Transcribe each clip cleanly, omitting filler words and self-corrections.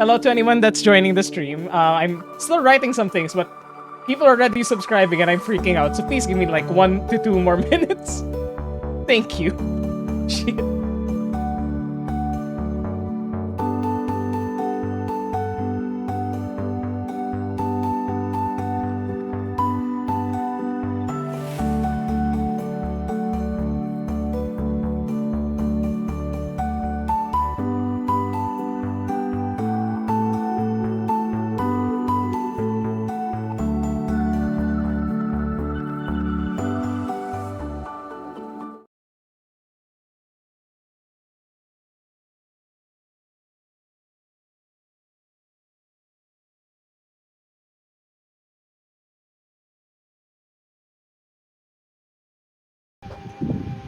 hello to anyone that's joining the stream. I'm still writing some things, but people are already subscribing and I'm freaking out. So please give me like 1 to 2 more minutes. Thank you. Shit.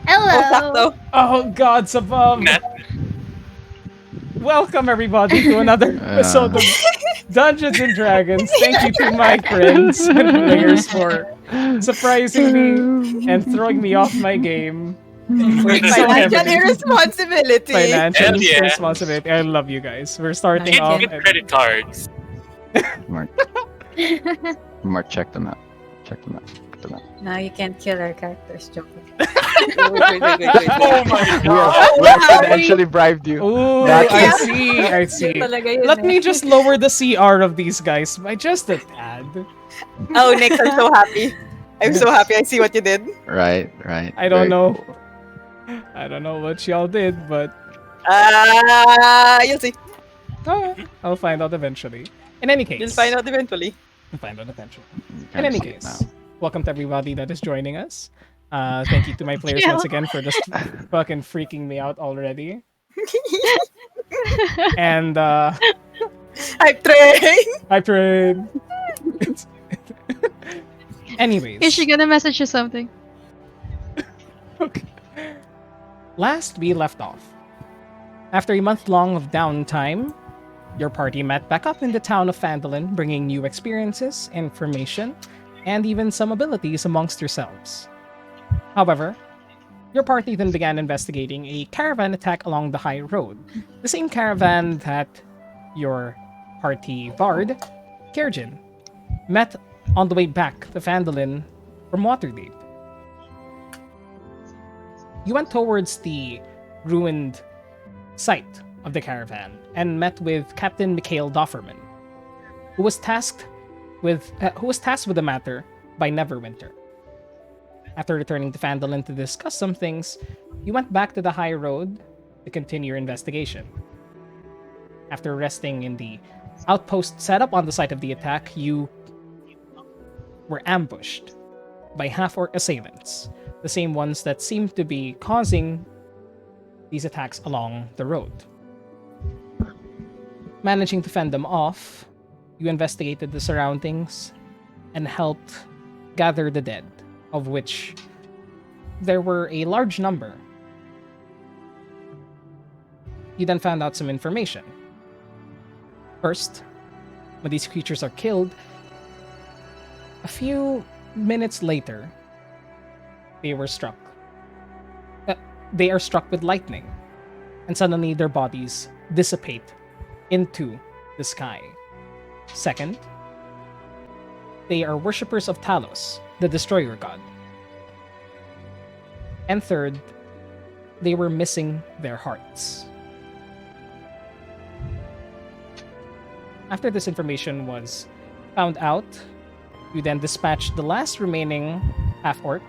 Hello. sakto. Oh, gods above. Welcome everybody to another episode of Dungeons and Dragons. Thank you to my friends and players for surprising me and throwing me off my game. It's so Financial heavy. irresponsibility. Financial Hell yeah. responsibility. I love you guys. We're starting Get, off. get credit cards. Mark, check them out. Check them out. Check them out. No, you can't kill our characters, joking. Wait. Oh my We god. have financially bribed you. Ooh, That's I it. see. I see. Talaga yun Let eh. me just lower the CR of these guys by just a tad. Oh, Nick, I'm so happy. I'm so happy I see what you did. Right. I don't Very know. cool. I don't know what y'all did, but You'll see. I'll find out eventually. In any case, You'll find out eventually. We'll find out eventually. You In can't any see it case, welcome to everybody that is joining us. Thank you to my players Yeah. once again for just fucking freaking me out already. And Hype train. I prayed. Anyways, Is she gonna message you something? okay. Last we left off. After a month long of downtime, your party met back up in the town of Phandalin, bringing new experiences, information, and even some abilities amongst yourselves. However, your party then began investigating a caravan attack along the high road, the same caravan that your party bard, Kerjin, met on the way back to Phandalin from Waterdeep. You went towards the ruined site of the caravan and met with Captain Mikhail Dofferman, who was tasked with the matter by Neverwinter. After returning to Phandalin to discuss some things, you went back to the high road to continue your investigation. After resting in the outpost set up on the site of the attack, you were ambushed by half-orc assailants, the same ones that seemed to be causing these attacks along the road. Managing to fend them off, you investigated the surroundings and helped gather the dead, of which there were a large number. You then found out some information. First, when these creatures are killed, a few minutes later, they are struck with lightning, and suddenly their bodies dissipate into the sky. Second, they are worshippers of Talos, the destroyer god. And third, they were missing their hearts. After this information was found out, you then dispatched the last remaining half-orc,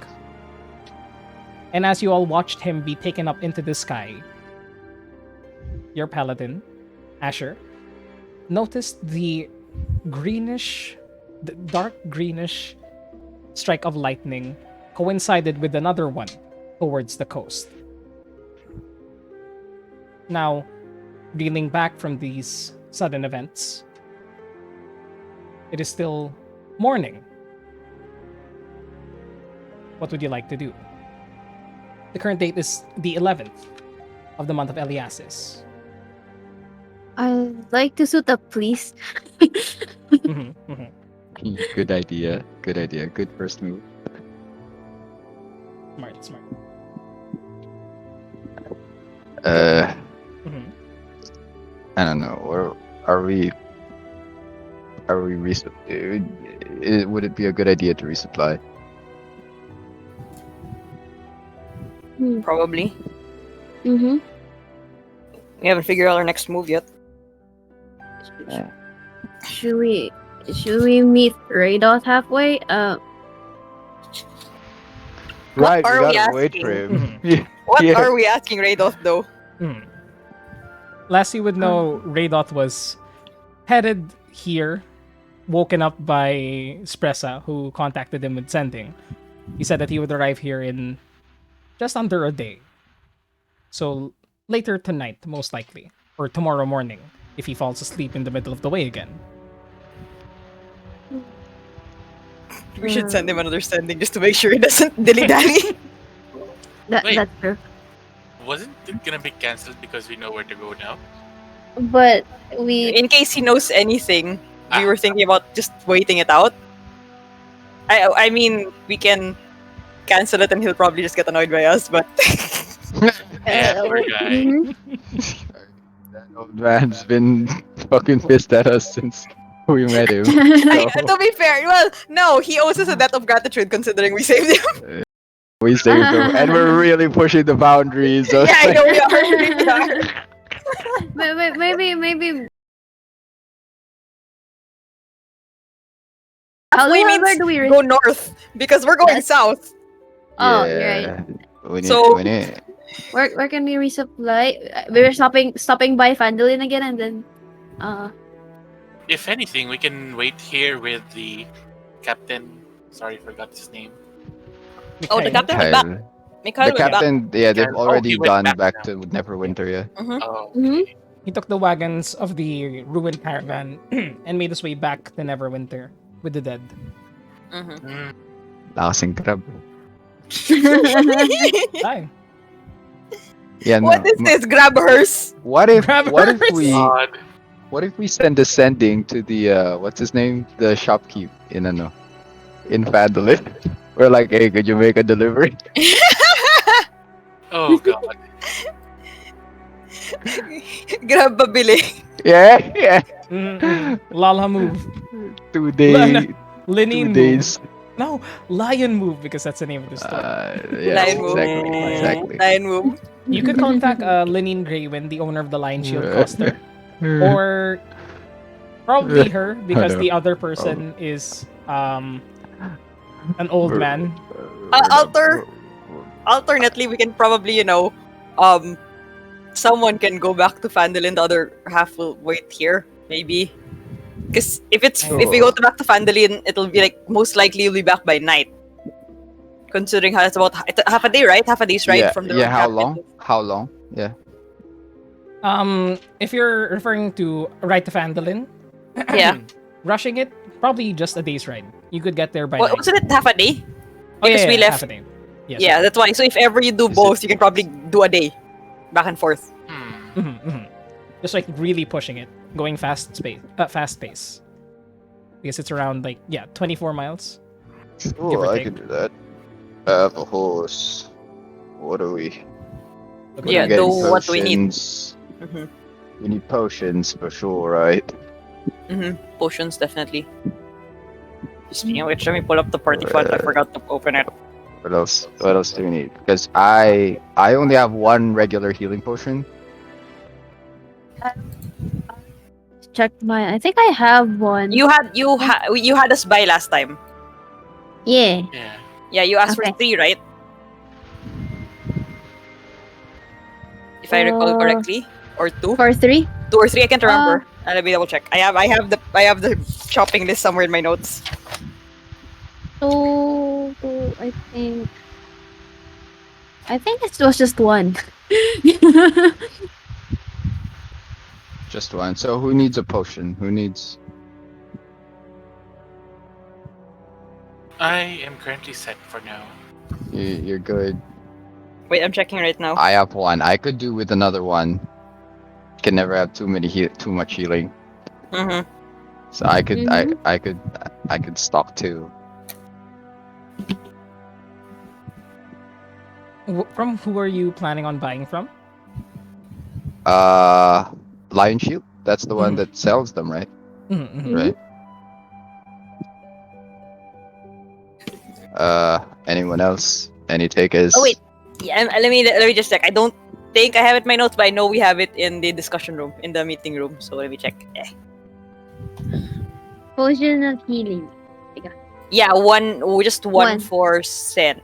and as you all watched him be taken up into the sky, your paladin, Asher, noticed the dark greenish strike of lightning coincided with another one towards the coast. Now, reeling back from these sudden events, it is still morning. What would you like to do? The current date is the 11th of the month of Eliasis. I'd like to suit up, please. Mhm, mhm. Good idea. Good first move. Smart. Uh, Mhm. I don't know. Or Are we? Are we would it be a good idea to resupply? Probably. Mm-hmm. We haven't figured out our next move yet. Should we meet Raydot halfway? Right, are we we gotta wait asking? for him. Mhm. What Yeah. are we asking Raydoth though? Last you would know, Raydot was headed here, woken up by Spressa, who contacted him with sending. He said that he would arrive here in just under a day. So later tonight, most likely. Or tomorrow morning, if he falls asleep in the middle of the way again. We should send him another sending just to make sure he doesn't dilly-dally. Wait. That's true. Wasn't it gonna be cancelled because we know where to go now? But we In case he knows anything, we were thinking about just waiting it out. I mean, we can cancel it and he'll probably just get annoyed by us, but Yeah, poor guy. mhm. That old man's been fucking pissed at us since we met him. to be fair, well, no, he owes us a debt of gratitude considering we saved him. We saved him, and we're really pushing the boundaries. So Yeah, it's I know like- we are. Maybe. Halfway Where means do we go north because we're going Yes. south. Oh, you're right. We need, So- we need. Where can we resupply? We're stopping by Fandolin again, and then If anything, we can wait here with the captain. Sorry, forgot his name. Oh, the Mikhail. captain was back. Kyle. Mikhail The was back. captain, yeah, they've Oh, already he went gone back back now. to Neverwinter, yeah. Oh, Mhm. okay. He took the wagons of the ruined caravan and made his way back to Neverwinter with the dead. Mhm. Mm, Lakas ng grab. Bye. Yeah, no. What is this? Grab hers. What if Grab what if hers. we God. what if we send a sending to the what's his name? The shopkeep in Fandolin? We're like, hey, could you make a delivery? Oh God. Grab babili. Yeah, yeah. Lala move. 2 day, Lenin 2 move. days. No, Lion move because that's the name of the store. Yeah, Lion move. exactly. Lion move. You could contact Lenin Graywin, the owner of the Lion Shield cluster, or probably her because Ano? the other person is an old man. Alternately, we can probably, someone can go back to Fandolin, the other half will wait here, maybe. Because if we go back to Fandolin, it'll be like most likely you'll be back by night. Considering how it's about half a day, right? Half a day's ride yeah, from the yeah. road How capital. long? How long? Yeah. If you're referring to ride to Fandolin, Yeah. rushing it, probably just a day's ride. You could get there by Well, night. wasn't it half a day? Oh, because we left- half a day. Yes, Yeah, that's why. So if ever you do Is both, you can probably do a day, back and forth. Just like really pushing it, going fast pace. Because it's around 24 miles. Give Oh, or I take. can do that. I have a horse. What are we? Look Yeah, at Getting though, what do we need? potions. Mhm. We need potions for sure, right? Potions, definitely. Speaking of which, let me pull up the party fund. I forgot to open it. What else? What else do we need? Because I only have one regular healing potion. check mine. I think I have one. You had us buy last time. Yeah. Yeah. Yeah, you asked for Okay. 3, right? If I recall correctly, or 2, For 3. 2 or 3, I can't remember. Let me double check. I have the shopping list somewhere in my notes. Two, I think. I think it was just one. Just one. So who needs a potion? Who needs? I am currently set for now. You're good. Wait, I'm checking right now. I have one. I could do with another one. Can never have too much healing. Mm-hmm. So I could Mhm. I could stock 2. From who are you planning on buying from? Lion Shield. That's the one Mhm. that sells them, right? Mhm. Right. Anyone else? Any takers? Oh wait, yeah. Let me just check. I don't think I have it in my notes, but I know we have it in the discussion room, in the meeting room. So let me check. Potion of healing. Yeah, just one One. for Sen,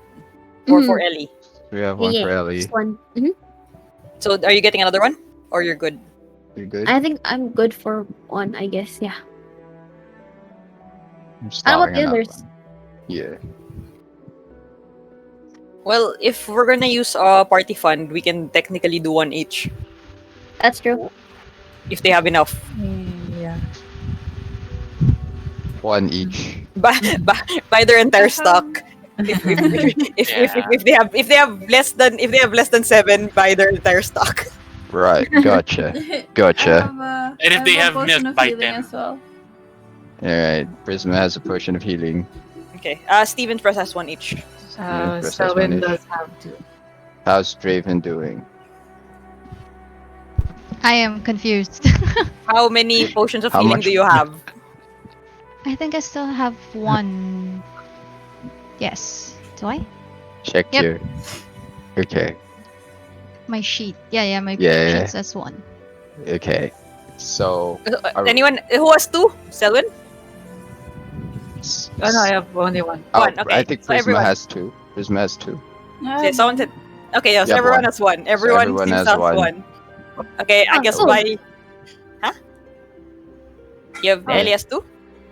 for Mhm. Ellie. We have Yeah, one for yeah. Ellie. Just one. So are you getting another one, or you're good? You good? I think I'm good for one, I guess. Yeah. I'm How about stocking the another others? one. Yeah. Well, if we're gonna use a party fund, we can technically do one each That's true. if they have enough. Yeah. One each. Buy their entire stock. If they have less than 7, buy their entire stock. Right. Gotcha. I Gotcha. have a, And if I they have have a potion milk, of buy healing 10. as well. Alright. Prisma has a potion of healing. Okay. Steven Press has one each. Press Selwyn S1 does have to. How's Draven doing? I am confused. How many potions of How healing much? do you have? I think I still have one. Yes. Do I? Check Yep. here. Okay. My sheet. Yeah, my Yeah. sheet says one. Okay. So Are- Anyone who has 2? Selwyn? Oh no, I have only one. Oh, One, okay. I think So Prisma everyone. has 2. Prisma has 2. Okay, someone said. Okay, yes, You have everyone one. has one. So Everyone everyone seems has to have one. one. Okay, I Oh, guess cool. by. Huh? You have Yeah. Ellie has 2?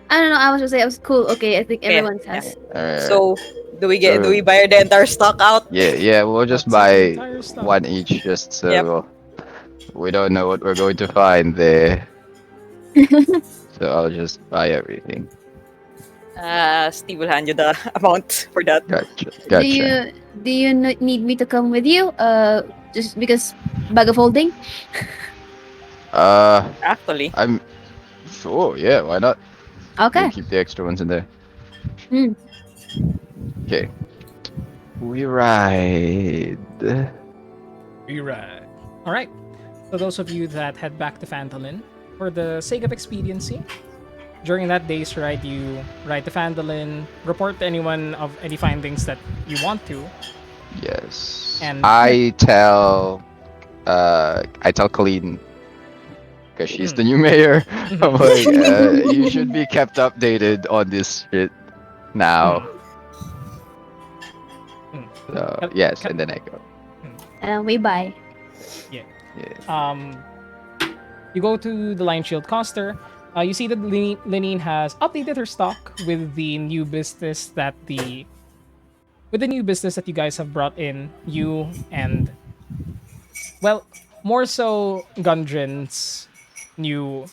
I don't know. I was just saying, I was cool. Okay, I think Okay, everyone's has. Alright. So, do we So- buy the entire stock out? yeah, we'll just That's the buy entire stuff. one each just so Yep. we don't know what we're going to find there. So I'll just buy everything. Steve will hand you the amount for that. Gotcha. Do you need me to come with you? Just because bag of holding. Actually. I'm sure, yeah, why not? Okay. We'll keep the extra ones in there. Hmm. Okay. We ride. Right. All right. So those of you that head back to Phandalin, for the sake of expediency, during that day's ride, you ride to Phandalin, report to anyone of any findings that you want to. Yes. And- I tell Colleen, because she's the new mayor. I'm like, you should be kept updated on this shit now. So, yes, and then I go. We buy. Yeah. You go to the Lion Shield Coster. You see that Linene has updated her stock with the new business that you guys have brought in. You and, well, more so Gundren's new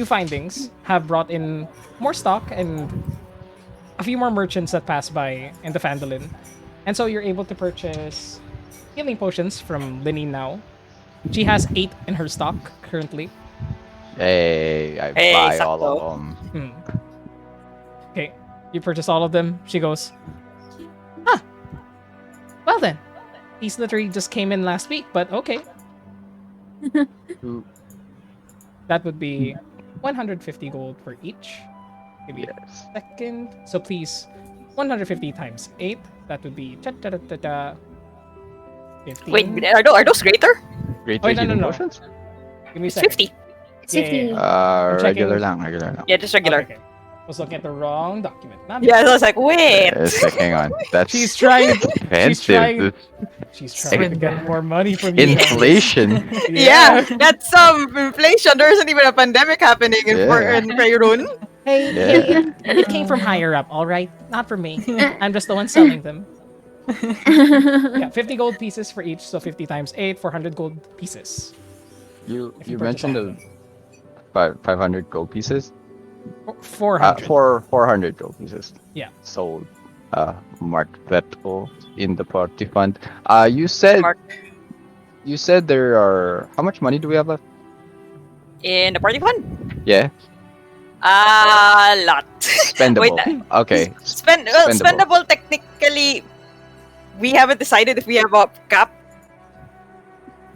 findings have brought in more stock and a few more merchants that pass by in the Phandalin. And so you're able to purchase healing potions from Linene now. She has 8 in her stock currently. Hey, I Hey, buy sakto. all of them. Okay, you purchase all of them. She goes, well then, these literally just came in last week, but okay. That would be 150 gold for each. Give me a second. So please, 150 times 8. That would be 15. Wait, are those greater? Great Oh, no, healing no. potions? Give me a It's second. 50. It's Yeah, yeah, 50. yeah. I'm Regular checking- lang. Yeah, just regular. Okay. I was looking at the wrong document. Yeah, I was like, wait. Hang on. That's She's trying. expensive. She's trying to get more money from you. guys. Inflation. Yeah, that's inflation. There isn't even a pandemic happening in Yeah. Faerun. Hey, Yeah. it came from higher up, all right? Not from me. I'm just the one selling them. Yeah, 50 gold pieces for each, so 50 times 8, 400 gold pieces. You If you mentioned purchase the 500 gold pieces? 400. 400 gold pieces. Yeah. Sold. Mark that all in the party fund. You said Mark. there are, how much money do we have left? In the party fund? Yeah. A lot. Spendable. Okay. Spendable technically, we haven't decided if we have a cap.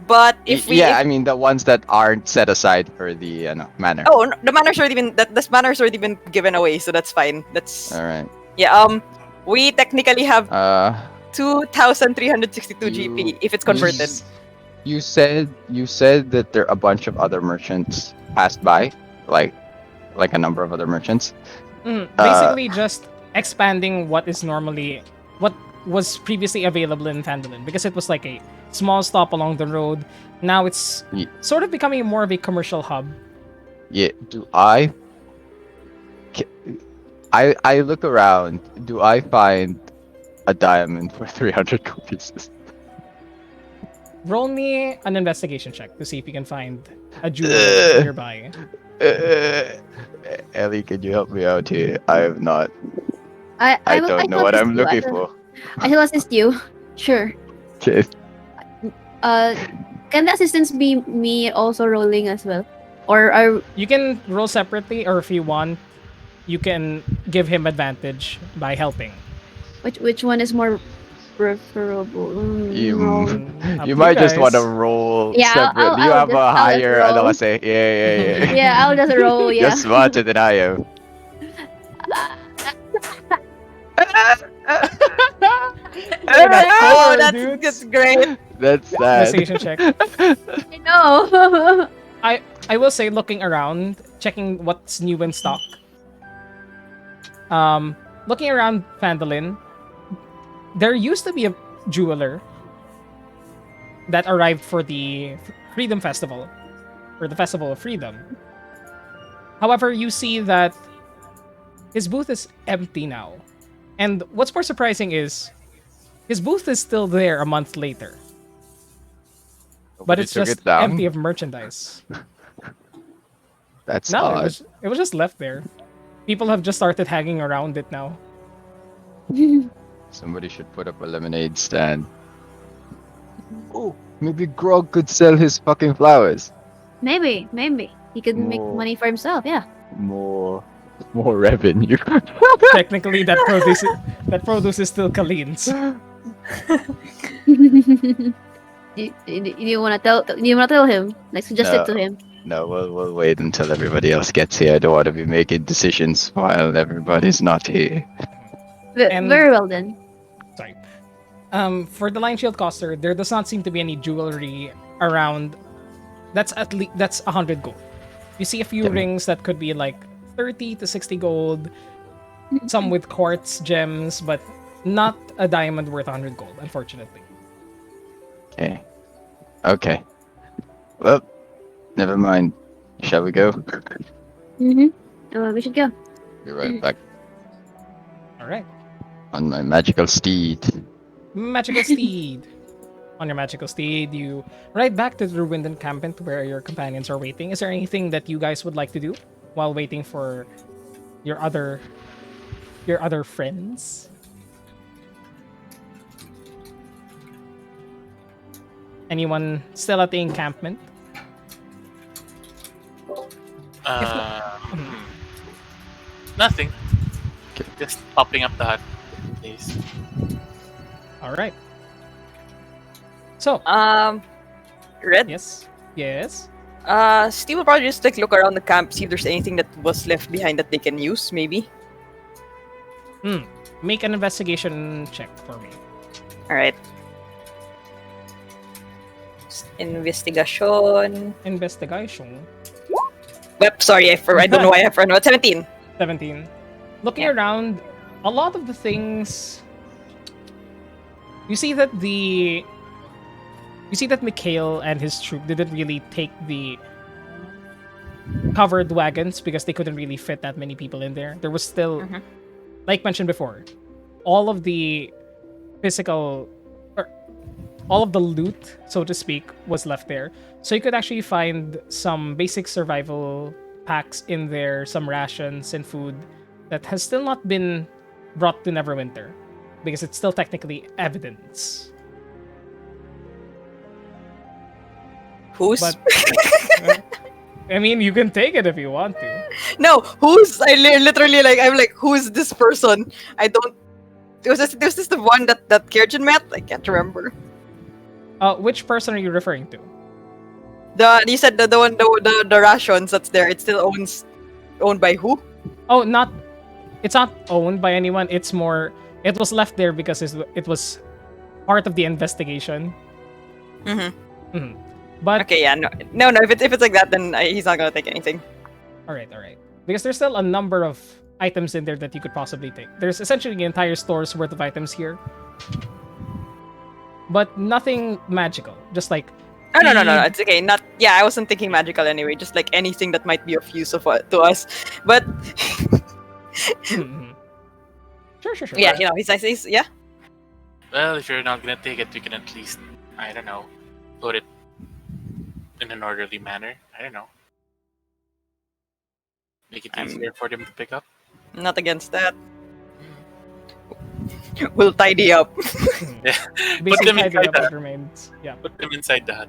But if we, I mean the ones that aren't set aside for the manor. oh, no, the manor's already been this manor's already been given away, so that's fine. That's All right. yeah. We technically have Uh, 2,362 GP if it's converted. you said that there a bunch of other merchants passed by, like a number of other merchants. Basically, just expanding what was previously available in Phandalin, because it was like a small stop along the road. Now it's sort of becoming more of a commercial hub. Yeah. I look around. Do I find a diamond for 300 gold pieces? Roll me an investigation check to see if you can find a jeweler nearby. Ellie, can you help me out here? I have not. I don't know what I'm looking for. I will assist you. Sure. Okay. Can the assistance be me also rolling as well? Or are You can roll separately, or if you want, you can give him advantage by helping. which one is more preferable? Up You to might just guys. want to roll Yeah, separately. You I'll have just- a I'll just higher, roll. ano kasi? Yeah. Yeah, I'll just roll. Yeah. You're smarter than I am. Oh, Dudes. that's great. That's sad. Investigation check. I know. I will say, looking around, checking what's new in stock. Looking around Phandalin, there used to be a jeweler that arrived for the Freedom Festival, or the Festival of Freedom. However, you see that his booth is empty now. And what's more surprising is his booth is still there a month later, but Nobody it's took just it down? empty of merchandise. That's No, odd. it was just left there. People have just started hanging around it now. Somebody should put up a lemonade stand. Oh, maybe Grog could sell his fucking flowers. maybe he could make More. money for himself. Yeah. More revenue. Technically, that produce is still Kaleem's. You wanna tell him? Like suggest it to him. No, we'll wait until everybody else gets here. I don't want to be making decisions while everybody's not here. And- Very well then. Sorry. For the Lion Shield Coster, there does not seem to be any jewelry around. That's 100 gold. You see a few Yeah. rings that could be like 30 to 60 gold, some with quartz gems, but not a diamond worth 100 gold, unfortunately. Okay. Well, never mind. Shall we go? Mm-hmm. We should go. Be right back All right. on my magical steed. Magical steed. On your magical steed, you ride back to the ruined encampment where your companions are waiting. Is there anything that you guys would like to do while waiting for your other friends? Anyone still at the encampment? Nothing. Okay. Just popping up the hut, please. All right. So, Red. yes. Steve will probably just like look around the camp, see if there's anything that was left behind that they can use, maybe. Make an investigation check for me. All right. Investigation. Investigation. Web. Sorry, I don't know why I forgot. 17. 17. Looking Yeah. around, a lot of the things you see that Mikhail and his troop didn't really take the covered wagons because they couldn't really fit that many people in there. There was still, like mentioned before, all of the all of the loot, so to speak, was left there. So you could actually find some basic survival packs in there, some rations and food that has still not been brought to Neverwinter because it's still technically evidence. Who's? But I mean, you can take it if you want to. No, who's? Literally like I'm like, who's this person? I don't. Was this the one that Kirjan met? I can't remember. Which person are you referring to? You said the one the rations that's there. It still owned by who? Oh, it's not owned by anyone. It's more. It was left there because it was part of the investigation. Mm-hmm. But Okay, yeah, no. If it's like that, then he's not gonna take anything. all right. Because there's still a number of items in there that you could possibly take. There's essentially an entire store's worth of items here, but nothing magical. Just like Oh no, it's okay. Not yeah, I wasn't thinking magical anyway. Just like anything that might be of use to us. But Mhm. Sure. yeah, he's yeah. Well, if you're not gonna take it, you can at least, I don't know, put it in an orderly manner. I don't know. Make it easier for them to pick up. Not against that. We'll tidy up. Yeah. Put Basically, them tidy inside up the what hut. remains. Yeah. Put them inside the hut.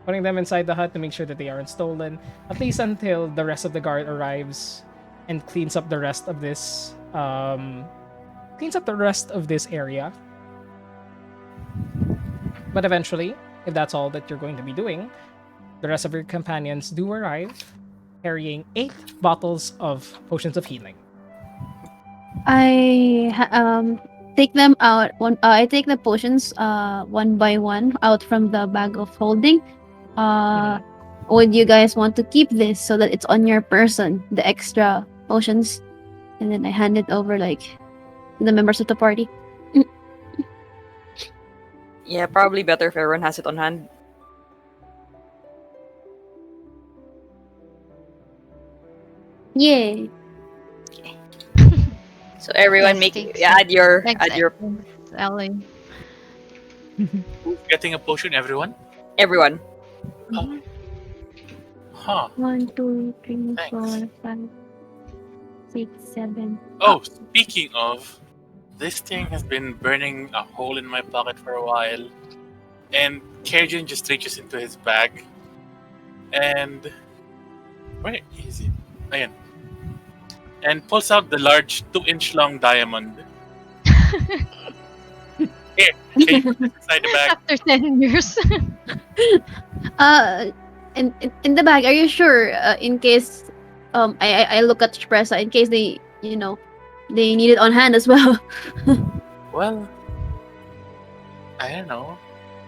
Putting them inside the hut to make sure that they aren't stolen, at least until the rest of the guard arrives and cleans up the rest of this area. But eventually, if that's all that you're going to be doing, the rest of your companions do arrive, carrying 8 bottles of potions of healing. Take them out. I take the potions one by one out from the bag of holding. Would you guys want to keep this so that it's on your person, the extra potions, and then I hand it over like to the members of the party. Yeah, probably better if everyone has it on hand. Yay! So everyone Yes, thanks. add your Thanks, Ellie. Getting a potion, everyone? everyone. Huh. 1, 2, 3, Thanks. 4, 5, 6, 7. Oh, speaking of, this thing has been burning a hole in my pocket for a while. And Kajun just reaches into his bag. And... where is it? Ayan. And pulls out the large 2-inch long diamond. Here, can you put this inside the bag? After 10 years. In the bag, are you sure? In case, I look at Shpressa in case they, they need it on hand as well. Well, I don't know.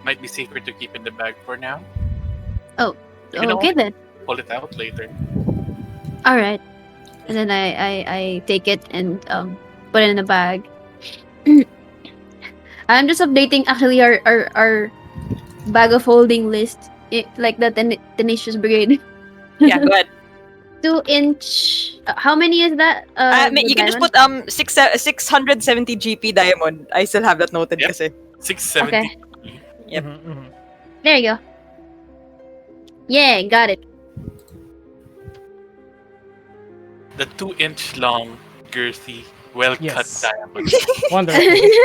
Might be safer to keep in the bag for now. Oh, You know, okay then. pull it out later. All right. And then I take it and put it in the bag. I'm just updating actually our bag of holding list, like the Tenacious Brigade. Yeah, go ahead. 2-inch. How many is that? You can just put 670 GP diamond. I still have that noted Yep. kasi. 670. Okay. Yep. There you go. Yeah, got it. The 2-inch long, girthy, well-cut Yes. diamond. Wonderful. Thank you.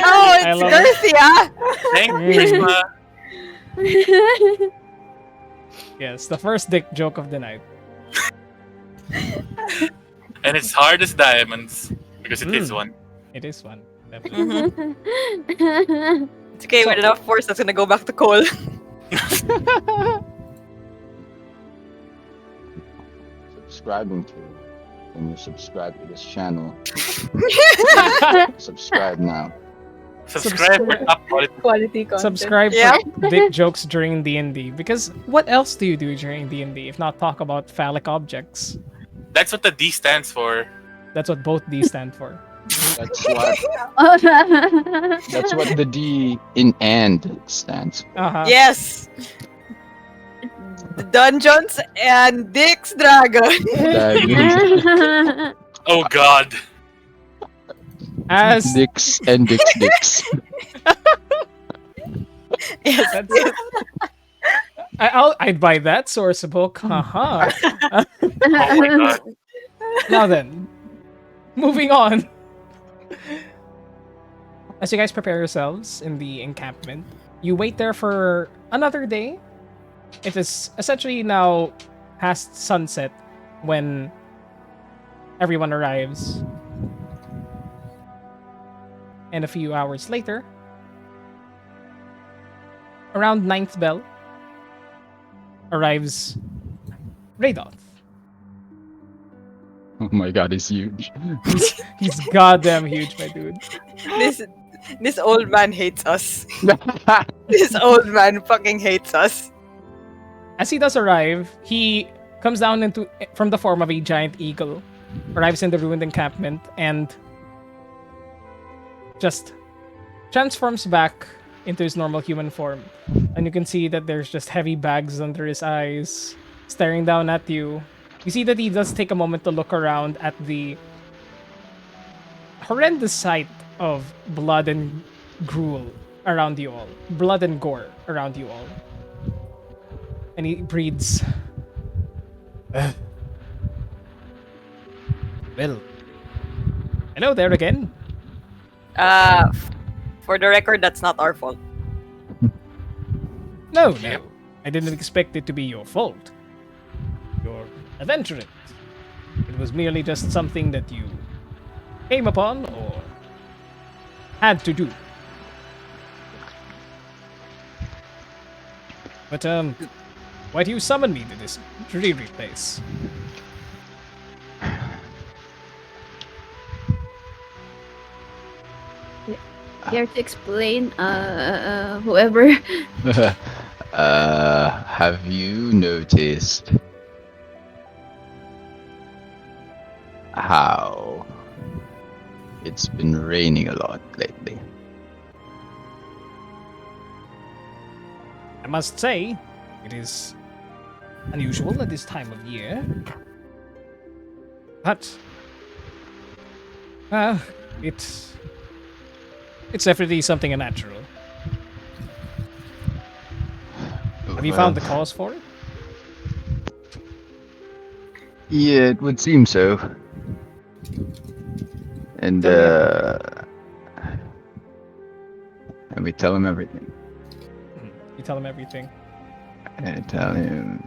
Oh, I it's love it. girthy, ah! Thank you, Prisma. Yes, the first dick joke of the night. And it's hard as diamonds because it is one. It is fun. Definitely. Mhm. It's okay, So- with enough force, that's gonna go back to Cole. Subscribing to. When you subscribe to this channel, subscribe now. Subscribe for top quality. Quality content. Subscribe Yeah. for dick jokes during D&D. Because what else do you do during D&D if not talk about phallic objects? That's what the D stands for. That's what both D stand for. That's what the D in "and" stands for. Uh-huh. Yes! Dungeons and Dick's Dragon. Oh God. As Dicks and dicks. Yes. That's- I'd buy that source book. Haha. Oh my God. Now then, moving on. As you guys prepare yourselves in the encampment, you wait there for another day. It is essentially now past sunset when everyone arrives. And a few hours later, around ninth bell arrives Radoth. Oh my god, it's huge. He's goddamn huge, my dude. This this old man hates us. This old man fucking hates us. As he does arrive, he comes down from the form of a giant eagle, arrives in the ruined encampment, and just transforms back into his normal human form. And you can see that there's just heavy bags under his eyes, staring down at you. You see that he does take a moment to look around at the horrendous sight of blood and gruel around you all. Blood and gore around you all. And he breathes. Well, hello there again. For the record, that's not our fault. No, I didn't expect it to be your fault. You're adventurous. It was merely just something that you came upon or had to do. But, why do you summon me to this dreary place? Care to explain, whoever? Have you noticed how it's been raining a lot lately? I must say, it is unusual at this time of year. But, it's definitely something unnatural. Have you found the cause for it? Yeah, it would seem so. And we tell him everything. You tell him everything. I tell him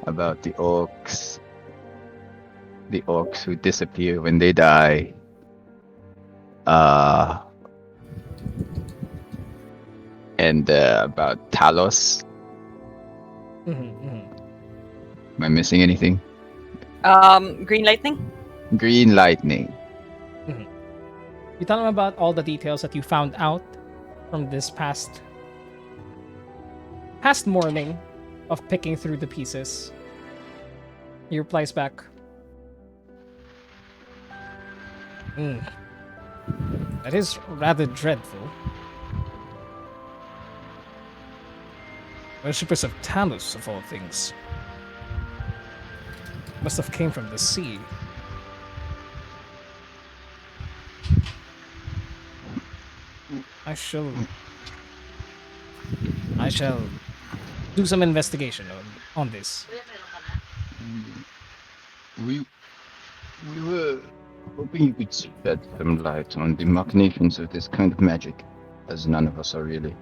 about the orcs who disappear when they die. And about Talos. Am I missing anything? Green lightning. Green lightning. You tell him about all the details that you found out from this past morning of picking through the pieces. He replies back, that is rather dreadful. Worshippers of Talos, of all things. Must have came from the sea. I shall do some investigation on this. We were hoping you could shed some light on the machinations of this kind of magic, as none of us are really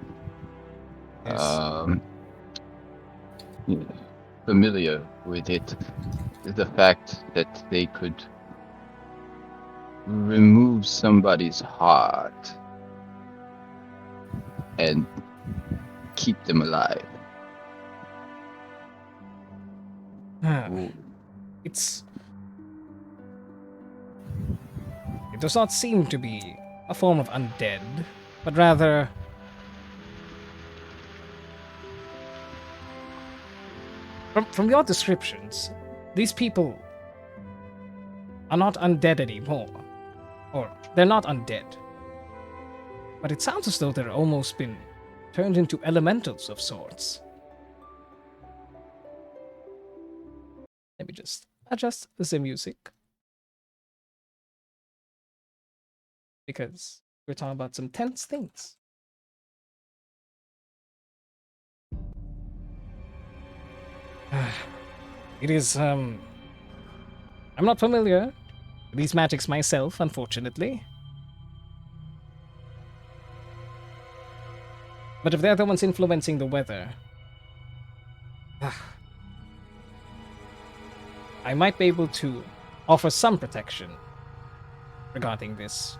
familiar with it. The fact that they could remove somebody's heart and keep them alive. It does not seem to be a form of undead, but rather from your descriptions, these people are not undead anymore. Or they're not undead. But it sounds as though they're almost been turned into elementals of sorts. Let me just adjust the music. Because we're talking about some tense things. It is, I'm not familiar with these magics myself, unfortunately. But if they're the ones influencing the weather, I might be able to offer some protection regarding this.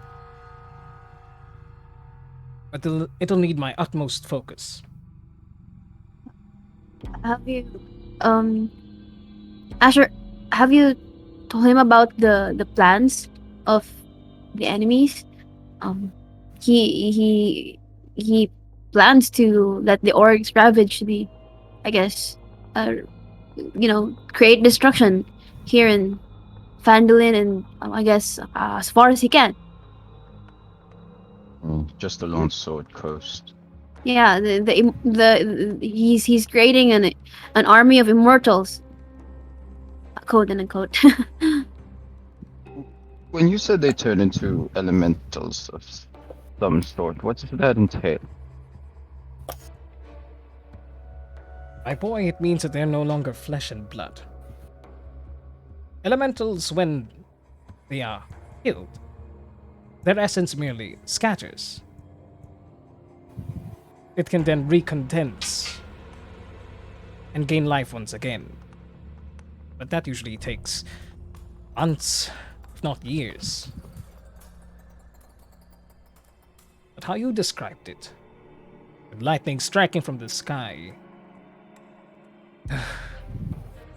But it'll need my utmost focus. Have you, um, Asher, have you told him about the plans of the enemies? Um, he plans to let the orcs ravage the, I guess, create destruction here in Fandolin, and I guess as far as he can. Just along Sword Coast. Yeah, he's creating an army of immortals, quote unquote. When you said they turn into elementals of some sort, what does that entail? My boy, it means that they're no longer flesh and blood. Elementals, when they are killed, their essence merely scatters. It can then recondense and gain life once again. But that usually takes months, if not years. But how you described it, with lightning striking from the sky.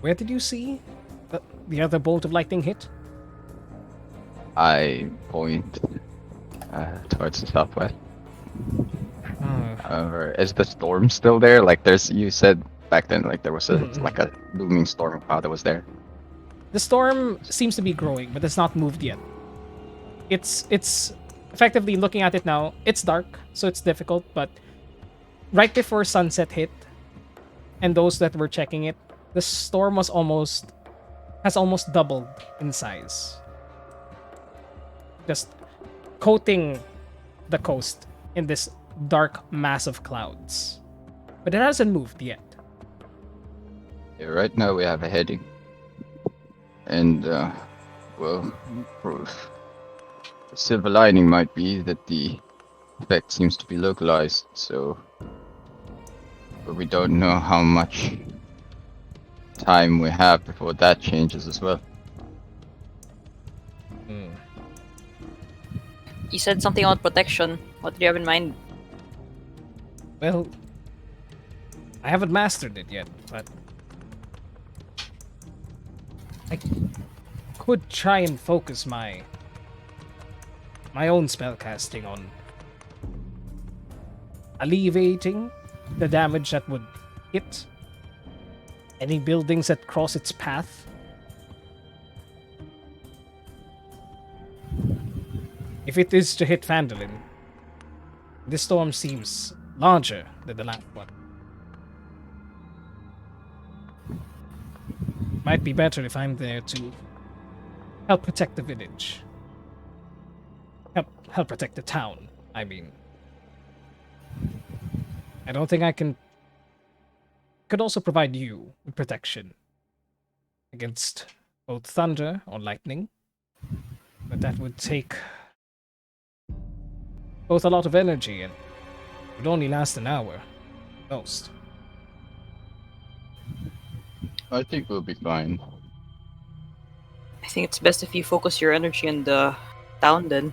Where did you see the other bolt of lightning hit? I point towards the southwest. Is the storm still there? Like you said back then, like there was like a looming storm cloud that was there. The storm seems to be growing, but it's not moved yet. It's effectively looking at it now. It's dark, so it's difficult, but right before sunset hit, and those that were checking it, the storm has almost doubled in size. Just coating the coast in this dark mass of clouds. But it hasn't moved yet. Yeah, right now we have a heading. And, well, the silver lining might be that the effect seems to be localized, so... But we don't know how much time we have before that changes as well. You said something about protection. What do you have in mind? Well, I haven't mastered it yet, but I could try and focus my own spellcasting on alleviating the damage that would hit any buildings that cross its path. If it is to hit Fandolin, this storm seems larger than the last one. Might be better if I'm there to help protect the village. Help protect the town, I mean. I don't think I could also provide you with protection against both thunder or lightning, but that would take both a lot of energy and would only last an hour, most. I think we'll be fine. I think it's best if you focus your energy on the town then.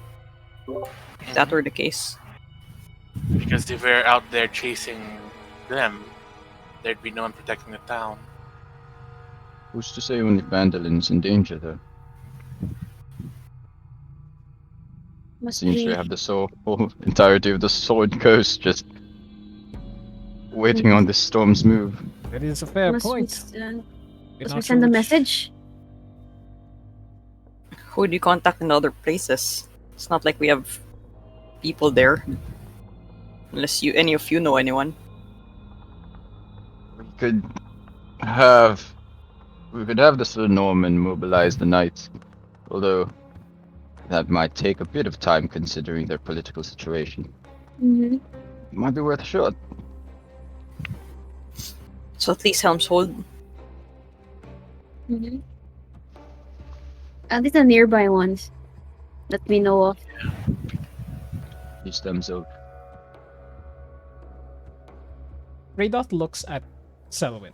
If that were the case. Because if we're out there chasing them, there'd be no one protecting the town. Who's to say only Vandalin's in danger, though? Must Seems be we have the whole entirety of the Sword Coast just waiting on this storm's move. That is a fair must point. We, We're must not we send a sure which- message? Who do you contact in other places? It's not like we have people there. Unless any of you know anyone. We could have the Sir Norman mobilize the knights, although that might take a bit of time considering their political situation. Mm-hmm. Might be worth a shot. So at least Helm's Hold. Mm-hmm. At least the nearby ones that we know of. Teach them so. Raydot looks at Selwyn.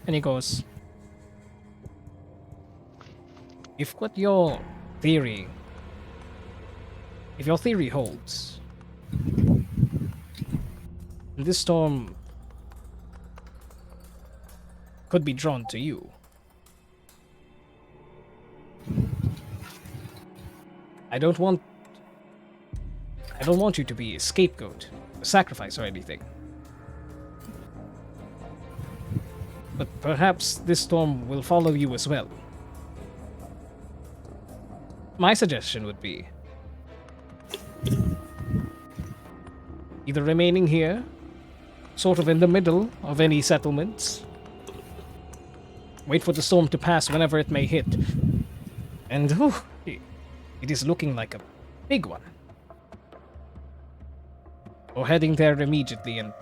And he goes, if your theory holds, this storm could be drawn to you. I don't want you to be a scapegoat, a sacrifice or anything. But perhaps this storm will follow you as well. My suggestion would be either remaining here, sort of in the middle of any settlements, wait for the storm to pass whenever it may hit, and it is looking like a big one. Or heading there immediately and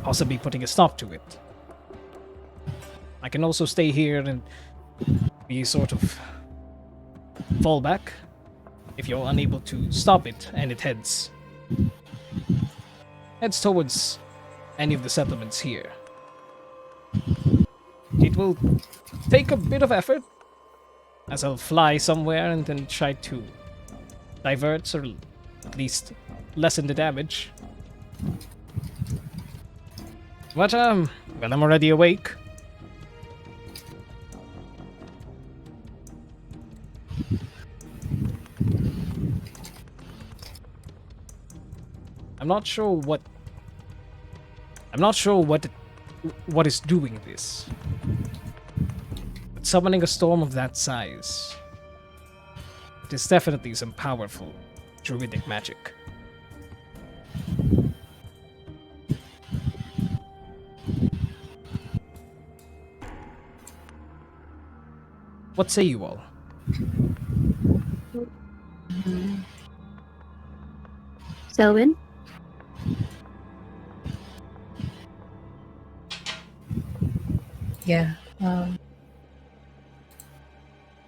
possibly putting a stop to it. I can also stay here and be sort of fallback if you're unable to stop it and it heads towards any of the settlements here. It will take a bit of effort, as I'll fly somewhere and then try to divert or at least lessen the damage. But when I'm already awake, I'm not sure what is doing this. But summoning a storm of that size, it is definitely some powerful druidic magic. What say you all? Selwyn? Yeah.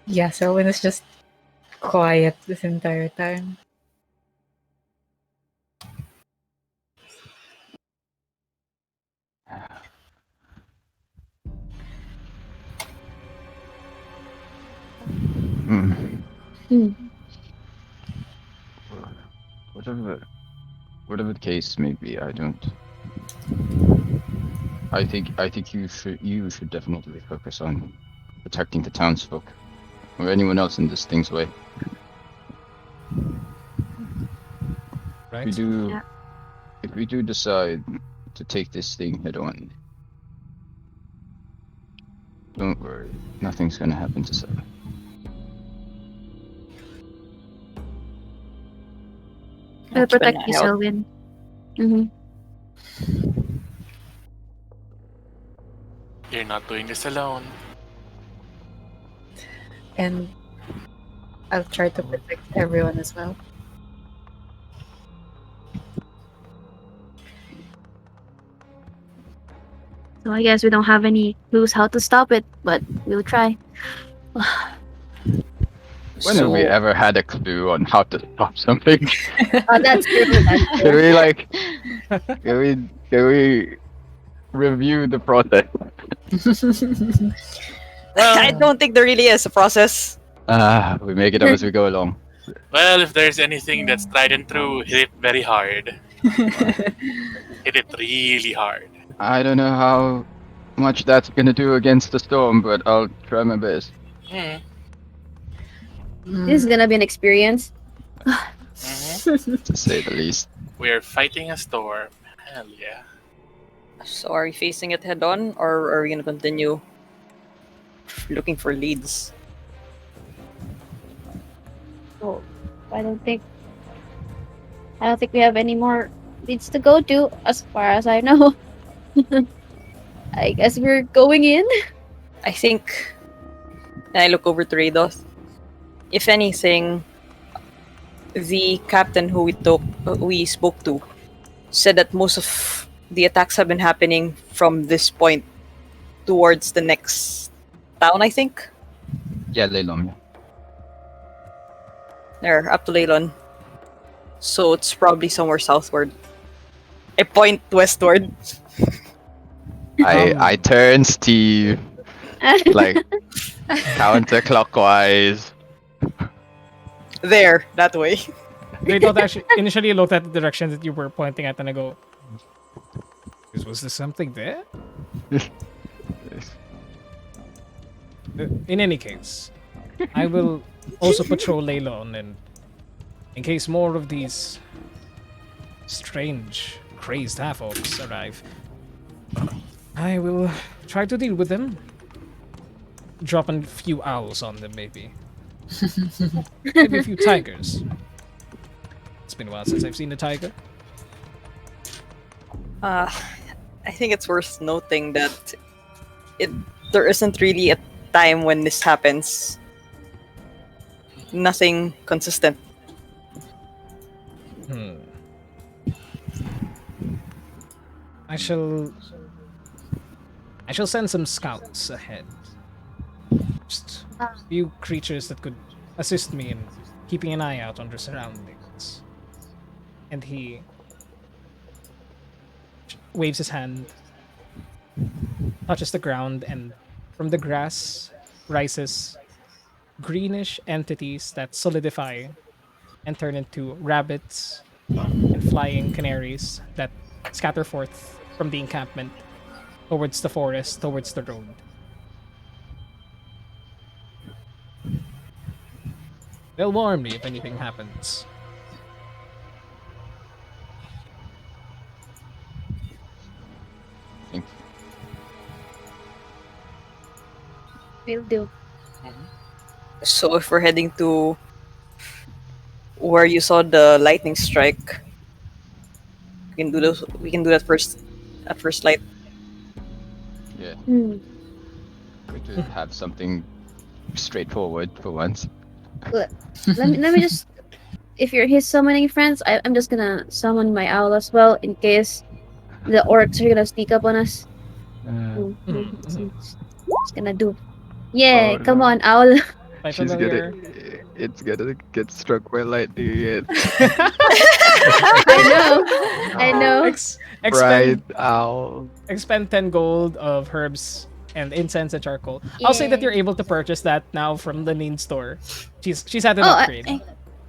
Yeah, Selwyn is just quiet this entire time. Hmm. Whatever the case may be, I think you should definitely focus on protecting the townsfolk or anyone else in this thing's way. Right? If we do decide to take this thing head on, don't worry, nothing's gonna happen to Sarah. I'll protect you, Selwyn. Mm-hmm. You're not doing this alone. And I'll try to protect everyone as well. So I guess we don't have any clues how to stop it, but we'll try. When have we ever had a clue on how to stop something? That's true. That's Can we review the process? I don't think there really is a process. We make it up as we go along. Well, if there's anything that's tried and true, hit it very hard. Hit it really hard. I don't know how much that's gonna do against the storm, but I'll try my best. This is gonna be an experience. To say the least. We're fighting a storm. Hell yeah. So are we facing it head on, or are we gonna continue looking for leads? Oh, I don't think we have any more leads to go to, as far as I know. I guess we're going in. I think, and I look over to Rados. If anything, the captain who we spoke to, said that most of the attacks have been happening from this point towards the next town, I think. Yeah, Leilon. Yeah. There, up to Leilon. So it's probably somewhere southward. I point westward. I turn Steve like counterclockwise. There, that way. They don't actually initially looked at the direction that you were pointing at and I go, was there something there? In any case, I will also patrol Leylon, and in case more of these strange, crazed half-orcs arrive, I will try to deal with them. Drop a few owls on them, maybe. Maybe a few tigers. It's been a while since I've seen a tiger. I think it's worth noting that it there isn't really a time when this happens. Nothing consistent. Hmm. I shall send some scouts ahead. Just a few creatures that could assist me in keeping an eye out on the surroundings. And he waves his hand, touches the ground, and from the grass rises greenish entities that solidify and turn into rabbits and flying canaries that scatter forth from the encampment towards the forest, towards the road. They'll warn me if anything happens. Thank Will do. So if we're heading to where you saw the lightning strike, we can do those. We can do that first at first light. Yeah, Hmm. good to have something straightforward for once. Let me just. If you're his summoning friends, I'm just gonna summon my owl as well in case the orcs are gonna sneak up on us. Just gonna do. Yeah, Oh, come no. on, owl. By She's familiar. it's gonna get struck by lightning again. I know. Expend Pride owl. 10 gold of herbs and incense and charcoal. I'll say that Yeah. you're able to purchase that now from the main store. She's had an Oh, upgrade.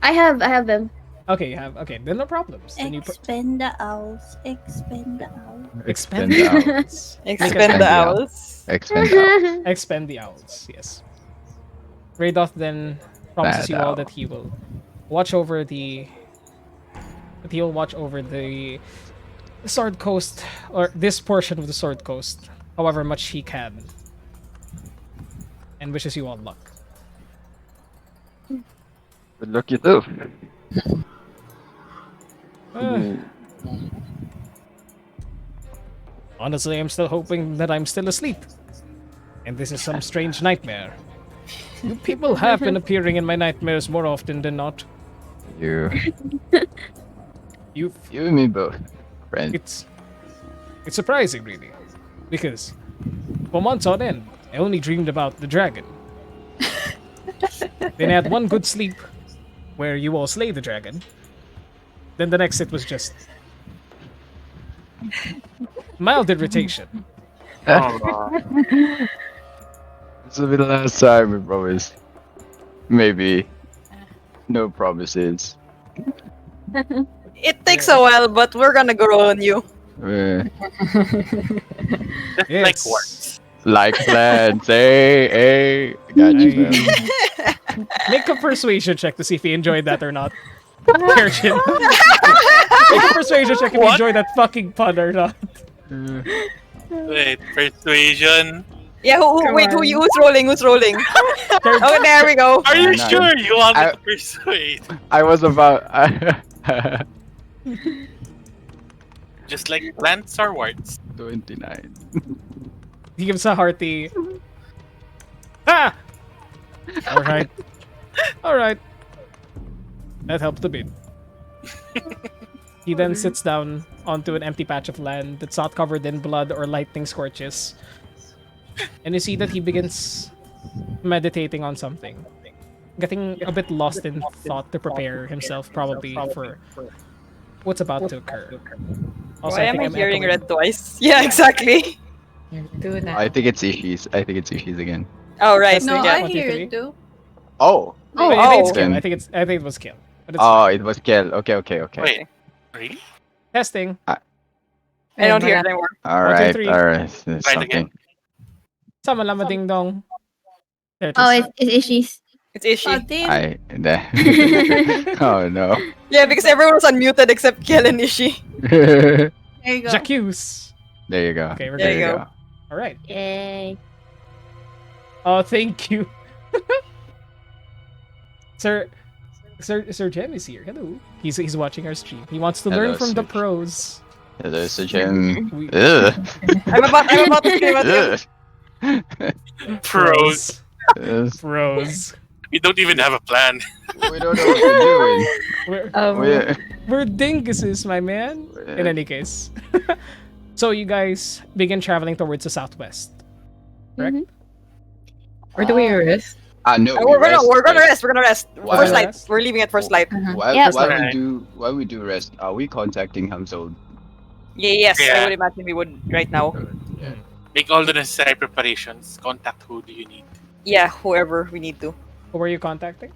I have them. Okay, you have. Okay, then no problems. Then you Expend the owls. Expend the owls. expend the the owl. owls. Expend the the owl. owls. Expend owl. Expend the owls. Yes. Radoth then promises Bad you all owl. that he will watch over the. That he'll watch over the Sword Coast, or this portion of the Sword Coast, however much he can, and wishes you all luck. Good luck you too. Uh, honestly, I'm still hoping that I'm still asleep, and this is some strange nightmare. You people have been appearing in my nightmares more often than not. You You, and me both, friend. it's surprising, really, because for months on end, I only dreamed about the dragon. Then I had one good sleep, where you all slay the dragon. Then the next it was just mild irritation. This will be the last time, we promise. Maybe. No promises. It takes a while, but we're gonna grow on you. Uh, Just like Yes. words. like plans. Hey. Got you, I- fam. Make a persuasion check to see if he enjoyed that or not. Virgin. Make a persuasion check if you What? enjoyed that fucking pun or not. Wait, persuasion. Yeah. Who's rolling? Who's rolling? Oh, there we go. Are you Nice. sure you want me I- to persuade? I was about. Just like plants or words. 29. He gives a hearty. Ah! Alright. Alright. That helped a bit. He then sits down onto an empty patch of land that's not covered in blood or lightning scorches. And you see that he begins meditating on something. Getting a bit lost in thought to prepare himself probably for what's about to occur. Also, Why am think I I'm hearing echoing- red twice? Yeah, exactly. Do that. I think it's issues. again. Oh, right. No, yeah. I 1, 2, hear 3. it too. Oh. Wait, I think it's oh. kill. Then- I think it was kill. But it's Oh, fine. it was Kel. Okay. Wait, really? Testing. I don't hear it anymore. All 1, 2, right. 3. There's Right something. again. Sama lama ding dong. There it Oh, is. it's Ishi's. It's Ishi. Oh no. Yeah, because everyone was unmuted except Kiel and Ishi. There you go. Jacques. There you go. Okay, we're There good. you go. All right. Yay. Oh, thank you. Sir Jem is here. Hello. He's watching our stream. He wants to learn Hello, from the Sir Jem. pros. Hello, Sir Jem. We- Ugh. I'm about to scream at him. Ugh. Pros. Yes. Pros. We don't even have a plan. We don't know what we're We're, Um, doing. we're dinguses, my man. In any case. So you guys begin traveling towards the southwest. Correct? Mhm. Where do we rest? No. We're gonna rest. We're gonna rest. Why First light. rest? We're leaving at first light. While, Yep. while we do rest, are we contacting Hamzold? Yes, I Yeah. would imagine we would right now. Make all the necessary preparations. Contact who do you need. Yeah, whoever we need to. Who were you contacting?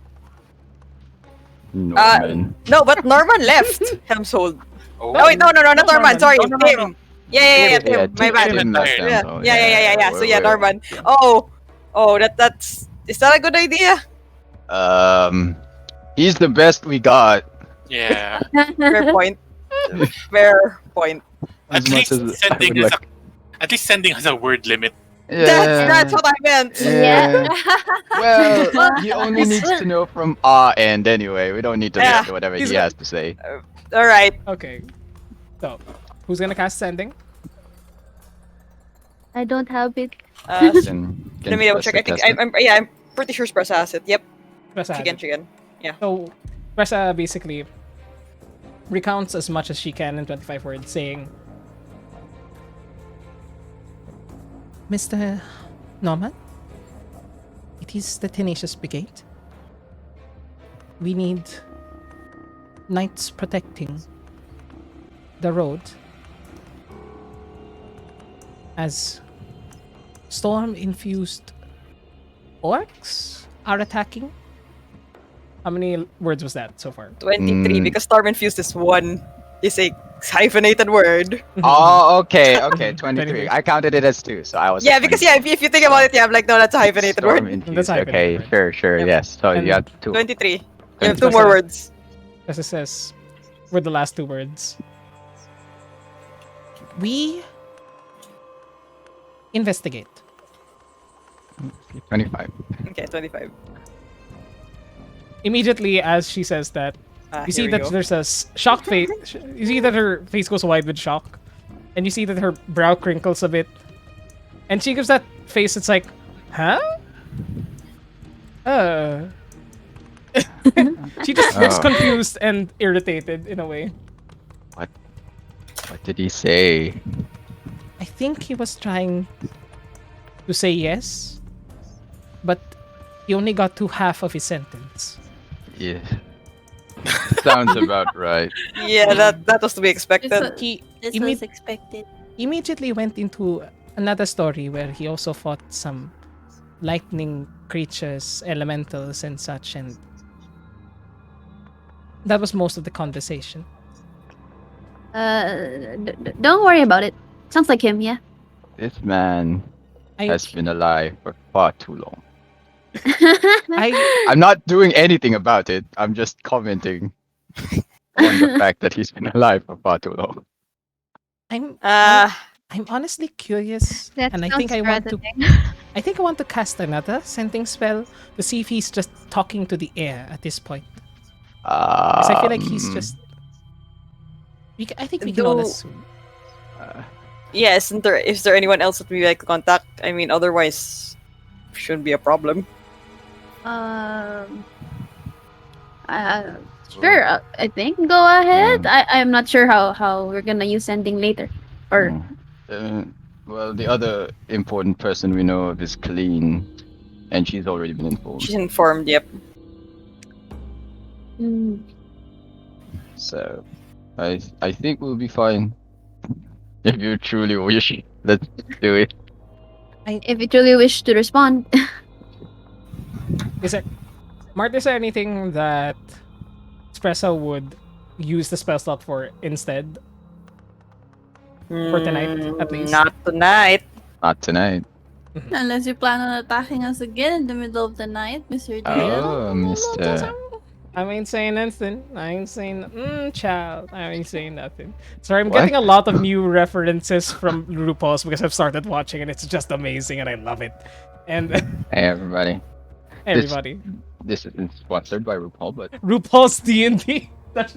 Norman. No, but Norman left Helmshold. Oh, Oh wait, no, not Norman. Norman. Sorry, No, no, no, Tim. no. Yeah, Tim. My Tim bad. left Yeah, Hamzold. Yeah. So yeah, we're- Norman. Oh, that's. Is that a good idea? He's the best we got. yeah. Fair point. Fair point. At As much least as I sending would us at least sending us a word limit. That's what I meant. Yeah. Well, Well, he only it's- needs to know from our end anyway. We don't need to Yeah, listen to whatever he's he a- has to say. All right. Okay. So, who's gonna cast sending? I don't have it. Let me double check. I think I'm pretty sure Spress has it. Yep. Pressa has it. Chicken. So, Pressa basically recounts as much as she can in 25 words, saying, Mr. Norman, it is the Tenacious Brigade. We need knights protecting the road as storm-infused orcs are attacking. How many words was that so far? 23 because Storm Infused is one. Is a hyphenated word. Oh, okay, 23. 23. I counted it as 2, so I was. Yeah, at because 23. if you think about it, yeah, I'm like, no, that's a hyphenated Storm word. infused. That's hyphenated Okay, word. sure, Yep. yes. So And you have 2. 23. You have 20%. 2 more words. As it says, were the last 2 words. We investigate. 25. Okay, 25. Immediately as she says that, you see Here we that go. there's a shocked face. You see that her face goes wide with shock. And you see that her brow crinkles a bit. And she gives that face, it's like, huh? She just looks Oh. confused and irritated in a way. What did he say? I think he was trying to say yes, but he only got to half of his sentence. Yeah. Sounds about right. Yeah, that was to be expected. He This imme- was expected. immediately went into another story where he also fought some lightning creatures, elementals, and such, and that was most of the conversation. Don't worry about it. Sounds like him, yeah. This man I, has been alive for far too long. I, I'm not doing anything about it. I'm just commenting on the fact that he's been alive for far too long. I'm Uh, honestly curious, That and I sounds think I want to. threatening. I think I want to cast another sending spell to see if he's just talking to the air at this point. Because I feel like he's just. I think we can all Do- assume. yeah, is there anyone else that we like to contact? I mean, otherwise, shouldn't be a problem. Sure, I think. Go ahead. I'm not sure how we're gonna use sending later. Or Well, the other important person we know of is Colleen, and she's already been informed. She's informed. Yep. mm, So, I think we'll be fine. If you truly wish, let's do it. if you truly wish to respond. Is there, Mart, is there anything that Espresso would use the spell slot for instead? For tonight, at least. Not tonight. Not tonight. Unless you plan on attacking us again in the middle of the night, Mr. Deal. Oh, Mr. I ain't saying anything. I ain't saying, child. I ain't saying nothing. Sorry, I'm What? getting a lot of new references from RuPaul's because I've started watching and it's just amazing and I love it. And Hey, everybody. everybody, This isn't sponsored by RuPaul, but RuPaul's D&D. that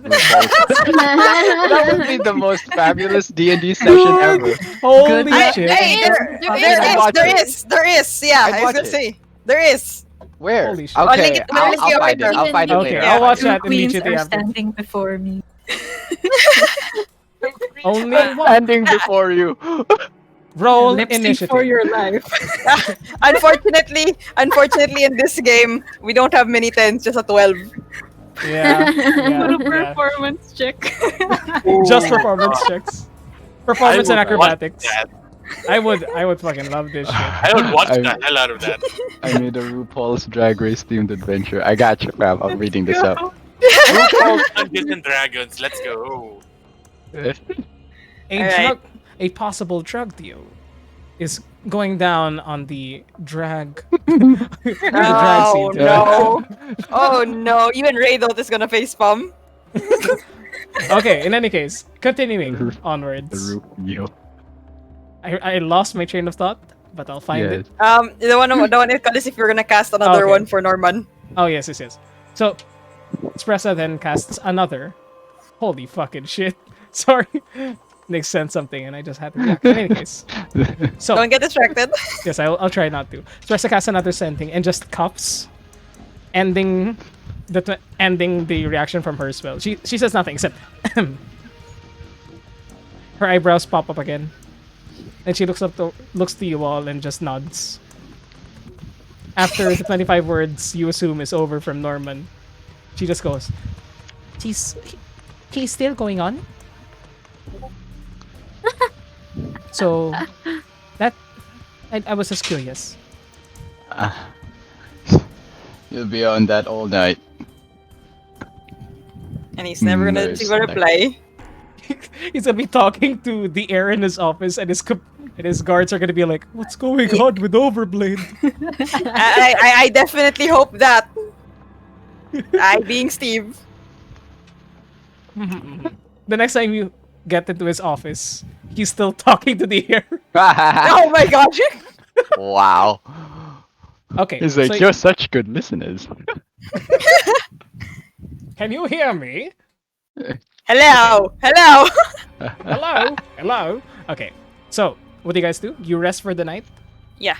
would be the most fabulous D&D session ever. Holy Good. shit! Hey, there is. Yeah, I'd I was watch gonna it. say there is. Where? Holy shit. I'll link Okay, it- I'll link I'll it find it. later. I'll find it Okay, later. I'll watch Two that queens immediately are after. standing before me. Only one. Standing before you. Roll Lip sync initiative. for your life. Unfortunately, in this game, we don't have many 10s, just a 12. Yeah, yeah, What a yeah. performance check. Just performance checks. Performance and I would watch acrobatics. that. I would fucking love this shit. I would watch I'm- the hell out of that. I made a RuPaul's Drag Race themed adventure. I got you, fam. I'm reading this up. RuPaul's Dungeons and Dragons, let's go. A Alright. drug, a possible drug deal, is going down on the drag. the drag Oh scene. no! Oh no! Even Raydot is gonna face palm. Okay. In any case, continuing The onwards. RuPaul. I lost my train of thought, but I'll find it. Yes. The one in is if you're gonna cast another Okay. one for Norman. Oh yes, yes, yes. So, Espressa then casts another. Holy fucking shit! Sorry, Nick sent something and I just had to react. In any case, so Don't get distracted. yes, I'll try not to. Espressa casts another sending and just cuffs, ending the reaction from her spell. She says nothing except her eyebrows pop up again, and she looks to you all and just nods. After the 25 words you assume is over from Norman, she just goes, he's still going on? So, that, I was just curious. You'll be on that all night. And he's never gonna Nice, receive a reply. He's gonna be talking to the air in his office, and his guards are gonna be like, "What's going on with Overblade?" I definitely hope that. I being Steve. The next time you get into his office, he's still talking to the air. Oh my gosh! Wow. Okay, He's like, so you're such good listeners. can you hear me? Hello! Hello. Okay, so what do you guys do? You rest for the night. Yeah.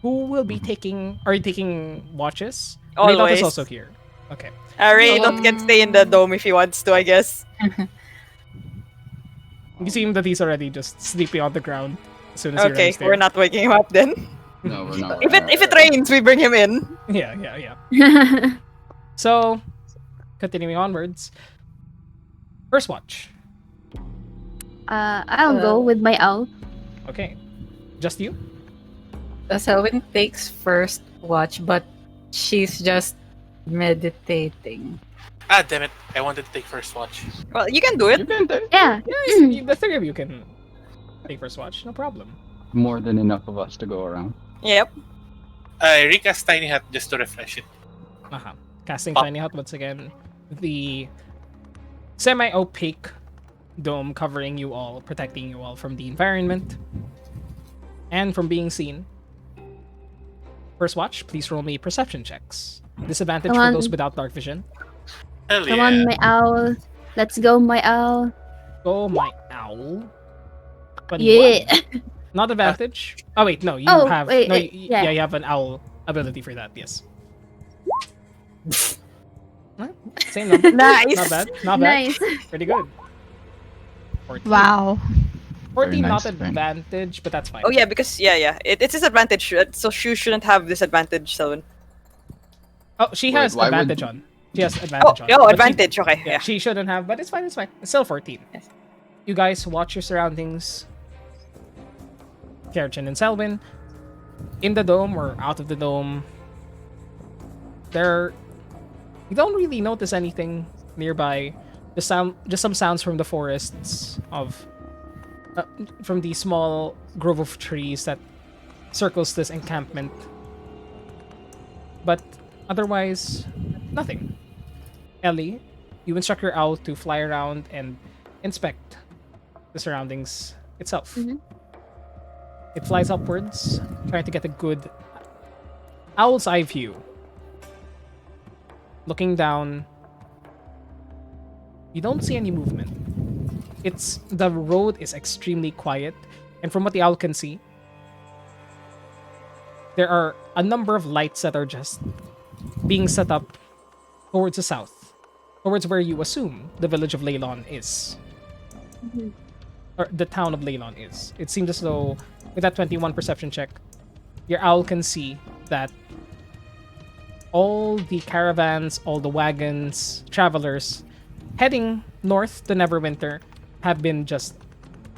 Who will be taking? Are you taking watches? Always. Raydot is also here. Okay. Raydot can stay in the dome if he wants to, I guess. You see him that he's already just sleeping on the ground as soon as he Okay, runs there. we're not waking him up then. No, we're not. If it rains, we bring him in. Yeah. So, continuing onwards. First watch. I'll go with my owl. Okay. Just you? Selwyn takes first watch, but she's just meditating. Ah, damn it. I wanted to take first watch. Well, you can do it. You can do Yeah. The three of you can take first watch. No problem. more than enough of us to go around. Yep. I recast Tiny Hat just to refresh it. Casting Tiny Hut once again. The semi-opaque dome covering you all, protecting you all from the environment and from being seen. First watch, please roll me perception checks. Disadvantage Come for on. those without dark vision. Hell Come yeah. on, my owl. Let's go, my owl. Go, my owl. 21. Yeah. Not advantage. Oh wait, no, you Oh, have wait, no. wait, Yeah, yeah. you have an owl ability for that. Yes. Well, same number. Nice. Not bad. Not bad. Nice. Pretty good. 14. Wow. 14 Very not nice, friend. advantage, but that's fine. Oh yeah, because it's disadvantage, so you shouldn't have disadvantage, Selwyn. Oh, she Wait, has why would- advantage on. She has Oh, advantage on. oh, But she- advantage. Okay, yeah, yeah. she shouldn't have, but it's fine. It's fine. It's still 14. Yes. You guys watch your surroundings. Kerchin and Selwyn, in the dome or out of the dome, you don't really notice anything nearby. Just some sounds from the forests from the small grove of trees that circles this encampment. But otherwise, nothing. Ellie, you instruct your owl to fly around and inspect the surroundings itself. Mhm. It flies upwards, trying to get a good owl's eye view. Looking down, you don't see any movement. The road is extremely quiet, and from what the owl can see, there are a number of lights that are just being set up towards the south, towards where you assume the village of Leylon is. Mhm. Or the town of Leylon is. It seems as though, with that 21 perception check, your owl can see that all the caravans, all the wagons, travelers heading north to Neverwinter have been just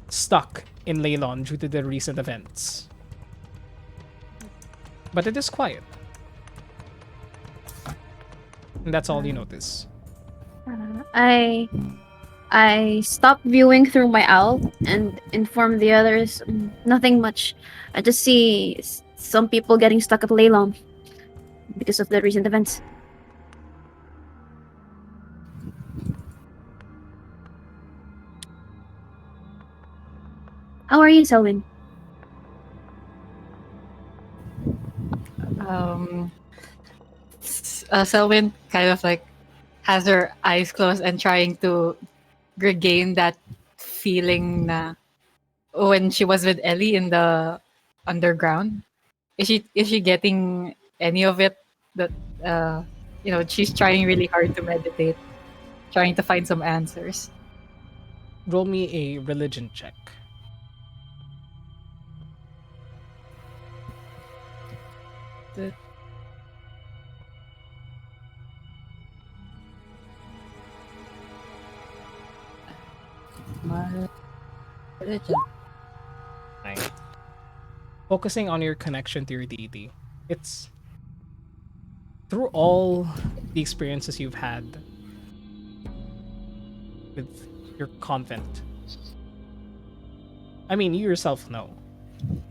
stuck in Leylon due to the recent events. But it is quiet. And that's all you notice. I stop viewing through my owl and inform the others. Nothing much. I just see some people getting stuck at Leylon because of the recent events. How are you, Selwyn? Selwyn kind of like has her eyes closed and trying to regain that feeling na when she was with Ellie in the underground. Is she getting any of it? That she's trying really hard to meditate, trying to find some answers. Roll me a religion check. My religion. Nine. Focusing on your connection to your deity. It's through all the experiences you've had with your convent. I mean, you yourself know.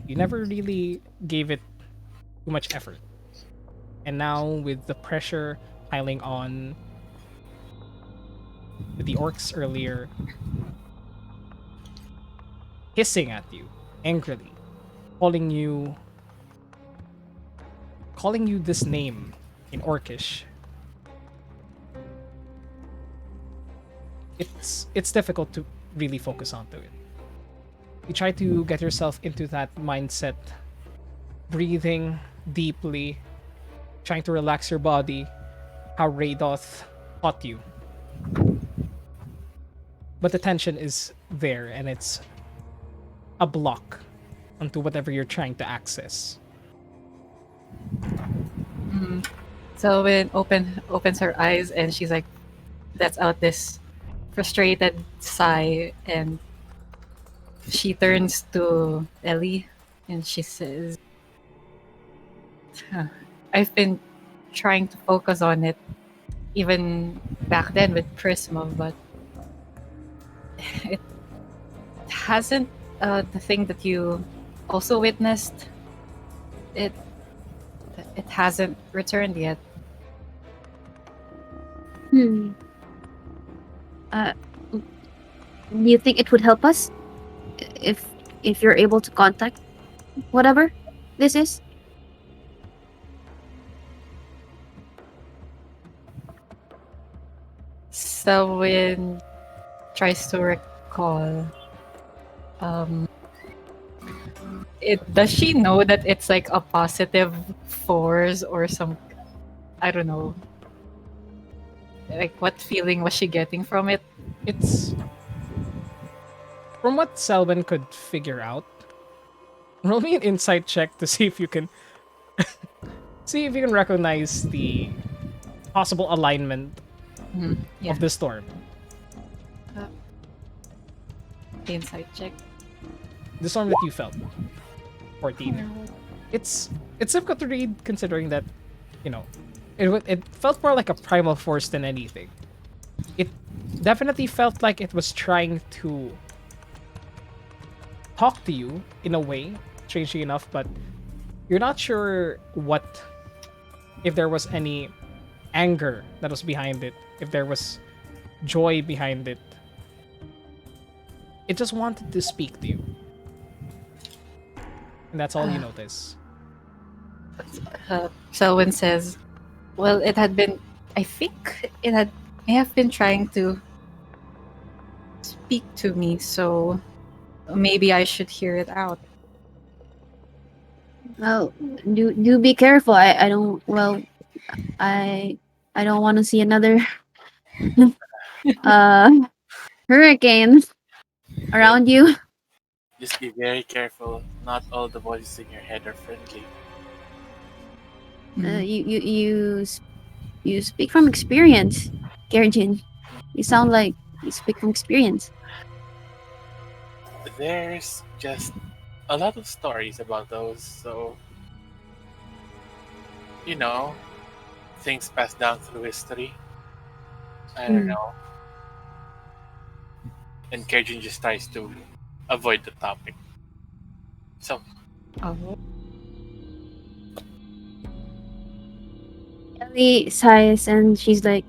You never really gave it too much effort. And now, with the pressure piling on with the orcs earlier, hissing at you angrily, calling you this name in Orcish. It's difficult to really focus onto it. You try to get yourself into that mindset, breathing deeply, trying to relax your body, how Raydoth taught you. But the tension is there, and it's a block onto whatever you're trying to access. So when opens her eyes and she's like, lets out this frustrated sigh, and she turns to Ellie and she says, "Huh, I've been trying to focus on it even back then with Prisma, but it hasn't the thing that you also witnessed, it hasn't returned yet." Do you think it would help us if you're able to contact whatever this is? Selwyn tries to recall. Does she know that it's like a positive force or some? I don't know. Like, what feeling was she getting from it? It's from what Selwyn could figure out. Roll me an insight check to see if you can recognize the possible alignment Yeah, of the storm. insight check. The storm that you felt. 14. It's difficult to read considering that, it felt more like a primal force than anything. It definitely felt like it was trying to talk to you in a way, strangely enough, but You're not sure what, if there was any anger that was behind it, if there was joy behind it. It just wanted to speak to you. And that's all you notice. Selwyn says, well, it had been, I think it may have been trying to speak to me, so maybe I should hear it out. Well, do be careful. I don't. Well, I don't want to see another uh hurricane around you. Just be very careful. Not all the voices in your head are friendly. You speak from experience, Gerjin. You sound like you speak from experience. There's just a lot of stories about those, so you know, things passed down through history. I don't know. And Kajin just tries to avoid the topic. So, Oh. Ellie sighs and she's like,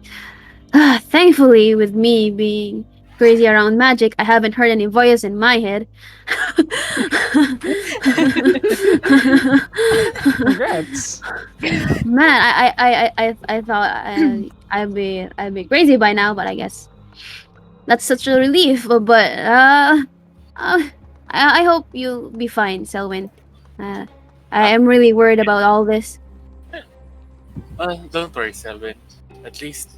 thankfully, with me being crazy around magic, I haven't heard any voice in my head. Congrats. Man, I thought I'd be crazy by now, but I guess that's such a relief. But I hope you'll be fine, Selwyn. I am really worried about all this. don't worry, Selvin. At least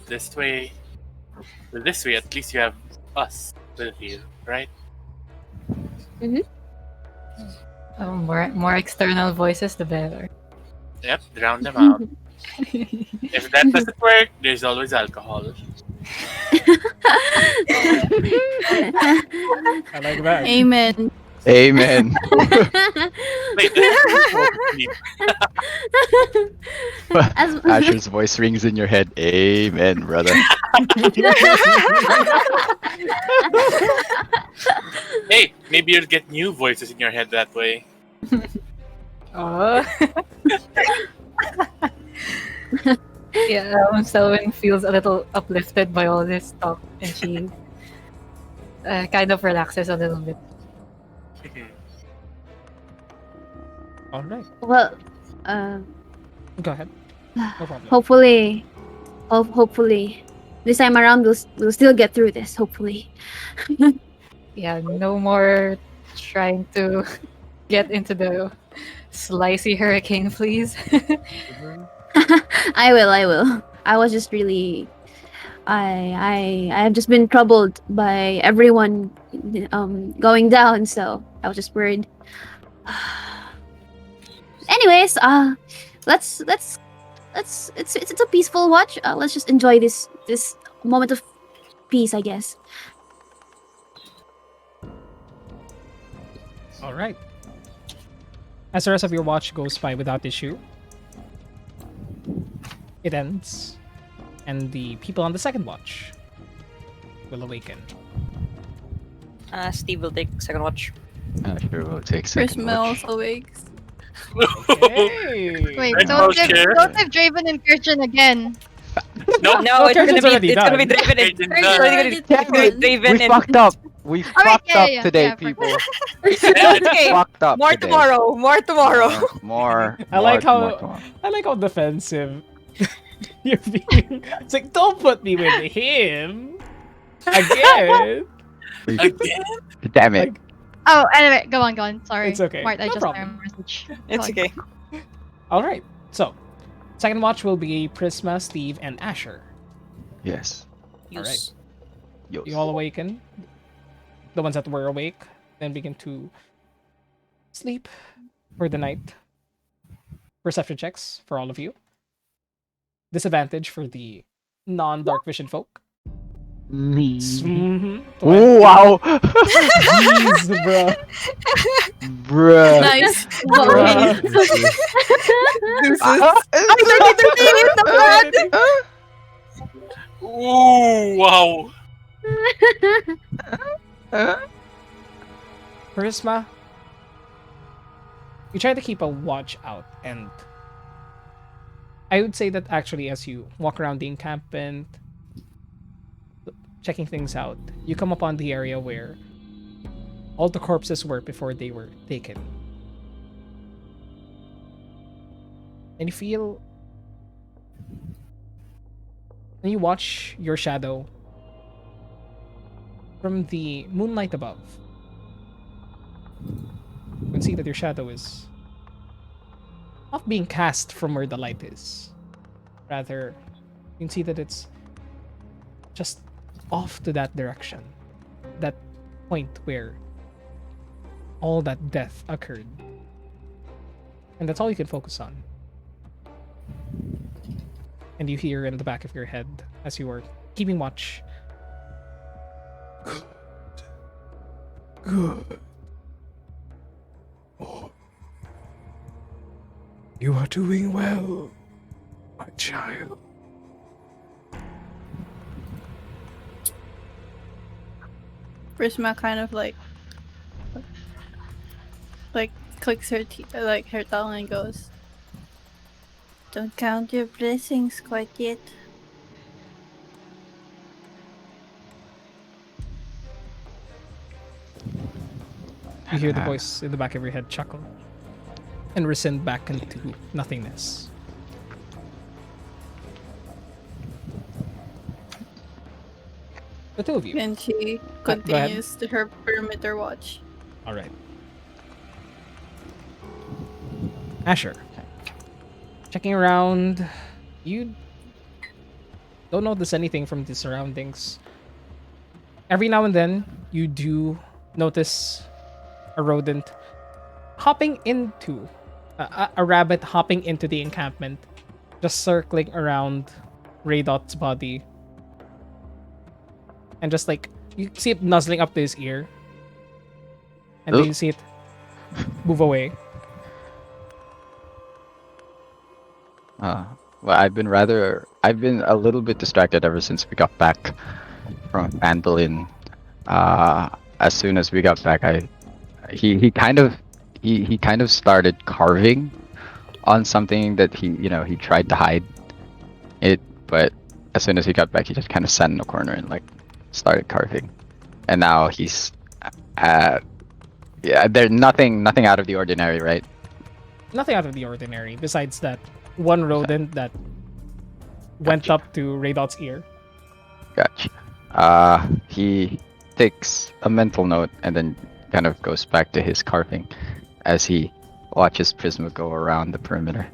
this way, at least you have us with you, right? More external voices, the better. Yep, drown them out. If that doesn't work, there's always alcohol. I like that. Amen. Amen. Wait, that's As- Asher's voice rings in your head. Amen, brother. Hey, maybe you'll get new voices in your head that way. Oh. Yeah, Selwyn feels a little uplifted by all this talk, and she kind of relaxes a little bit. All right. well, Go ahead. No problem. hopefully, hopefully, this time around we'll still get through this. Hopefully. Yeah, no more trying to get into the slicey hurricane, please. I will. I was just really I have just been troubled by everyone going down, so I was just worried. Anyways, let's it's a peaceful watch. Let's just enjoy this moment of peace, I guess. All right. As the rest of your watch goes by without issue, it ends, and the people on the second watch will awaken. Steve will take second watch. Asher will take second Prisma watch. also wakes. Hey! Wait, Red don't House give, chair. don't give Draven and Christian again. No, No, it's Kurt's gonna already be done. Draven. It's Draven We and fucked up. We fucked yeah, up yeah, today, yeah, people. it's We okay. fucked up More today. tomorrow. More tomorrow. More. I like more how tomorrow. I like how defensive you're being. It's like, don't put me with him again. again. Damn it. Like, Oh, anyway, go on. Sorry. It's okay. Mart, I No just problem. got a message. It's Go on. okay. all right. So, second watch will be Prisma, Steve, and Asher. Yes. All right. Use. Yo. You all awaken. The ones that were awake then begin to sleep for the night. Perception checks for all of you. Disadvantage for the non-dark vision folk. Me. Mm-hmm. Oh, wow. Jeez, bro. Bruh. Nice. Bruh. Ooh, wow. Prisma, You try to keep a watch out, and I would say that actually, as you walk around the encampment, checking things out, you come upon the area where all the corpses were before they were taken. And you feel. And you watch your shadow from the moonlight above. You can see that your shadow is not being cast from where the light is. Rather, you can see that it's just off to that direction. That point where all that death occurred. And that's all you can focus on. And you hear in the back of your head as you are keeping watch. Good. Oh. You are doing well, my child. Prisma kind of like clicks her like her tongue and goes, "Don't count your blessings quite yet." You hear the voice in the back of your head chuckle and rescind back into nothingness. The two of you. And she go ahead. continues to her perimeter watch. All right. Asher. Checking around. You don't notice anything from the surroundings. Every now and then, you do notice a rodent hopping into a rabbit hopping into the encampment, just circling around Raydot's body, and just like you see it nuzzling up to his ear, and then you see it move away. Well, I've been a little bit distracted ever since we got back from Phandalin. As soon as we got back, he kind of started carving on something that he tried to hide it, but as soon as he got back, he just kind of sat in the corner and like started carving, and now he's there's nothing out of the ordinary, right? Nothing out of the ordinary besides that one rodent that went up to Raydot's ear. Gotcha. He takes a mental note and then kind of goes back to his carving as he watches Prisma go around the perimeter.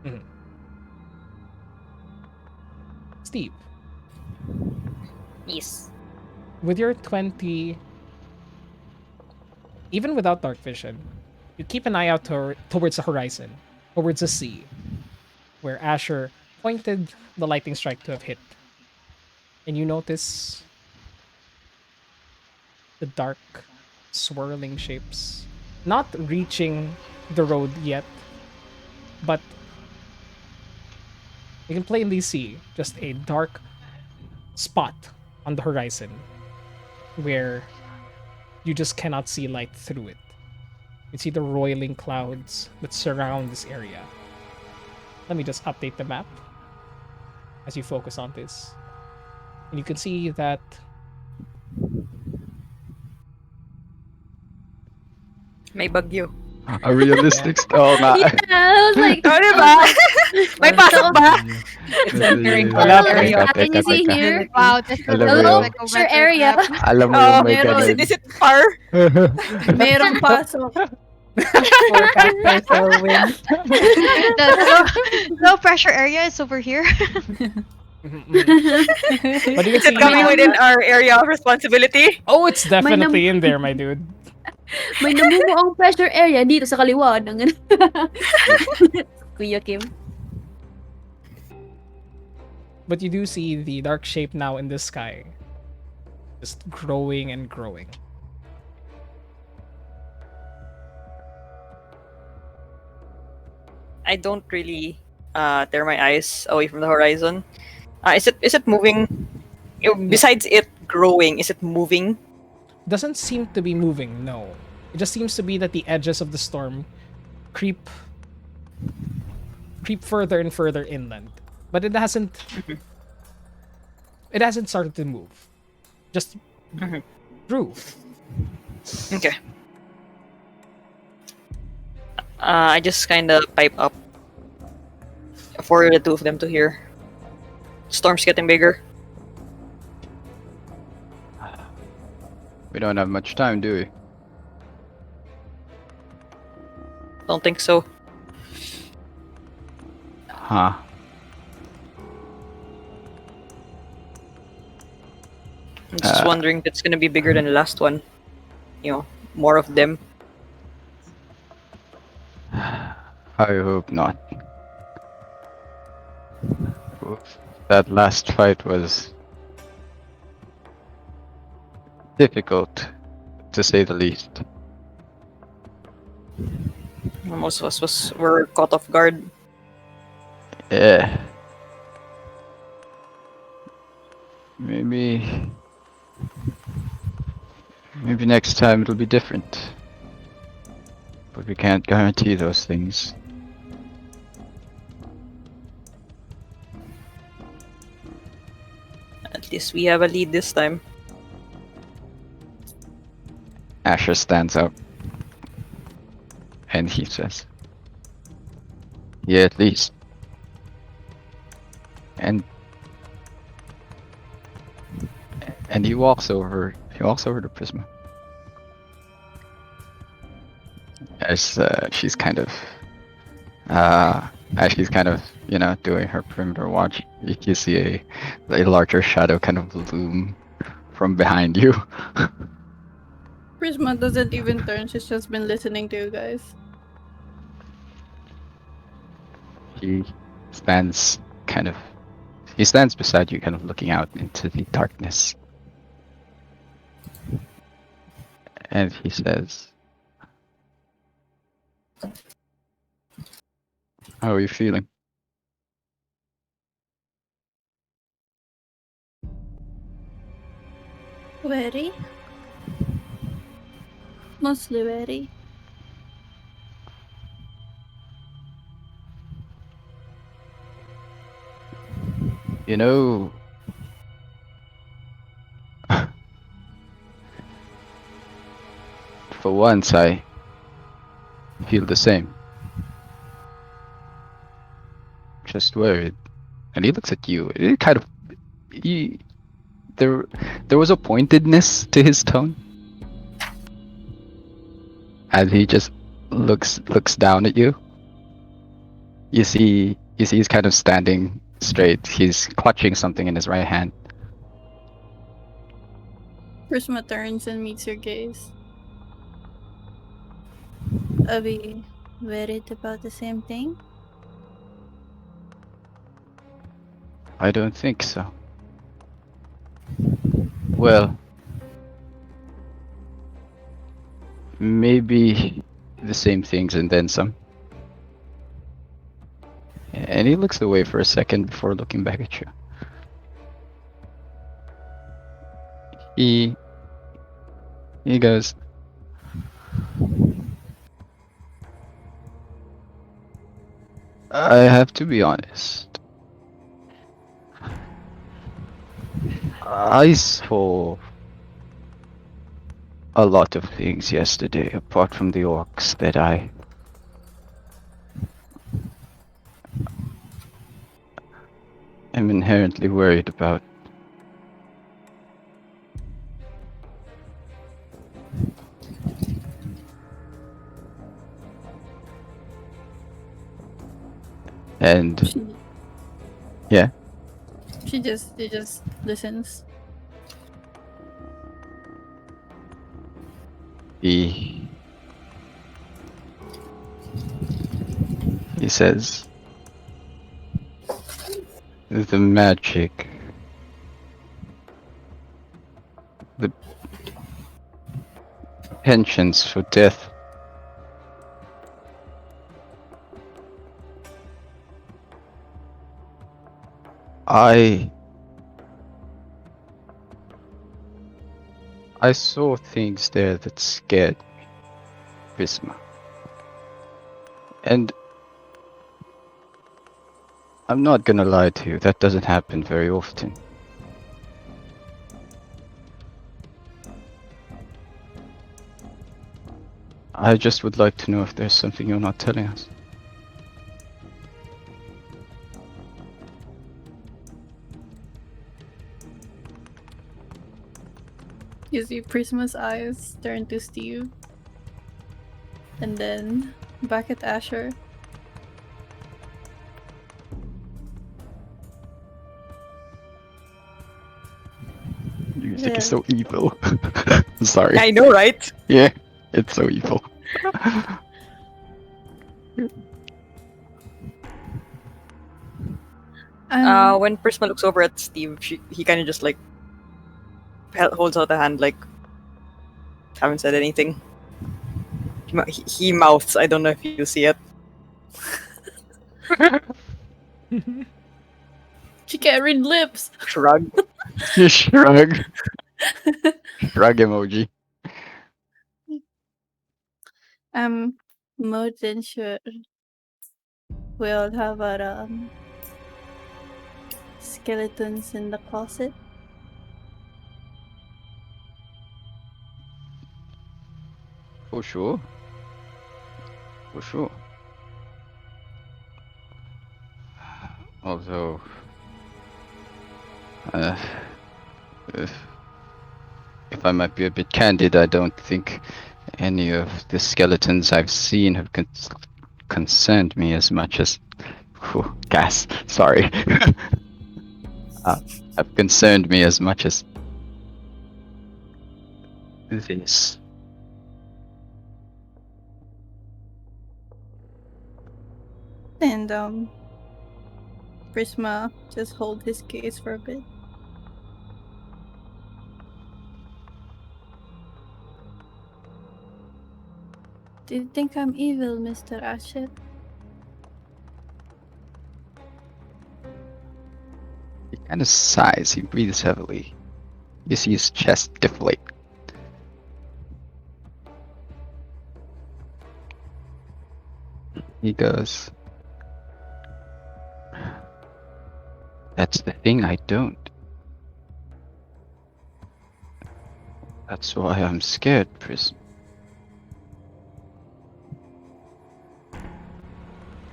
Mhm. Steve, Yes. with your 20, even without dark vision, you keep an eye out towards the horizon, towards the sea, where Asher pointed the lightning strike to have hit. And you notice the dark, swirling shapes, not reaching the road yet, but you can plainly see just a dark spot on the horizon where you just cannot see light through it. You see the roiling clouds that surround this area. Let me just update the map as you focus on this. And you can see that May bagyo. A realistic oh nga. Yeah, I was like, Oh, diba? May pasok ba? It's entering Wala our pa. area. Can you see here? Wow, this is Alam mo Hello, yun. sure area. Alam mo Oh, yung may meron. ganun. Is it far? Mayroong pasok. Forecasters will win. The low pressure area is over here. but you can Is it see coming within our area of responsibility? oh, it's definitely in there, my dude. May namumuong pressure area dito sa kaliwa ng Kuya Kim. But you do see the dark shape now in the sky, just growing and growing. I don't really tear my eyes away from the horizon. Is it moving? Besides it growing, is it moving doesn't seem to be moving. No, it just seems to be that the edges of the storm creep further and further inland, but it hasn't started to move. Just through. Okay. I just kind of pipe up for the two of them to hear. Storm's getting bigger. We don't have much time, do we? Don't think so. Huh. I'm just wondering if it's gonna be bigger than the last one. You know, more of them. I hope not. That last fight was difficult, to say the least. Most of us were caught off guard. Yeah. Maybe next time it'll be different. But we can't guarantee those things. At least we have a lead this time. Asher stands up. And he says, yeah, at least. And he walks over to Prisma. As she's kind of doing her perimeter watch, you see a larger shadow kind of loom from behind you. Prisma doesn't even turn. She's just been listening to you guys. He stands beside you, kind of looking out into the darkness. And he says, how are you feeling? Very. Mostly very. You know, for once I feel the same. Just worried. And he looks at you. It kind of there was a pointedness to his tone. As he just looks down at you. You see he's kind of standing straight. He's clutching something in his right hand. Prisma turns and meets your gaze. Are we worried about the same thing? I don't think so. Well, maybe the same things and then some. And he looks away for a second before looking back at you. He goes, I have to be honest. I saw a lot of things yesterday apart from the orcs that I am inherently worried about. And yeah, She just listens. he says, the magic, the penchants for death, I saw things there that scared me, Prisma. And I'm not gonna lie to you, that doesn't happen very often. I just would like to know if there's something you're not telling us. You see Prisma's eyes turn to Steve. And then back at Asher. Music is Well, so evil. Sorry. I know, right? Yeah, it's so evil. When Prisma looks over at Steve, he kind of just like holds out a hand, like haven't said anything. He mouths. I don't know if you see it. she can't read lips. Shrug. Shrug. Shrug emoji. More than sure. We'll have our skeletons in the closet. For sure. For sure. Although, if I might be a bit candid, I don't think any of the skeletons I've seen have concerned me as much as... Whew, gas, sorry. Have concerned me as much as this. And Prisma just hold his gaze for a bit. Do you think I'm evil, Mr. Asher? He kind of sighs, he breathes heavily. You see his chest deflate. He goes, "That's the thing, I don't. That's why I'm scared, Prism.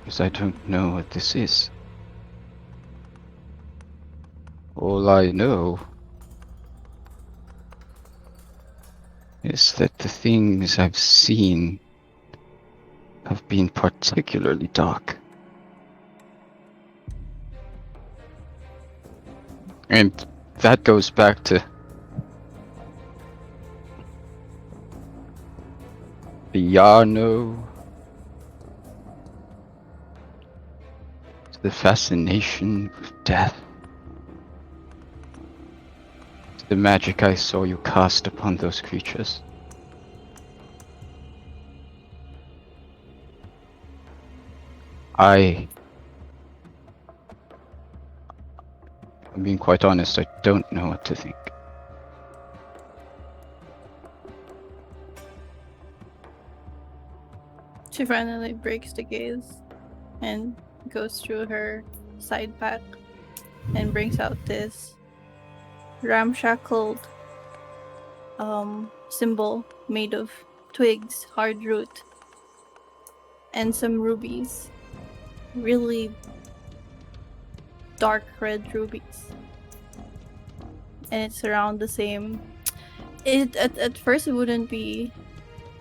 Because I don't know what this is. All I know is that the things I've seen have been particularly dark. And that goes back to the Yarno, to the fascination of death, to the magic I saw you cast upon those creatures. I'm being quite honest, I don't know what to think. She finally breaks the gaze and goes through her side pack and brings out this ramshackled symbol made of twigs, hard root, and some rubies. Really dark red rubies. And it's around the same. At first it wouldn't be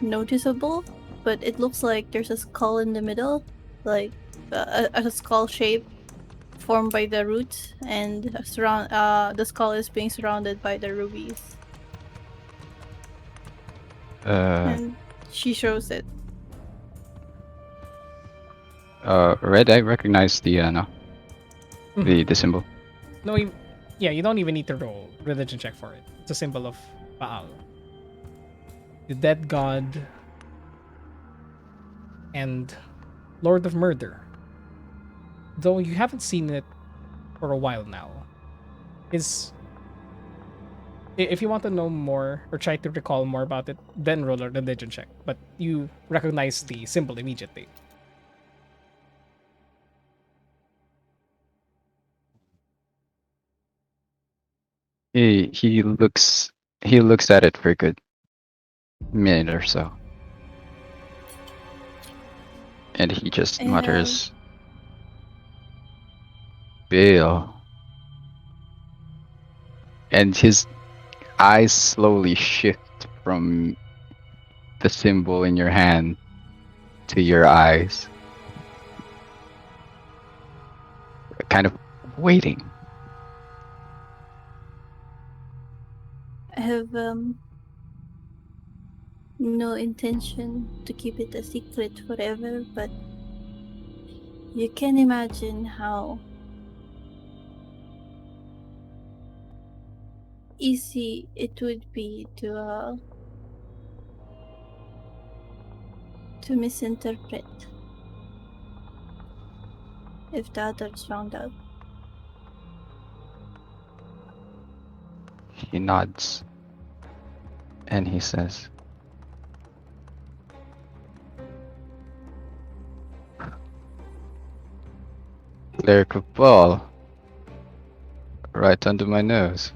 noticeable, but it looks like there's a skull in the middle, like a skull shape formed by the roots, and the skull is being surrounded by the rubies. And she shows it. Red, I recognize the the symbol. No, you don't even need to roll religion check for it. It's a symbol of Baal, the dead god and Lord of Murder. Though you haven't seen it for a while now, his If you want to know more or try to recall more about it, then roll a religion check. But you recognize the symbol immediately. He looks at it for a good minute or so, and he just mutters, "Bill," and his eyes slowly shift from the symbol in your hand to your eyes, kind of waiting. I have no intention to keep it a secret forever, but you can imagine how easy it would be to misinterpret if the others found out. He nods, and he says, "Cleric of Ball, right under my nose.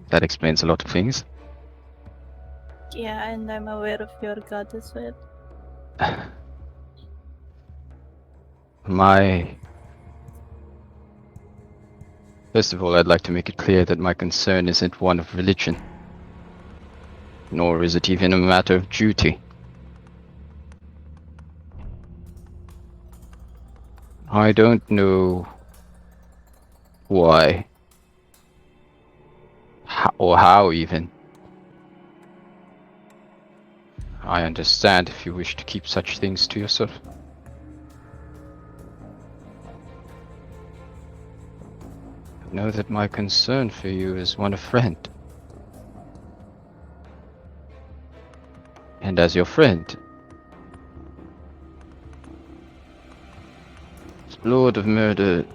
That explains a lot of things." Yeah, and I'm aware of your god as well. My First of all, I'd like to make it clear that my concern isn't one of religion, nor is it even a matter of duty. I don't know why, or how even. I understand if you wish to keep such things to yourself. Know that my concern for you is one of friend. And as your friend, Lord of Murder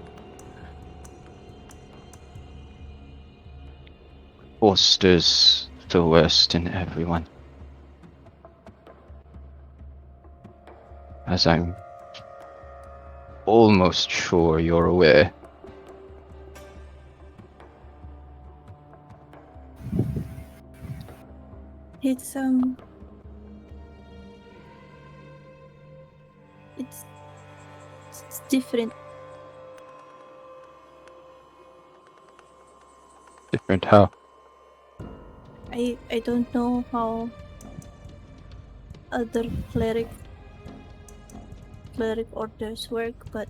fosters the worst in everyone. As I'm almost sure you're aware. It's it's it's different. Different how? I don't know how other cleric orders work, but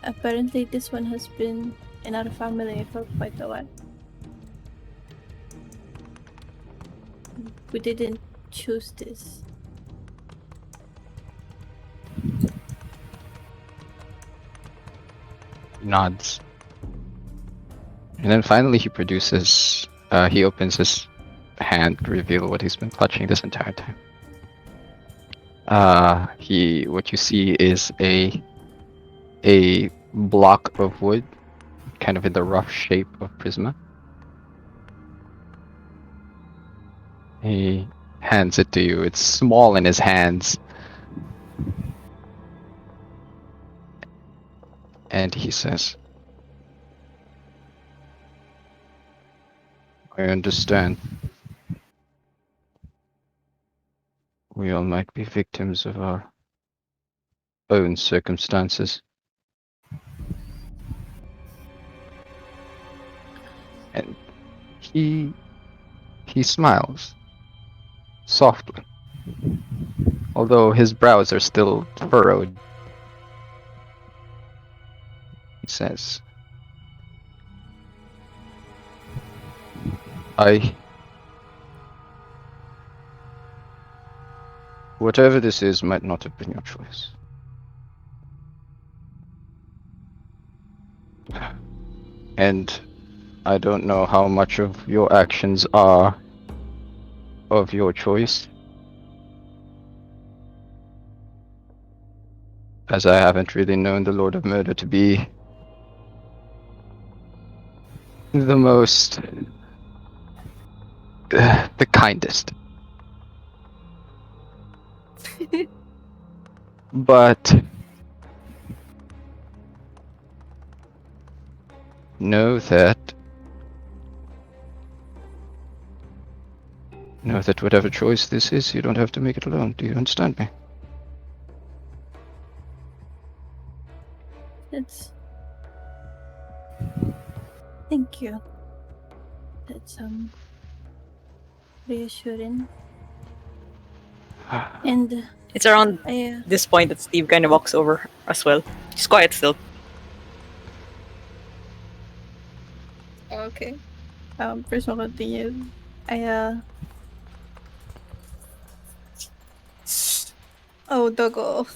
apparently this one has been in our family for quite a while. We didn't choose this. He nods. And then finally he he opens his hand to reveal what he's been clutching this entire time. What you see is a block of wood, kind of in the rough shape of Prisma. He hands it to you. It's small in his hands. And he says, "I understand. We all might be victims of our own circumstances." And he smiles softly, although his brows are still furrowed. He says, Whatever this is might not have been your choice. And I don't know how much of your actions are of your choice, as I haven't really known the Lord of Murder to be the most, the kindest. But know that whatever choice this is, you don't have to make it alone. Do you understand me? It's. Thank you. That's reassuring. And It's around I this point that Steve kind of walks over as well. He's quiet still. okay. First one continues. Oh, doggo.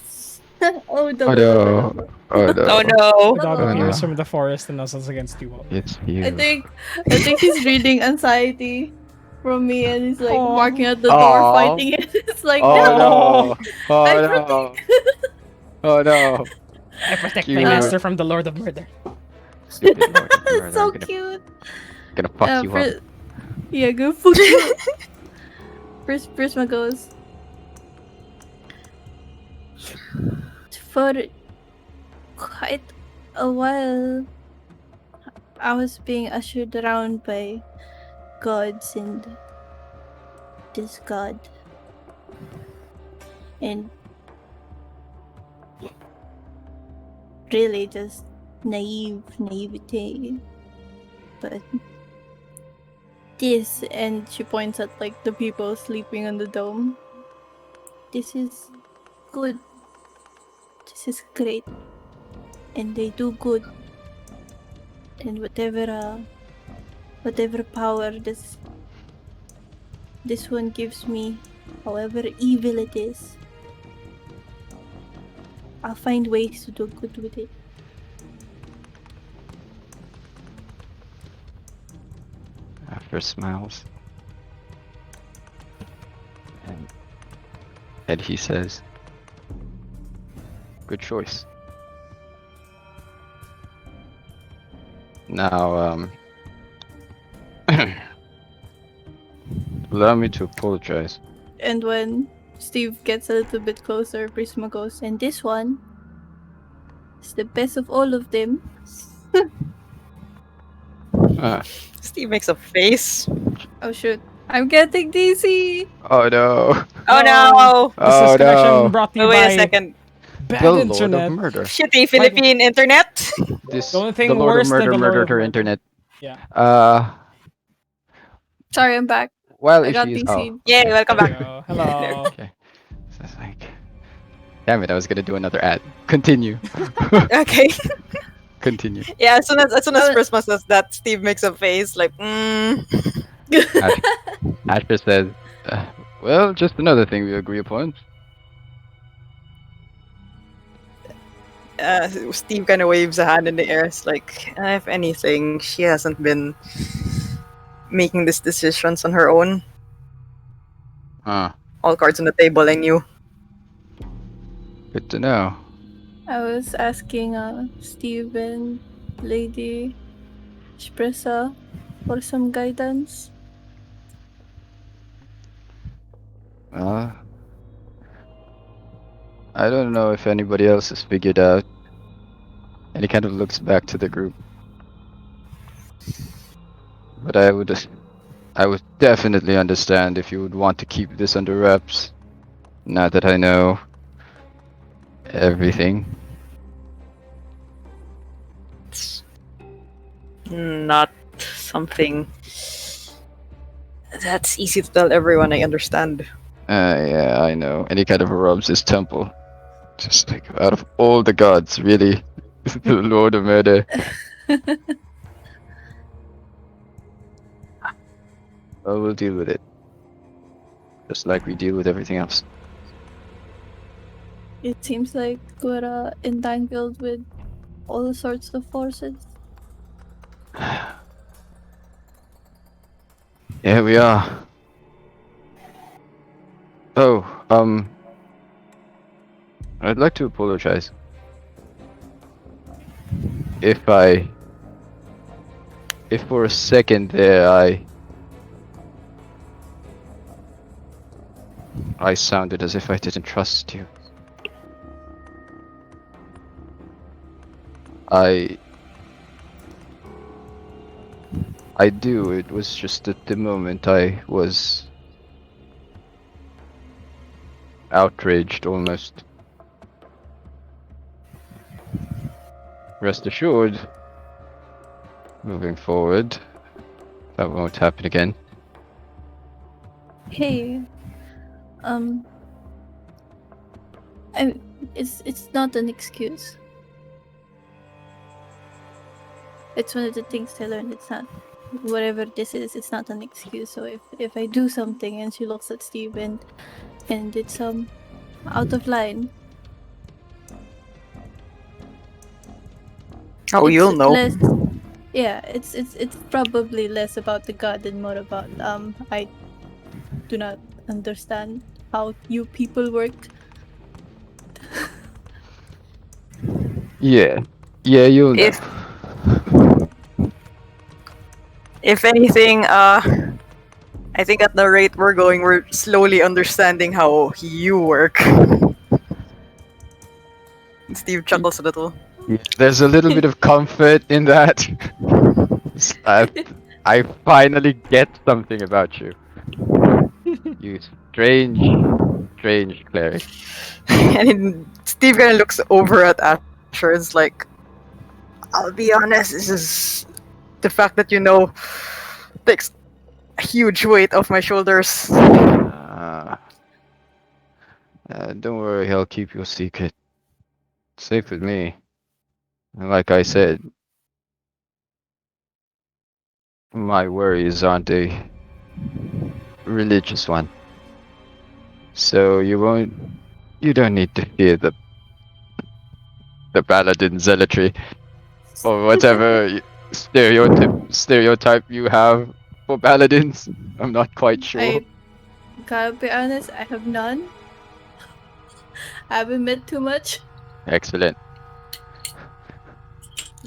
Oh, doggo, doggo, doggo. Oh no. Oh The no! dog Oh, appears no. from the forest and nuzzles against you all. It's I you. think he's reading anxiety from me, and he's like Aw. barking at the door, Aw. fighting it. It's like Oh no, no. Oh I no. Oh no. I protect my Cute. master from the Lord of Murder. Stupid Lord of Murder. It's so I'm cute. gonna fuck you up. Yeah, go fuck you up. Prisma goes. For quite a while, I was being ushered around by gods and this god. And really just naivete. But this, and she points at like the people sleeping on the dome. This is good. This is great. And they do good. And whatever power this one gives me, however evil it is, I'll find ways to do good with it. After smiles. And he says, good choice. Now, allow me to apologize. And when Steve gets a little bit closer, Prisma goes, and this one is the best of all of them. Steve makes a face. Oh shoot. I'm getting DC! Oh no. Oh no! This Oh disconnection no. brought to you Oh, wait a by second. bad The Lord internet. of Murder. Shitty Philippine internet. This, The only thing the Lord worse of than Murder the Lord murdered of her Murder. internet. Yeah. Sorry, I'm back. Well, I if got she's DC'd. Yay, welcome There you back. go. Hello. okay. So it's like, damn it! I was gonna do another ad. Continue. Okay. Continue. Yeah, as soon as Oh. Prisma says that, Steve makes a face like, Asher says, well, just another thing we agree upon. Steve kind of waves a hand in the air. It's like, if anything, she hasn't been making these decisions on her own. Huh. All cards on the table, I knew. Good to know. I was asking Steve and Lady Espressa for some guidance. I don't know if anybody else has figured out. And he kind of looks back to the group. But I would definitely understand if you would want to keep this under wraps. Not that I know everything. It's not something that's easy to tell everyone, I understand. Yeah, I know. And he kind of rubs his temple. Just like, out of all the gods, really, the Lord of Murder. Well, we'll deal with it. Just like we deal with everything else. It seems like we're entangled with all sorts of forces. Yeah, we are. Oh, I'd like to apologize. If I if for a second there I sounded as if I didn't trust you. I do. It was just at the moment I was outraged almost. Rest assured, moving forward, that won't happen again. Hey, um, I it's not an excuse. It's one of the things I learned. It's not whatever this is. It's not an excuse. So if I do something and she looks at Steve and it's out of line, Oh, it's you'll know. less. Yeah, it's probably less about the god and more about I do not understand how you people work. Yeah, you'll know. If anything, I think at the rate we're going, we're slowly understanding how you work. Steve chuckles a little. Yeah, there's a little bit of comfort in that. I finally get something about you. You strange cleric. And Steve kind of looks over at Asher. It's like, I'll be honest, this is the fact that you know takes a huge weight off my shoulders. Don't worry, I'll keep your secret safe with me. And like I said, my worries aren't a religious one. So you don't need to fear the paladin zealotry or whatever stereotype you have for paladins. I'm not quite sure. I gotta be honest, I have none. I haven't met too much. Excellent.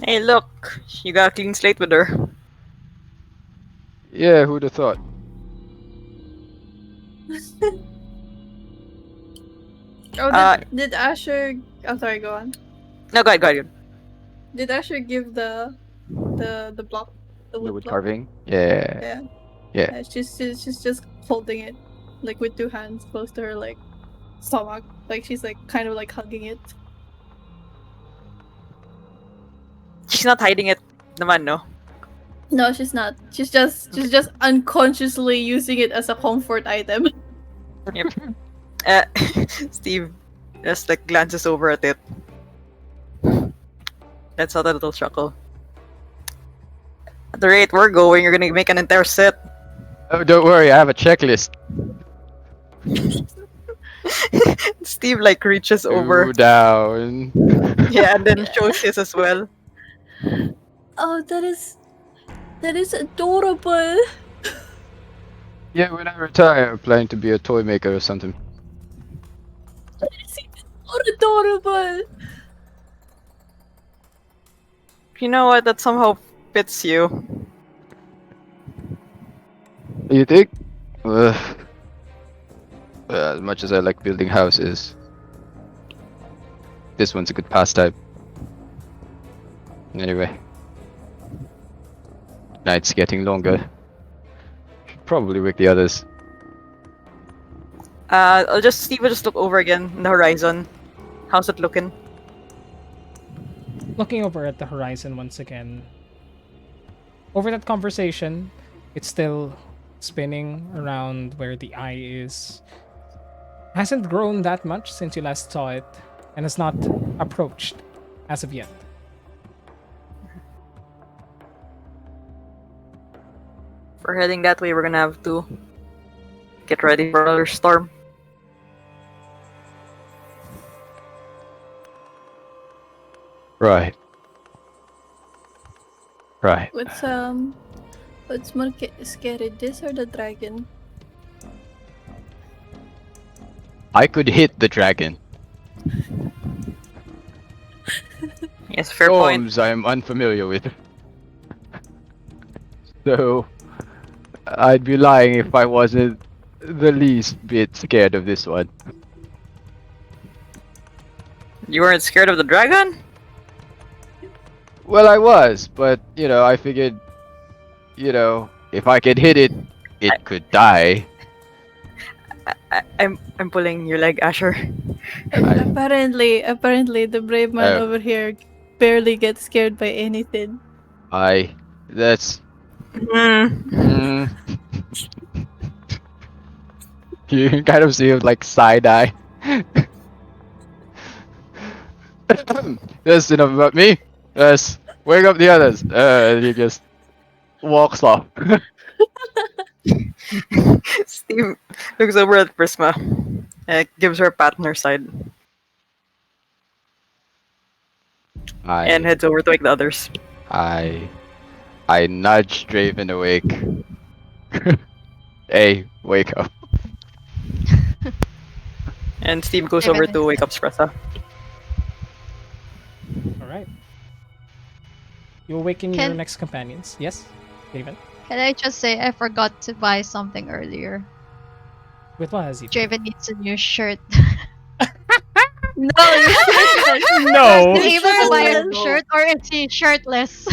Hey, look, you got a clean slate with her. Yeah, who'd have thought? Did Asher? Oh, sorry. Go on. No, go ahead. Did Asher give the block, the The wood wood block? carving? Yeah. She's just holding it, like with two hands close to her like stomach, like she's like kind of like hugging it. She's not hiding it, naman, no? No, she's not. She's just unconsciously using it as a comfort item. Yep. Steve just like glances over at it. That's out a little chuckle. At the rate we're going, you're gonna make an entire set. Oh, don't worry, I have a checklist. Steve like reaches over. 2 down. Yeah, and then shows his as well. Oh, that is adorable. Yeah, when I retire, I'm planning to be a toy maker or something. That is even more adorable. You know what? That somehow fits you. You think? As much as I like building houses, this one's a good pastime. Anyway, night's getting longer. Should probably wake the others. Steve will just look over again in the horizon. How's it looking? Looking over at the horizon once again. Over that conversation, it's still spinning around where the eye is. Hasn't grown that much since you last saw it, and has not approached as of yet. If we're heading that way, we're gonna have to get ready for another storm. Right. What's more scary, this or the dragon? I could hit the dragon. Yes, fair point. Storms I am unfamiliar with. So I'd be lying if I wasn't the least bit scared of this one. You weren't scared of the dragon? Well, I was, but I figured, if I could hit it, I- it could die. I'm pulling your leg, Asher. I, Apparently, the brave man uh, over here barely gets scared by anything. that's. Mm. Mm, you can kind of see him like side eye. That's enough about me. Yes, wake up the others. And he just walks off. Steve looks over at Prisma. Gives her a pat on her side and I, heads over to wake the others. I, I nudge Draven awake. Hey, wake up. And Steve goes Raven over to is wake up Spressa. All right. You awaken your Can- next companions. Yes, Raven. Can I just say I forgot to buy something earlier? With what has he? Draven needs a new shirt. No, you shouldn't. No. Is he able to buy a Shirtless. new shirt or is he shirtless?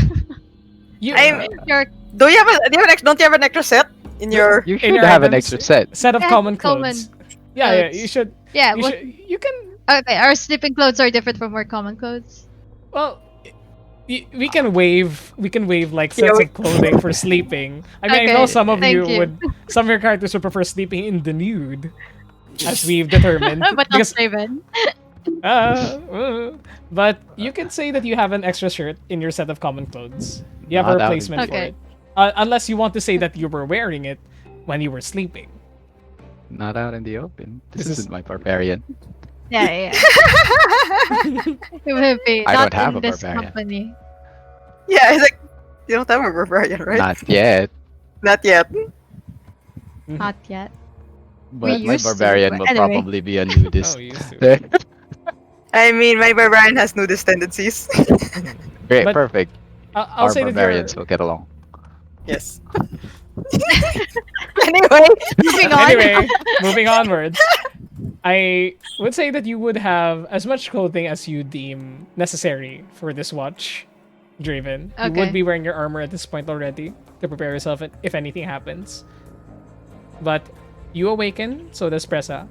You, I'm- Your Don't you have an extra set in your? You in should your have an items, extra set. set of Yeah, common common clothes. Yeah, you clothes. should. yeah. You What, should. You can. okay, our sleeping clothes are different from our common clothes. Well, we can waive. We can waive like Yeah, sets we- of clothing for sleeping. I mean, I know Okay, some of thank you you. would. Some of your characters would prefer sleeping in the nude, as we've determined. But not because Raven. but you can say that you have an extra shirt in your set of common clothes. You have a Not out in replacement for Okay. it. Unless you want to say that you were wearing it when you were sleeping. Not out in the open. This This is- isn't my barbarian. Yeah. It will be I not don't have in a this barbarian. company. Yeah, it's like you don't have a barbarian, right? Not yet. Not yet. Not yet. But my used to, barbarian but will anyway. probably be a nudist. Oh, you used to. I mean, my barbarian has nudist tendencies. Great, But- perfect. I'll Our say that barbarians you're. will get along. Yes. Anyway, Moving on. Anyway, moving onwards. I would say that you would have as much clothing as you deem necessary for this watch, Draven. You would Okay. be wearing your armor at this point already to prepare yourself if anything happens. But you awaken, so does Pressa.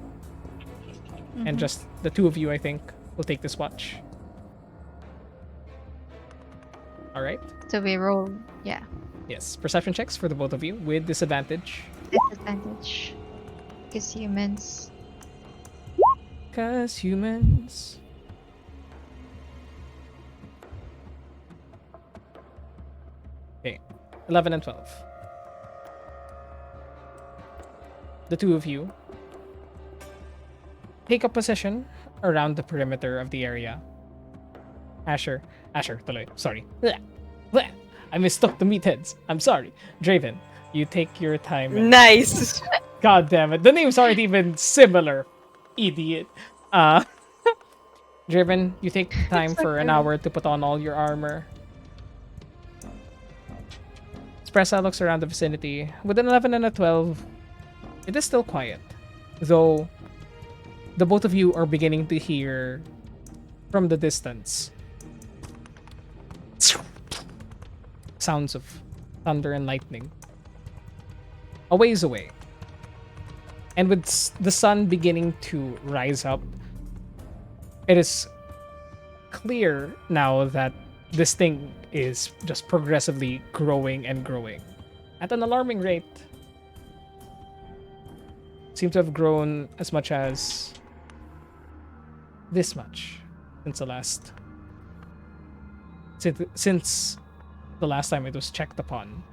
And just the two of you, I think, will take this watch. Alright. So we roll. Yeah. Yes. Perception checks for the both of you with disadvantage. Disadvantage. Because humans. Cause humans. Okay. 11 and 12. The two of you take up position around the perimeter of the area. Asher, tuloy. Sorry. Blech. Blech. I mistook the meatheads. I'm sorry. Draven, you take your time. And... nice. God damn it. The names aren't even similar. Idiot. Draven, you take time for an hour to put on all your armor. Espressa looks around the vicinity. With an 11 and a 12, it is still quiet. Though, the both of you are beginning to hear from the distance sounds of thunder and lightning. A ways away. And with the sun beginning to rise up, it is clear now that this thing is just progressively growing and growing at an alarming rate. Seem to have grown as much as this much since the last since the last time it was checked upon.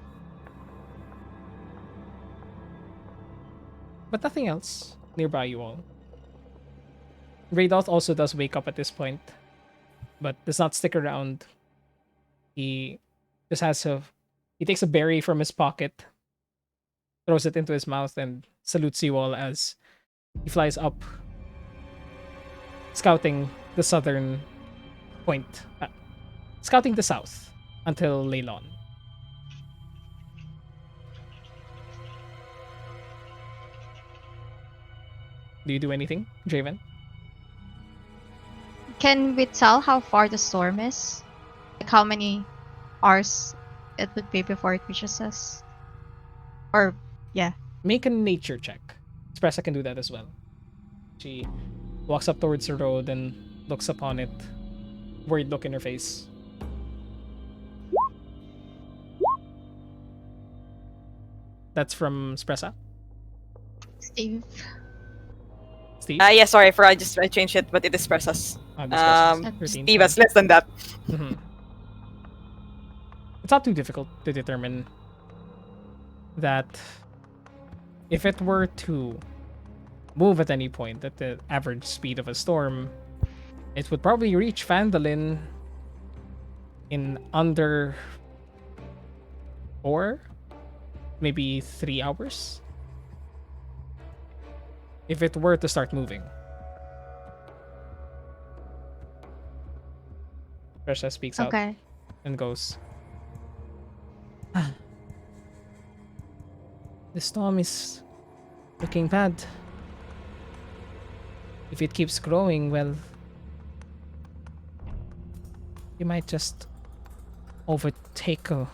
But nothing else nearby you all. Raydoth also does wake up at this point, but does not stick around. He just he takes a berry from his pocket, throws it into his mouth, and salutes you all as he flies up, scouting the southern point, scouting the south until Leylon. Do you do anything, Draven? Can we tell how far the storm is? Like how many hours it would be before it reaches us? Or yeah. Make a nature check. Espressa can do that as well. She walks up towards the road and looks upon it. Worried look in her face. That's from Espressa. Steve. Steve? Yeah, sorry, I changed it, but it is Precious. Espressa's 13, Steve fine. has less than that. Mhm. It's not too difficult to determine that if it were to move at any point at the average speed of a storm, it would probably reach Phandalin in under 4, maybe 3 hours. If it were to start moving. Precious speaks out Okay. and goes, "Ah, the storm is looking bad. If it keeps growing, well, you might just overtake or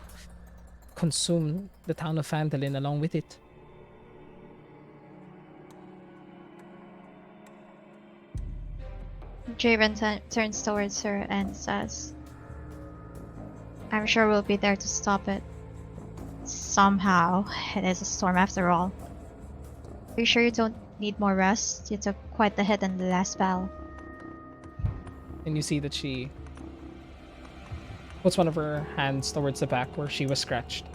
consume the town of Phandalin along with it." Draven turns towards her and says, I'm sure we'll be there to stop it. Somehow, it is a storm after all. Are you sure you don't need more rest? You took quite the hit in the last battle. And you see that she puts one of her hands towards the back where she was scratched.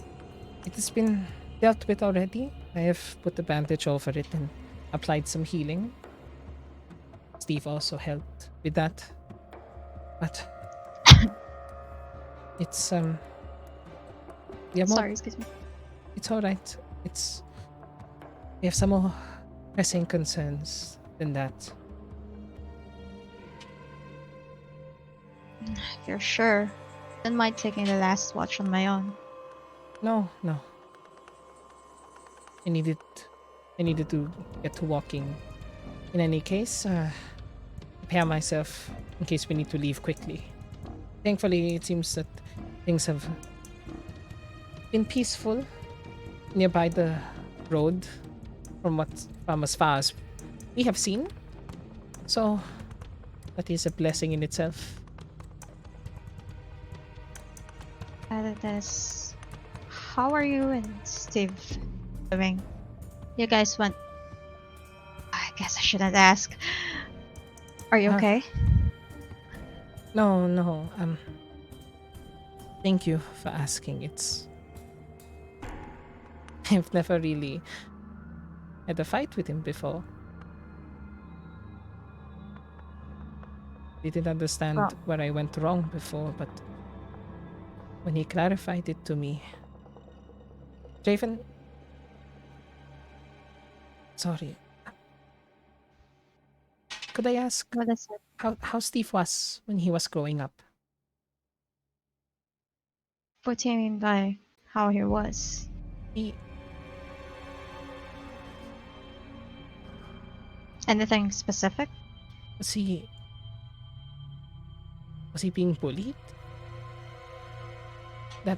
It has been dealt with already. I have put the bandage over it and applied some healing. Steve also helped with that. But it's yeah, Sorry, excuse me. it's alright. We have some more pressing concerns than that. If you're sure, don't mind taking the last watch on my own. No. I needed to get to walking. In any case, prepare myself in case we need to leave quickly. Thankfully, it seems that things have been peaceful nearby the road from as far as we have seen. So that is a blessing in itself. That is. How are you and Steve doing? You guys went. I guess I shouldn't ask. Are you okay? No. Thank you for asking. I've never really had a fight with him before. Didn't understand Well- where I went wrong before, but when he clarified it to me, Javen, sorry. Could I ask What is it? how Steve was when he was growing up? What do you mean by how he was? He Anything specific? was he being bullied? That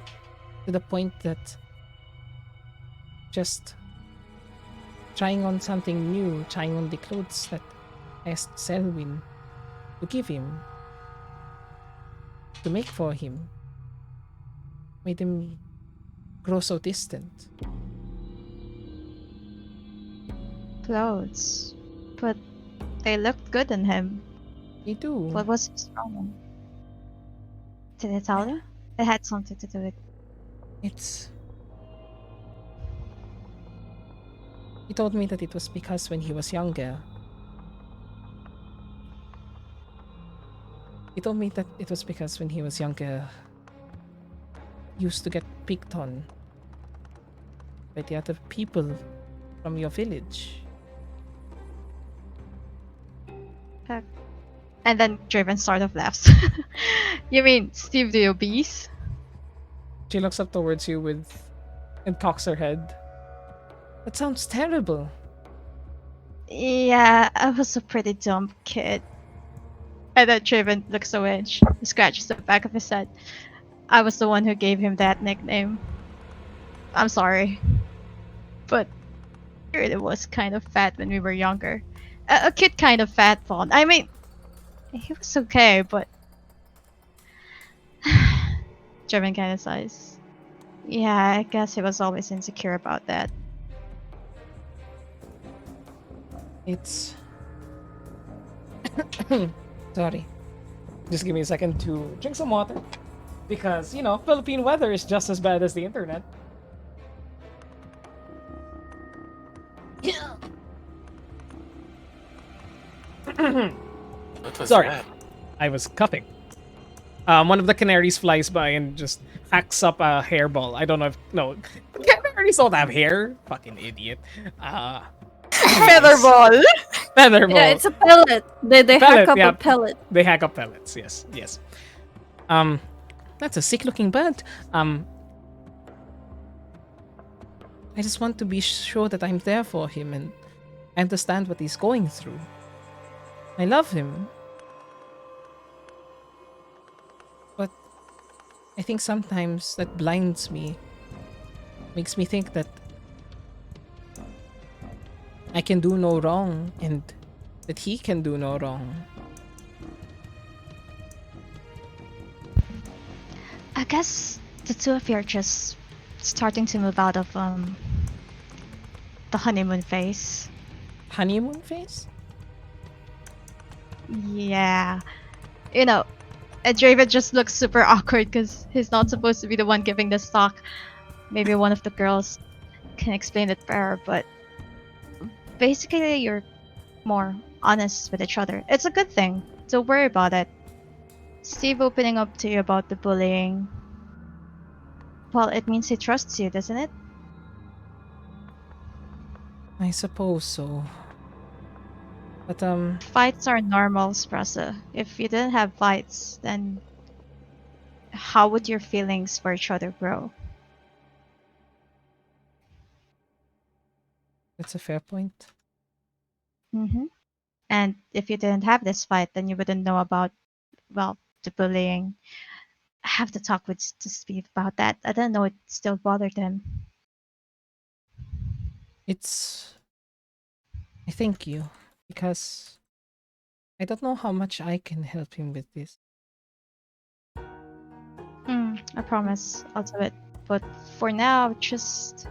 to the point that just trying on something new, trying on the clothes that I asked Selwyn to give him, to make for him, made him grow so distant. Clothes. But they looked good on him. They do. What was his problem? Did it tell you? It had something to do with. It's. He told me that it was because when he was younger. He told me that it was because when he was younger, he used to get picked on by the other people from your village. And then Draven sort of laughs. You mean Steve the obese? She looks up towards you and cocks her head. That sounds terrible. Yeah, I was a pretty dumb kid. And then Draven looks away and scratches the back of his head. I was the one who gave him that nickname. I'm sorry. But he really was kind of fat when we were younger. A cute kind of fat one. I mean, he was okay, but. Draven kind of sighs. Yeah, I guess he was always insecure about that. It's. Sorry. Just give me a second to drink some water. Because, Philippine weather is just as bad as the internet. What was Sorry. that? I was coughing. One of the canaries flies by and just hacks up a hairball. I don't know if no, canaries don't have hair. Fucking idiot. Featherball. Featherball. Yeah, it's a pellet. They hack Pellet, up yeah. a pellet. They hack up pellets. Yes, yes. That's a sick-looking bird. I just want to be sure that I'm there for him and understand what he's going through. I love him. But I think sometimes that blinds me. Makes me think that I can do no wrong and that he can do no wrong. I guess the two of you are just starting to move out of the honeymoon phase. Honeymoon phase? Yeah. You know, and Draven just looks super awkward because he's not supposed to be the one giving this talk. Maybe one of the girls can explain it better, but basically you're more honest with each other. It's a good thing. Don't worry about it. Steve opening up to you about the bullying. Well, it means he trusts you, doesn't it? I suppose so. But Fights are normal, Spressa. If you didn't have fights, then how would your feelings for each other grow? that's a fair point. Mm-hmm. And if you didn't have this fight, then you wouldn't know about, well, the bullying. I have to talk with to Steve about that. I didn't know it still bothered him. It's I thank you because I don't know how much I can help him with this. I promise I'll do it. But for now, just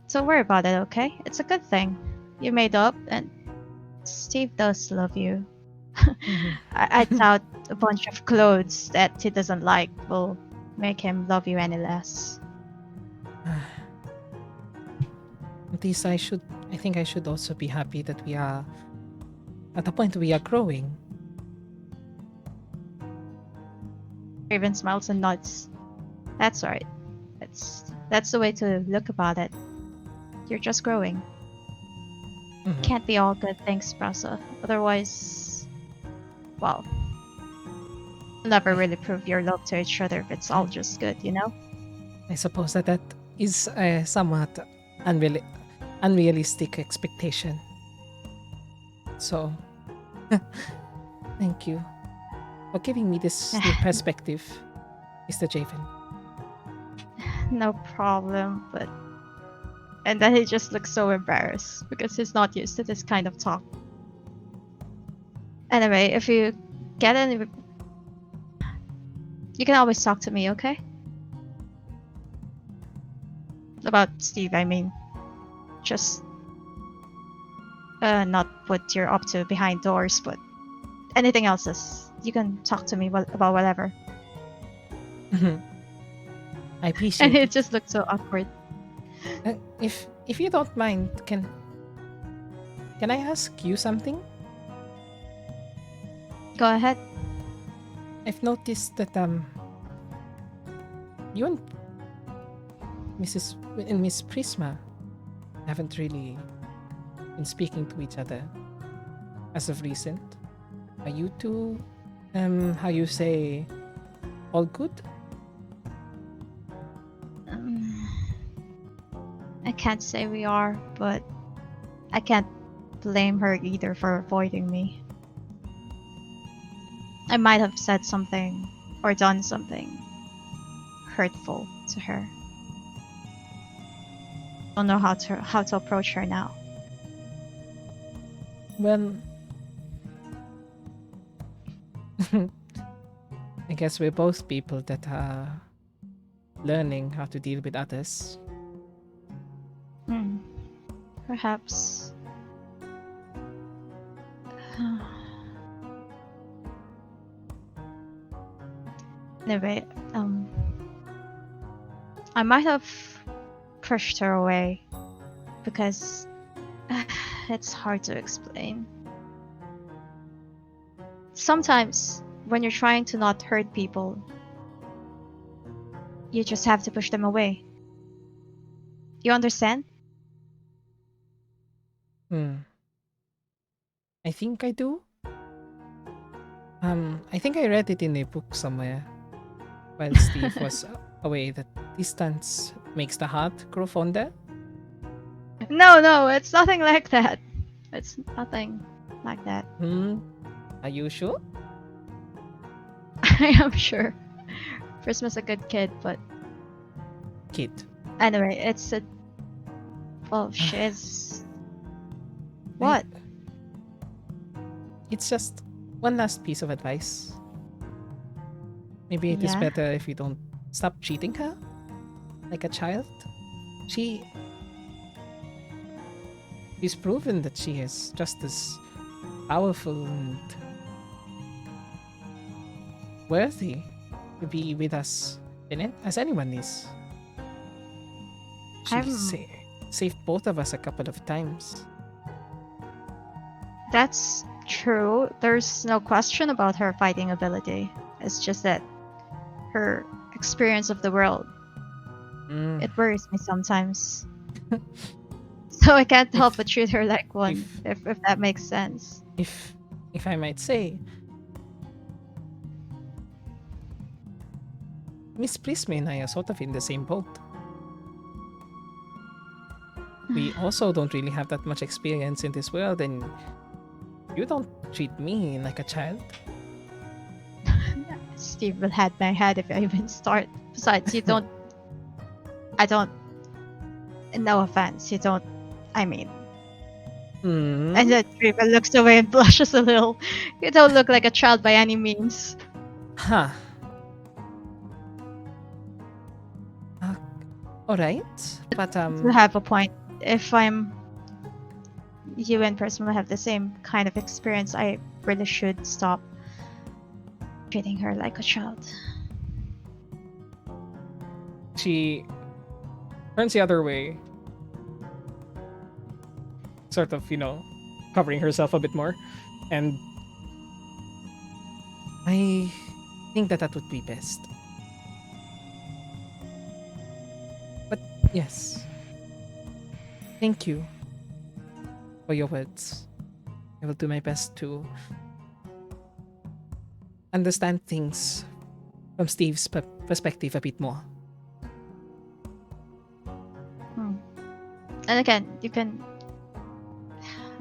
don't worry about it, okay? It's a good thing. You made up, and Steve does love you. I doubt a bunch of clothes that he doesn't like will make him love you any less. At least I think I should also be happy that we are at the point we are growing. Raven smiles and nods. That's right. That's the way to look about it. You're just growing. Can't be all good things, Brasa. Otherwise, well, you'll never really prove your love to each other if it's all just good, you know? I suppose that is a somewhat unrealistic expectation. So, thank you for giving me this new perspective, Mr. Javen. No problem, but... And then he just looks so embarrassed because he's not used to this kind of talk. Anyway, if you get any... You can always talk to me, okay? About Steve, I mean. Just... not what you're up to behind doors, but... Anything else is... You can talk to me about whatever. I appreciate And it. it just looked so awkward. If you don't mind, can I ask you something? Go ahead. I've noticed that you and Miss Prisma haven't really been speaking to each other as of recent. Are you two how you say all good? I can't say we are, but I can't blame her either for avoiding me. I might have said something or done something hurtful to her. Don't know how to approach her now. Well, I guess we're both people that are learning how to deal with others. Perhaps. Anyway, I might have pushed her away because it's hard to explain. Sometimes, when you're trying to not hurt people, you just have to push them away. You understand? I think I do. I think I read it in a book somewhere while Steve was away that distance makes the heart grow fonder. No, it's nothing like that. It's nothing like that. Are you sure? I am sure. Prisma's a good kid, but Kid. anyway, it's a. Well, she's. What? It's just one last piece of advice. Maybe it is Yeah? better if you don't stop treating her like a child. She's proven that she is just as powerful and worthy to be with us in it as anyone is. She I'm- saved both of us a couple of times. That's true. There's no question about her fighting ability. It's just that her experience of the world, it worries me sometimes. So I can't help but treat her like one, if that makes sense. If I might say, Miss Prisma and I are sort of in the same boat. We also don't really have that much experience in this world, and you don't treat me like a child. Steve will had my head if I even start. Besides, you don't. I don't. No offense, you don't. I mean, and then Trevor looks away and blushes a little. You don't look like a child by any means. Huh. Alright, but You have a point. If you and Prisma have the same kind of experience, I really should stop treating her like a child. she turns the other way, sort of, covering herself a bit more, and I think that would be best. But yes, thank you for your words. I will do my best to understand things from Steve's perspective a bit more. And again, you can.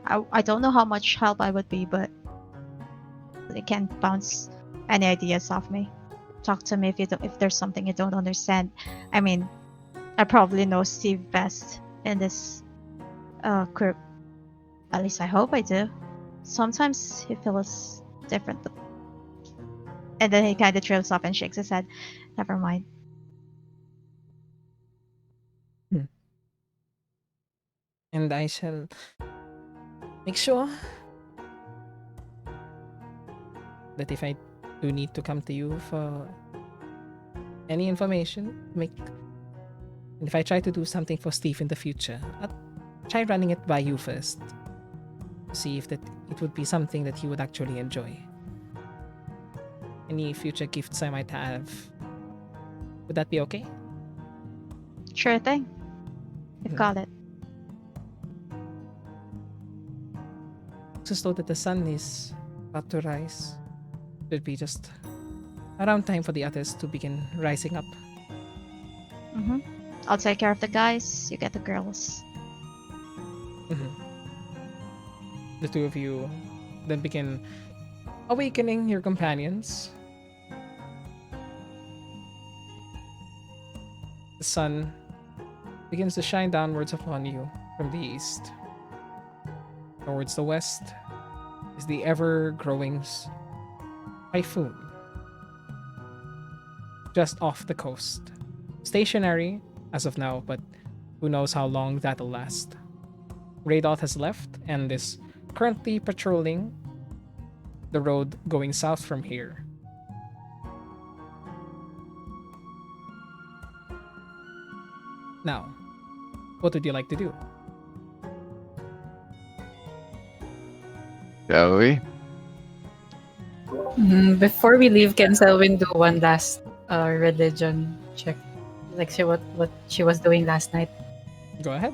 I don't know how much help I would be, but you can bounce any ideas off me. Talk to me if there's something you don't understand. I mean, I probably know Steve best in this group. At least I hope I do. Sometimes he feels different, but and then he kind of trails off and shakes his head. Never mind. And I shall make sure that if I do need to come to you for any information, and if I try to do something for Steve in the future, I'll try running it by you first to see if it would be something that he would actually enjoy. Any future gifts I might have, would that be okay? Sure thing. You've got it. Looks as though that the sun is about to rise. It would be just around time for the others to begin rising up. I'll take care of the guys. You get the girls. the two of you then begin awakening your companions. The sun begins to shine downwards upon you from the east. Towards the west is the ever-growing typhoon just off the coast. Stationary as of now, but who knows how long that'll last. Radoth has left and is currently patrolling the road going south from here. Now, what would you like to do? Shall we? Before we leave, can Selwyn do one last religion check? Like what she was doing last night. Go ahead.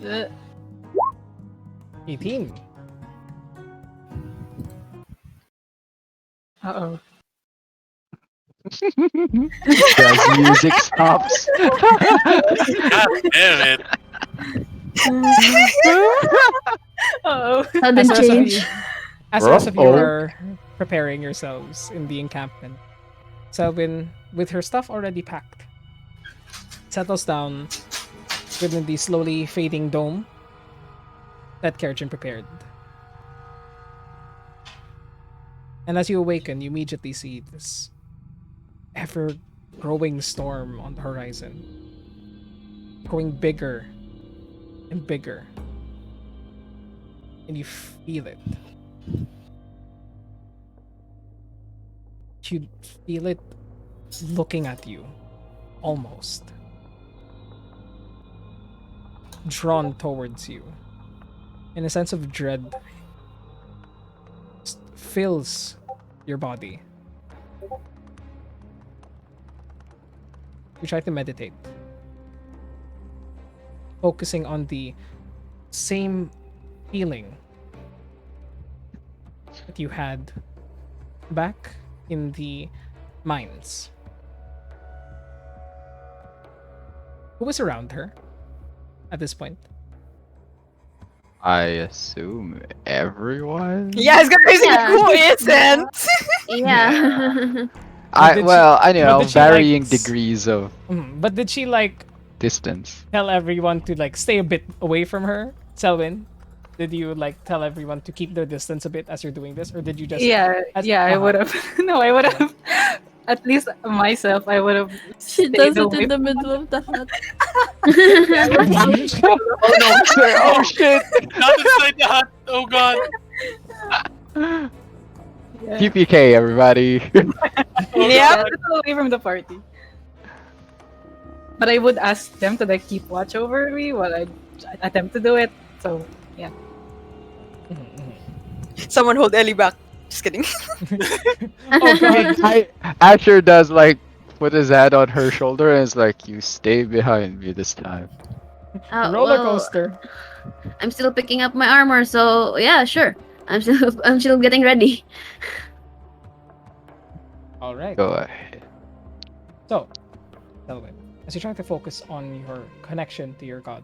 Uh, 18. Uh-oh. As music stops. God damn it. Uh-oh. Sudden As the rest of change. you, as the rest of you Uh-oh. are preparing yourselves in the encampment, Selwyn, with her stuff already packed, settles down within the slowly fading dome that Kerjin prepared. And as you awaken, you immediately see this ever-growing storm on the horizon, growing bigger and bigger, and you feel it. You feel it looking at you, almost drawn towards you, and a sense of dread just fills your body. You try to meditate, focusing on the same feeling that you had back in the mines. Who was around her at this point? I assume everyone. Yeah, I was gonna say, Yeah. who isn't? Yeah. But did she- I but know did she, like, varying degrees of But did she like distance. tell everyone to like stay a bit away from her, Selwyn? Did you like tell everyone to keep their distance a bit as you're doing this, or did you just Yeah, as- yeah, I uh-huh. would have. No, I would have. At least myself, I would have. She stayed does it away in the middle of the hut. Oh no! Oh shit! Not inside the hut. Oh god. Yeah. PPK, everybody. Oh, Yeah. God. Little away from the party. But I would ask them to like keep watch over me while I attempt to do it. So yeah. Someone hold Ellie back. Just kidding. Oh god. Asher does like put his hand on her shoulder and is like, "You stay behind me this time." Roller Well, coaster. I'm still picking up my armor, so yeah, sure. I'm still getting ready. All right. Go ahead. So, Selwyn, as you're trying to focus on your connection to your god,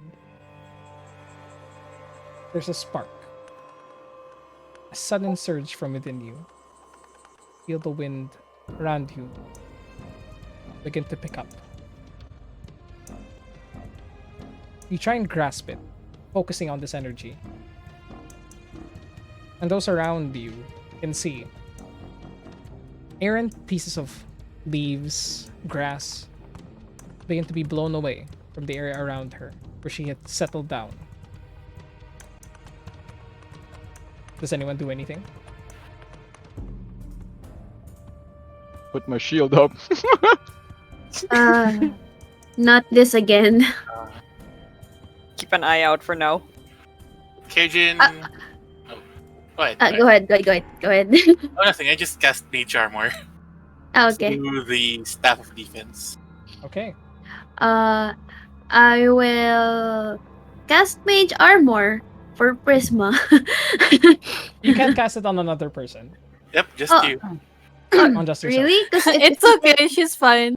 there's a spark. A sudden surge from within you. Feel the wind around you begin to pick up. You try and grasp it, focusing on this energy. And those around you can see errant pieces of leaves, grass, begin to be blown away from the area around her, where she had settled down. Does anyone do anything? Put my shield up. Not this again. Keep an eye out for now. Cajun. Oh, go ahead. Go ahead. Go ahead. Oh, nothing. I just cast Mage Armor Okay. to the Staff of Defense. Okay. I will cast Mage Armor for Prisma. You can't cast it on another person. Yep, just Oh. you. On just yourself. Really? Because It's okay, she's fine.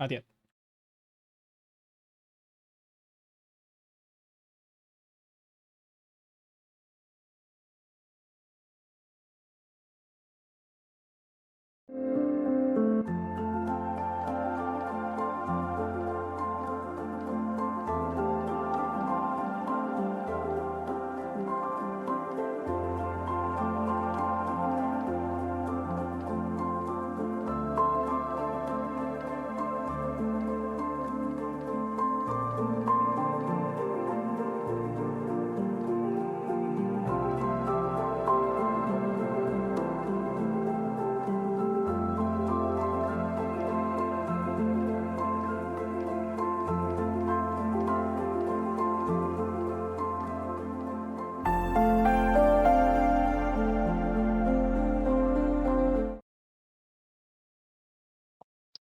Not yet.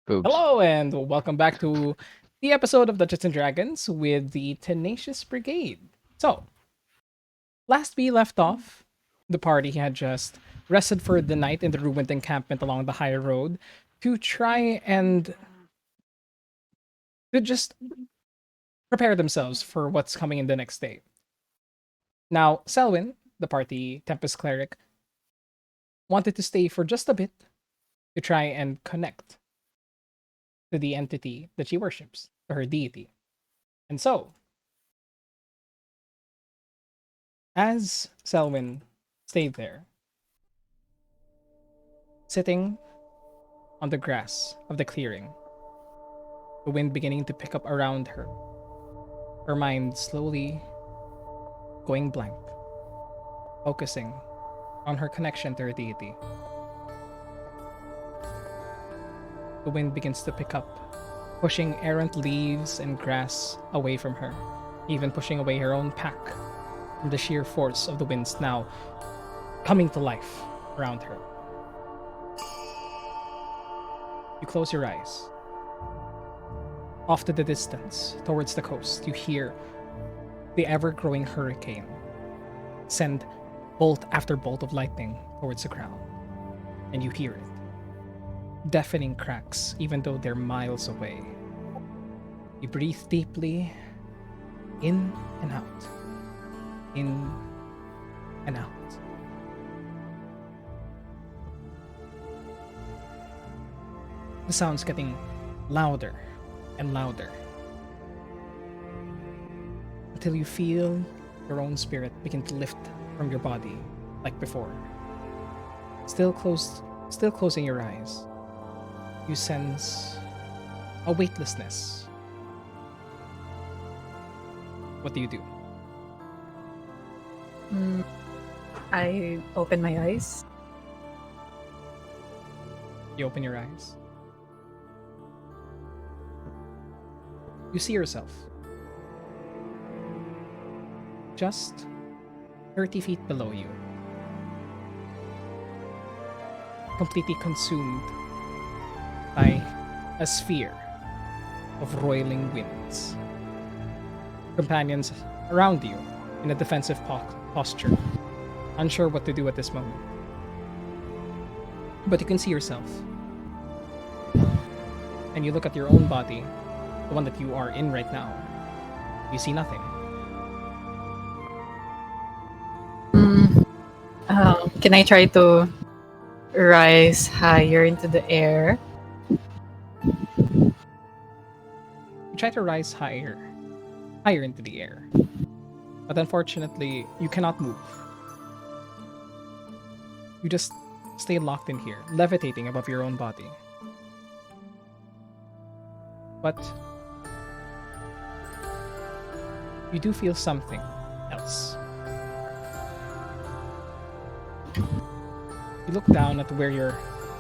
Oops. Hello, and welcome back to the episode of Dungeons and Dragons with the Tenacious Brigade. So, last we left off, the party had just rested for the night in the ruined encampment along the high road to try and to just prepare themselves for what's coming in the next day. Now, Selwyn, the party Tempest Cleric, wanted to stay for just a bit to try and connect to the entity that she worships, to her deity. And so, as Selwyn stayed there, sitting on the grass of the clearing, the wind beginning to pick up around her, her mind slowly going blank, focusing on her connection to her deity. The wind begins to pick up, pushing errant leaves and grass away from her, even pushing away her own pack from the sheer force of the winds now coming to life around her. You close your eyes. Off to the distance, towards the coast, you hear the ever-growing hurricane send bolt after bolt of lightning towards the ground. And you hear it. Deafening cracks, even though they're miles away. You breathe deeply, in and out. In and out. The sound's getting louder and louder until you feel your own spirit begin to lift from your body like before. Still closing your eyes, you sense a weightlessness. What do you do? I open my eyes. You open your eyes. You see yourself just 30 feet below you, completely consumed by a sphere of roiling winds. Companions around you in a defensive posture, unsure what to do at this moment. But you can see yourself. And you look at your own body, the one that you are in right now. You see nothing. Can I try to rise higher into the air? You try to rise higher into the air. But unfortunately, you cannot move. You just stay locked in here, levitating above your own body. But you do feel something else. You look down at where your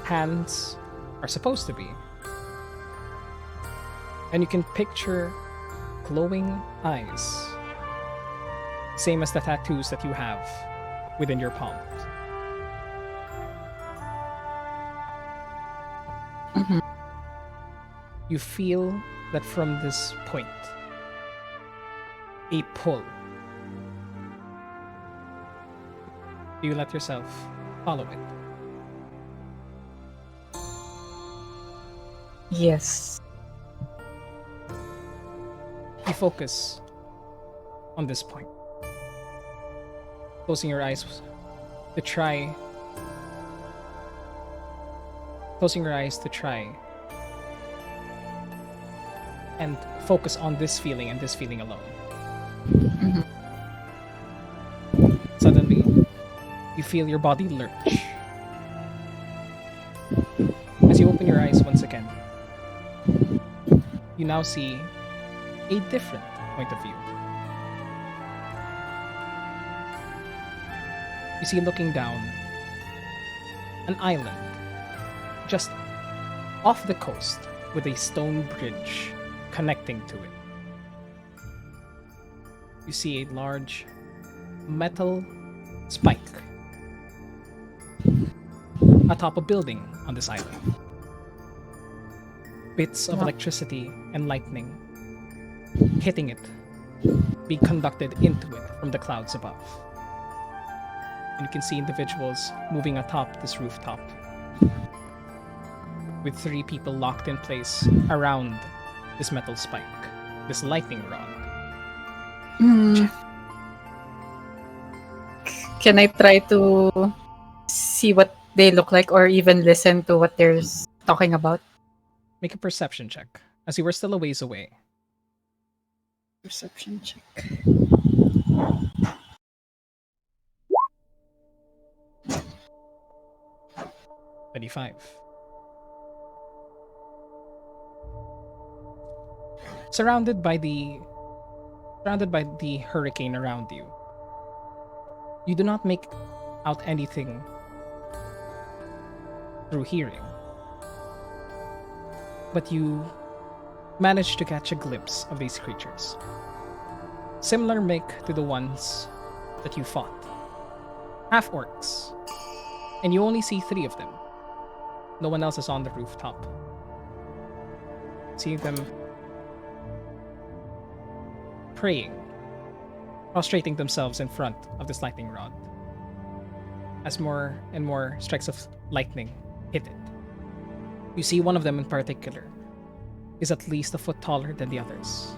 hands are supposed to be, and you can picture glowing eyes, same as the tattoos that you have within your palms. Mhm. You feel that from this point, a pull. You let yourself follow it. Yes. You focus on this point, closing your eyes to try and focus on this feeling and this feeling alone. Mhm. Suddenly, you feel your body lurch. As you open your eyes once again, you now see a different point of view. You see, looking down, an island just off the coast with a stone bridge connecting to it. You see a large metal spike atop a building on this island. Bits of Wow. electricity and lightning hitting it, being conducted into it from the clouds above. And you can see individuals moving atop this rooftop, with 3 people locked in place around this metal spike, this lightning rod. Mm. Can I try to see what they look like or even listen to what they're talking about? Make a perception check, as you were still a ways away. Perception check. 25. Surrounded by the hurricane around you, you do not make out anything through hearing, but you manage to catch a glimpse of these creatures. Similar make to the ones that you fought. Half orcs. And you only see 3 of them. No one else is on the rooftop. See them praying, prostrating themselves in front of this lightning rod, as more and more strikes of lightning hit it. You see one of them in particular is at least a foot taller than the others,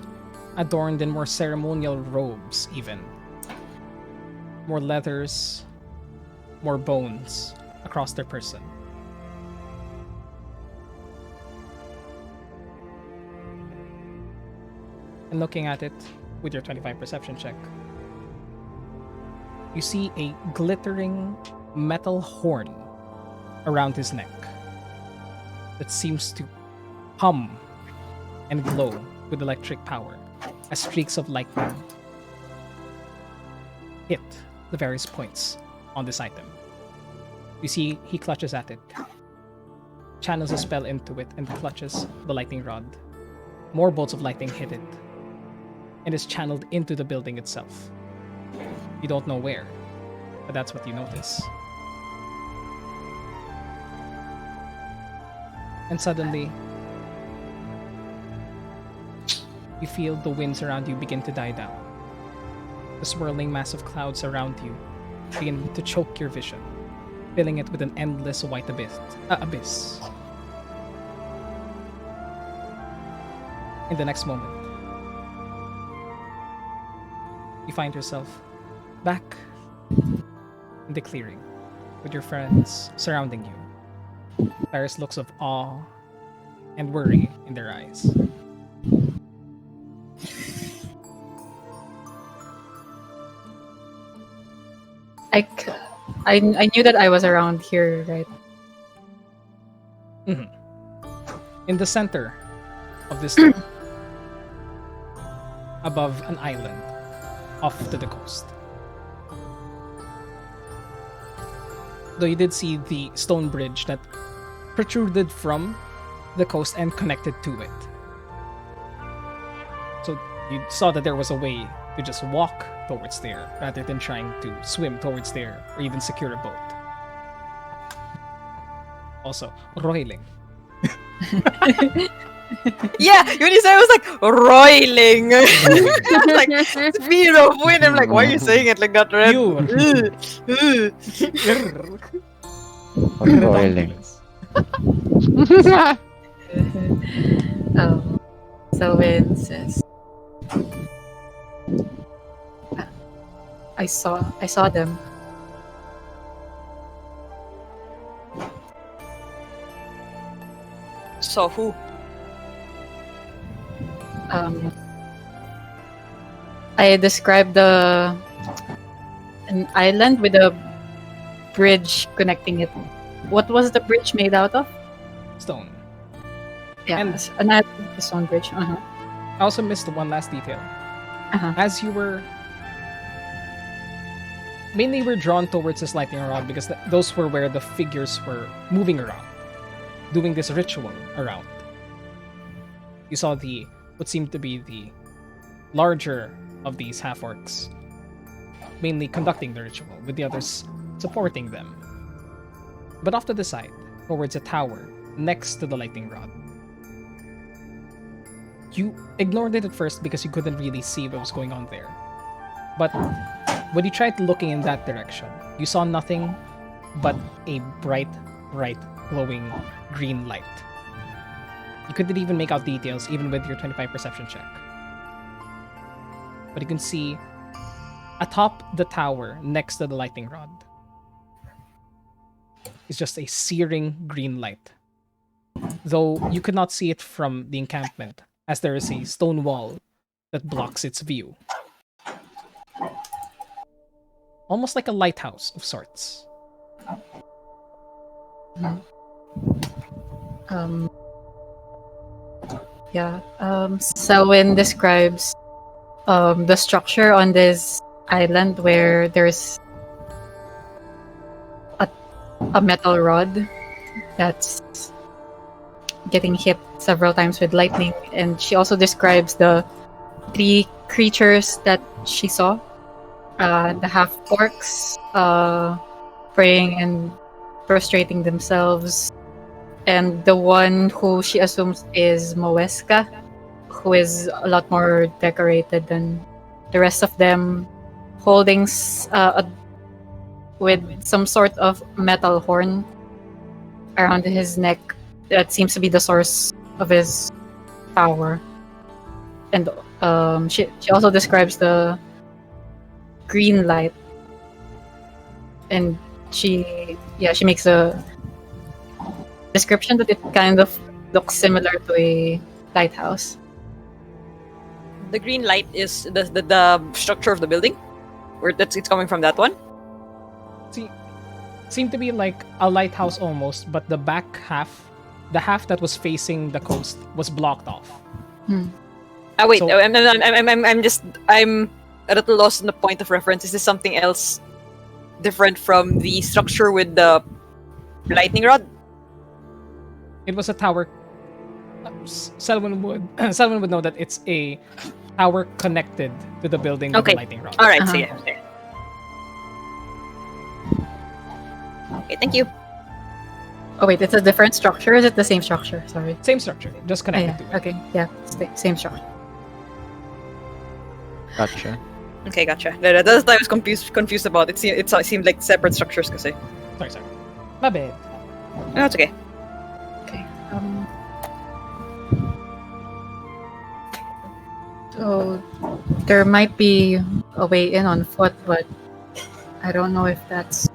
adorned in more ceremonial robes even. More leathers, more bones across their person. And looking at it with your 25 perception check, you see a glittering metal horn around his neck that seems to hum and glow with electric power as streaks of lightning hit the various points on this item. You see, he clutches at it, channels a spell into it, and clutches the lightning rod. More bolts of lightning hit it, and is channeled into the building itself. You don't know where, but that's what you notice. And suddenly, you feel the winds around you begin to die down. The swirling mass of clouds around you begin to choke your vision, filling it with an endless white abyss. In the next moment, you find yourself back in the clearing with your friends surrounding you. Various looks of awe and worry in their eyes. I knew that I was around here, right? In the center of this lake, above an island off to the coast. Though you did see the stone bridge that protruded from the coast and connected to it. So you saw that there was a way to just walk towards there rather than trying to swim towards there or even secure a boat. Also, roiling. Yeah, when you said it was like roiling. I was like, speed of wind. I'm like, why are you saying it like that, Red? You. Roiling. So when says, I saw them. So who? I described an island with a bridge connecting it. What was the bridge made out of? Stone. Yeah, And- an island with a stone bridge. I also missed one last detail. Uh-huh. As you were mainly were drawn towards this lightning rod because those were where the figures were moving around, doing this ritual around. You saw what seemed to be the larger of these half orcs, mainly conducting the ritual, with the others supporting them. But off to the side, towards a tower next to the lightning rod. You ignored it at first because you couldn't really see what was going on there. But when you tried looking in that direction, you saw nothing but a bright, glowing green light. You couldn't even make out details, even with your 25 perception check. But you can see atop the tower next to the lightning rod is just a searing green light. Though you could not see it from the encampment, as there is a stone wall that blocks its view. Almost like a lighthouse of sorts. Selwyn describes the structure on this island where there's a metal rod that's getting hit several times with lightning, and she also describes the 3 creatures that she saw. The half orcs praying and prostrating themselves, and the one who she assumes is Moeska, who is a lot more decorated than the rest of them, holding with some sort of metal horn around his neck that seems to be the source of his power. And she also describes the green light, and she makes a description that it kind of looks similar to a lighthouse. The green light is the structure of the building? Where it's coming from, that one? Seemed to be like a lighthouse almost, but the back half, the half that was facing the coast, was blocked off. Wait, So- I'm a little lost in the point of reference. Is this something else different from the structure with the lightning rod? It was a tower. Selwyn would know that it's a tower connected to the building with Okay. the lightning rod. Alright, Uh-huh. sige. Okay, thank you. Oh wait, it's a different structure. Is it the same structure? Sorry. Same structure, just Oh, connected yeah. to it. Okay. Yeah. Same structure. Gotcha. Okay, gotcha. That's what I was confused about. It seemed like separate structures kasi. Sorry. My bad. No, that's okay. Okay. So there might be a way in on foot, but I don't know if that's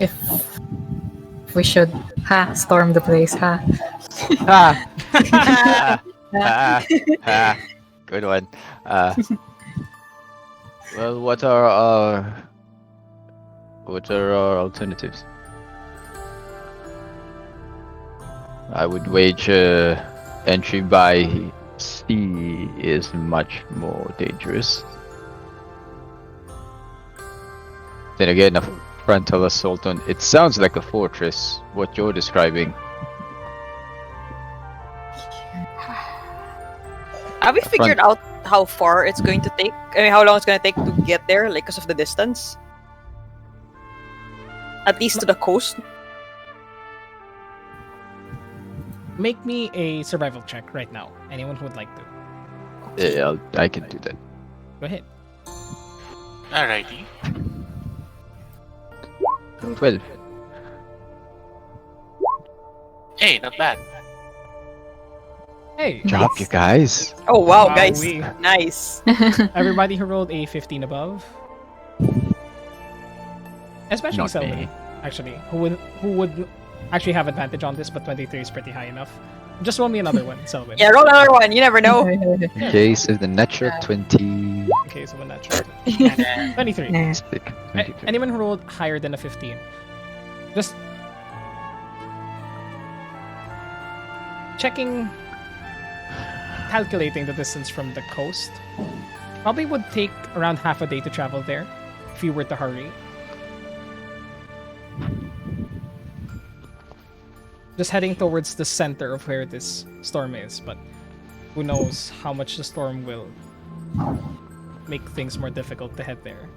if we should storm the place. Ah! Ah! Ah! Good one. Well, what are our alternatives? I would wager entry by sea is much more dangerous. Then again, a frontal assault on it sounds like a fortress, what you're describing. Have we figured out how far it's going to take? I mean, how long it's going to take to get there, like, because of the distance? At least to the coast. Make me a survival check right now. Anyone who would like to. Yeah, I can do that. Go ahead. Alrighty. 12. Hey, not bad. Hey, Job, you guys. Oh wow, Wow, guys, we- nice. everybody who rolled a 15 above, especially Not Selwyn, me. actually, who would actually have advantage on this, but 23 is pretty high enough. Just roll me another one, Selwyn. Yeah, roll another one. You never know. In case of the natural 20. Okay, so one natural. 23. Stick. A- 23. anyone who rolled higher than a 15, just checking, calculating the distance from the coast, probably would take around half a day to travel there if you were to hurry. Just heading towards the center of where this storm is, but who knows how much the storm will make things more difficult to head there.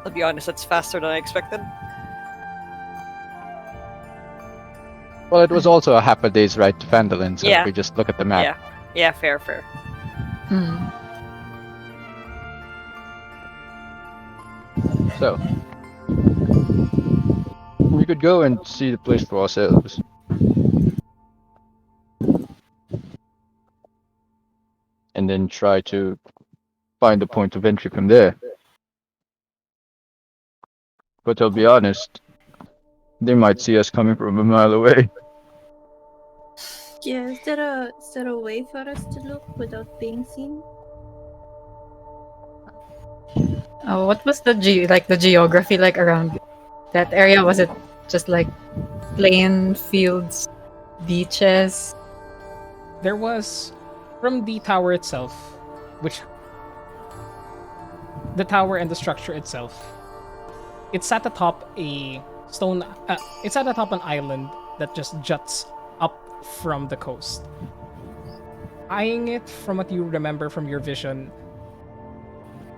I'll be honest, that's faster than I expected. Well, it was also a half a day's ride to Phandalin, so Yeah. if we just look at the map. Yeah, fair. Hmm. So, we could go and see the place for ourselves. And then try to find a point of entry from there. But I'll be honest, they might see us coming from a mile away. Yeah, is there a way for us to look without being seen? Oh, what was the the geography like around that area? Was it just like plain fields, beaches? There was, from the tower itself, which the tower and the structure itself, it sat atop a stone. It sat atop an island that just juts up from the coast. Eyeing it from what you remember from your vision,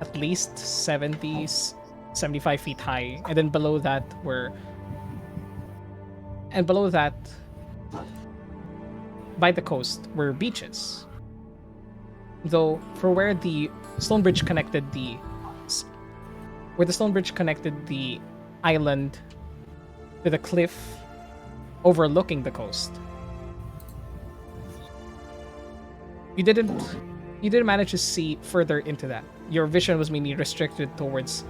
at least 75 feet high, and then below that by the coast were beaches. Though for where the stone bridge connected the island to the cliff overlooking the coast, you didn't manage to see further into that. Your vision was mainly restricted towards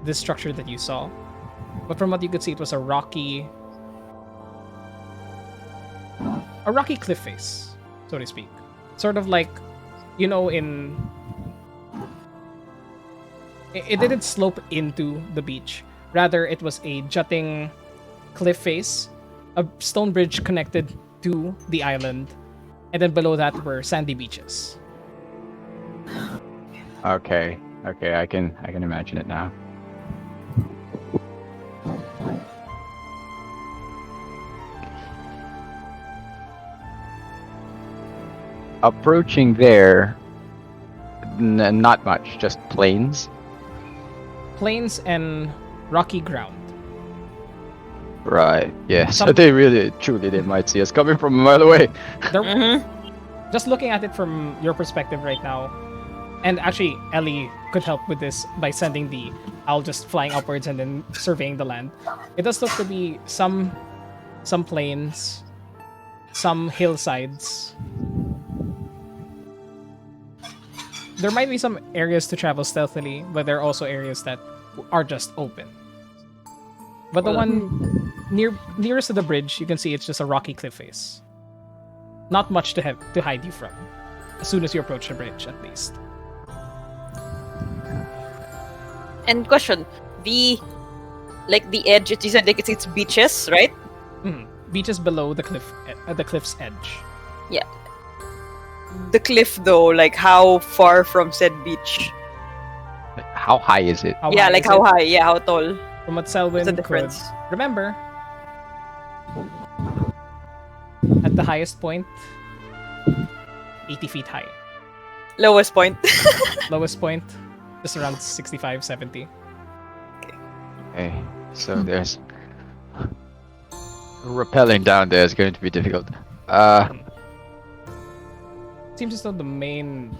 this structure that you saw. But from what you could see, it was a rocky cliff face, so to speak. Sort of like, you know, it didn't slope into the beach. Rather, it was a jutting cliff face, a stone bridge connected to the island, and then below that were sandy beaches. Okay, I can imagine it now. Approaching there, not much, just plains. Plains and rocky ground. Right, yeah, so Some- they might see us coming from a mile away. There, Mm-hmm. just looking at it from your perspective right now, and actually Ellie could help with this by sending the owl just flying upwards and then surveying the land. It does look to be some plains, some hillsides. There might be some areas to travel stealthily, but there are also areas that are just open. But the one nearest to the bridge, you can see it's just a rocky cliff face. not much to hide you from. As soon as you approach the bridge, at least. And question, the edge, you said like it's beaches, right? Beaches below the cliff's edge. Yeah. The cliff though, like how far from said beach? Like, how high is it? How Yeah, high like is how it? high? Yeah, how tall? From what Selwyn What's the could difference? remember, at the highest point, 80 feet high. Lowest point. Lowest point, just around 65, 70. Okay, so there's rappelling down there is going to be difficult. Seems as though the main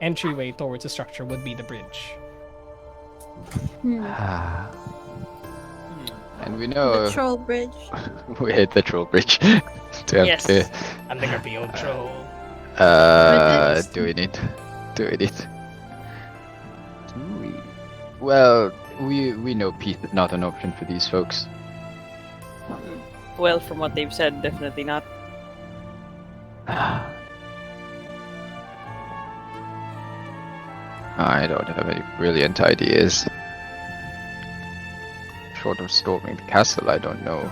entryway towards the structure would be the bridge. And we know The troll bridge. we hit the troll bridge. Yes. Underground troll. Do we need? Well, we know peace is not an option for these folks. Well, from what they've said, definitely not. I don't have any brilliant ideas. Short of storming the castle, I don't know.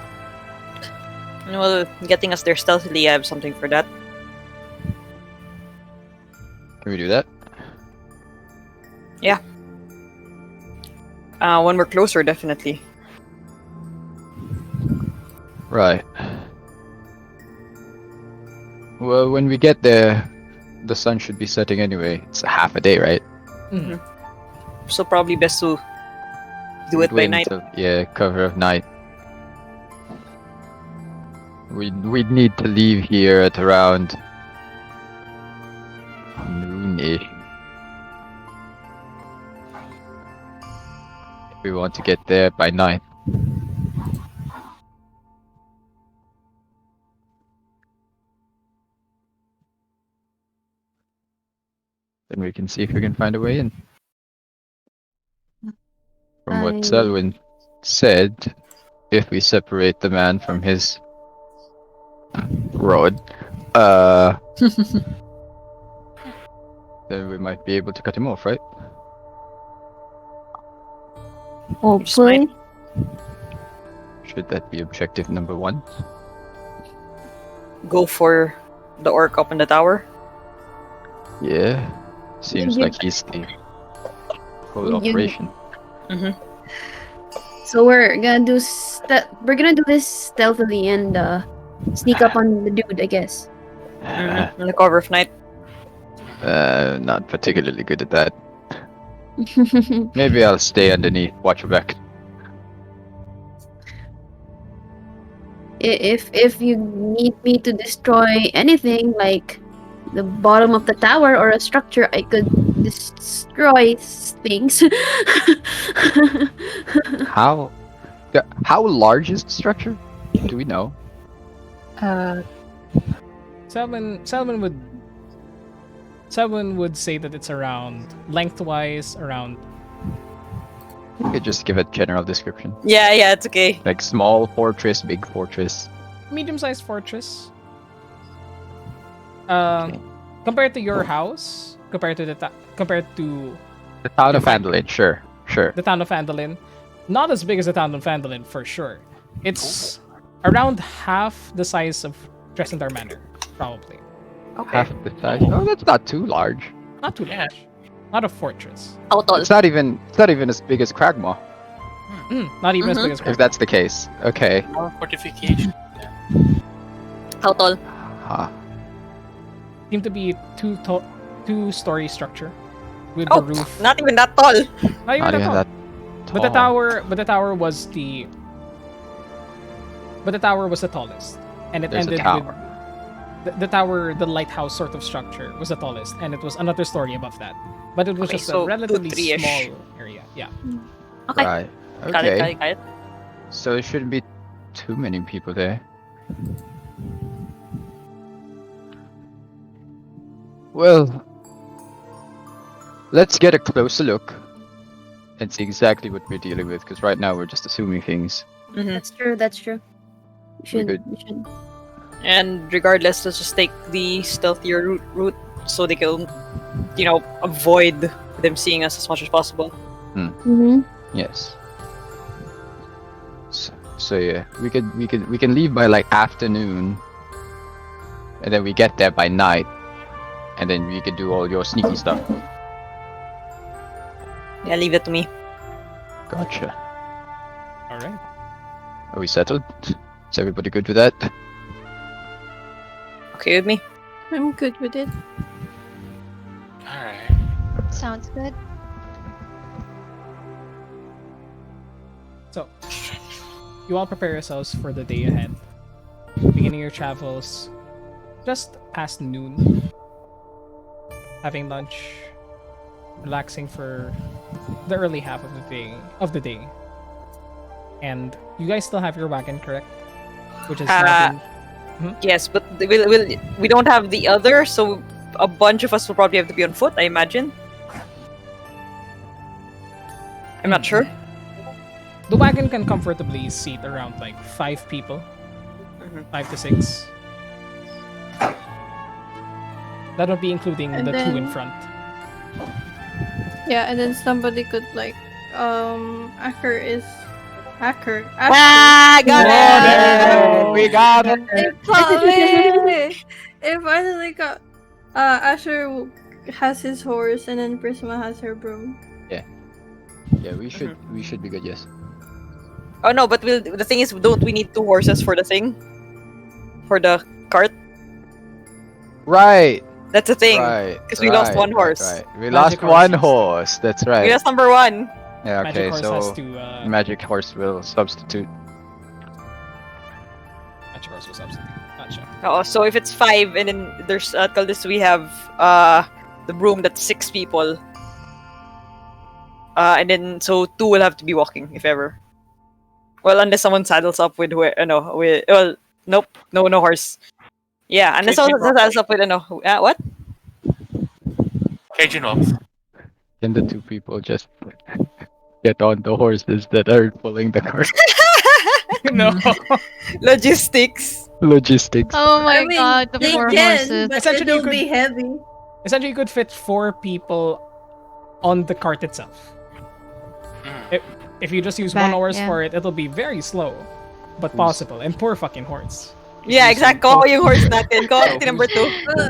Well, getting us there stealthily, I have something for that. Can we do that? When we're closer, definitely. Right. Well, when we get there, the sun should be setting anyway. It's a half a day, right? So probably best to do it by Wait night. until- cover of night. We'd need to leave here at around noon-ish. If we want to get there by night. Then we can see if we can find a way in. From what Selwyn said, if we separate the man from his rod, then we might be able to cut him off, right? Hopefully. Should that be objective number one? Go for the orc up in the tower. Yeah. Seems You- like he's the whole You- operation. So we're gonna do this stealthily and sneak up on the dude, I guess. In the cover of night. Not particularly good at that. Maybe I'll stay underneath, watch your back. If you need me to destroy anything like the bottom of the tower or a structure, I could destroy things. How large is the structure? Do we know? Selwyn would say that it's around lengthwise around We could just give a general description. Yeah, it's okay. Like small fortress, big fortress. medium-sized fortress. Okay. Compared to your house, compared to The town of Andalin, sure. the town of Andalin, not as big as the town of Andalin for sure. It's around half the size of Tresendar Manor, probably. Okay. Half the size. Oh, that's not too large. Not too Yeah. large. Not a fortress. How tall? It's not even as big as Cragmaw, Not even as big as if Cragmaw. that's the case. Okay. More fortification. How tall? Huh. Seemed to be two-story structure with Oh, the roof. not even that tall. Not even Not that even tall. that But the tall. tower was the tallest, and it There's a ended tower. with the tower, the lighthouse sort of structure was the tallest, and it was another story above that. But it was Okay, just so a relatively 2-3-ish. small area. Yeah. Okay. Right. Got it, Okay. got it. So there shouldn't be too many people there. Well, let's get a closer look and see exactly what we're dealing with, because right now we're just assuming things. Mm-hmm. That's true. We should. could- We should. And regardless, let's just take the stealthier route so they can, avoid them seeing us as much as possible. Mm-hmm. Yes. So yeah, we can leave by like afternoon, and then we get there by night, and then we could do all your sneaky stuff. Yeah, leave that to me. Gotcha. All right. Are we settled? Is everybody good with that? Okay with me? I'm good with it. Alright. Sounds good. So, you all prepare yourselves for the day ahead. Beginning your travels just past noon. Having lunch, relaxing for the early half of the day. And you guys still have your wagon, correct? Which is now being- Yes, but we don't have the other, so a bunch of us will probably have to be on foot, I imagine. I'm not sure. The wagon can comfortably seat around like 5 people. 5 to 6. That would be including And the 2 in then- front. Yeah, and then somebody could like Acker. Ah, got it! We got it. If finally got Asher has his horse and then Prisma has her broom. Yeah, we should be good. Yes. Oh no, but the thing is, don't we need 2 horses for the thing? For the cart? Right. That's the thing. Right. Because we lost one horse. Right. We Magic lost one horses. horse. That's We right. lost number 1. Yeah. Magic Okay. horse So has to magic horse will substitute. Magic horse was substitute. Gotcha. Oh, so if it's 5 and then there's at Caldas we have the broom that's 6 people. And then so 2 will have to be walking if ever. Well, unless someone saddles up with nope, no horse. Yeah, unless someone saddles up with what? Cajun walks. Can the 2 people just get on the horses that are pulling the cart? No. Logistics. Logistics. Oh my I mean, god, the they poor can, horses. but Essentially, it'll you be heavy. Essentially, you could fit 4 people on the cart itself. If you just use one Back, horse yeah. for it, it'll be very slow, but possible. And poor fucking horse. Yeah, exactly. Call yung horse natin. Call natin number 2.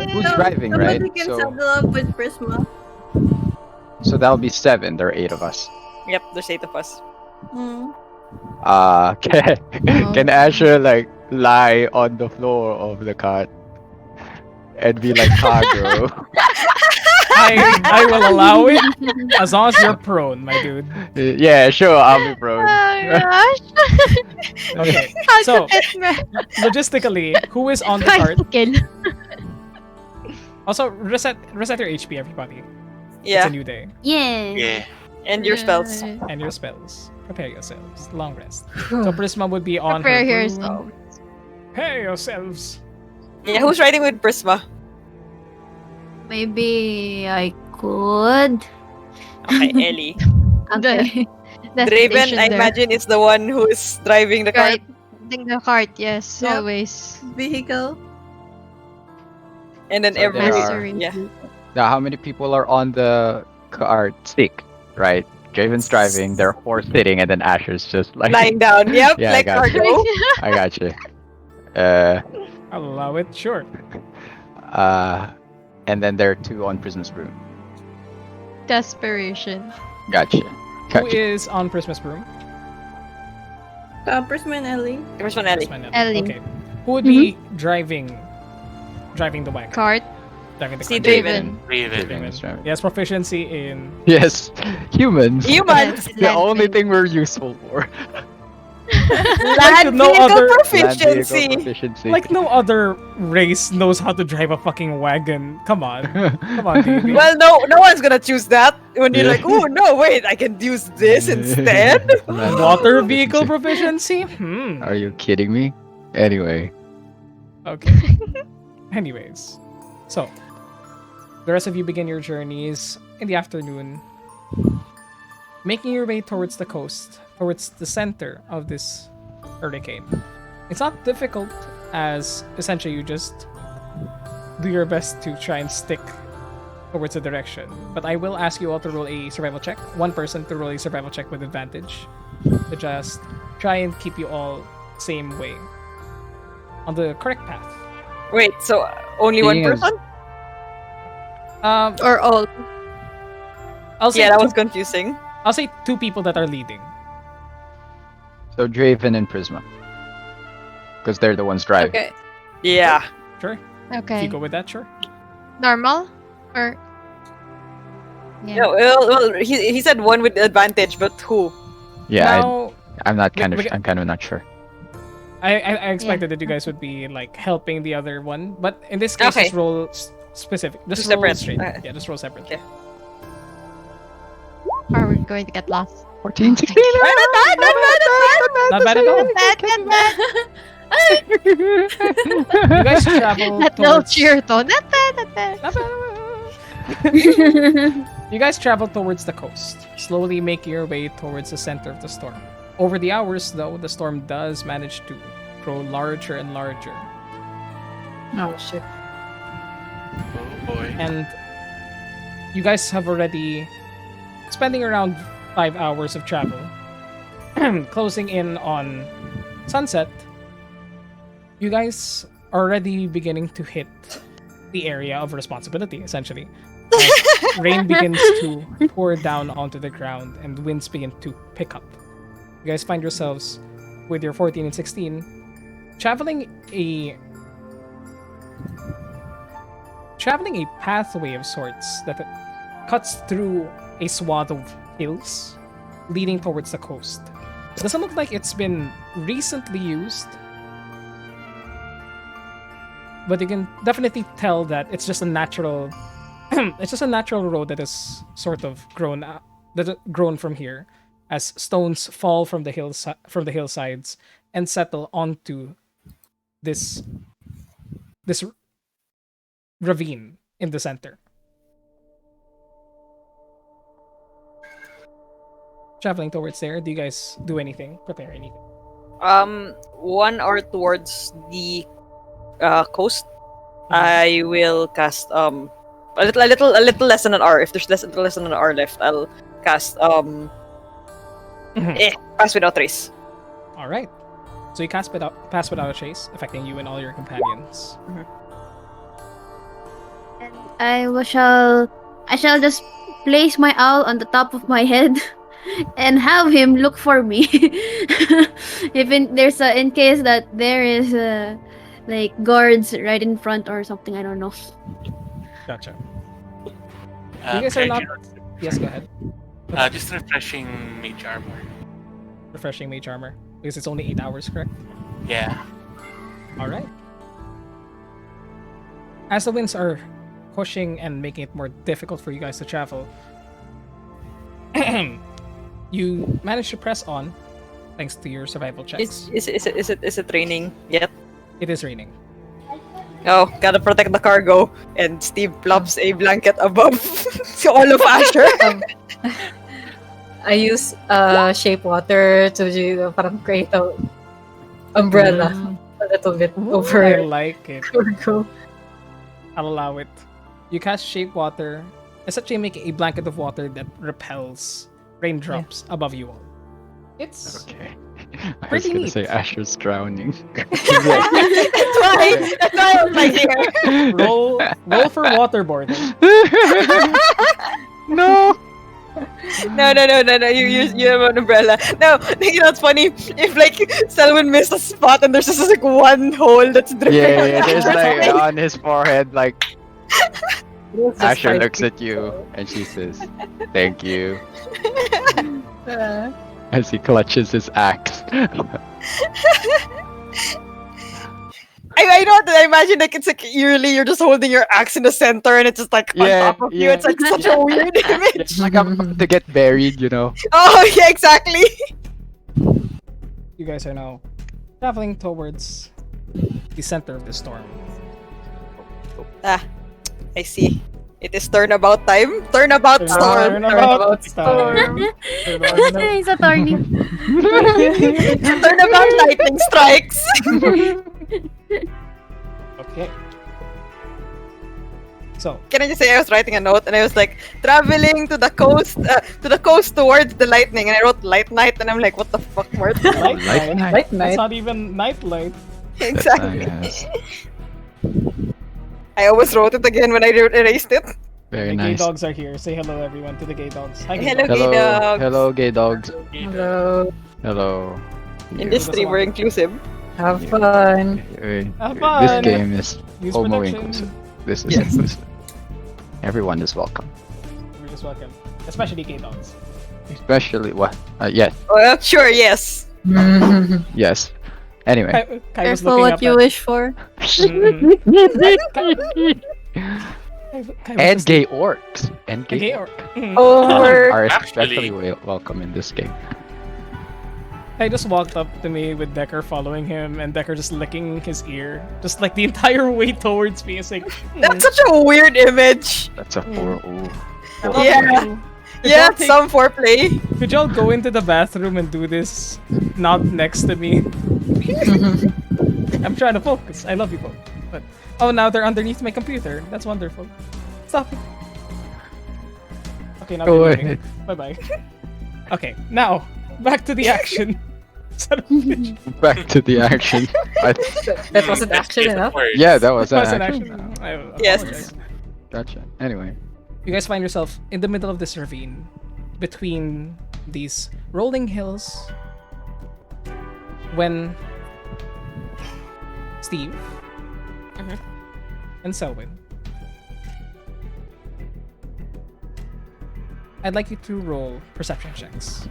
Who's driving, right? Somebody can So- saddle up with Prisma. So that'll be 7. There are 8 of us. Yep, there's 8 of us. Mm. Can Asher like lie on the floor of the cart and be like cargo? I will allow it as long as you're prone, my dude. Yeah, sure, I'll be prone. Oh gosh. Okay, How so to fit me? logistically, who is on the cart? Also, reset your HP, everybody. It's Yeah, a new day. Yeah. Yeah. and your spells. And your spells. Prepare yourselves. Long rest. So Prisma would be on Prepare her yourself. broom. Prepare yourselves. Yeah, who's riding with Prisma? Maybe I could. Okay, Ellie. Okay. Draven, I there. imagine, is the one who is driving the cart. Right. Think the cart, yes, Yep. always. Vehicle. And then So every there are- Necessary. yeah. Now, how many people are on the cart? 6, right? Draven's driving, their horse sitting, and then Asher's just like Lying down. Yep, Yeah, I like got you. cargo. I got you. I'll allow it, sure. And then there are 2 on Prison's room. Desperation. Gotcha. Who Gotcha. is on Prisma's broom? Prisma and Ellie. There's one Ellie. Prisma and Ellie. Okay. Who would be driving the wagon? Cart. Driving the See, cart. Draven. Raven. Draven is driving. He has proficiency in Yes, humans. Humans. The only thing we're useful for. Land no vehicle other- Land vehicle proficiency. proficiency. like no other race knows how to drive a fucking wagon. Come on. Come on, baby. Well, no one's gonna choose that. When you're Yeah. like, oh no, wait, I can use this instead. Land Water vehicle vehicle proficiency? Are you kidding me? Anyway, Okay. Anyways. So, the rest of you begin your journeys in the afternoon, making your way towards the coast, towards the center of this hurricane. It's not difficult as essentially you just do your best to try and stick towards the direction. But I will ask you all to roll a survival check. One person to roll a survival check with advantage to just try and keep you all same way on the correct path. Wait, so only one Seeing as- person? Or all. I'll say Yeah, that two, was confusing. I'll say two people that are leading. So Draven and Prisma. Because they're the ones driving. Okay. Yeah. Sure. If Okay. you go with that, sure. Normal? Or. Yeah. No, well, he said one with advantage, but who? Yeah, Now, I'm not we- we- I'm kind of not sure. I expected that you guys would be like helping the other one, but in this case, Okay. just roll specific. Just Two roll separate. straight. Okay. Yeah, just roll separate. Okay. Or we're going to get lost. 14, 16. Not bad, not bad, not bad. Not bad at all. You guys travel That little towards. cheer tone. Not bad, not bad. Not bad. You guys travel towards the coast, slowly making your way towards the center of the storm. Over the hours, though, the storm does manage to grow larger and larger, Oh shit. Oh boy. and you guys have already spending around 5 hours of travel, closing in on sunset. You guys are already beginning to hit the area of responsibility, essentially. As rain begins to pour down onto the ground and winds begin to pick up. You guys find yourselves with your 14 and 16 traveling a pathway of sorts that cuts through a swath of hills leading towards the coast. It doesn't look like it's been recently used, but you can definitely tell that it's just a natural it's just a natural road that is sort of grown from here as stones fall from the hillsides and settle onto this ravine in the center. Traveling towards there, do you guys do anything? Prepare anything? One hour towards the coast. I will cast a little less than an hour. If there's less than an hour left, I'll cast pass without trace. All right. So you pass without a trace, affecting you and all your companions. I shall just place my owl on the top of my head and have him look for me. In case that there is like guards right in front or something, I don't know. Gotcha. You guys are not. Yes, go ahead. Just refreshing mage armor. Refreshing mage armor because it's only 8 hours, correct? Yeah. All right. As the winds are pushing and making it more difficult for you guys to travel, you manage to press on thanks to your survival checks. Is it raining yet? It is raining. Oh, gotta protect the cargo. And Steve plops a blanket above all of Asher. I use shape water to parang create a umbrella a little bit I over like it. cargo. I'll allow it. You cast shape water, essentially making a blanket of water that repels raindrops above you all. It's Okay. I was Pretty gonna neat. say Asher's drowning. That's why I was like here. roll for waterboarding. No. No. You have an umbrella. No, you know what's funny? If like Selwyn missed a spot and there's just like one hole that's dripping. Yeah, on there's Asher's like face. on his forehead, like Just Asher five looks at feet you tall. and she says, "Thank you," as he clutches his axe. I know that I imagine like it's like eerily you're just holding your axe in the center and it's just like on Yeah, top of you. yeah. It's like such a weird image. It's like I'm about to get buried, you know. Oh yeah, exactly. You guys are now traveling towards the center of the storm. Ah, I see. It is turnabout time. Turnabout storm. Turnabout storm. He's a thorny. Turnabout lightning strikes. Okay. So, Can I just say I was writing a note and I was like traveling to the coast towards the lightning, and I wrote light night, and I'm like, what the fuck, Martin? light Light night. night. Light That's night. not even night light. Exactly. Yes. I almost wrote it again when I erased it. Very The gay nice. dogs are here. Say hello, everyone, to the gay dogs. Hi, gay Hello, dogs. gay Hello, dogs. hello, gay dogs. Hello. Hello. In this stream, we're inclusive. Have fun. Have This fun. game is Use homo protection. inclusive. This is Yes. inclusive. Everyone is welcome. We're just welcome, especially gay dogs. Especially what? Yes, Well, sure, yes. yes. Anyway. Kai was Careful looking what up you at- wish for. Kai was And just- gay orcs. And a gay gay orcs or Mhm. Or are Actually- especially welcome in this game. I just walked up to me with Decker following him, and Decker just licking his ear, just like the entire way towards me. It's like, that's such a weird image. That's a ooh. Yeah. Yeah, take- some foreplay. Could y'all go into the bathroom and do this, not next to me? I'm trying to focus. I love you both. But oh, now they're underneath my computer. That's wonderful. Stop it. Okay, now Go they're ahead. Bye bye. Okay, now back to the action. Son of a bitch. Back to the action. That wasn't Let's action get enough. words. Yeah, that was That was an an action. action. I Yes. apologize. Gotcha. Anyway. You guys find yourself in the middle of this ravine, between these rolling hills, when Steve and Selwyn, I'd like you to roll perception checks.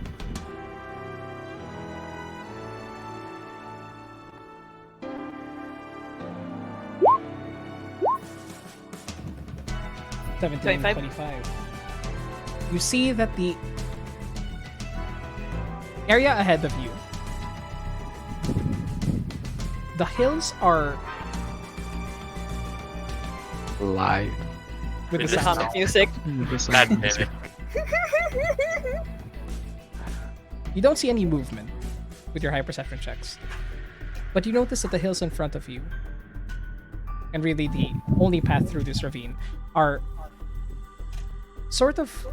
Seventeen 25. 25. You see that the area ahead of you, the hills are Live. with the With the sound. Sound of music. God damn it. You don't see any movement with your high perception checks, but you notice that the hills in front of you, and really the only path through this ravine, are sort of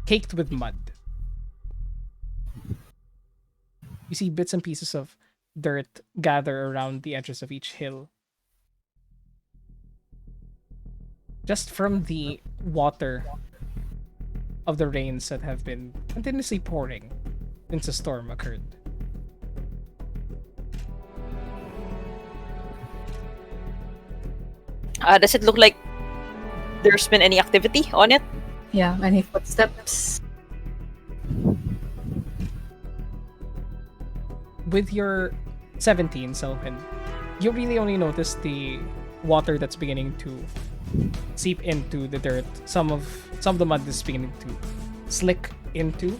caked with mud. You see bits and pieces of dirt gather around the edges of each hill. Just from the water of the rains that have been continuously pouring since a storm occurred. Does it look like there's been any activity on it? Yeah, any footsteps? With your 17, Selwyn, you really only notice the water that's beginning to seep into the dirt. Some of the mud is beginning to slick into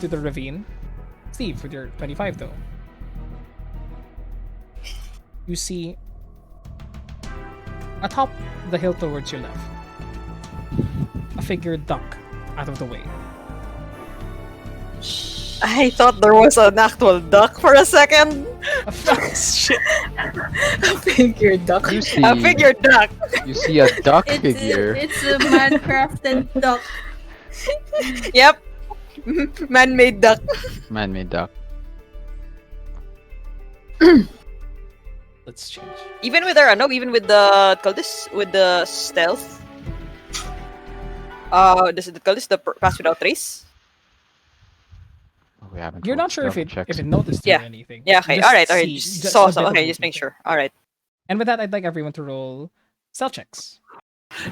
the ravine. Steve, with your 25 though, you see atop the hill towards your left a figure duck out of the way. I thought there was an actual duck for a second. Shit. Figure duck. You see, A figure duck. you see a duck figure. It's a man-crafted duck. Yep. Man-made duck. Man-made duck. Let's change. Even with our even with the call this with the stealth. Does it call this the pass without trace? We haven't You're rolled not sure if stealth it checks. noticed Yeah. or anything. Yeah. You Okay. just All right. All right. see Just just saw a some. bit of Okay. Just make movement. sure. All right. And with that, I'd like everyone to roll stealth checks.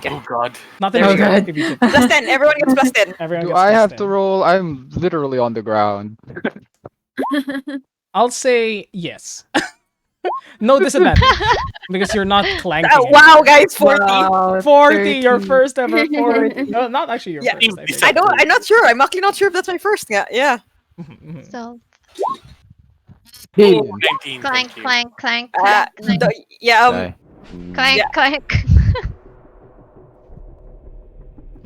Oh god. Not There that we you go. get if you did. Plus 10. Everyone gets plus 10. Everyone Do gets I plus have 10. to roll? I'm literally on the ground. I'll say yes. No disadvantage because you're not clanking. Wow, guys, 40. Wow, 40, your 30. first ever 40. No, not actually your Yeah, first. I think. I don't. I'm not sure. I'm actually not sure if that's my first. Yeah. Yeah. Mhm, mhm. So Hey. 19, clank, thank you. clank, clank, Uh, clank, clank, yeah. Die. clank, yeah. clank.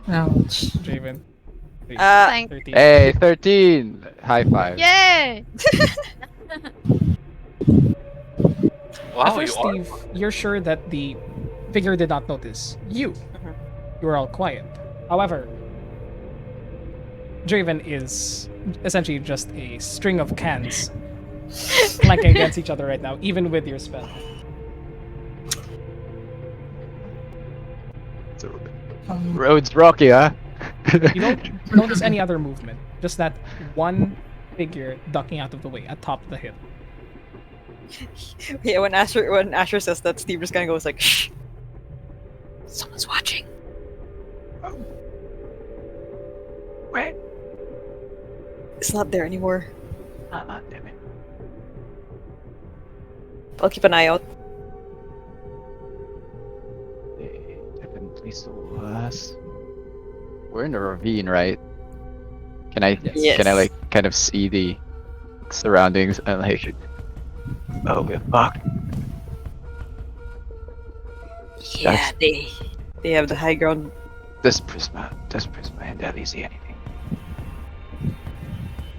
Ouch. Draven. Thank 13. Hey, 13! High five. Yay! Wow, At first, you are. Steve, you're sure that the figure did not notice you. You were all quiet. However, Draven is essentially just a string of cans clanking against each other right now, even with your spell. Road's rocky, huh? You don't notice any other movement, just that one figure ducking out of the way atop the hill. Yeah, when Asher says that, Steve just kind of goes like, "Shh, someone's watching." Wait. It's not there anymore. Ah, damn it. I'll keep an eye out. They definitely saw us. We're in a ravine, right? Can I Yes. can I like kind of see the surroundings and like oh we're fucked. Yeah, That's- they have the high ground. Does Prisma and Ellie see anything?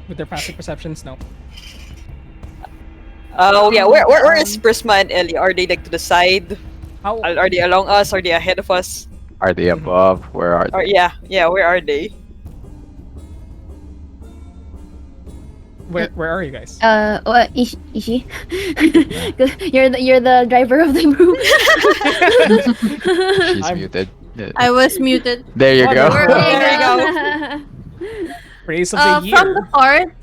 With their passive perceptions, no. Oh yeah, where is Prisma and Ellie? Are they like to the side? How Are they along us? Are they ahead of us? Are they above? Where are Or they? yeah, where are they? where are you guys? What, Ishi? you're the driver of the broom. She's I'm- muted. Yeah. I was muted. There you go. Wonderful. There you go. Praise of the year. From the part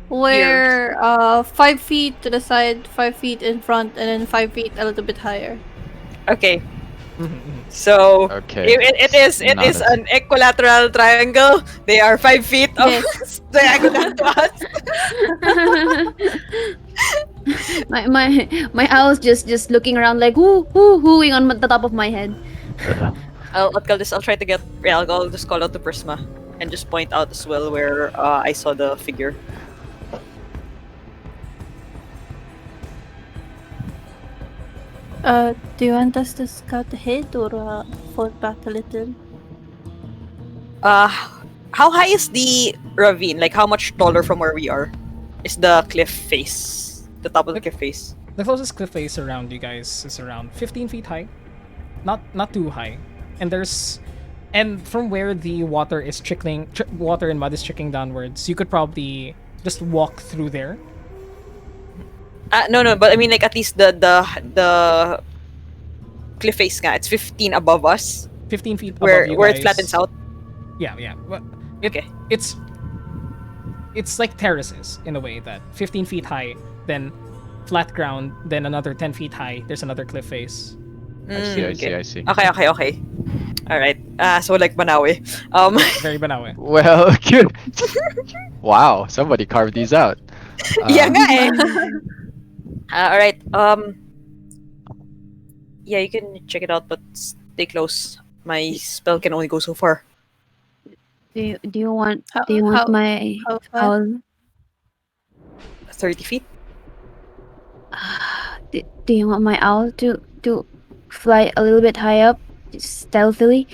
where 5 feet to the side, 5 feet in front, and then 5 feet a little bit higher. Okay, Mhm, mhm. so Okay. it is Not an a- equilateral triangle. They are 5 feet of Yes. diagonal to us. my owl's just looking around like whooing on the top of my head. I'll try to get. Yeah, I'll just call out to Prisma and just point out as well where I saw the figure. Do you want us to scout ahead or fall back a little? Uh, how high is the ravine? Like, how much taller from where we are is the cliff face? The top of the cliff face. The closest cliff face around you guys is around 15 feet high. Not too high. And from where the water is trickling, water and mud is trickling downwards, you could probably just walk through there. No, but I mean, like, at least the cliff face nga, it's 15 above us, 15 feet above where you it guys. flattens out. Yeah. Well, Okay. It's like terraces in a way that 15 feet high, then flat ground, then another 10 feet high. There's another cliff face. I see. Okay. All right. So like Banawe. Very Banawe. Well, good. Wow, somebody carved these out. Yeah nga eh. All right. Yeah, you can check it out, but stay close. My spell can only go so far. Do you want How- my How far? owl? 30 feet. Do you want my owl to fly a little bit high up, just stealthily?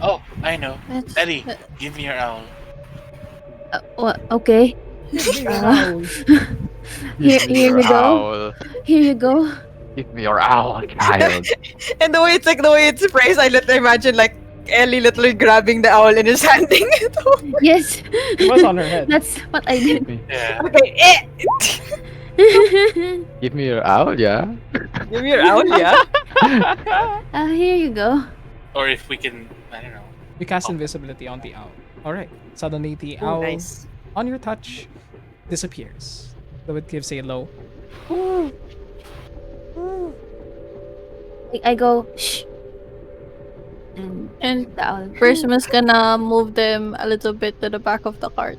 Oh, I know. Let's- Eddie, give me your owl. Okay. Here you go. Owl. Here you go. Give me your owl, child. And the way it's phrased, I literally imagine like Ellie literally grabbing the owl and just handing it over. Yes. It was on her head. That's what I did. Yeah. Okay, Give me your owl, yeah. give me your owl, yeah. Here you go. Or if we can, I don't know. You cast invisibility on the owl. Alright. Suddenly the Oh, owl nice. on your touch disappears. Though it gives a low. I go shh. And The owl. Prisma's gonna move them a little bit to the back of the cart.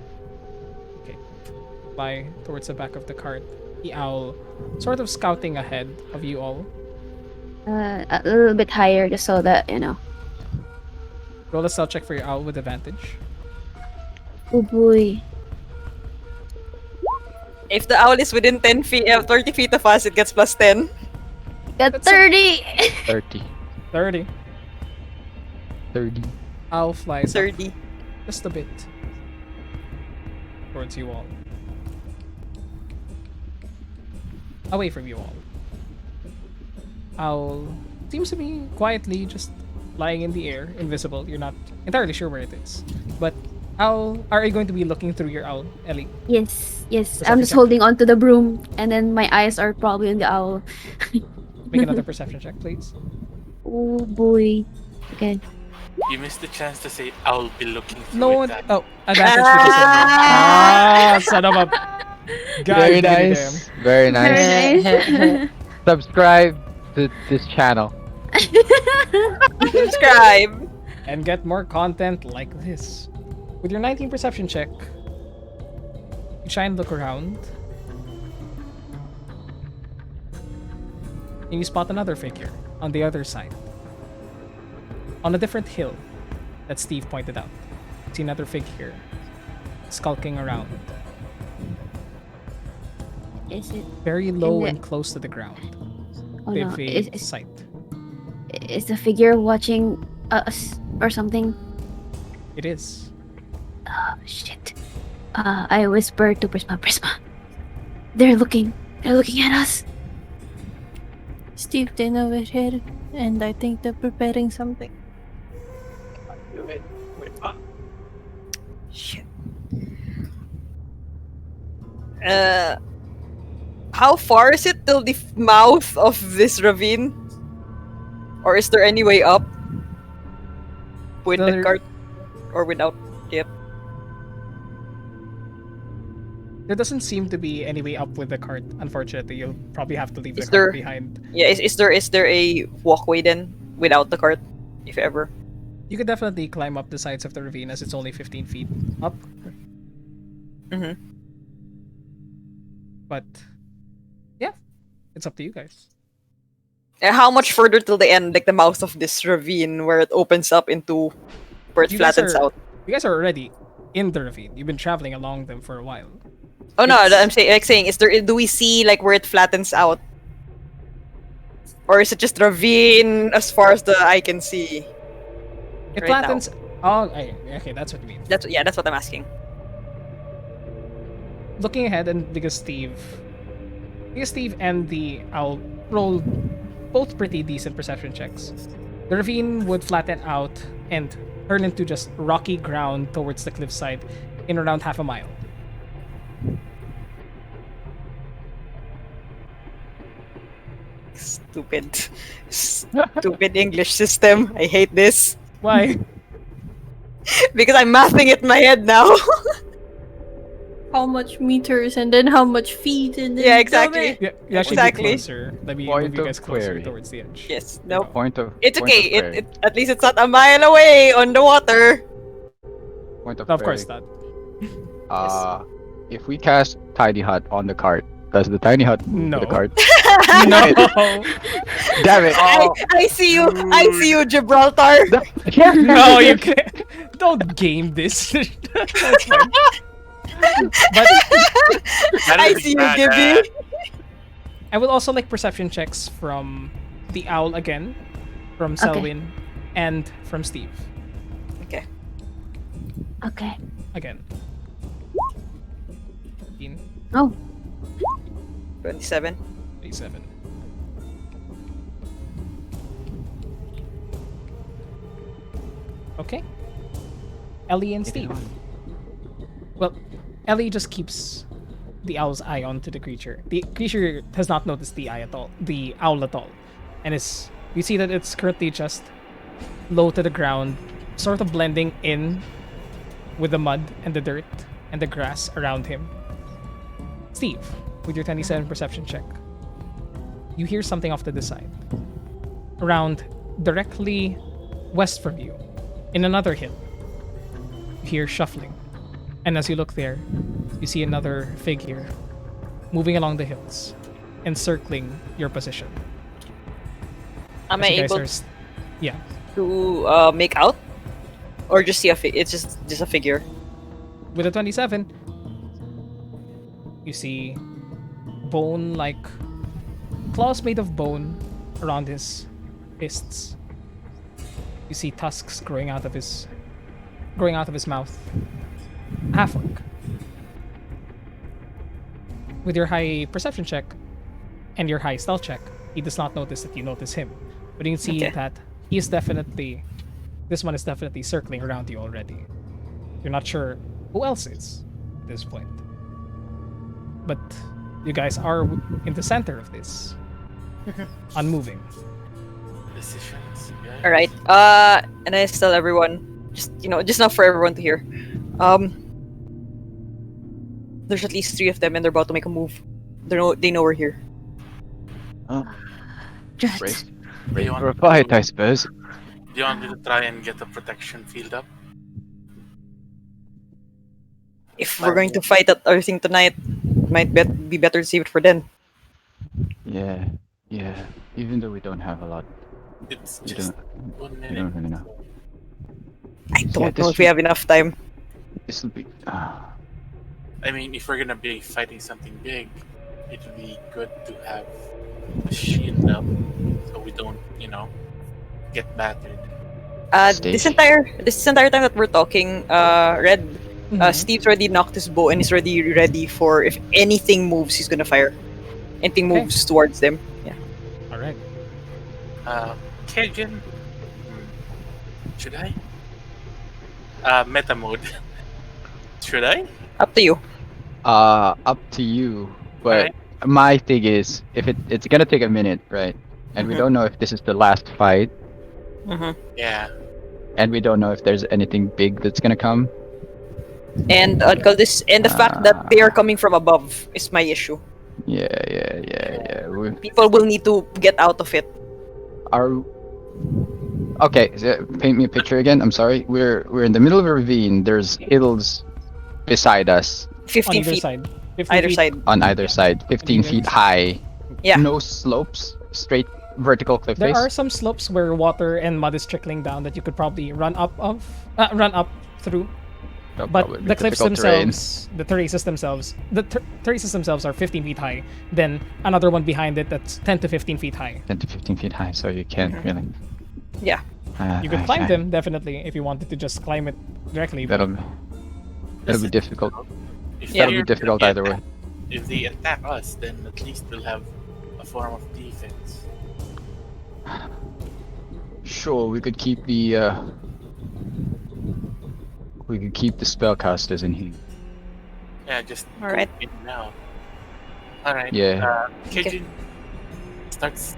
Fly towards the back of the cart. The owl sort of scouting ahead of you all. A little bit higher, just so that you know. Roll a stealth check for your owl with advantage. Oh boy. If the owl is within 10 feet, 30 feet of us, it gets plus 10. Got That's a- 30. 30. 30. 30. Owl flies up 30. just a bit towards you all. Away from you all. Owl seems to be quietly just lying in the air, invisible. You're not entirely sure where it is. But Owl, are you going to be looking through your owl, Ellie? Yes. I'm Perception just check. holding on to the broom, and then my eyes are probably on the owl. Make another perception check, please. Oh boy. Okay. You missed the chance to say I'll be looking through No it. one. That Oh, advantage because of Ah, son of a. Very God damn. nice. Very nice. Very nice. Subscribe to this channel. Subscribe. And get more content like this. With your 19 perception check, you try and look around. And you spot another figure on the other side. On a different hill that Steve pointed out. You see another figure skulking around. Is it? Very low the- and close to the ground. Oh no. Vivid sight. Is the figure watching us or something? It is. Oh shit. I whisper to Prisma. They're looking at us. Steve, they know we're here, and I think they're preparing something. Shit. How far is it till the mouth of this ravine? Or is there any way up? With the There- cart? Or without? Yep. There doesn't seem to be any way up with the cart, unfortunately. You'll probably have to leave the Is cart there- behind. Yeah, is there a walkway then? Without the cart? If ever. You could definitely climb up the sides of the ravine as it's only 15 feet up. Mm-hmm. But yeah, it's up to you guys. And how much further till the end, like the mouth of this ravine where it opens up into where it You guys flattens are- out? You guys are already in the ravine. You've been traveling along them for a while. Oh no, It's- I'm saying is there, do we see like where it flattens out? Or is it just ravine as far as the eye can see? It Right now. flattens. Oh, okay, that's what you mean. That's what I'm asking. Looking ahead, and because Steve and the owl rolled both pretty decent perception checks, the ravine would flatten out and turn into just rocky ground towards the cliffside in around half a mile. Stupid English system. I hate this Why? because I'm mathing it in my head now. How much meters and then how much feet and then Yeah, exactly. Yeah, you actually Exactly. be closer. Let me Point move you of guys closer query. towards the edge. Yes. No. Point of. It's point okay. of query. At least it's not a mile away on the water. Point of No, of course query. not. If we cast Tiny Hut on the cart, does the Tiny Hut move No. to the cart? No. Damn it! I see you. I see you, Gibraltar. No, you can't. Don't game this. That's fine. But That I is see you, bad. Gibby. I will also like perception checks from the owl again, from Okay. Selwyn, and from Steve Okay. Okay. again. 15, Oh, 27. 37. Okay. Ellie and Steve. Well, Ellie just keeps the owl's eye onto the creature. The creature has not noticed the owl at all. And you see that it's currently just low to the ground, sort of blending in with the mud and the dirt and the grass around him. Steve, with your 27 perception check, you hear something off to the side. Around directly west from you, in another hill, you hear shuffling. And as you look there, you see another figure moving along the hills, encircling your position. Am As I you guys able are yeah. to make out, or just see it's just a figure? With a 27, you see bone-like claws made of bone around his fists. You see tusks growing out of his growing out of his mouth. Half-orc. With your high perception check and your high stealth check, he does not notice that you notice him. But you can see Okay. that he is definitely... This one is definitely circling around you already. You're not sure who else is at this point. But you guys are in the center of this. Unmoving. Decisions. Guys. All right. And I tell everyone, just not for everyone to hear. There's at least 3 of them, and they're about to make a move. They know we're here. Oh, Drat. brace, Do brace you want for a fight, I suppose. Do you want me to try and get the protection field up? If we're going to fight that other thing tonight, might be better to save it for then. Yeah, yeah. Even though we don't have a lot, It's we just don't, 1 we minute. don't really know. I don't this know if we have enough time. This will be. I mean, if we're gonna be fighting something big, it would be good to have the shield up so we don't, get battered. This Stage. entire time that we're talking, Red, Steve's already knocked his bow and is ready for if anything moves, he's gonna fire. Anything Okay. moves towards them. Yeah. All right. Cajun, should I? Meta mode. Should I? Up to you. Up to you. But my thing is, if it's gonna take a minute, right? And we Mhm. don't know if this is the last fight, Mm-hmm. Yeah. and we don't know if there's anything big that's gonna come. And the fact that they are coming from above is my issue. Yeah. People will need to get out of it. Okay, so paint me a picture again. I'm sorry. We're in the middle of a ravine. There's hills beside us 15 On either feet side. 15 either feet. side. on either side, 15 feet high. Yeah. No slopes, straight vertical cliff There face. are some slopes where water and mud is trickling down that you could probably run up through. That'll But probably be the cliffs difficult terrain. themselves, the terraces themselves are 15 feet high. Then another one behind it that's 10 to 15 feet high. 10 to 15 feet high, so you can't really. Yeah. You could climb them definitely if you wanted to just climb it directly. but- That'll be difficult. If Yeah. That'll be they're difficult gonna either way. If they attack us, then at least we'll have a form of defense. Sure, we could keep the spellcasters in here. Yeah, just All right. go in now. All right. Yeah. Cajun starts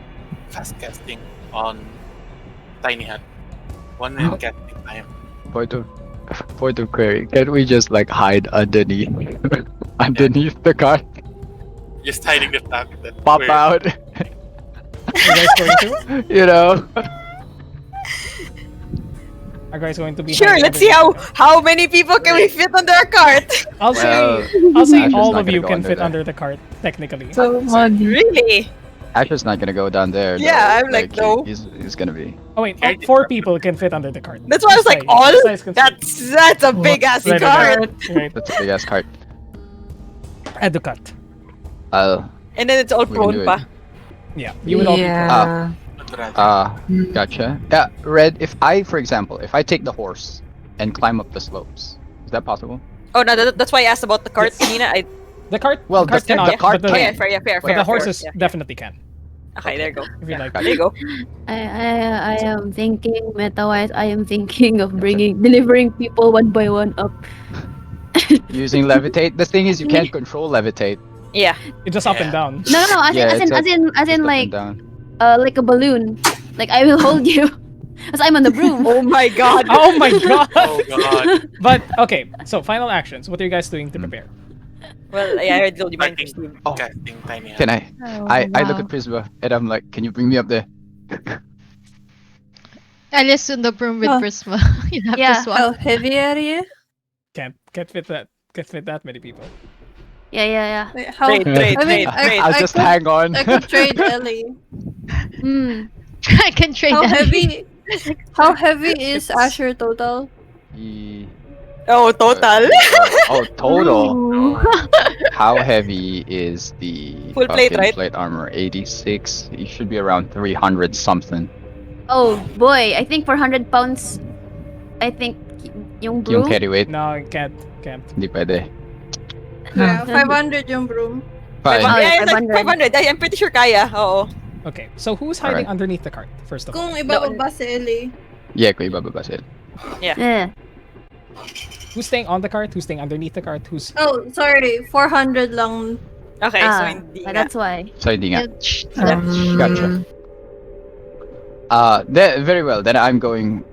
fast casting on Tiny Hut. 1 minute casting time. Point of query. Can we just like hide underneath the cart? Just hiding the fact that Pop we're- out. Are you guys going to? You know. Are you guys going to be? Sure, hiding let's see underneath how many people can we fit under a cart. I'll Well, say Ash is all not of gonna you go can under fit there. under the cart technically. So muddy. Really? Asher's not gonna go down there. Yeah, though. I'm like, no. He's gonna be. Oh wait, 4 people can fit under the cart. That's why I was like, Size- all? size constraint. That's a big ass Right, cart. Right. That's a big ass cart. Add the cart. And then it's all We can prone do it. pa. Yeah, you would all be. Yeah. I'd rather- Gotcha. Yeah, Red. If I take the horse and climb up the slopes, is that possible? Oh no, that's why I asked about the cart, Yes. Nina. The cart. Well, the cart the cannot. cart but Oh the, yeah, fair, but fair. the horses Yeah. definitely can. Okay, there you go. If you like. There you go. I am thinking meta-wise. I am thinking of delivering people one by one up. Using levitate. The thing is, you can't control levitate. Yeah. It's just up and Yeah. down. No, as Yeah, in, it's as in, as Just in, up like, and down. like a balloon. Like I will hold you, as I'm on the broom. Oh my god. Oh my god! Oh god. But okay, so final actions. What are you guys doing to prepare? Well, yeah, I already told you mine. Starting Oh. casting Tiny Hut. Can I? Oh, I look wow. at Prisma and I'm like, can you bring me up there? Alice in the broom with Oh. Prisma. You have Yeah. to swap. How heavy are you? Can't fit that many people. Yeah. Wait, how? Trade, trade, I mean, trade, I- trade. I'll I just could- hang on. I could trade Ellie. I can trade How that. heavy? How heavy is Asher total? E- Oh, total. total. Ooh. How heavy is the Full plate, fucking right? plate armor? 86. It should be around 300 something. Oh boy, I think for 100 pounds, I think Yung Yung broom? carry weight. No, can't. Hindi pwede. Yeah, 500 yung broom. Fine. Oh, Yeah, yeah, it's like 500. 500. I'm pretty sure kaya. Oo. Okay, so who's hiding Alright. underneath the cart, first of all? Kung ibababa si Ellie. Yeah, ko ibababa sila. Yeah. Who's staying on the cart? Who's staying underneath the cart? Who's... Oh, sorry. 400 lang. Okay, so Ah, hindi but nga. that's why. So hindi nga. Um, Gotcha. Very well. Then I'm going.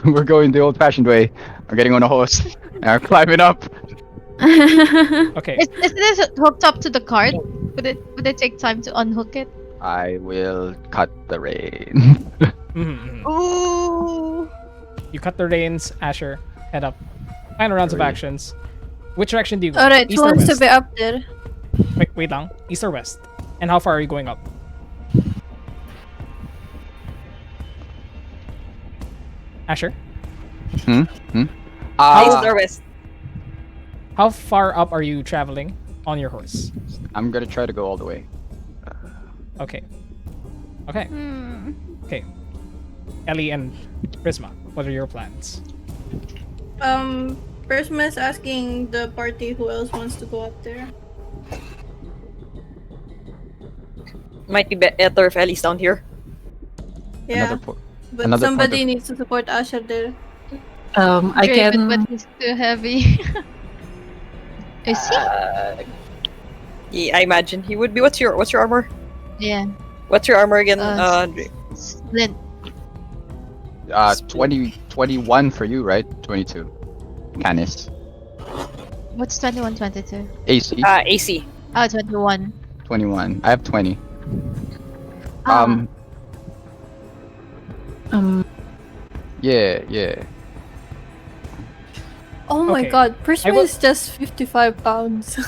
We're going the old-fashioned way. I'm getting on a horse. And I'm climbing up. Okay, Is this hooked up to the cart? Would it take time to unhook it? I will cut the rein. mhm, mhm. Ooh. You cut the reins, Asher. Head up. Final rounds of Three. actions. Which direction do you go? Alright, East who or wants to west? be up there? Wait lang. East or west? And how far are you going up? Asher? East Uh, or west? How far up are you traveling on your horse? I'm gonna try to go all the way. Okay. Okay. Hmm. Okay. Ellie and Prisma, what are your plans? Prisma is asking the party who else wants to go up there. Might be better if Ellie's down here. Yeah, Another but another point somebody of- needs to support Asher there. I Draven, can. but he's too heavy. Is he? Yeah, I imagine he would be. What's your armor? Yeah. What's your armor again? Uh, Splint. 21 for you, right? 22. Canis. What's 21, 22? AC. AC. Oh, 21. 21. I have 20. Ah. Yeah. Oh my Okay. god, I Prisma will- is just 55 pounds.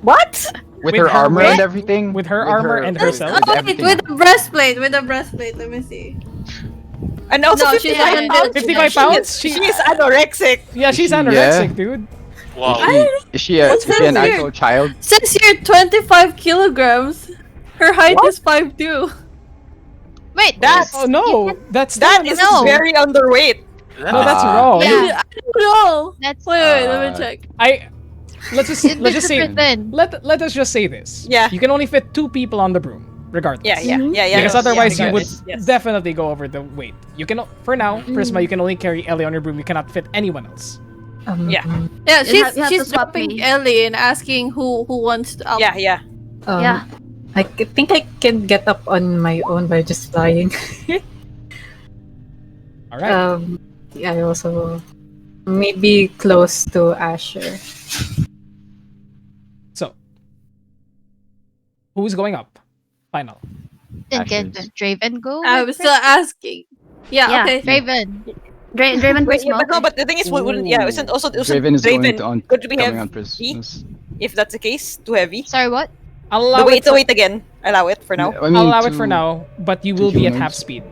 What? With With her her armor weight? and everything. With her armor and with- herself? with Oh, wait, everything. with a breastplate, Let me see. And also No, she's 55 not- pounds. 55 She pounds? is- She is anorexic. Yeah, she's Is she- anorexic, yeah? dude. Wow. Is she an weird. idle child? Says here 25 kilograms. Her height is 5'2". Wait, That's- Oh no, that's That not- is No. very underweight. No, that's Ah. wrong. Yeah. I don't know. that's Wait, let Uh, me check. Let's just say super thin. let us just say this. Yeah. You can only fit 2 people on the broom, regardless. Yeah. Because yes, otherwise you would regardless, yes. definitely go over the weight. You can for now, Prisma, you can only carry Ellie on your broom. You cannot fit anyone else. Yeah. Yeah, You have to she's swap dropping me. Ellie and asking who wants to up. Yeah. Yeah. I think I can get up on my own by just flying. All right. Yeah, I also maybe close to Asher. So, who's going up? Final. Then can Ashes. Draven go? I with was still asking. Yeah, Yeah. okay. Draven. Draven Wait, Prisma. but no, but the thing is, isn't also Draven is going to could we coming have on Christmas. if that's the case too heavy? Sorry, what? I'll The allow weight, it for, again. Allow it for now. I mean, I'll allow it for to- now, but you to will be at humans. half speed.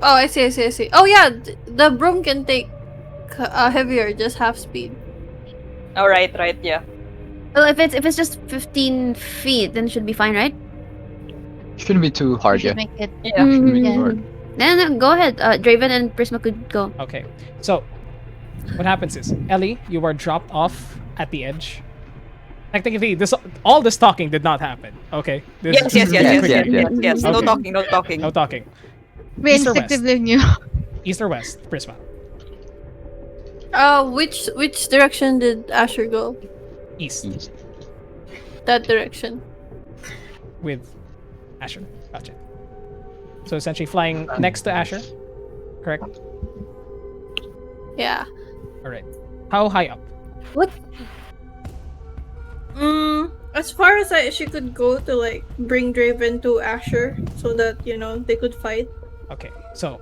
Oh, I see. Oh yeah, the broom can take heavier, just half speed. Oh, right, yeah. Well, if it's just 15 feet, then it should be fine, right? Shouldn't be too We hard, should yeah. make it. Yeah. Shouldn't be Mhm. too hard. Then go ahead. Draven and Prisma could go. Okay. So, what happens is, Ellie, you are dropped off at the edge. Technically, all this talking did not happen. Okay. This Yes. Okay. No talking. No talking. We East or west? instinctively knew. East or west, Prisma. Which direction did Asher go? East East. That direction. with Asher. Gotcha. So essentially flying next to Asher. Correct. Yeah. All right. How high up? What? As far as she could go to like bring Draven to Asher so that they could fight. Okay. So,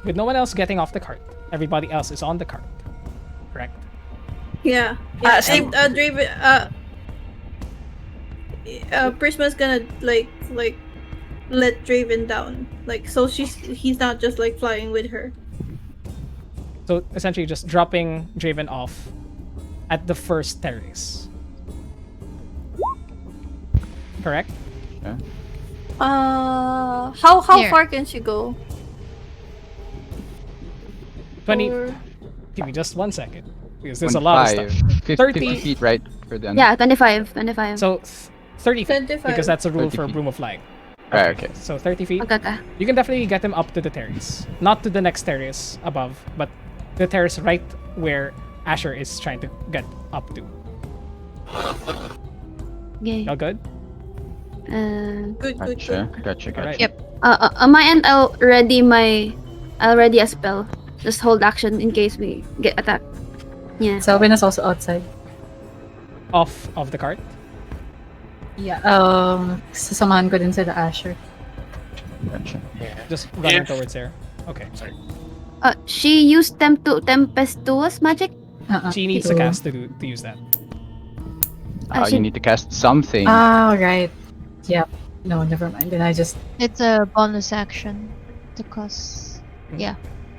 with no one else getting off the cart, everybody else is on the cart. Correct. Yeah. Same. And Draven. Prisma's gonna like let Draven down. Like so he's not just like flying with her. So essentially, just dropping Draven off at the first terrace. Correct. How Here. far can she go? 20. Or Give me just 1 second. Because there's a lot of 25, stuff. 50, 30. 50 feet, right? For the Yeah, 25. 25. So 30 feet. 25. Because that's a rule 30 for feet. Broom of Flying. Right, okay. So 30 feet. Okay. You can definitely get them up to the terrace. Not to the next terrace above, but the terrace right where Asher is trying to get up to. Okay. Y'all good? good. Gotcha. Alright. Yep. On my end, I'll ready a spell. Just hold action in case we get attacked. Yeah. Selvin is also outside. Off of the cart. Yeah. Sasamahan ko din sila Asher. Gotcha. Yeah. Just running If- towards there. Okay. Sorry. She used Tempestuous magic. She needs to cast to use that. I You should- need to cast something. Ah, right. Yep. No, never mind. Then I just It's a bonus action to cause.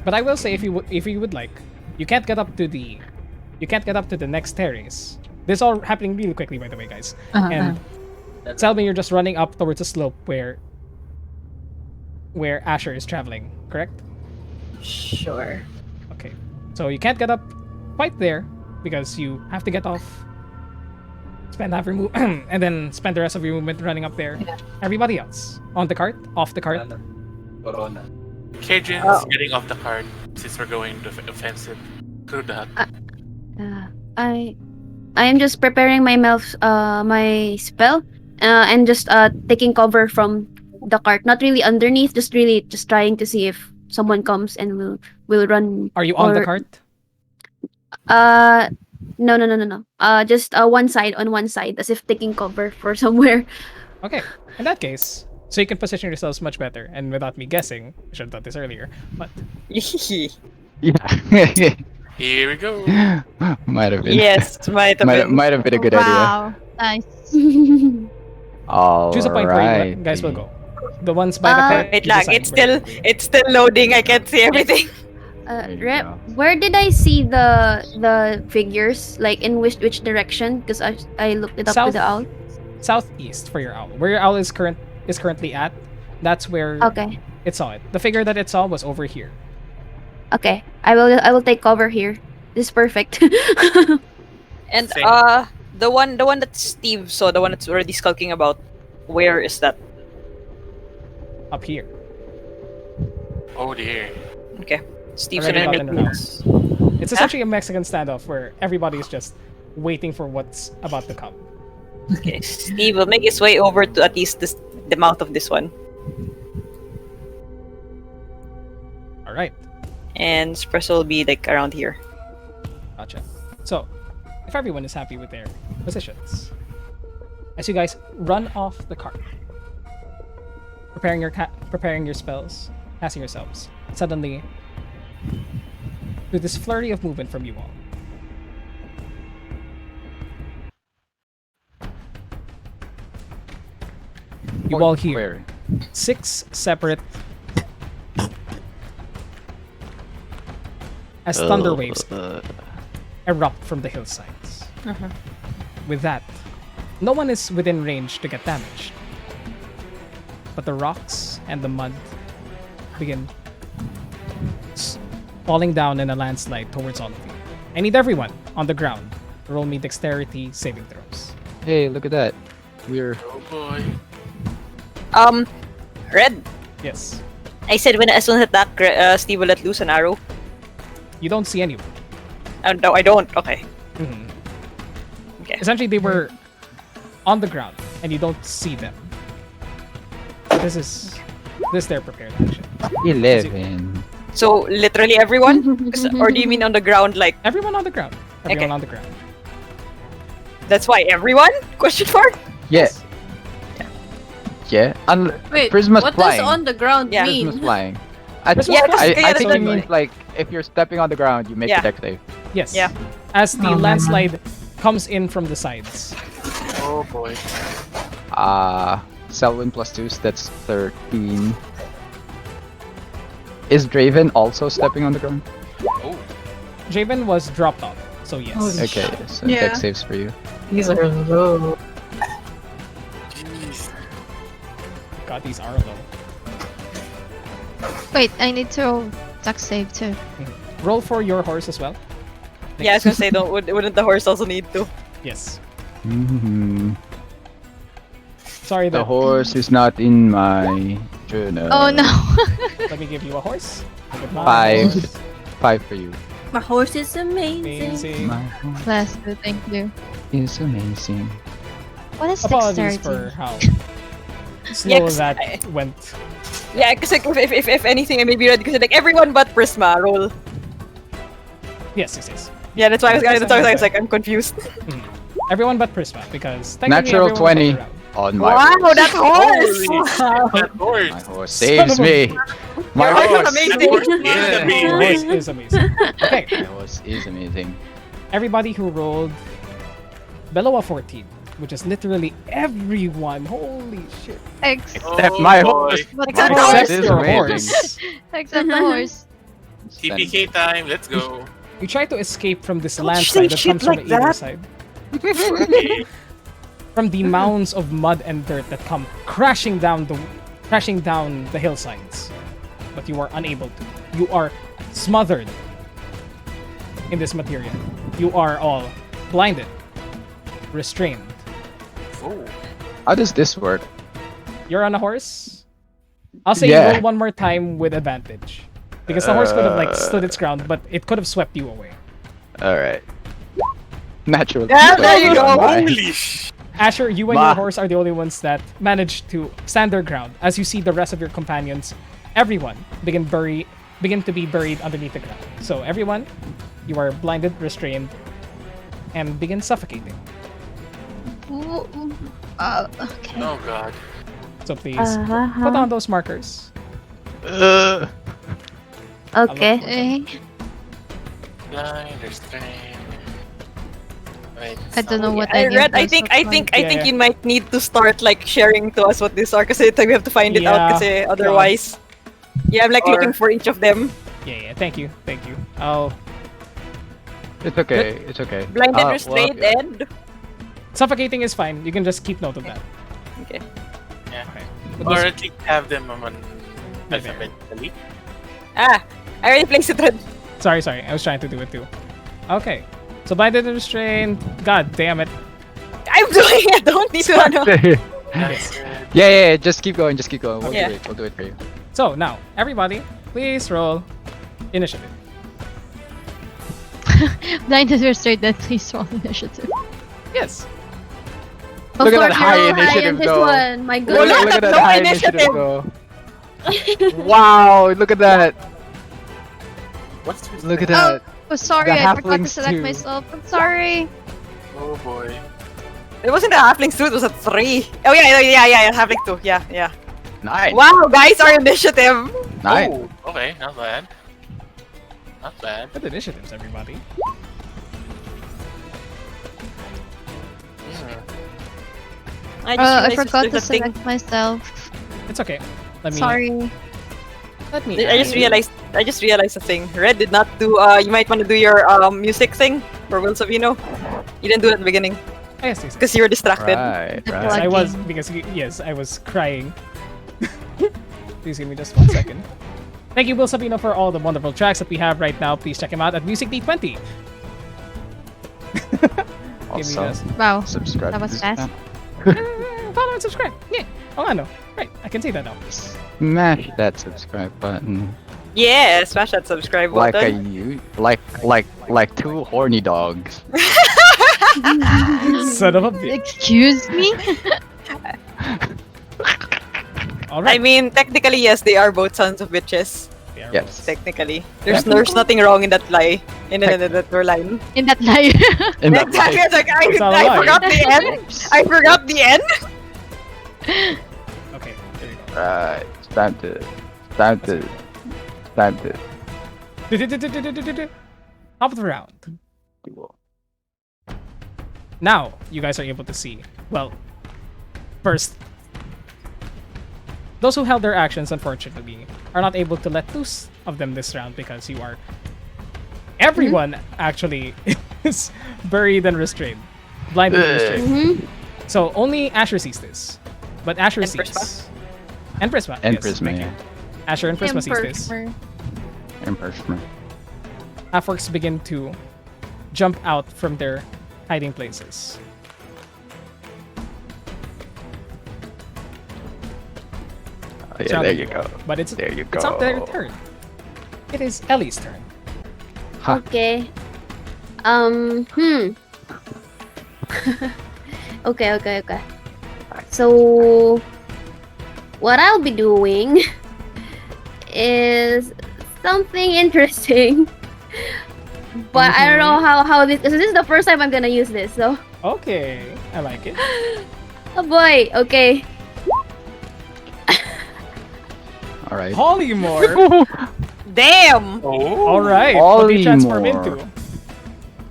But I will say, if you would like, you can't get up to the next terrace. This is all happening really quickly, by the way, guys. And tell me, you're just running up towards a slope where Asher is traveling, correct? sure. Okay. So you can't get up quite there because you have to get off, spend half your move, and then spend the rest of your movement running up there. Yeah. Everybody else on the cart, off the cart. Cajun's getting off the cart since we're going to offensive. Through that. I am just preparing my spell, and just taking cover from the cart. Not really underneath, just trying to see if someone comes and will run. Are you on the or- cart? No. Just on one side, as if taking cover for somewhere. Okay. In that case, so you can position yourselves much better, and without me guessing, I should have done this earlier. But Yeah. Here we go. Might have been. Yes, might have been. Might have been a good idea. Wow. Nice. All choose a point where you guys will go. The ones by the cart. Wait you lang, decide where- it's still loading. I can't see everything. There you Rep, go. where did I see the figures? Like in which direction? Because I looked it up South. with the owl. Southeast for your owl. Where your owl is currently at, that's where Okay. it saw it. The figure that it saw was over here. Okay. I will take cover here. This is perfect. And Same. the one that Steve saw, the one that's already skulking about, where is that? Up here. Oh dear. Okay. Steve's Already gonna gotten make it moves. It's essentially a Mexican standoff where everybody is just waiting for what's about to come. Okay. Steve will make his way over to at least the mouth of this one. All right. And Espresso will be like around here. Gotcha. So, if everyone is happy with their positions, as you guys run off the cart, preparing your spells, casting yourselves, suddenly, with this flurry of movement from you all, you all hear Where? 6 separate as thunder waves erupt from the hillsides. With that, no one is within range to get damaged. But the rocks and the mud begin falling down in a landslide towards all of you. I need everyone on the ground to roll me dexterity saving throws. Hey, look at that. We're Oh boy. Red. Yes. I said when as soon as attack, Steve will let loose an arrow. You don't see anyone. No, I don't. Okay. Mhm. Okay. Essentially, they were on the ground, and you don't see them. This is their prepared action. 11. So literally everyone, or do you mean on the ground? Like Everyone on the ground. Everyone Okay. on the ground. that's why everyone? Question mark. Yeah. Yeah. Wait, Prisma's what flying. does on the ground Yeah. mean? Prisma's flying. I, Prisma's Yeah, flying. yeah, I that's think what it I means like if you're stepping on the ground, you make Yeah. a deck save. Yes. Yeah. As the Oh, man. landslide comes in from the sides. Oh boy. Selwyn plus 2, so that's 13. Is Draven also stepping on the ground? Oh. Javen was dropped off, so yes. Holy Okay, so Yeah. deck saves for you. These are low. Jeez. God, these are low. Wait, I need to dex save too. roll for your horse as well. Yeah, I was gonna say, wouldn't the horse also need to? Yes. Mhm. Sorry, The that. horse is not in my journal. Oh no. Let me give you a horse. Look at my 5. horse. 5 for you. My horse is amazing. Amazing. My horse Bless you, thank you. is amazing. What is Apologies dexterity? for how slow 'cause that went. Yeah, because like, if anything, I may be ready. Because like everyone but Prisma roll. Yes, yes, yes. Yeah, that's why I was Prisma. like, I'm confused. Everyone but Prisma, because technically Natural everyone 20 was around. on my Wow, horse. that horse! Holy shit, that horse! My horse Son saves of a- me. My Your horse is horse. amazing. That horse is Yeah. Your horse amazing. is amazing. Okay, My horse is amazing. everybody who rolled below a 14, which is literally everyone. Holy shit. Except Except Oh, my boy. horse. the Except horse. horse. Is your amazing. horse. Except the horse. TPK time, let's go. You try to escape from this Don't landslide say that shit comes from like the either that. side. Okay. From the mounds of mud and dirt that come crashing down the hillsides. But you are unable to. You are smothered in this material. You are all blinded, restrained. Oh. How does this work? You're on a horse. I'll say Yeah. roll one more time with advantage. Because the horse could have like stood its ground, but it could have swept you away. Alright. Natural. Yeah, there 20 you go. on my- Holy sh! Asher, you and Ma. your horse are the only ones that managed to stand their ground. As you see the rest of your companions, everyone begin to be buried underneath the ground. So everyone, you are blinded, restrained, and begin suffocating. Okay. Oh god. So please put on those markers. Okay. Eh, Blind, restrained. Wait. I don't know what I any of read. I those think. look I like. think. I Yeah, think yeah. you might need to start like sharing to us what these are, because we have to find it out. Yeah. Because otherwise, yeah, I'm like Or- looking for each of them. Yeah, thank you. Oh, It's okay. It's okay. Blinded, Well, restrained, okay. and suffocating is fine. You can just keep note of that. okay. Yeah. Okay. But Or those- at least have them on Right there. alphabetically. Ah, I already placed it. Red. Sorry. I was trying to do it too. Okay. So blinded and restrained. God damn it. I'm doing it. Don't need to. Ano. That's good. Yeah, just keep going. Just keep going. We'll Yeah. do it. We'll do it for you. So now, everybody, please roll initiative. Blinded or straight, then please roll initiative. Yes. Of Look at course, that high you're high initiative on this though. one. My Look, goodness. look at that No high initiative. initiative go. Wow, look at that. What's this? Look at thing? that. Oh, sorry, The I forgot to halflings select too. myself. I'm sorry. Oh boy. It wasn't a halfling 2. It was a 3. Oh yeah. Halfling 2. Yeah. Nice. Wow, guys, our initiative. Nice. Oh, okay, not bad. Not bad. Good initiatives, everybody. Hmm. I I realized forgot to there's a thing. select myself. It's okay. Let me. Sorry. Let me. I just realized a thing. Red did not do. You might want to do your music thing for Will Savino. You didn't do it at the beginning Oh, yes, yes. because you were distracted. Right, Yes, right. I was because yes, I was crying. Please give me just 1 second. Thank you, Will Sabino, for all the wonderful tracks that we have right now. Please check him out at Music D20. Give me Also, just Wow. subscribe. That to was this fast. channel. follow and subscribe. Yeah. Oh, I know. Right, I can say that now. Smash that subscribe button. Yeah, smash that subscribe Like button. like two horny dogs. Son of a bitch. Excuse me? All right. I mean, technically, yes, they are both sons of bitches. They are Yes. Technically, there's nothing wrong in that lie. In that line. In that lie. In that Exactly. life. It's like It's all a I lie. forgot the end. I forgot the end. both. Okay, there you go. Right. It's time to. Top of the round. Now, you guys are able to see. Well, first, those who held their actions, unfortunately, are not able to let loose of them this round because you are. Everyone actually is buried and restrained. Blinded and restrained. So only Asher sees this. But Asher And sees. Prisma. And Prisma. And yes, Prisma, thank you. yeah. Asher and Prisma sees this. In person. half-orcs begin to jump out from their hiding places. Oh, yeah, there you go. But it's There you it's not their go. turn. It is Ellie's turn. Huh. Okay. Okay. So, what I'll be doing is something interesting. But I don't know how this. So this is the first time I'm gonna use this. So, Okay, I like it. oh boy. Okay. All right. Polymorph. Damn! All right. What do you transform Polymorph. into?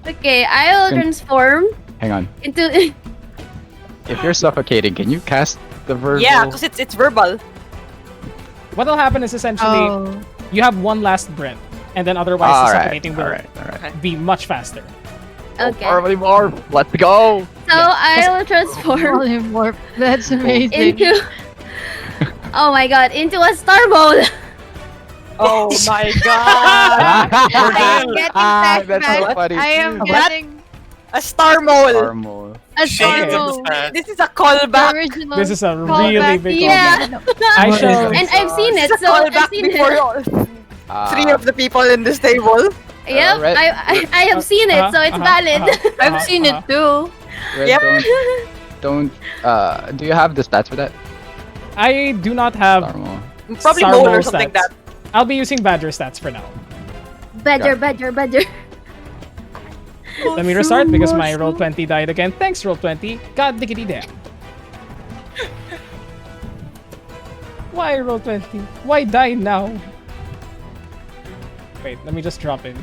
Okay, I will Can- transform Hang on. into. If you're suffocating, can you cast the verbal? Yeah, because it's verbal. What'll happen is essentially Oh. you have one last breath, and then otherwise All the right. suffocating will All right. be much faster. Okay. Polymorph. Let's go. So Yeah. I will transform Polymorph. That's amazing. into. Oh my god! Into a star bowl. Oh my god! I am getting that That's so back. funny. I am What? getting A star mole! Armor. a Shades Okay. of the Stormo. past. This is a The callback! original This is a callback really big to- Yeah. I What shall. is And I've seen it, It's a so I've callback seen before it. three of the people in this table. Yep, Red- I have seen it, so it's valid. I've seen it too. Red, Yep. Don't. Do you have the stats for that? I do not have. Armor. Probably Star mole mole or something like stats. that. I'll be using Badger stats for now. Badger, badger, badger. Let me restart because my roll 20 died again. Thanks, roll 20. God diggity damn. Why roll 20? Why die now? Wait, let me just drop in.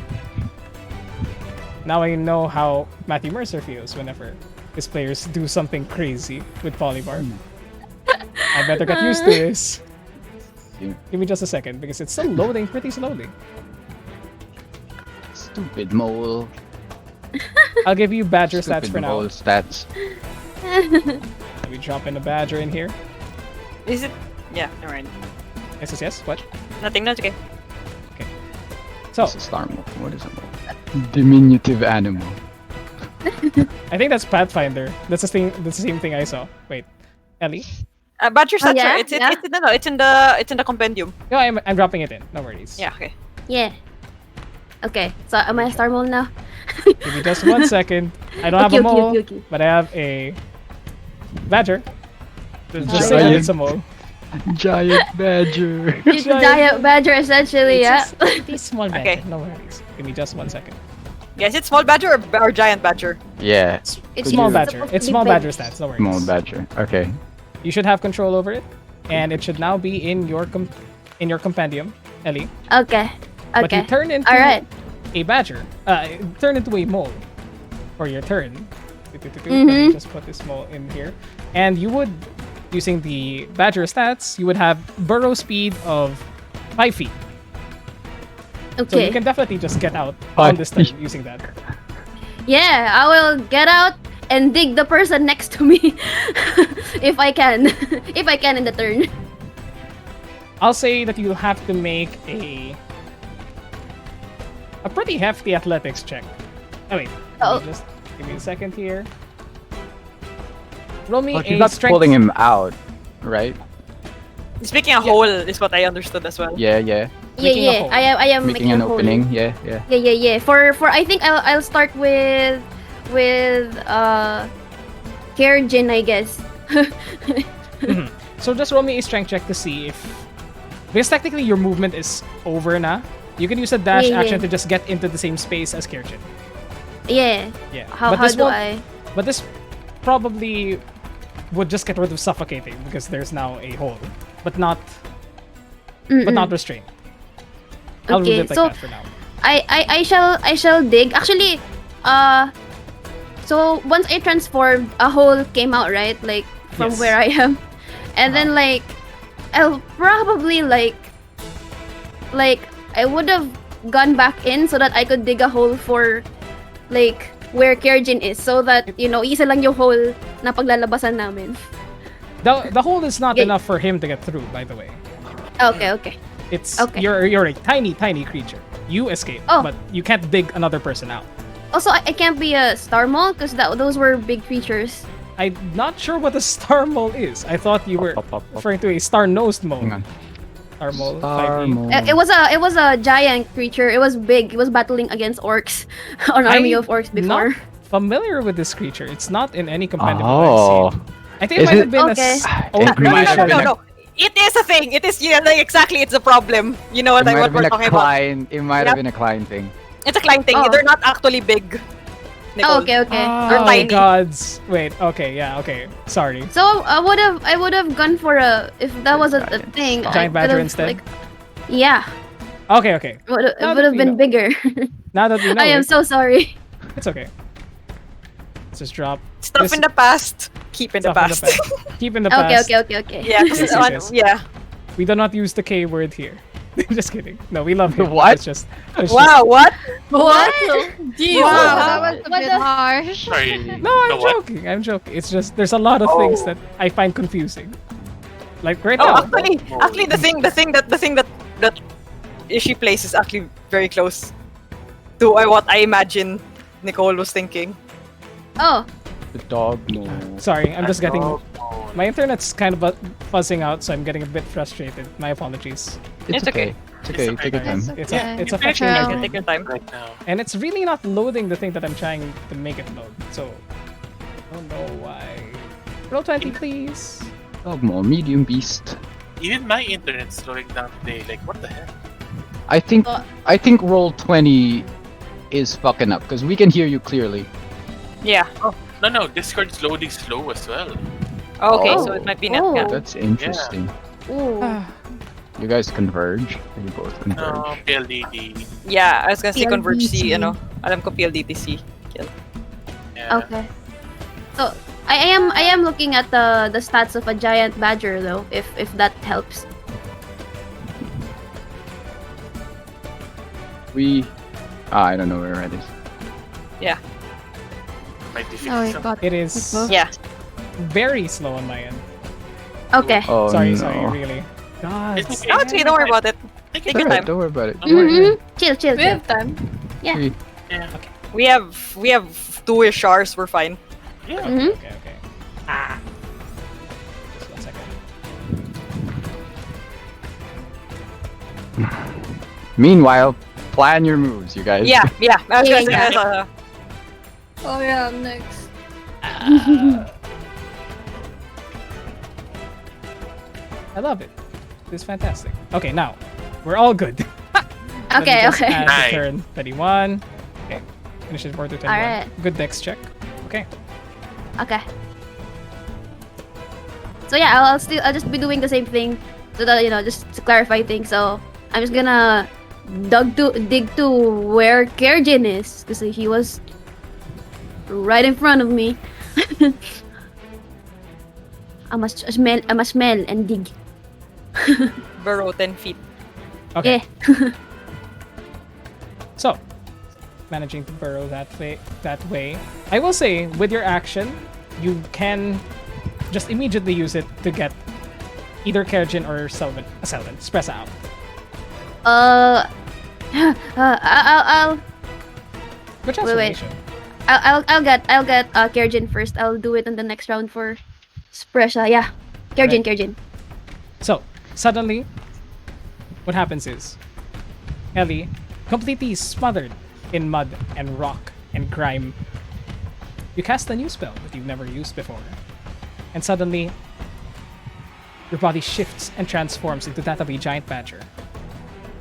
Now I know how Matthew Mercer feels whenever his players do something crazy with Polybar. I better get used to this. Give me just a second because it's still loading pretty slowly. Stupid mole. I'll give you Badger stats Stupid for now. mole stats. Let me drop in a Badger in here. Is it? Yeah, never mind. Yes. What? Nothing, that's okay. So, It's a star mole. What is a mole? Diminutive animal. I think that's Pathfinder. That's the thing. That's the same thing I saw. Wait, Ellie? Badger stats, yeah? it's Yeah? it's in the compendium. No, I'm dropping it in. No worries. Yeah, okay. Yeah. Okay, so am I a star mole now? Give me just 1 second. I don't have a mole, okay. but I have a Badger. Just Oh, say that yeah. it's a mole. Giant badger. It's a giant badger, essentially, yeah. It's a small Badger. Okay. No worries. Give me just 1 second. Yeah, is it small badger or giant badger? Yeah. It's It's small you- Badger. supposed to It's be small big. Badger stats. No worries. Small badger. Okay. You should have control over it, and it should now be in your compendium, Ellie. Okay. But you Okay. turn into Alright. a Badger. Turn into a mole for your turn. Let me Mhm. just put this mole in here, and you would, using the Badger stats, you would have burrow speed of 5 feet. So Okay. you can definitely just get out 5 on this turn feet. using that. Yeah, I will get out and dig the person next to me. if I can. If I can in the turn. I'll say that you'll have to make a pretty hefty athletics check. Oh wait, let me just give me a second here. Roll me But a you're not strength. pulling him out, right? Speaking a hole is what I understood as well. Yeah. Yeah, Making a yeah. hole. I am Making an a hole. opening. Yeah. Yeah. For I think I'll start with Kerjin, I guess. So just roll me a strength check to see if, because technically your movement is over na. You can use a dash Yeah, action yeah. to just get into the same space as Kirchen. Yeah. Yeah. How this do won't- I? But this probably would just get rid of suffocating because there's now a hole, but not restrained. I'll Okay, leave it like so that for now. I shall dig. Actually, so once I transformed, a hole came out, right? Like from Yes. where I am, and then like I'll probably like I would have gone back in so that I could dig a hole for like where Kerjin is, so that isa lang yung hole na paglalabasan namin. The hole is not Yeah. enough for him to get through. By the way, Okay. it's Okay. you're a tiny creature. You escape, Oh. but you can't dig another person out. Also, I can't be a star mole because those were big creatures. I'm not sure what a star mole is. I thought you were Pop, pop, pop. referring to a star-nosed mole. Hang on. Star mole. Star 5e. mole. It was a giant creature. It was big. It was battling against orcs, an army of orcs before. Not familiar with this creature. It's not in any compendium Oh. I've seen. I think it Is might it- have been Okay. old It No, might have creation. been a- It is a thing. It is, like, exactly, it's a problem. You know It what, might what have we're been a talking about. Klein. It might Yep. have been a Klein thing. It's a client thing. Oh. They're not actually big. Nicole. Oh, okay, okay. They're Oh, tiny. gods. Wait, okay, yeah, okay. Sorry. So I would have gone for a if that was a thing. I Giant badger could've, instead? Like, yeah, Okay, okay. it Now would that have we been know. bigger. Now that we know I am it, so sorry. it's okay. Let's just drop Stuff this in the past. Keep in the stuff past. Keep in the Okay, past. okay. Yeah, 'cause Yes, on- yes. yeah. We do not use the K word here. Just kidding. No, we love him. What? It's just Wow, what? What? Wow, Wow. that was a What bit the- harsh. Sorry. No, I'm the what? joking. I'm joking. It's just there's a lot of things that I find confusing. Like right Oh, now. actually, the thing that she plays is actually very close to what I imagine Nicole was thinking. Oh, The dog mole. Sorry, I'm just getting Oh, my internet's kind of fuzzing out, so I'm getting a bit frustrated. My apologies. It's okay. It's okay. It's Take your okay. time. It's Okay. it's It's affecting okay. my You can game. take your time. right now. And it's really not loading the thing that I'm trying to make it load. So I don't know why. Roll 20, please. Dog mole, medium beast. Even my internet's slowing down today. Like, what the heck? I think Uh, roll 20 is fucking up because we can hear you clearly. Yeah. No, Discord's loading slow as well. Okay, Oh. so it might be net. Oh. Yeah. That's interesting. ooh. You guys converge. You both converge. No, PLDD. Yeah, I was gonna say converge C, PLDT. alam ko PLDTC. Yeah. Okay. So I am looking at the stats of a giant badger though, if that helps. I don't know where it is. Might be Oh, 50 it something. got It is both. Yeah. very slow on my end. Okay. Oh sorry, no. sorry, really. God. It's okay. No, it's okay, don't worry about it. Take Take your your Alright, time. don't worry about it. Mm-hmm. Chill. We have time. Yeah. We- Yeah. We have 2 shars, we're fine. Yeah. Mm-hmm. Okay. Ah. Just 1 second. Meanwhile, plan your moves, you guys. Yeah. I was gonna Yeah. say, Oh yeah, I'm next. I love it. It's fantastic. Okay, now we're all good. Let me Okay, just okay. add Nice. the turn 31. Okay, finish it 4 to 21. Alright. Good dex check. Okay. Okay. So yeah, I'll just be doing the same thing, so that just to clarify things. So I'm just gonna dig to where Kerjin is, because he was right in front of me. I must smell and dig. burrow 10 feet. Okay. Yeah. So, managing to burrow that way. I will say, with your action, you can just immediately use it to get either Kerjin or Selvin spread out. I'll Good Wait. transformation. I'll get Kerjin first. I'll do it in the next round for Spresha. Yeah, Kerjin. So, suddenly, what happens is, Ellie, completely smothered in mud and rock and grime, you cast a new spell that you've never used before. And suddenly, your body shifts and transforms into that of a giant badger.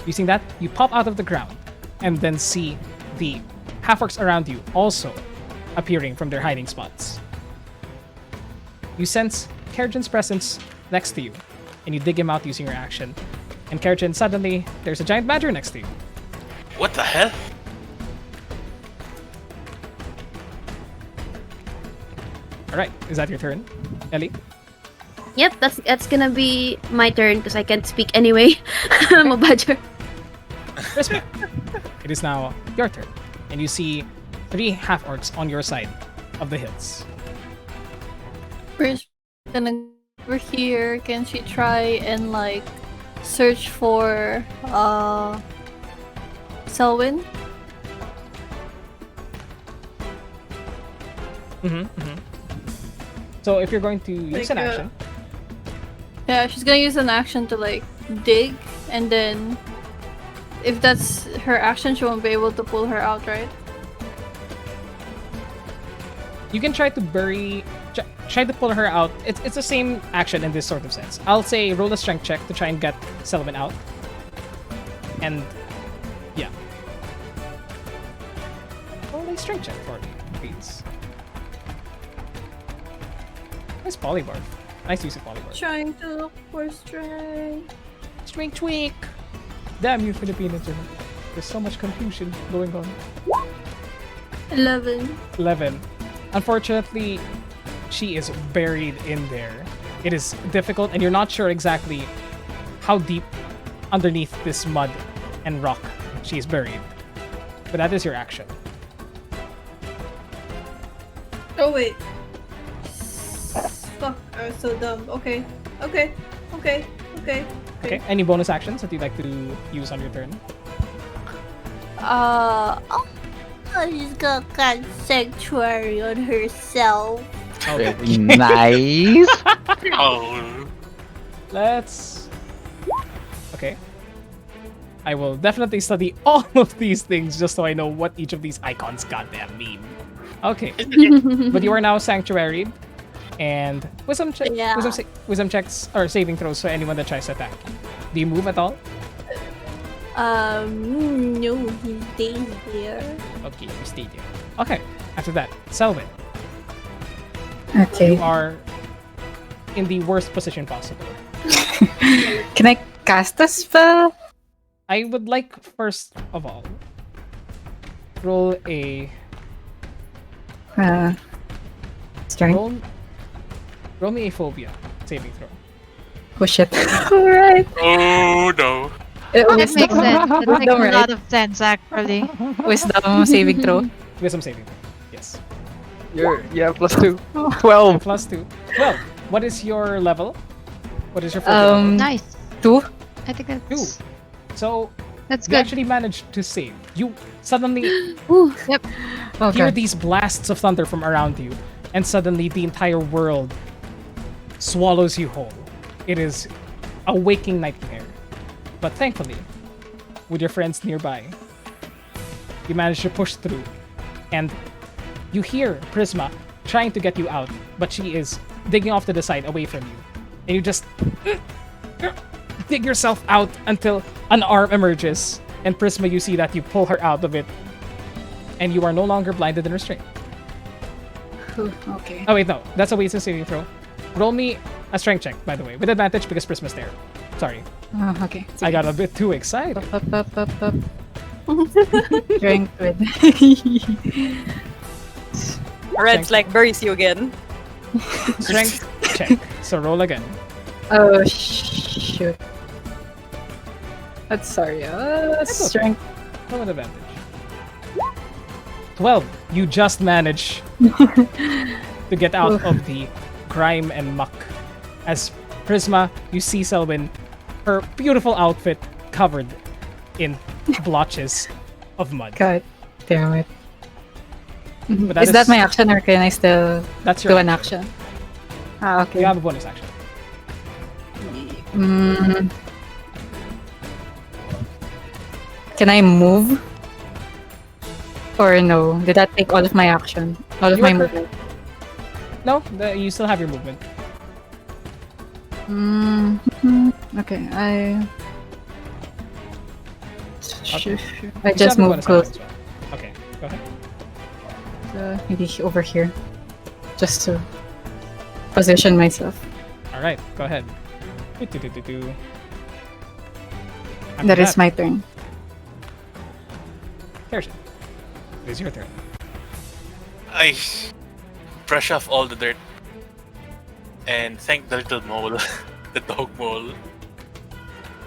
Using that, you pop out of the ground and then see the half-orcs around you also appearing from their hiding spots. You sense Kerjin's presence next to you, and you dig him out using your action. And Kerjin, suddenly, there's a giant badger next to you. What the hell? Alright, is that your turn, Ellie? Yep, that's gonna be my turn because I can't speak anyway. I'm a badger. Respect. It is now your turn, and you see 3 half-orcs on your side of the hills. First, gonna over here. Can she try and search for Selwyn. So if you're going to use an action, Yeah, she's gonna use an action to like dig, and then if that's her action, she won't be able to pull her out, right? you can try to try to pull her out. It's the same action in this sort of sense. I'll say roll a strength check to try and get Selwyn out. And yeah. Roll a strength check for me, please. Nice polybarb. Nice use of polybarb. Trying to look for strength. Twink twink! Damn you, Filipino internet. There's so much confusion going on. 11. 11. Unfortunately, she is buried in there. It is difficult, and you're not sure exactly how deep underneath this mud and rock she is buried. But that is your action. Oh wait. Fuck, I was so dumb. Okay. Okay, any bonus actions that you'd like to use on your turn? She's gonna cast sanctuary on herself. Okay. Very nice. Oh. Let's... Okay. I will definitely study all of these things just so I know what each of these icons goddamn mean. Okay. But you are now sanctuaried. And wisdom checks or saving throws for anyone that tries to attack. Do you move at all? No, he stays there. Okay, you stay there. Okay, after that, Selwyn, Okay. you are in the worst position possible. Can I cast a spell? I would like, first of all, roll a... Strength. Roll me a phobia saving throw. Oh shit. Alright. Oh no. It makes sense. It makes Wisdom, a right? lot of sense, actually. Wisdom saving throw. Wisdom saving throw. Yes. Yeah, +2. 12. Plus 2. Well, what is your level? What is your phobia level? Nice. 2. I think that's... So, That's you good. actually managed to save. You suddenly Oh hear god. these blasts of thunder from around you, and suddenly the entire world swallows you whole. It is a waking nightmare. But thankfully, with your friends nearby, you manage to push through, and you hear Prisma trying to get you out, but she is digging off to the side away from you. And you just dig yourself out until an arm emerges, and Prisma, you see that you pull her out of it, and you are no longer blinded and restrained. Okay. Oh wait, no, that's a wisdom saving throw. Roll me a strength check, by the way, with advantage because Prisma's there. Sorry, Okay. I got a bit too excited. Up. Strength with. Red's like buries you again. Strength check. So roll again. Oh shoot. That's sorry. That's okay. Strength. Roll with advantage. 12. You just manage to get out of the grime and muck. As Prisma, you see Selwyn, her beautiful outfit covered in blotches of mud. God damn it. But Is that my action or can I still That's your do an action? Ah, okay. You have a bonus action. Can I move? Or no? Did that take all of my action? All of You my are movement? No, you still have your movement. Okay, I Okay. I You still just have a moved bonus close. action as well. Okay, go ahead. Maybe over here. Just to position myself. Alright, go ahead. Do-do-do-do-do. After That is my turn. Tenacious. It is your turn. I brush off all the dirt and thank the little mole, the dog mole.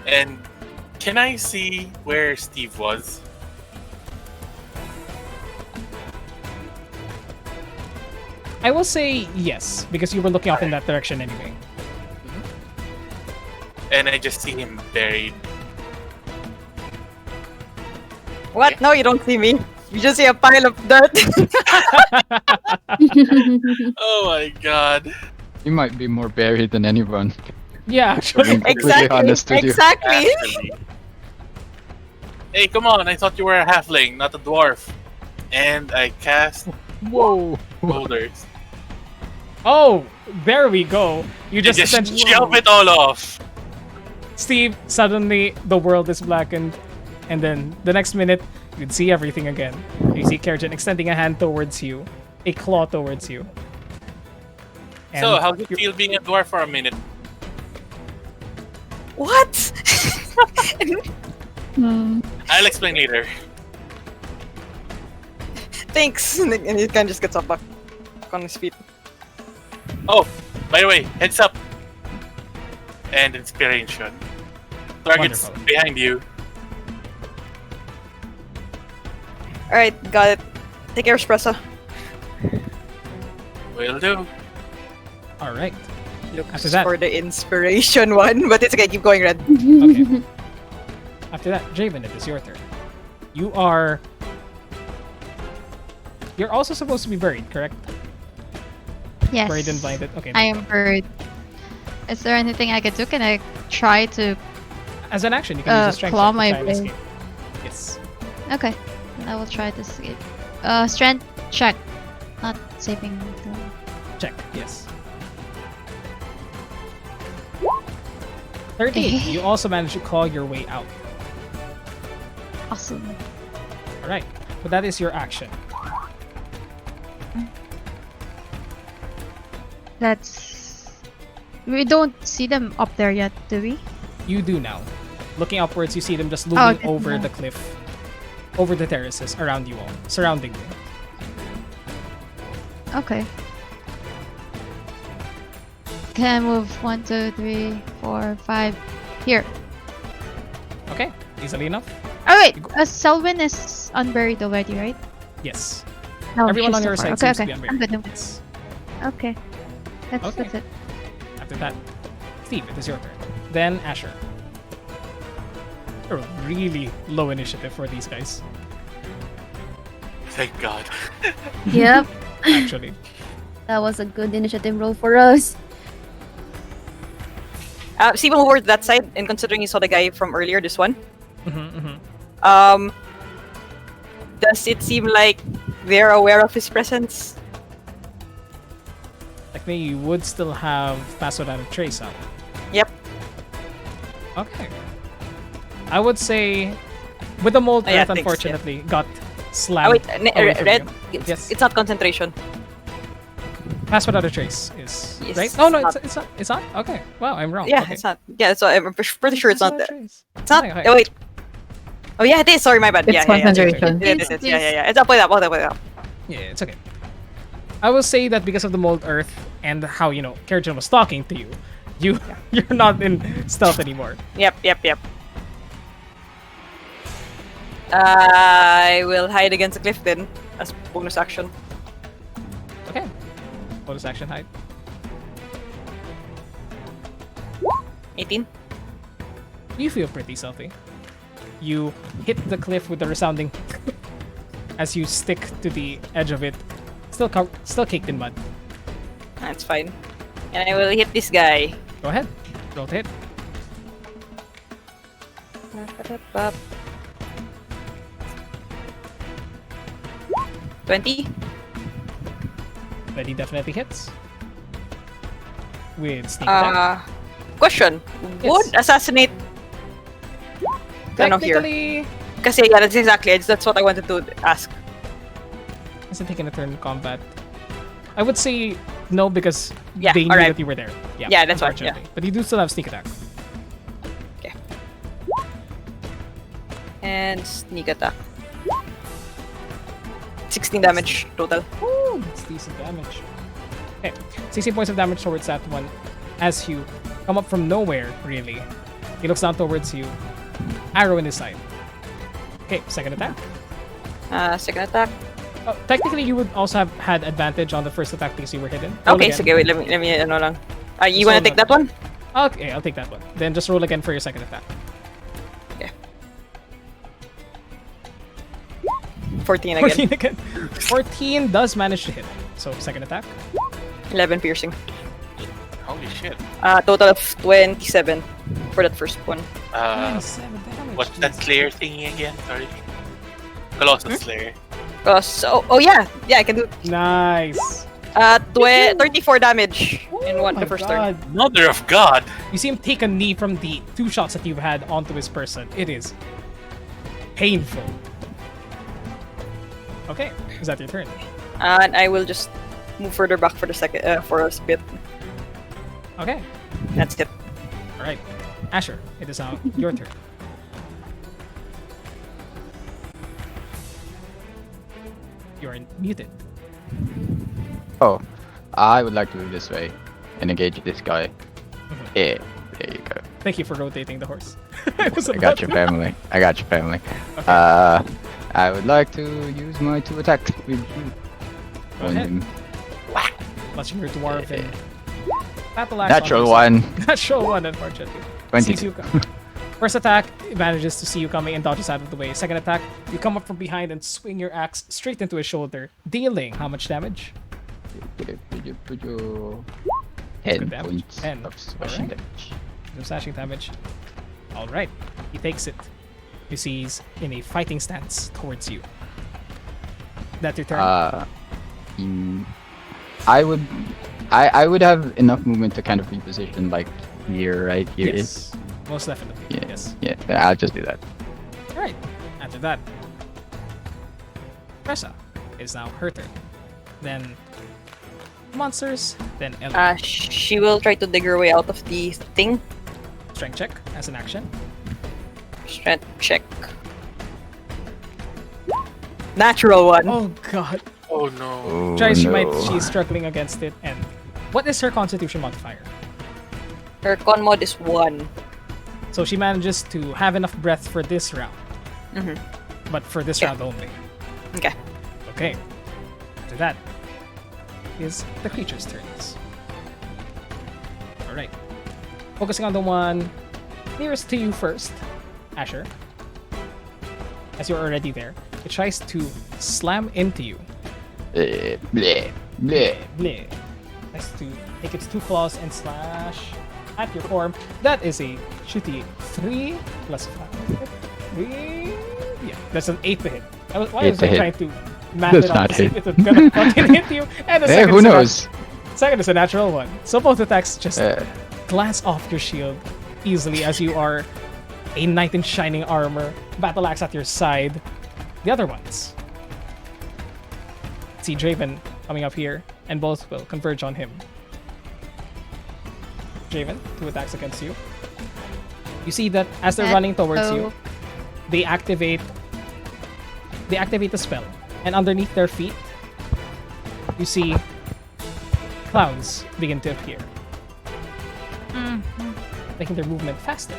And can I see where Steve was? I will say yes, because you were looking off in that direction anyway. And I just see him buried. What? No, you don't see me. You just see a pile of dirt. Oh my god. You might be more buried than anyone. Yeah, actually. Being completely honest with you. Exactly. Actually. Hey, come on! I thought you were a halfling, not a dwarf. And I cast Whoa! boulders. Oh, there we go. You just, Just essentially- jump it all off. Steve, suddenly the world is blackened, and then the next minute you'd see everything again. You see Kerrigan extending a hand towards you, a claw towards you. And So, how did it you're- feel being a dwarf for a minute? What? Hmm. I'll explain later. Thanks. And he kind of just gets up back on his feet. Oh, by the way, heads up. And inspiration. Targets Wonderful. behind you. Alright, got it. Take care, Espresso. Will do. All right. Looks After that- for the inspiration one, but it's okay. Keep going, Red. Okay. After that, Javen, it is your turn. You are. You're also supposed to be buried, correct? Yes. Buried and blinded. Okay. I am buried. Is there anything I can do? Can I try to? As an action, you can use a strength claw check to my try and way. escape. Yes. Okay, then I will try to escape. Strength check, not saving throw. Check. Yes. 13. You also managed to claw your way out. Awesome. All right. But that is your action. That's. We don't see them up there yet, do we? You do now. Looking upwards, you see them just Oh, looming okay. over the cliff, over the terraces around you all, surrounding you. Okay. Can I move 1, 2, 3, 4, 5 here? Okay. Easily enough. Oh wait, Selwyn is unburied already, right? Yes. No, Everyone she's on your so side far. seems to be I'm unburied. good. I'm good. Yes. Okay. That's Okay. it. After that, Steve, it is your turn. Then Asher. A really low initiative for these guys, Thank God. Yep. actually. That was a good initiative roll for us. See, move over to that side, and considering you saw the guy from earlier, this one, Mm-hmm. does it seem like they're aware of his presence? Technically, you would still have Pass Without a Trace out. Yep. Okay. I would say, with the mold Oh, yeah, earth, thanks, yeah. unfortunately, got Oh slammed. wait, away from Red. you. Yes. It's not concentration. Pass Without a Trace is Yes, right. Oh no, it's it's not. It's not. Okay. Wow, I'm wrong. Yeah, Okay. it's not. Yeah, so I'm pretty sure it's Pass not. Without a Trace. It's not. Okay, Oh wait. Oh yeah, it is. Sorry, my bad. It's Yeah. concentration. It is. Yeah. It's up. Wait up. Yeah, it's okay. I will say that because of the mold earth and how Kerrigan was talking to you, you're not in stealth anymore. Yep. I will hide against the cliff then, as bonus action. Okay. Bonus action hide. 18. You feel pretty stealthy. You hit the cliff with a resounding as you stick to the edge of it, still caked in mud. That's fine. And I will hit this guy. Go ahead. Roll to hit. 20. But he definitely hits. With sneak attack. Question. Yes. Would assassinate... Ano here? Technically, Kasi yeah, that's exactly it. That's what I wanted to ask. hasn't taken a turn in combat. I would say no because Yeah, they knew alright. that you were there. Yeah, that's fine, yeah. unfortunately. But you do still have sneak attack. And sneak attack. 16 damage total. Ooh, that's decent damage. Okay, 16 points of damage towards that one. As you come up from nowhere, really. He looks down towards you. Arrow in his side. Okay, second attack. Second attack. Oh, technically, you would also have had advantage on the first attack because you were hidden. Roll Okay, again. sige, wait, let me ano lang. Just You wanna roll take that another. one? Okay, I'll take that one. Then just roll again for your second attack. Okay. 14 again. 14 again. 14 does manage to hit. So second attack. 11 piercing. Holy shit. Total of 27 for that first one. 27 damage. What's that Slayer thingy again? Sorry. Colossal Slayer. Oh yeah, I can do it. Nice. 34 damage in Oh the my first turn. God. Mother of God! You see him take a knee from the 2 shots that you've had onto his person. It is painful. Okay, is that your turn? And I will just move further back for the second for a bit. Okay, That's it. all right. Asher, it is now your turn. You're muted. Oh, I would like to move this way and engage this guy. Yeah, there you go. Thank you for rotating the horse. I was got about your to- family. I got your family. Okay. I would like to use my 2 attacks with you. Go on ahead. him. Clutching your dwarven battle axe. Natural on you. 1. Natural 1, unfortunately. 22. Sees you come. First attack, it manages to see you coming and dodges out of the way. Second attack, you come up from behind and swing your axe straight into his shoulder, dealing how much damage? 10 Good damage. points 10. of slashing Alright. damage. No slashing damage. Alright, he takes it. You see he's in a fighting stance towards you. That's your turn. I would have enough movement to kind of reposition like here, right here. Yes, most definitely. Yeah. Yes. Yeah, I'll just do that. Alright, after that, Tressa is now her turn. Then monsters, then Ellie. She will try to dig her way out of the thing. Strength check as an action. Strength check. Natural 1. Oh god. Oh no. Oh, Try, no. she's struggling against it. And what is her constitution modifier? Her con mod is 1. So she manages to have enough breath for this round, Mhm. but for this Yeah. round only. Okay. Okay. After that is the creature's turns. Alright. Focusing on the one nearest to you first, Asher. As you're already there, it tries to slam into you. Bleh, bleh, bleh. Bleh. Tries to take its 2 claws and slash at your form. That is a shitty 3 plus 5. 3. Yeah, that's an 8 to hit. Why 8 was to I hit. trying to math Does it out not to see hit. if it's gonna fucking hit you? And the Hey, second who is a knows? second is a natural 1. So both attacks just Uh, glance off your shield easily as you are a knight in shining armor, battle axe at your side. The other ones. See Draven coming up here, and both will converge on him. Draven, 2 attacks against you. You see that as they're running towards you, they activate the spell, and underneath their feet, you see clouds begin to appear, making their movement faster.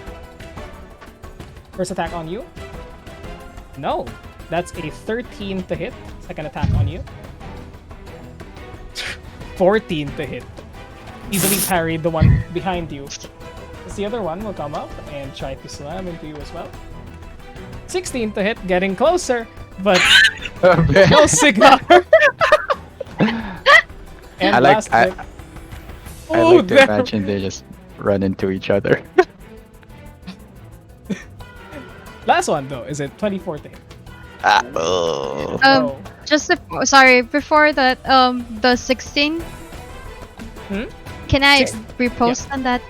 First attack on you. No, that's a 13 to hit. Second attack on you. 14 to hit. Easily parried the one behind you. As the other one will come up and try to slam into you as well. 16 to hit, getting closer, but no signal. And I like last I, hit. I Ooh, like to there- imagine they just run into each other. Last one though, is it 24 to hit? Oh. Oh. Just sorry, before that, the 16. Can I Six- repost on that?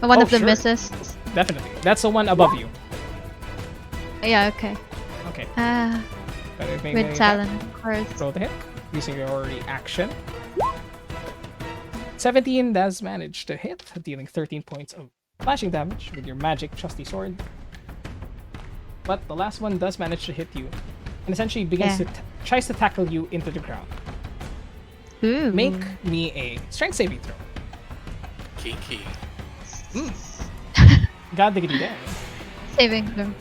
One Oh, of the sure. misses. Definitely. That's the one above you. Yeah. Okay. Okay. With Talon, of course. Roll the hit using your reaction. 17 does manage to hit, dealing 13 points of slashing damage with your magic trusty sword. But the last one does manage to hit you, and essentially begins Yeah. to tries to tackle you into the ground. Ooh. Make me a strength saving throw. Kinky. God diggity damn. Saving them.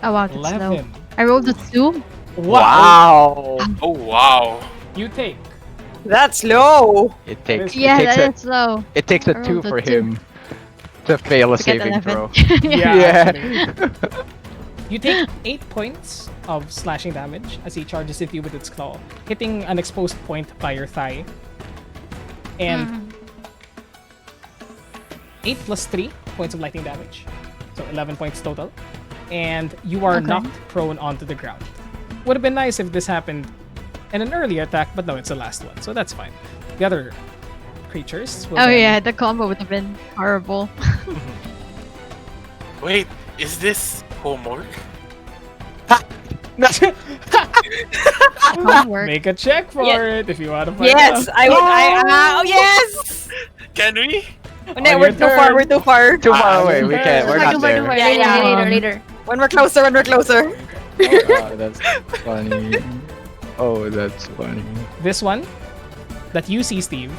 Oh wow, that's low. 11. I rolled a 2. Wow. Oh wow. You take. That's low. It takes Yeah, it takes that's low. it takes a I 2 rolled a for 2. him to fail a To get saving 11. throw. Yeah. Yeah. actually. You take 8 points of slashing damage as he charges at you with its claw, hitting an exposed point by your thigh. And 8 plus 3 points of lightning damage. So 11 points total. And you are knocked prone onto the ground. Would have been nice if this happened in an early attack, but no, it's the last one, so that's fine. The other creatures will Oh then- yeah, the combo would have been horrible. Wait, is this homework? Homework. Make a check for Yeah. it if you want to find Yes, out. oh yes! Can we? Oh, no, On we're your too far, turn. we're too far. Too far away. We okay. can't. We're not there. Yeah, yeah. Later. When we're closer, Oh, that's funny. Oh, that's funny. This one that you see, Steve,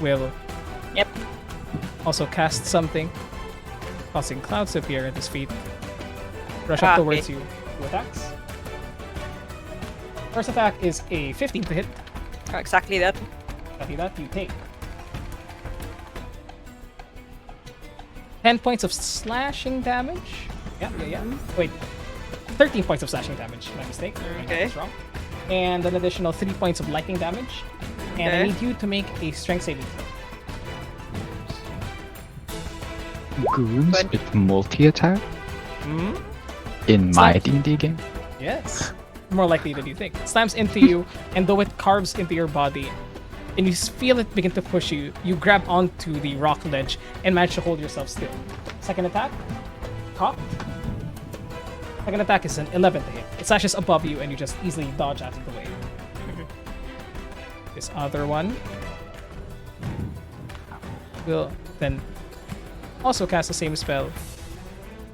will Yep. also cast something, causing clouds to appear at his feet. Rush up Ah, towards okay. you. 2 attacks. First attack is a 15 to hit. Exactly that. Copy that. You take 10 points of slashing damage. Yeah. Wait. 13 points of slashing damage. My mistake. I got Okay. this wrong. And an additional 3 points of lightning damage. And I Okay. need you to make a strength saving throw. Goons with multi-attack Hmm? in my like- D&D game. Yes. More likely than you think. It slams into you, and though it carves into your body, and you feel it begin to push you, you grab onto the rock ledge and manage to hold yourself still. Second attack, caught. Second attack is an 11 to hit. It slashes above you, and you just easily dodge out of the way. This other one will then also cast the same spell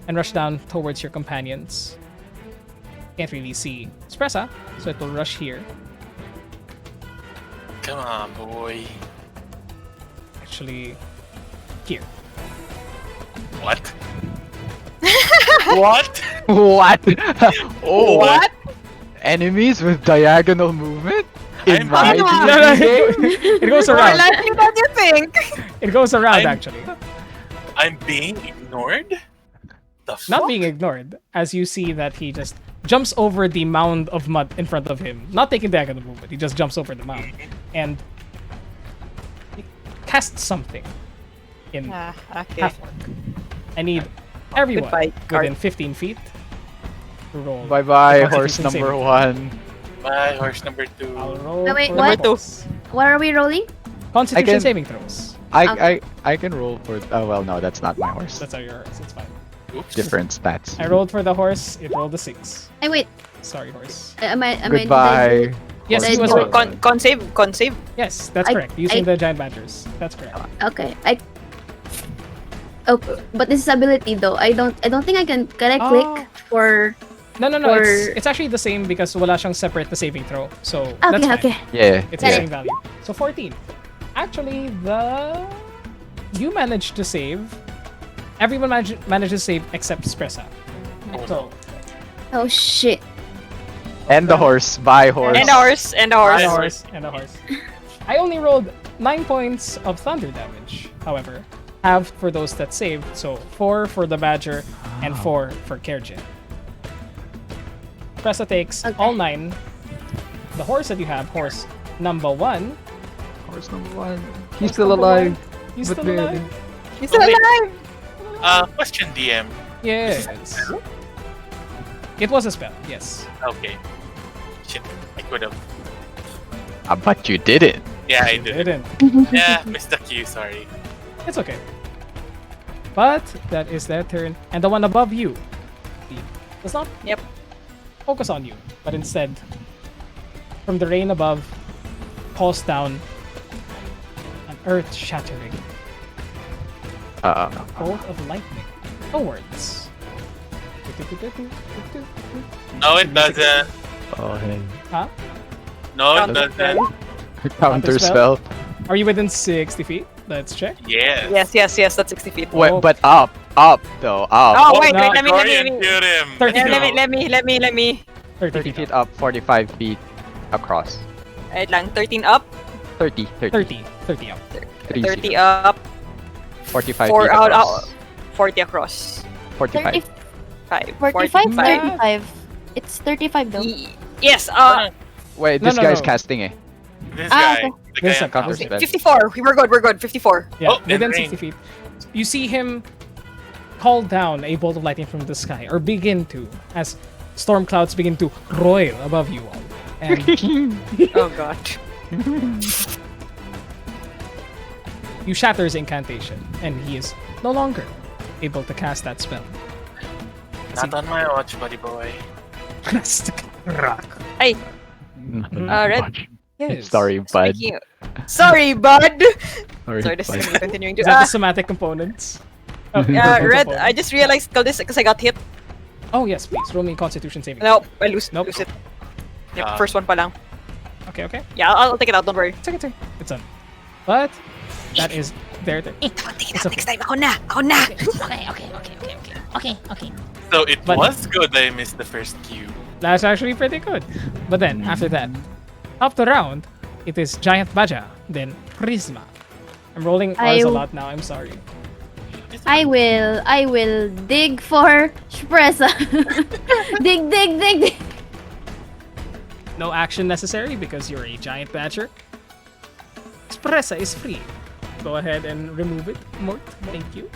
and rush down towards your companions. Can't really see Espressa, so it will rush here. Come on, boy. Actually, here. What? What? What? Oh, What? Enemies with diagonal movement in I'm my not- No, D&D game? it goes More around. likely than you think. It goes around, I'm- actually. I'm being ignored? The fuck? Not being ignored, as you see that he just jumps over the mound of mud in front of him. Not taking diagonal movement, he just jumps over the mound. And he casts something in Okay. half orc. I need everyone Goodbye, card. within 15 feet to roll. Bye-bye, the horse Constitution number saving. 1. Bye, horse number 2. I'll roll Wait, for what? the horse. What are we rolling? Constitution I can- saving throws. I can roll for... Oh, well, no, that's not my horse. That's how your horse. It's fine. Oops. Different stats. I rolled for the horse. It rolled a 6. Hey, wait. Sorry, horse. Am I? Goodbye. Yes, Did he I was do right. it? Con save. Yes, that's I- correct. Using I- the giant badgers. That's correct. Okay. Oh, but this is ability though. I don't think I can. Can I click Oh. for? No. Or- It's actually the same because wala siyang separate the saving throw. So that's Okay. fine. Okay. Yeah. It's Got the it. same value. So 14. Actually, you managed to save. Everyone manages to save except Spressa. So Oh shit. And the horse. Bye, horse. And a horse. and a horse. I only rolled 9 points of thunder damage. However, halved for those that saved. So 4 for the badger and 4 for Kerjin. Spressa takes Okay. all 9. The horse that you have, horse number 1. Horse number 1. Horse He's still number alive. one. He's but still barely. alive. He's still wait. alive. Question DM. Yes. It was a spell, yes. Okay. Shit, I could have. But you did it. Yeah, I It did. didn't. Yeah, missed the cue, sorry. It's okay. But that is their turn. And the one above you does not Yep. focus on you, but instead, from the rain above, calls down an earth-shattering bolt of lightning towards. No, it doesn't. Oh, hey. Huh? No, it Counter doesn't. Counter spell? spell. Are you within 60 feet? Let's check. Yes. Yes. That's 60 feet. Wait, Oh. but up though, up. Oh wait, no, wait. Let me. Guardian, shoot him. 30 Yeah, feet. let me. 30 30 feet. feet up, 45 feet across. Wait lang. 13 up, 30 30 up. 30 up, 45 4 feet out, across. 40 across. 45. 45, 45. 35. It's 35 though. Yes, Wait, No, this no, guy's no. casting eh. This Ah, guy. okay. The This guy is on a top. counter spell. 54. We're good. 54. Yeah, Oh, within and 60 range. feet. You see him call down a bolt of lightning from the sky, or begin to, as storm clouds begin to roil above you all. And Oh god. you shatter his incantation, and he is no longer able to cast that spell. Not on my watch, buddy boy. Rock. Hey, Mm-hmm. Red. Yes. Sorry, bud. Sorry, bud. Sorry, Sorry, this is bud. continuing to. Is that the somatic components? Oh, Red, component. I just realized this because I got hit. Oh yes, please. Roll me Constitution saving. No, I lose Nope. it. Yep, Ah. first one pa lang. Okay, okay. Yeah, I'll take it out, don't worry. It's okay, it's okay. It's done. But that is their turn. I'll take it It's out okay. next time. Ako na! Okay. So it But- was good that I missed the first cue. That's actually pretty good. But then after that, up the round, it is Giant Baja, then Prisma. I'm rolling R's a lot now. I'm sorry. I will dig for Shpressa. dig. No action necessary because you're a giant badger. Espressa is free. Go ahead and remove it, Mort. Thank you.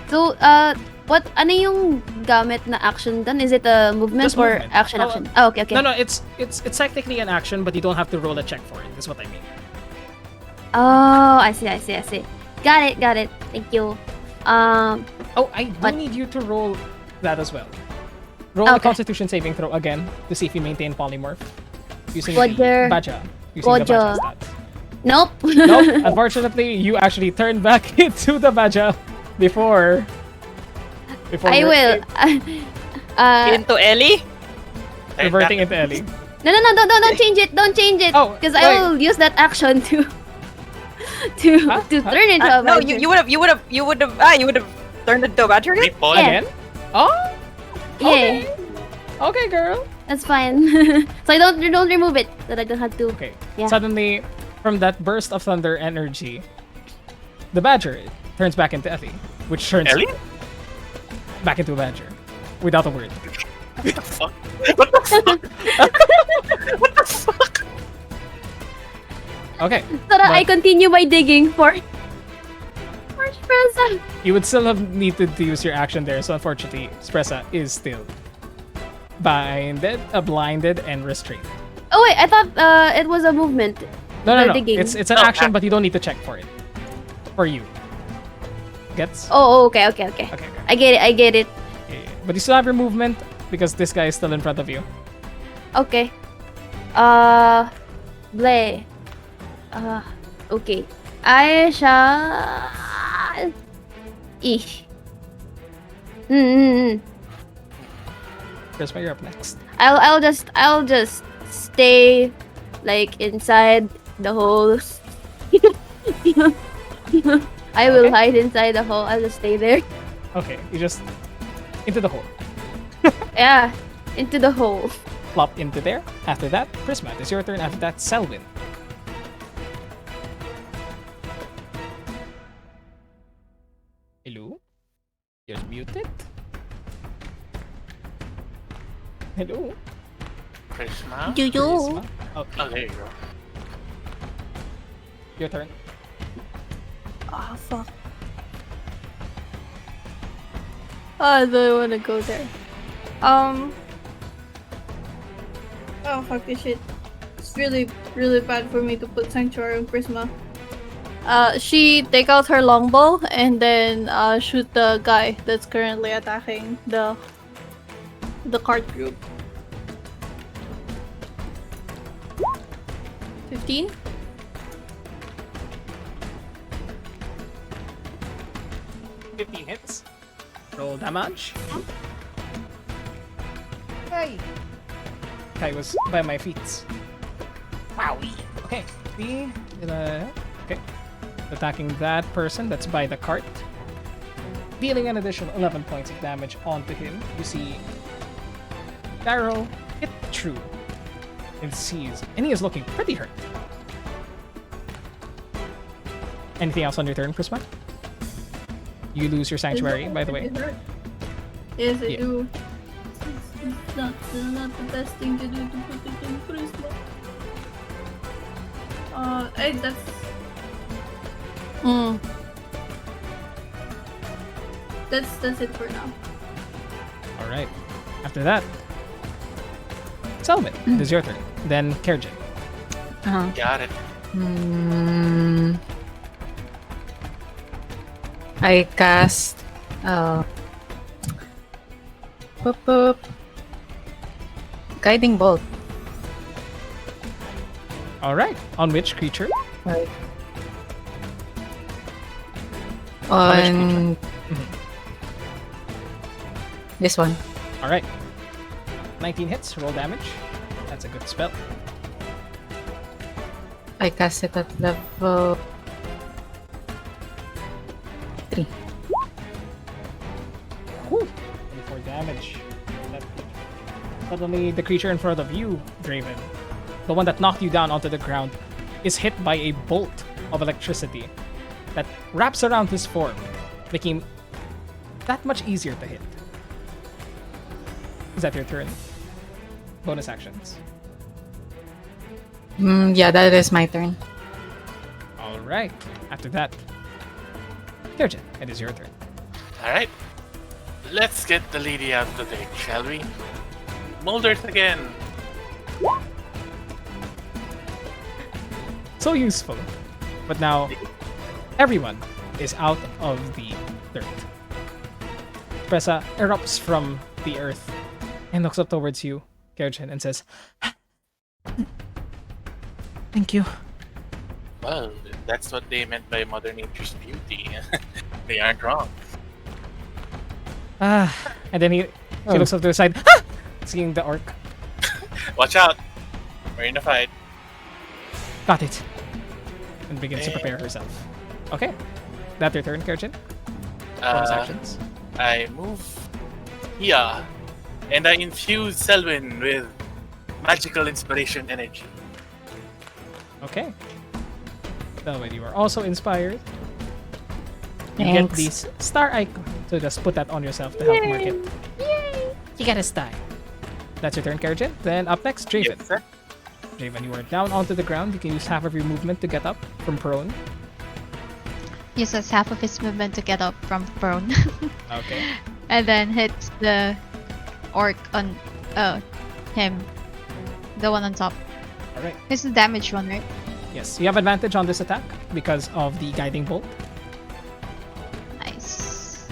So, ano yung gamit na action done? Is it a movement Just or movement. action? Oh, Oh, okay. No, it's technically an action, but you don't have to roll a check for it. That's what I mean. Oh, I see. Got it. Thank you. Oh, I do What? need you to roll that as well. Roll a Okay. Constitution saving throw again to see if you maintain polymorph using Roger. the Baja. Using the Roger. Baja stats. Nope. Nope. Unfortunately, you actually turned back into the Baja before. I you're will. Into Ellie? reverting into Ellie. No, don't change it. Don't change it. Oh, Because wait. I will use that action to Huh? turn into a No, badger. you would have turned into a badger again? Meatball? Yeah. Again? Oh, Yeah, okay, girl. that's fine. So I don't remove it. So I don't have to. Okay. Yeah. Suddenly, from that burst of thunder energy, the Badger turns back into Ellie, which turns Ellie? back into a Badger without a word. What the fuck? What the fuck? What the fuck? Okay. So that I But- continue my digging for Espressa. You would still have needed to use your action there, so unfortunately, Espressa is still blinded and restrained. Oh wait, I thought it was a movement. No. The digging. It's an Oh, action, but you don't need to check for it. For you. Gets? Oh, okay. Okay. I get it. Yeah. But you still have your movement because this guy is still in front of you. Okay. Bleh. Okay. I shall. Eesh. Prisma, you're up next. I'll just stay like inside the hole. I will Okay. hide inside the hole. I'll just stay there. Okay, you just into the hole. Yeah, into the hole. Plop into there. After that, Prisma, it's your turn. After that, Selwyn. Hello? You're muted? Hello? Prisma? Prisma? Okay, Oh, there you go. your turn. Ah, fuck. I don't want to go there. Oh, fuck this shit. It's really, really bad for me to put Sanctuary on Prisma. She take out her longbow and then shoot the guy that's currently attacking the cart group. 15? Hits. Roll damage. Hey! Kai was by my feet. Wowie! Okay, okay. Attacking that person that's by the cart. Dealing an additional 11 points of damage onto him. You see Darrow hit true. And he is looking pretty hurt. Anything else on your turn, Prisma? You lose your sanctuary, by the way. Yes, I Yeah. do. It's not the best thing to do to put it in Prisma. That's. That's it for now. All right. After that, Selwyn, it is your turn. Then Kerjin. Got it. I cast boop, boop. Guiding bolt. All right. On which creature? Right. On On this one. All right. 19 hits. Roll damage. That's a good spell. I cast it at level 3. Whew. 24 damage. That- Suddenly, the creature in front of you, Draven, the one that knocked you down onto the ground, is hit by a bolt of electricity that wraps around his form, making him that much easier to hit. Is that your turn? Bonus actions. Yeah, that is my turn. All right. After that, Kirjan, it is your turn. Alright. Let's get the lady out of the deck, shall we? Molders again. So useful. But now, everyone is out of the dirt. Pressa erupts from the earth and looks up towards you, Kirjan, and says, "Thank you." Well, that's what they meant by Mother Nature's beauty. They aren't wrong. And then he looks up to the side, seeing the orc. Watch out. We're in a fight. Got it. And begins to prepare herself. Okay. That's your turn, Kirjan. Bonus actions. I move here, and I infuse Selwyn with magical inspiration energy. Okay. Selwyn, you are also inspired. You get Thanks. this star icon. So just put that on yourself to help mark it. Yay! You get a star. That's your turn, Kirjan. Then up next, Draven. Yes, sir. Draven, you are down onto the ground. You can use half of your movement to get up from prone. Uses half of his movement to get up from prone. Okay. And then hits the orc on him. The one on top. Alright. It's the damage one, right? Yes, you have advantage on this attack because of the guiding bolt. Nice.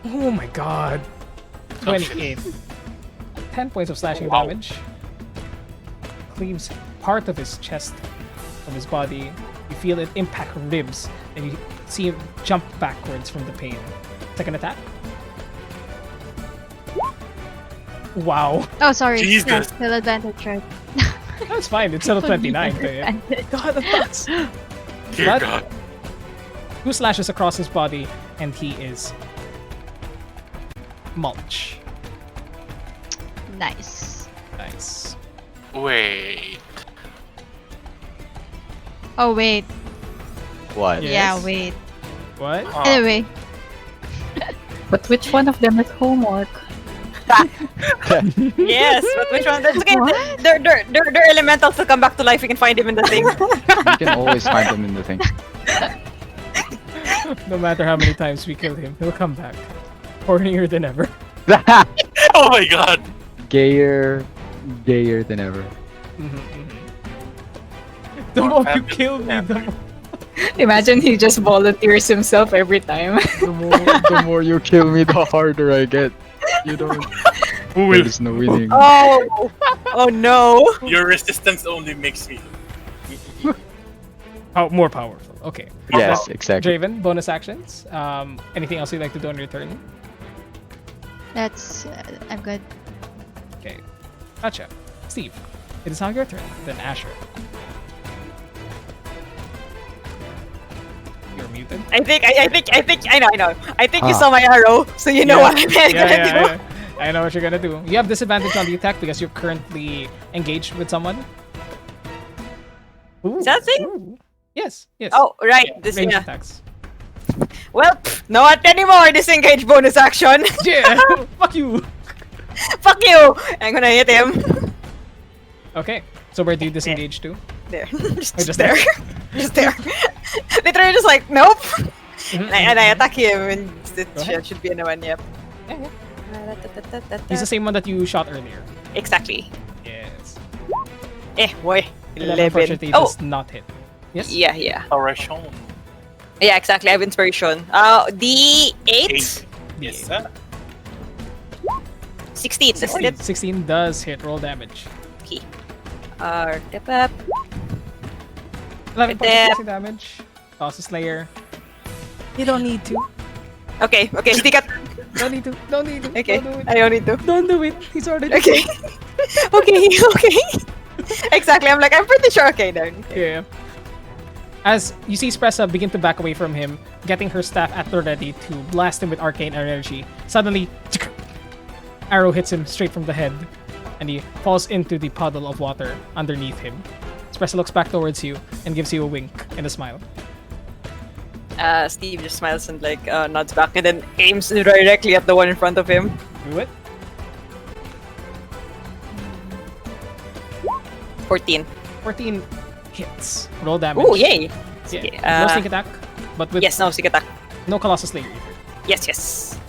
Oh my god. 28. 10 points of slashing Wow. damage. Cleaves part of his chest, of his body. You feel it impact ribs, and you see him jump backwards from the pain. Second attack. Wow. Oh, sorry. Jesus. Yeah, still advantage, right? That's fine. It's still a 29 to hit. Advantage. God, that's Dear But- God. 2 slashes across his body, and he is mulch. Nice. Nice. Wait. Oh, wait. What? Yes. Yeah, wait. What? Huh. Anyway, But which one of them is homework? Yes, but which one? That's okay. What? They're elementals to come back to life. You can find him in the thing. You can always find them in the thing. No matter how many times we kill him, he'll come back. Hornier than ever. Oh my God. gayer than ever. The More more you fabulous kill me, than the ever. Imagine he just volunteers himself every time. The more you kill me, the harder I get. You don't. Who will? There's no winning. Oh, oh no. Your resistance only makes me. More powerful. Okay. Yes, exactly. Draven, bonus actions. Anything else you'd like to do on your turn? that's. I'm good. Okay. Gotcha. Steve, it is now your turn. Then Asher. You're muted. I think I know. I think you Ah. saw my arrow, so you know Yeah. what I'm gonna do. I know what you're gonna do. You have disadvantage on the attack because you're currently engaged with someone. Ooh, Is that a thing? ooh. Yes, yes. Oh, right. Yeah, This ranged yeah. attacks. Well, not anymore. Disengage bonus action. Yeah! Fuck you! Fuck you. I'm gonna hit him. Okay, so where do you disengage to? There. just, just there. there? just there. Literally just like, nope. Mhm, And I attack him and it Go ahead. should be a one, yep. Yeah, yeah. He's the same one that you shot earlier. Exactly. Yes. Boy. 11 unfortunately Oh, does not hit. Yes? yeah, yeah. Inspiration. Yeah, exactly. I have inspiration. D8? 8. Yes, sir. 16. Does it hit? 16 does hit. Roll damage. Okay. Tip up. 11 points Hit. of piercing damage. Toss a Slayer. You don't need to. Okay, sneak at. Don't need to. Don't need to. Okay, Don't do it. I don't need to. Don't do it. He's already. Okay. okay. Exactly. I'm like, I'm pretty sure. Okay, then. Yeah. As you see Spressa begin to back away from him, getting her staff at the ready to blast him with arcane energy, suddenly, arrow hits him straight from the head, and he falls into the puddle of water underneath him. Spressa looks back towards you and gives you a wink and a smile. Steve just smiles and like nods back and then aims directly at the one in front of him. Do it. 14. 14 hits. Roll damage. Oh, yay! Yeah. No sneak attack, but with Yes, no sneak attack. no Colossus Slayer either. Yes.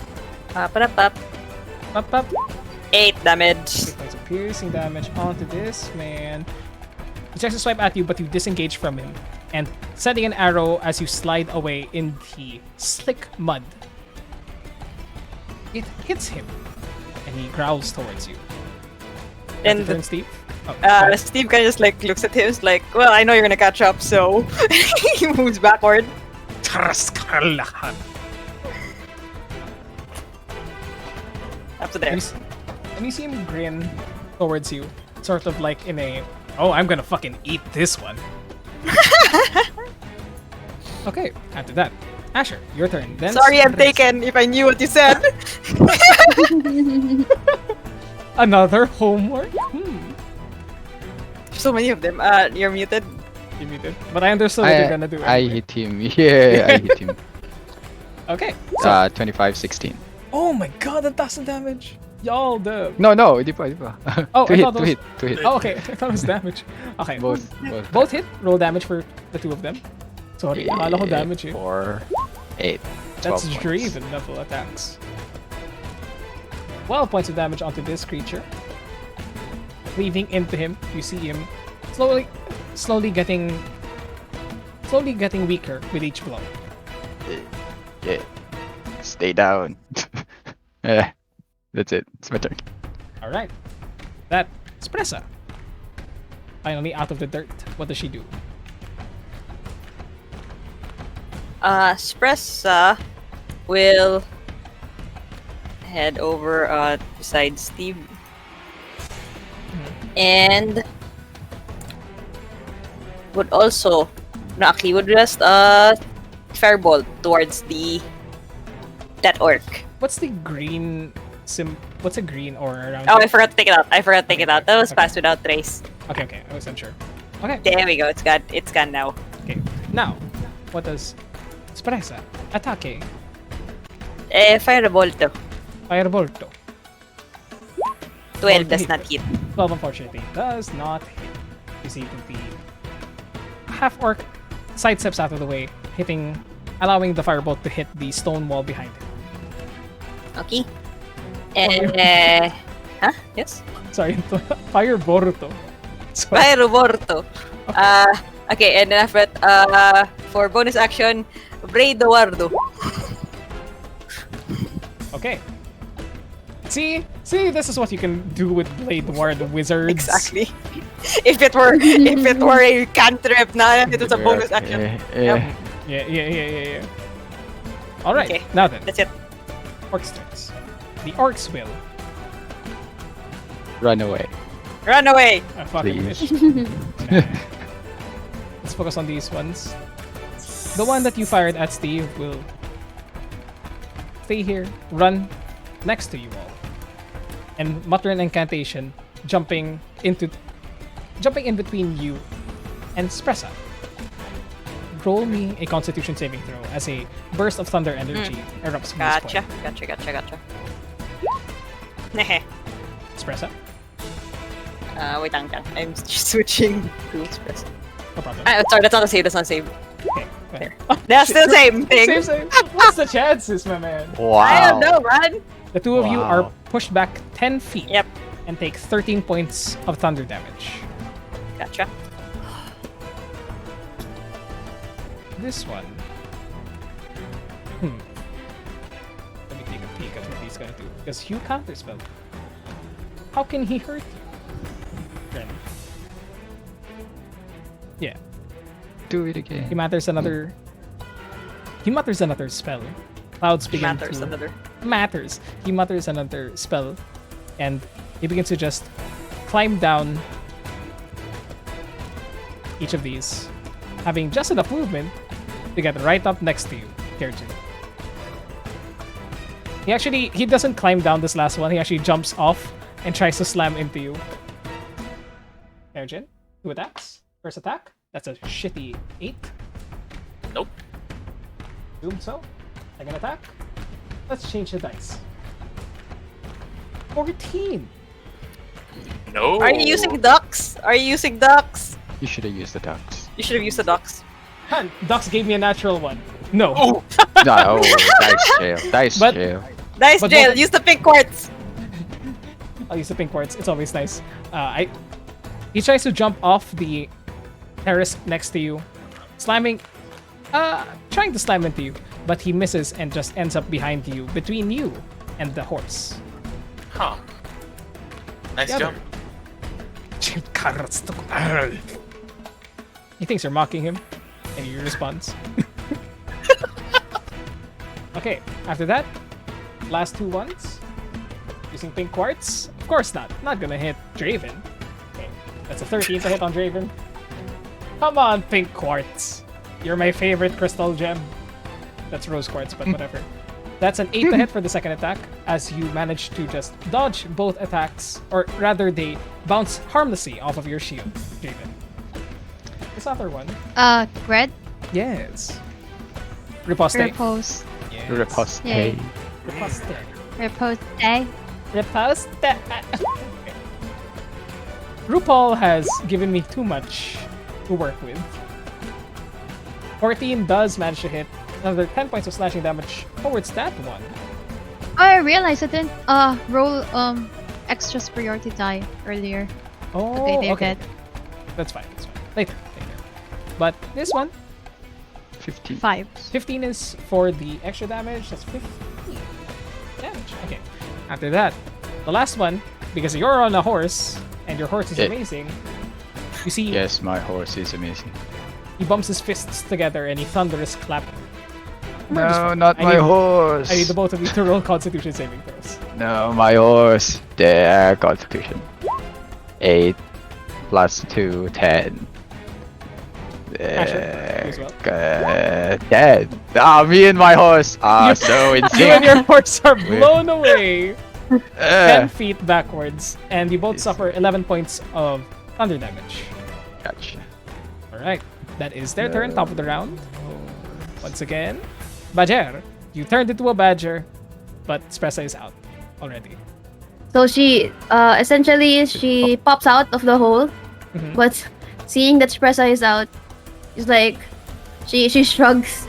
Up. Up, up. 8 damage. 3 points of piercing damage onto this man. He tries to swipe at you, but you disengage from him, and sending an arrow as you slide away in the slick mud. It hits him, and he growls towards you. And Turn, Steve. Oh, Steve kind of just like looks at him, is like, well, I know you're gonna catch up, so he moves backward. Up to there. And you see him grin towards you, sort of like in a, oh, I'm gonna fucking eat this one. Okay, after that, Asher, your turn. Then Sorry, I'm Spressa. taken. If I knew what you said. Another homework? So many of them. You're muted. You muted. But I understood what you're gonna do. I anyway. hit him. Yeah, I hit him. Okay. So, 25, 16. oh my god, that doesn't damage. Y'all the. No, di pa. Oh, to I hit, thought it to was- hit, to hit. Oh, okay. I thought it was damage. Okay. Both. Both hit. Roll damage for the two of them. Sorry, akala ko damage eh. 4, 8. That's 12 points. Draven level attacks. 12 points of damage onto this creature. Cleaving into him, you see him slowly getting weaker with each blow. Yeah. Stay down. Yeah. That's it. It's my turn. Alright. That Spressa. Finally out of the dirt. What does she do? Spressa will head over beside Steve. And would also actually would just firebolt towards that orc. What's the green what's a green aura around Oh, here? I forgot to take it out. That was fast without trace. Okay, I wasn't sure. Okay. There we go. It's gone now. Okay. Now, what does Spressa attack? Firebolto. Firebolto. 12 does not hit. 12 unfortunately does not hit. You see that the half orc sidesteps out of the way, allowing the firebolt to hit the stone wall behind him. Okay. And huh? Yes. Sorry, Firebolto. Sorry. Firebolto. Okay, and then after that, for bonus action, Brigade. Okay. See, this is what you can do with Blade Ward wizards. Exactly. If it were a cantrip, it was a bonus action. Yeah. All right, Okay, now then, that's it. orcs turns. The orcs will. Run away. Run away. Fucking Please. Nah. Let's focus on these ones. The one that you fired at Steve will stay here, run next to you all, and mutter an incantation, jumping in between you and Spressa. roll me a Constitution saving throw as a burst of thunder energy erupts from this Gotcha. point. Gotcha. Nehe. Espresso? Wait lang. I'm switching to espresso. No problem. Sorry, that's not a save. That's not a save. Okay, go ahead. That's still the same thing. Same. What's the chances, my man? Wow. I don't know, man. The two of you Wow. are pushed back 10 feet Yep. and take 13 points of thunder damage. Gotcha. This one. Let me take a peek at what he's gonna do. Because you counterspell. How can he hurt you? Ren. Yeah. Do it again. He mutters another. He mutters another spell. Clouds begin Matters to another. matters. He mutters another spell, and he begins to just climb down each of these, having just enough movement to get right up next to you, Kerjin. He doesn't climb down this last one. He actually jumps off and tries to slam into you. Kerjin, 2 attacks. First attack. That's a shitty 8. Nope. Assume so. Second attack. Let's change the dice. 14. No. Are you using ducks? You should have used the ducks. You should have used the ducks. Han, Ducks gave me a natural one. No. Oh, No, dice jail. Dice But- jail. Nice, But Jail. what- Use the pink quartz. I'll use the pink quartz. It's always nice. He tries to jump off the terrace next to you, trying to slam into you, but he misses and just ends up behind you, between you and the horse. huh. Nice The jump. other- He thinks you're mocking him, and he responds. Okay, after that, last 2 ones. Using pink quartz? Of course not. Not gonna hit Draven. Okay, that's a 13 to hit on Draven. Come on, pink quartz. You're my favorite crystal gem. That's rose quartz, but whatever. That's an 8 to hit for the second attack, as you manage to just dodge both attacks, or rather, they bounce harmlessly off of your shield, Draven. This other one. Red? Yes. Riposte. Repose. Yes. Riposte. Yay. Riposte. Repose. Eh? Riposte. RuPaul has given me too much to work with. 14 does manage to hit. Another 10 points of slashing damage towards that one. Oh, I realized I didn't roll extra superiority die earlier. Oh, Okay, they're okay. dead. That's fine. Later. But this one, 15. 5. 15 is for the extra damage. That's 15 damage. Okay. After that, the last one, because you're on a horse and your horse is Yeah. amazing, you see Yes, my horse is amazing. he bumps his fists together and he thunderous clap. No, not I my need- horse. I need the both of you to roll Constitution saving throws. No, my horse. There, Constitution. 8 plus 2, 10. Asher, you There, 10. Me and my horse are so You and insane. your horse are blown away 10 Uh, feet backwards, and you both suffer 11 points of thunder damage. Gotcha. Alright, that is their turn, top of the round. Once again, Badger, you turned into a badger, but Spressa is out already. So she essentially she pops out of the hole, Mhm. but seeing that Spressa is out, she's like she shrugs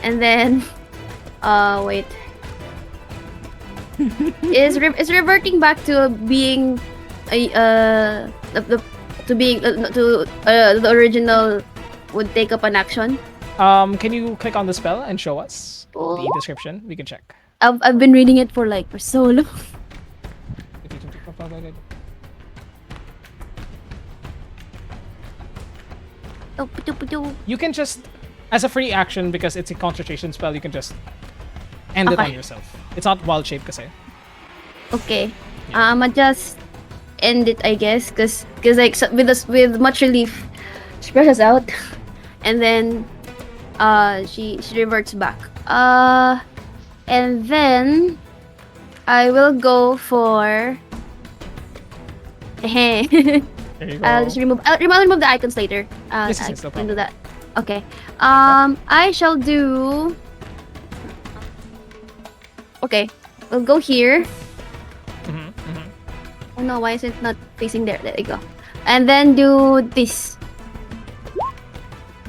and then wait. is reverting back to being the original would take up an action. Can you click on the spell and show us the Oh. description? We can check. I've been reading it for so long. You can just, as a free action, because it's a concentration spell, you can just end it on Okay. yourself. It's not wild shape kasi. Okay. I'ma just end it, I guess, cause like with much relief, she presses out, and then she reverts back. And then I will go for. There you go. I'll remove the icons later. Yes, I no can do that. Okay. I shall do. Okay, we'll go here. Oh no, why is it not facing there? There you go. And then do this.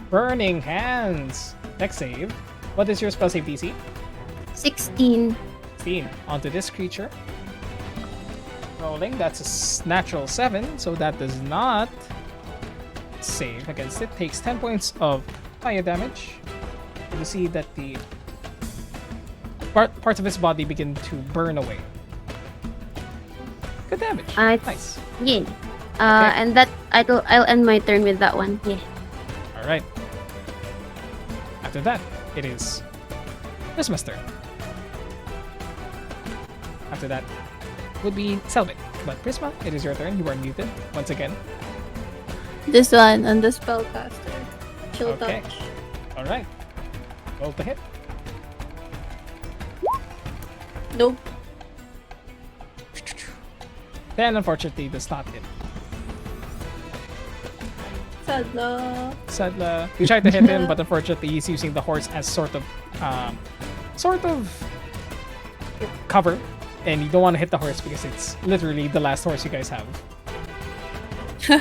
Burning Hands. Dex save. What is your spell save DC? 16. 16. Onto this creature. Rolling. That's a natural 7, so that does not save against it. Takes 10 points of fire damage. You see that the parts of his body begin to burn away. Good damage. Nice. Yeah. And that I'll end my turn with that one. Yeah. All right. After that, it is Prisma's turn. After that would be Selvin. But Prisma, it is your turn. You are muted once again. This one on the spellcaster. Chill Okay. touch. All right. Roll to hit. Nope. Then, unfortunately, does not hit. Sadla. Sadla. You tried to hit him, but unfortunately, he's using the horse as sort of cover, and you don't want to hit the horse because it's literally the last horse you guys have. So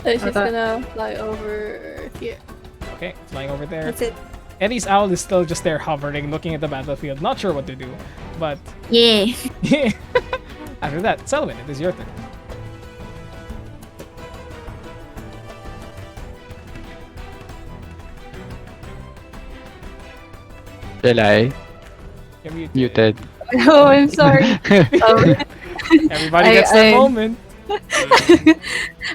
she's gonna fly over here. Okay, flying over there. That's it. Eddie's owl is still just there hovering, looking at the battlefield, not sure what to do. But Yeah. after that, Selwyn, it is your turn. Shall I? You're muted. Muted. Oh, I'm sorry. Everybody gets that moment.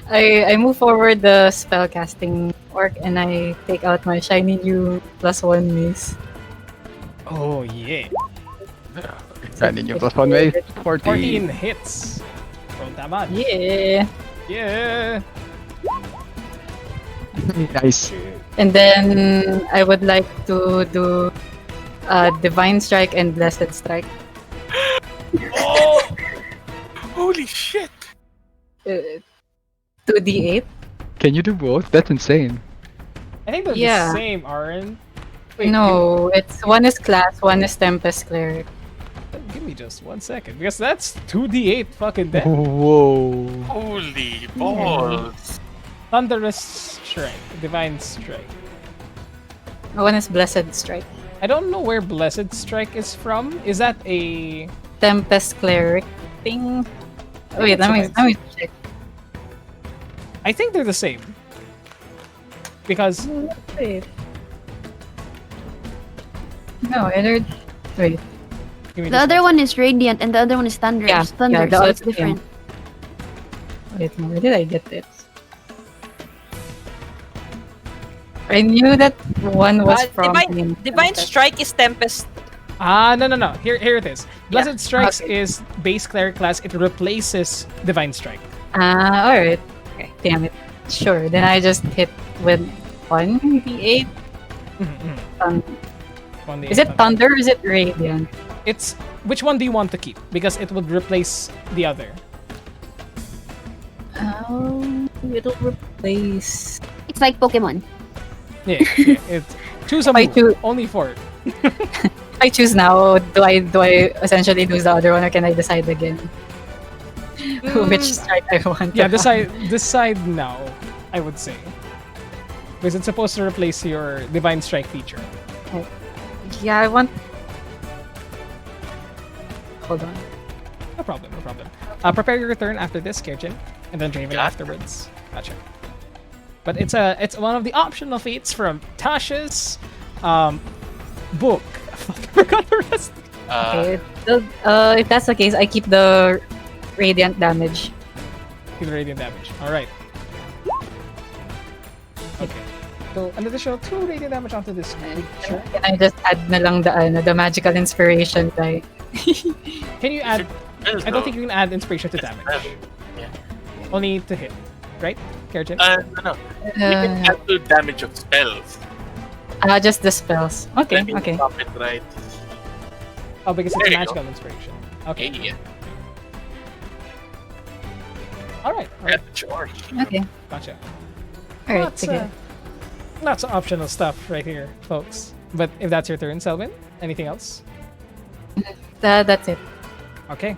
I move forward the spellcasting orc and I take out my shiny new +1 mace. Oh, yeah. Running your +1 way. 14 hits. Roll damage. Yeah. Yeah. Nice. And then I would like to do Divine Strike and Blessed Strike. Oh! Holy shit! 2d8. Can you do both? That's insane. I think they're Yeah. the same, Aaron. Wait, No, it's one is class, one is Tempest Cleric. Give me just 1 second, because that's 2d8 fucking death. Whoa. Holy balls! Thunderous Strike, Divine Strike. One is Blessed Strike. I don't know where Blessed Strike is from. Is that a... Tempest Cleric thing. Oh, wait, let me check. I think they're the same. Because... Wait. No, either. Wait. give me The just other one one is Radiant and the other one is Thunder. Yeah, Thunder, the so other it's different. Wait, no, where did I get it? I knew that one was from Divine Strike is Tempest. No. Here it is. Blessed Strikes okay. is base cleric class. It replaces Divine Strike. Alright. Okay, damn it. Sure, then I just hit with 1d8. Is it Thunder or is it Radiant? It's... Which one do you want to keep? Because it would replace the other. Oh, it'll replace. It's like Pokemon. Yeah. It's... Choose a I move. choose- Only 4. If I choose now, do I essentially lose the other one or can I decide again? Which strike I want? Yeah, to have? decide now, I would say. Because it's supposed to replace your Divine Strike feature. Yeah, I want. Hold on. No problem. Prepare your turn after this, Kirjin, and then Draven afterwards. Gotcha. But it's one of the optional feats from Tasha's book. I forgot the rest. Okay. So, if that's the case, I keep the radiant damage. Keep the radiant damage. All right. Okay. So an additional 2 radiant damage onto this creature. Can I just add na lang the magical inspiration die? Can you add? I don't think you can add inspiration to damage. Yeah. Only to hit, right, Kirjin? No. You can add to damage of spells. Just the spells. Okay, Let me okay. stop it right. Oh, because There it's you magical inspiration. Okay. Yeah. All right. Yeah, sure. Okay. Gotcha. Alright, Let's, sige. Lots of optional stuff right here, folks. But if that's your turn, Selwyn, anything else? That's it. Okay.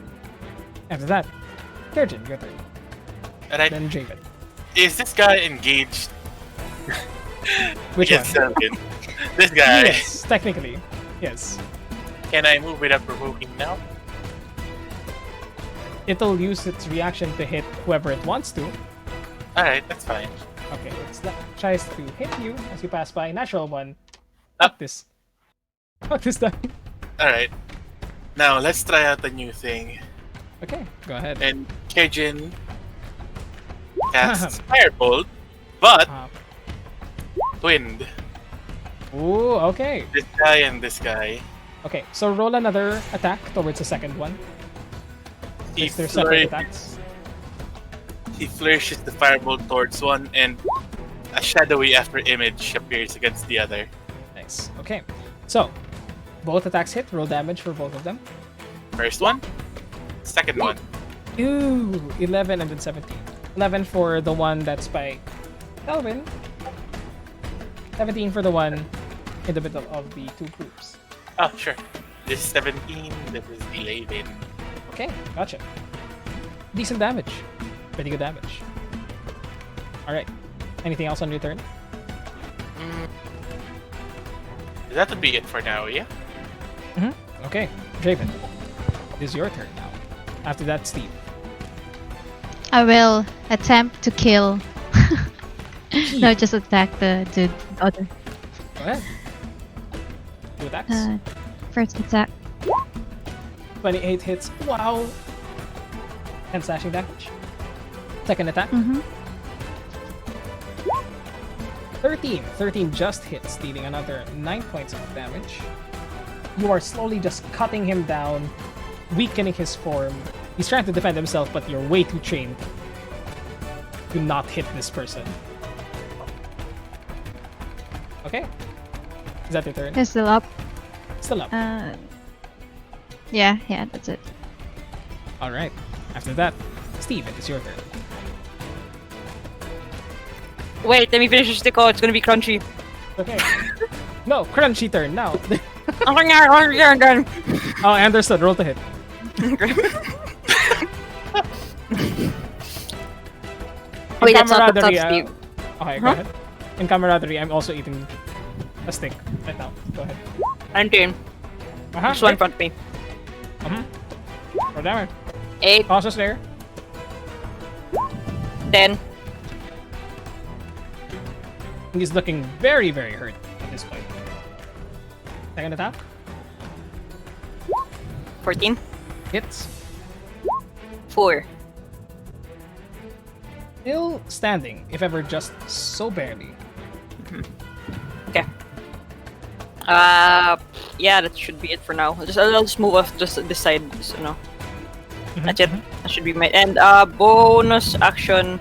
After that, Kirjin, your turn. Alright. Then Javen. Is this guy engaged? Which Yes, one? Selwyn. This guy. Yes, technically. Yes. Can I move without provoking now? It'll use its reaction to hit whoever it wants to. Alright, that's fine. Okay, tries to hit you as you pass by. Natural one. Up. Fuck this. Fuck this die. Alright. Now, let's try out a new thing. Okay, go ahead. And Kejin casts Firebolt, but Uh, twinned. ooh, okay. This guy and this guy. Okay, so roll another attack towards the second one. He, If they're separate flourish, attacks. he flourishes the Firebolt towards one, and a shadowy after image appears against the other. Nice. Okay, so both attacks hit. Roll damage for both of them. First one, second one. Ooh, 11 and then 17. 11 for the one that's by Kelvin. 17 for the one in the middle of the two groups. Oh, sure. This is 17, this is 11. Okay, gotcha. Decent damage. Pretty good damage. Alright. Anything else on your turn? That would be it for now, yeah? Okay, Draven. It is your turn now. After that, Steve. I will attempt to kill. No, just attack the other. Go ahead. Two attacks. First attack. 28 hits. Wow. And slashing damage. Second attack. Mm-hmm. 13. 13 just hits, dealing another 9 points of damage. You are slowly just cutting him down, weakening his form. He's trying to defend himself, but you're way too trained to not hit this person. Okay. Is that your turn? It's still up. Still up. Yeah, that's it. Alright. After that, Steve, it is your turn. Wait, let me finish the stick. Oh, it's gonna be crunchy. Okay. No, crunchy turn now. Done. Oh, I understood. Roll to hit. Wait, that's not the top, camaraderie, Steve. Okay, go ahead. In camaraderie, I'm also eating a stick right now. Go ahead. 19. Uh-huh. There's one in front of me. Roll damage. 8, Cautious there. 10. He's looking very, very hurt at this point. Second attack. 14. Hits. 4. Still standing, if ever just so barely. Okay. Yeah, that should be it for now. I'll just move off just this side, so no. That's it. That should be my and bonus action.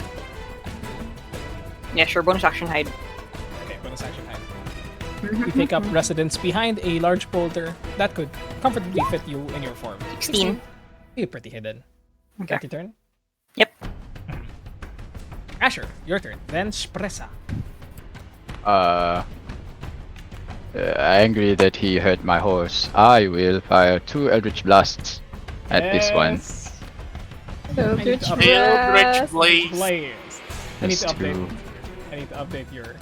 Yeah, sure. Bonus action hide. Okay, bonus action hide. You take up residence behind a large boulder that could comfortably fit you in your form. 16. You're pretty hidden. Okay. That's your turn. Yep. Asher, your turn. Then Spressa. Angry that he hurt my horse, I will fire 2 Eldritch Blasts at this one. Yes. Eldritch I need to Eldritch Blaze. Blaze. I need to That's update. 2. I need to update your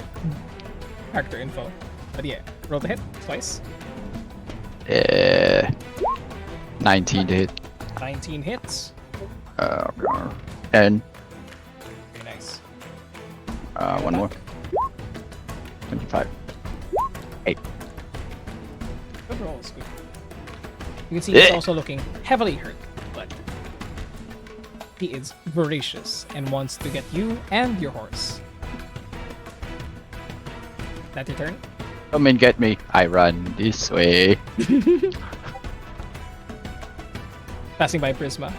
character info. But yeah, roll the hit twice. 19 to hit. 19 hits. 10. Very nice. One more. 25. Good rolls. Good. You can see he's also looking heavily hurt, but he is voracious and wants to get you and your horse. That your turn? Come and get me. I run this way. Passing by Prisma.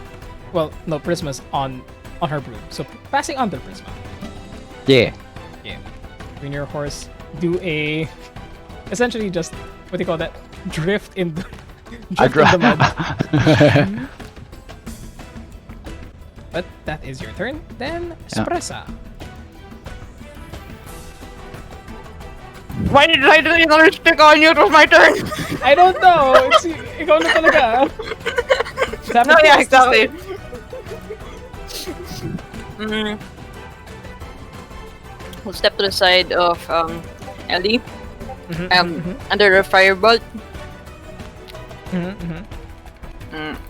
Well, no, Prisma's on her broom. So passing under Prisma. Yeah. Yeah. You and your horse do a essentially just what do you call that? Drift in the drift in the mud. But that is your turn. Then Yeah. Spressa. Why did I do another stick on you? It was my turn. I don't know. It's ikaw na talaga. No, yeah, exactly. We'll step to the side of Ellie. Under the firebolt.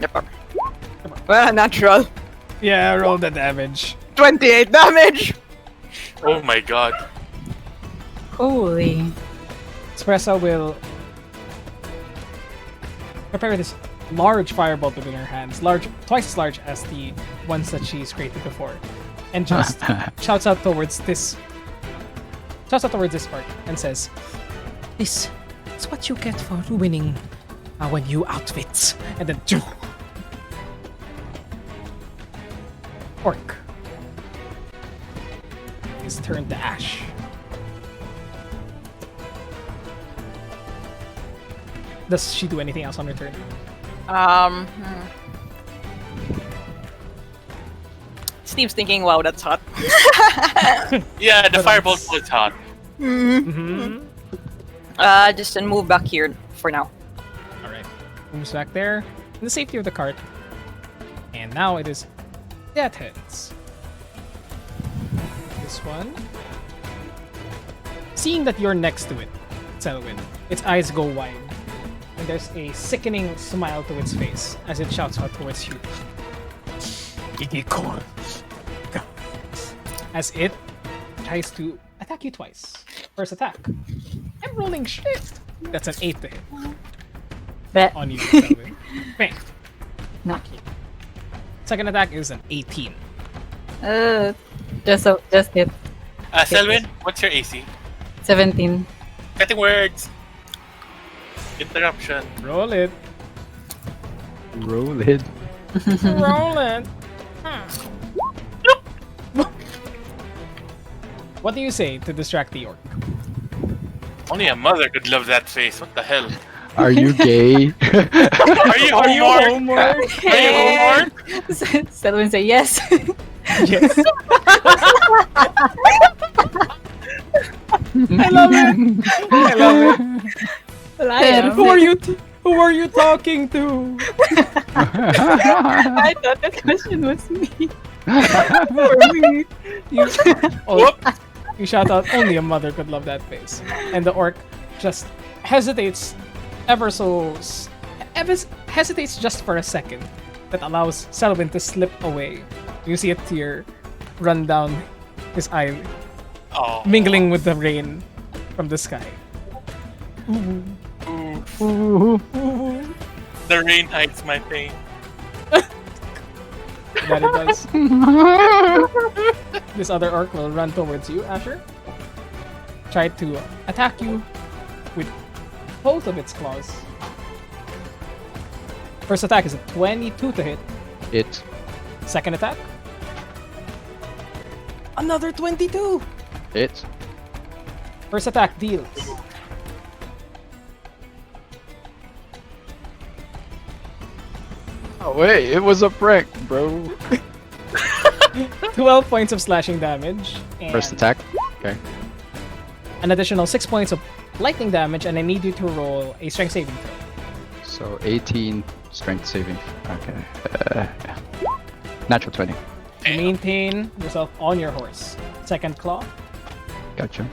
Yep. Well, natural. Yeah, roll the damage. 28 damage. Oh my god. Holy. Espresso will prepare this large firebolt within her hands, twice as large as the ones that she's created before, and just shouts out towards this orc and says, "This is what you get for ruining our new outfits." And then, orc is turned to ash. Does she do anything else on her turn? Steve's thinking, wow, that's hot. Yeah, the firebolt was hot. Just move back here for now. Alright. Moves back there. In the safety of the cart. And now it is death heads. This one. Seeing that you're next to it, Selwyn, its eyes go wide. And there's a sickening smile to its face as it shouts out towards you. As it tries to attack you twice. First attack. I'm rolling shit. That's an 8 to hit. Bet. On you, Selwyn. Bang. No. Okay. Second attack is an 18. Just hit. Selwyn, what's your AC? 17. Cutting words. Interruption. Roll it. Roll it. Roll it. What do you say to distract the orc? Only a mother could love that face. What the hell? Are you gay? Are you homework? Are you homework? Selwyn say yes. Yes. I love it. I love it. Lion. Who are you talking to? I thought the question was me. You shout out, only a mother could love that face. And the orc just hesitates hesitates just for a second. That allows Selwyn to slip away. You see a tear run down his eye, mingling with the rain from the sky. The rain hides my pain. That it does. This other orc will run towards you, Asher. Try to attack you with both of its claws. First attack is a 22 to hit. It. Second attack. Another 22! It. First attack deals. Oh wait, it was a prank, bro. 12 points of slashing damage. And First attack. Okay. an additional 6 points of lightning damage, and I need you to roll a strength saving throw. So 18 strength saving. Okay. Natural 20. To maintain yourself on your horse. Second claw. Gotcha.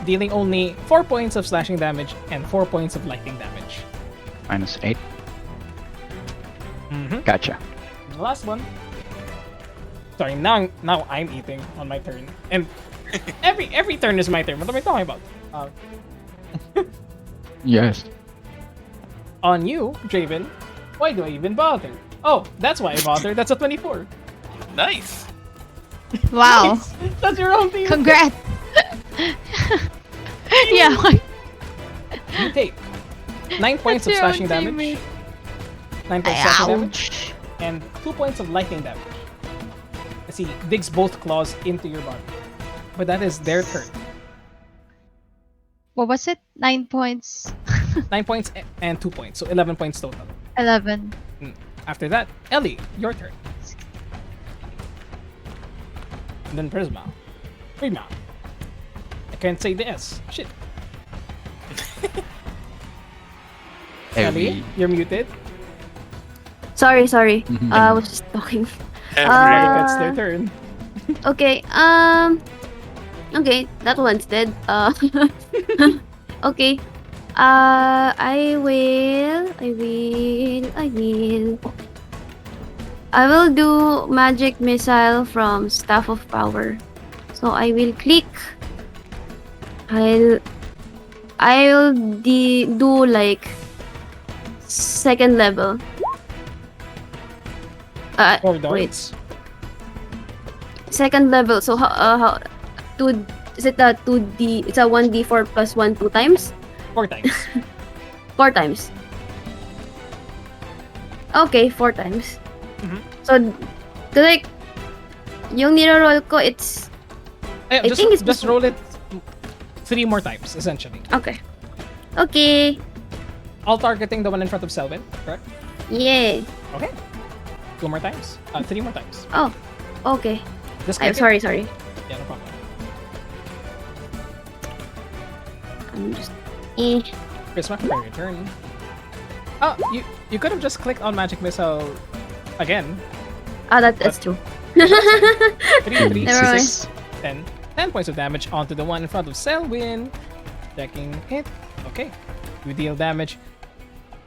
Dealing only 4 points of slashing damage and 4 points of lightning damage. Minus 8. Mm-hmm. Gotcha. The last one. Sorry, now I'm eating on my turn. And every turn is my turn. What am I talking about? Yes. On you, Draven. Why do I even bother? Oh, that's why I bother. That's a 24. Nice. Wow. Nice. That's your own team. Congrats. Yeah. You take 9 points of That's your own slashing damage, teammate. 9 points of slashing damage, Ouch. and 2 points of lightning damage. As he digs both claws into your body. But that is their turn. What was it? 9 points. 9 points and 2 points, so 11 points total. 11. After that, Ellie, your turn. And then Prisma. Prisma. I can't say this. Shit. Ellie, you're muted. Sorry. I was just talking. Everybody gets their turn. Okay. Okay, that one's dead. Okay. I will do magic missile from Staff of Power. So I will click. I'll do like second level. Four Wait. darts. Second level. So how two is it a 2D? It's a 1d4 plus 1 2 times. 4 times. 4 times. Okay, 4 times. Mhm. So, like, yung niro-roll ko, it's... I think it's just roll it 3 more times, essentially. Okay. Okay. All targeting the one in front of Selwyn, correct? Yeah. Okay. 2 more times. 3 more times. Oh, okay. Just I'm click it. sorry. Yeah, no problem. I'm just... Prisma, prepare your turn. Oh, you could have just clicked on Magic Missile again. That's true. 3, 3, Never mind. 6, 10. 10 points of damage onto the one in front of Selwyn. Checking it. Okay. You deal damage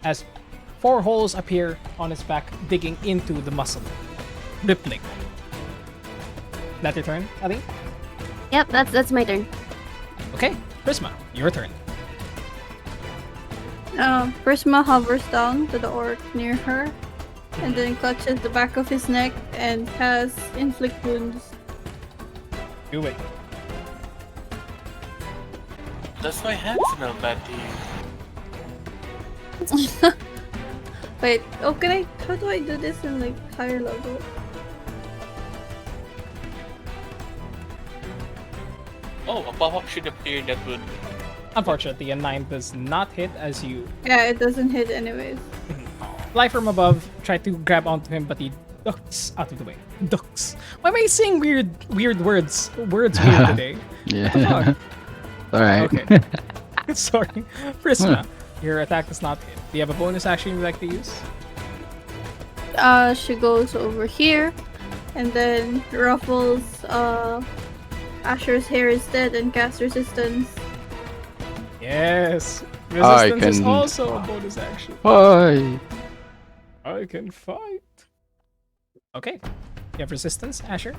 as 4 holes appear on his back, digging into the muscle. Rippling. That your turn, Ali? Yep, that's my turn. Okay, Prisma, your turn. Prisma hovers down to the orc near her, and then clutches the back of his neck and casts Inflict Wounds. Do it. Does my hand smell bad to you? Wait, how do I do this in like higher level? Oh, a pop-up should appear that would... Unfortunately, a 9 does not hit as you Yeah, it doesn't hit anyways. fly from above, try to grab onto him, but he ducks out of the way. Ducks. Why am I saying weird words? Words weird today. Yeah. Alright. Okay. Sorry. Prisma, your attack does not hit. Do you have a bonus action you'd like to use? She goes over here, and then ruffles Asher's hair instead and casts Resistance. Yes. I Resistance is can- also a bonus action. Hi. I can fight. Okay. You have resistance, Asher.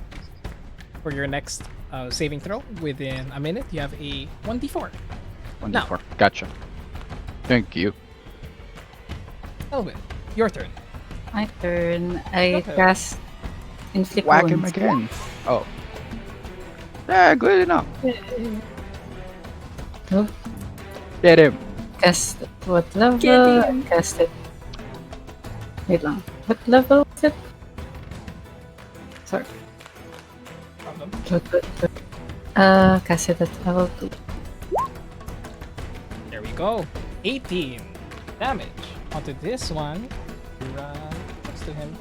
For your next saving throw, within a minute, you have a 1d4. Wonderful. Gotcha. Thank you. Elvin, your turn. My turn. I Okay. cast Inflict Whack him Wounds. again. Oh. Yeah, good enough. Oh, Get him. cast what level? Get him. Cast it. Wait lang. What level is it? Sorry. Problem. Cast it at level 2. There we go. 18 damage onto this one. Next to him.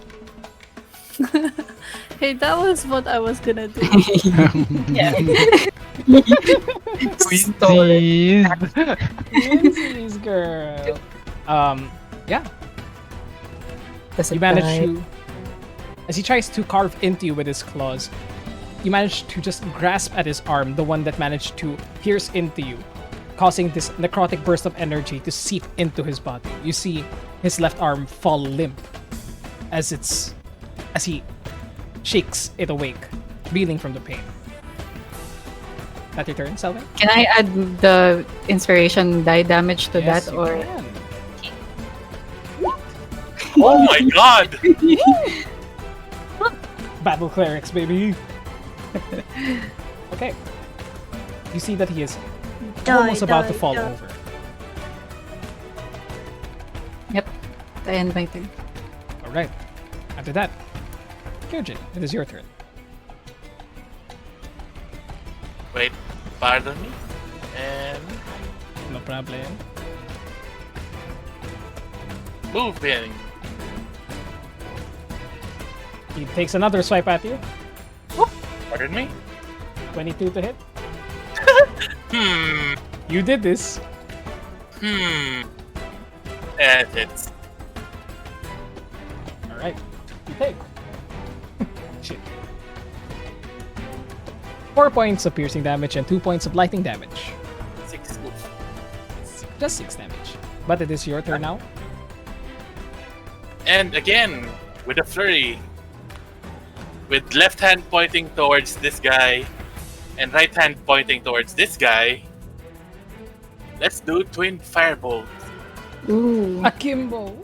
Hey, that was what I was gonna do. Yeah. Please. Lindsay's girl. Yeah. Does You it manage die? to, as he tries to carve into you with his claws, you manage to just grasp at his arm, the one that managed to pierce into you, causing this necrotic burst of energy to seep into his body. You see his left arm fall limp as he shakes it awake, reeling from the pain. That your turn, Selwyn? Can I add the inspiration die damage to Yes, that you or can. Oh my god! Battle clerics, baby. Okay. You see that he is almost about to fall over. I end my turn? All right. After that, Kyojin, it is your turn. Wait, pardon me? And No problem. moving. He takes another swipe at you. Whoop. Pardon me? 22 to hit. Hmm. You did this. And it's Alright. You take. Shit. 4 points of piercing damage and 2 points of lightning damage. 6. Just 6 damage. But it is your turn now. And again, with a flurry. With left hand pointing towards this guy and right hand pointing towards this guy. Let's do twin firebolt. Ooh. Akimbo.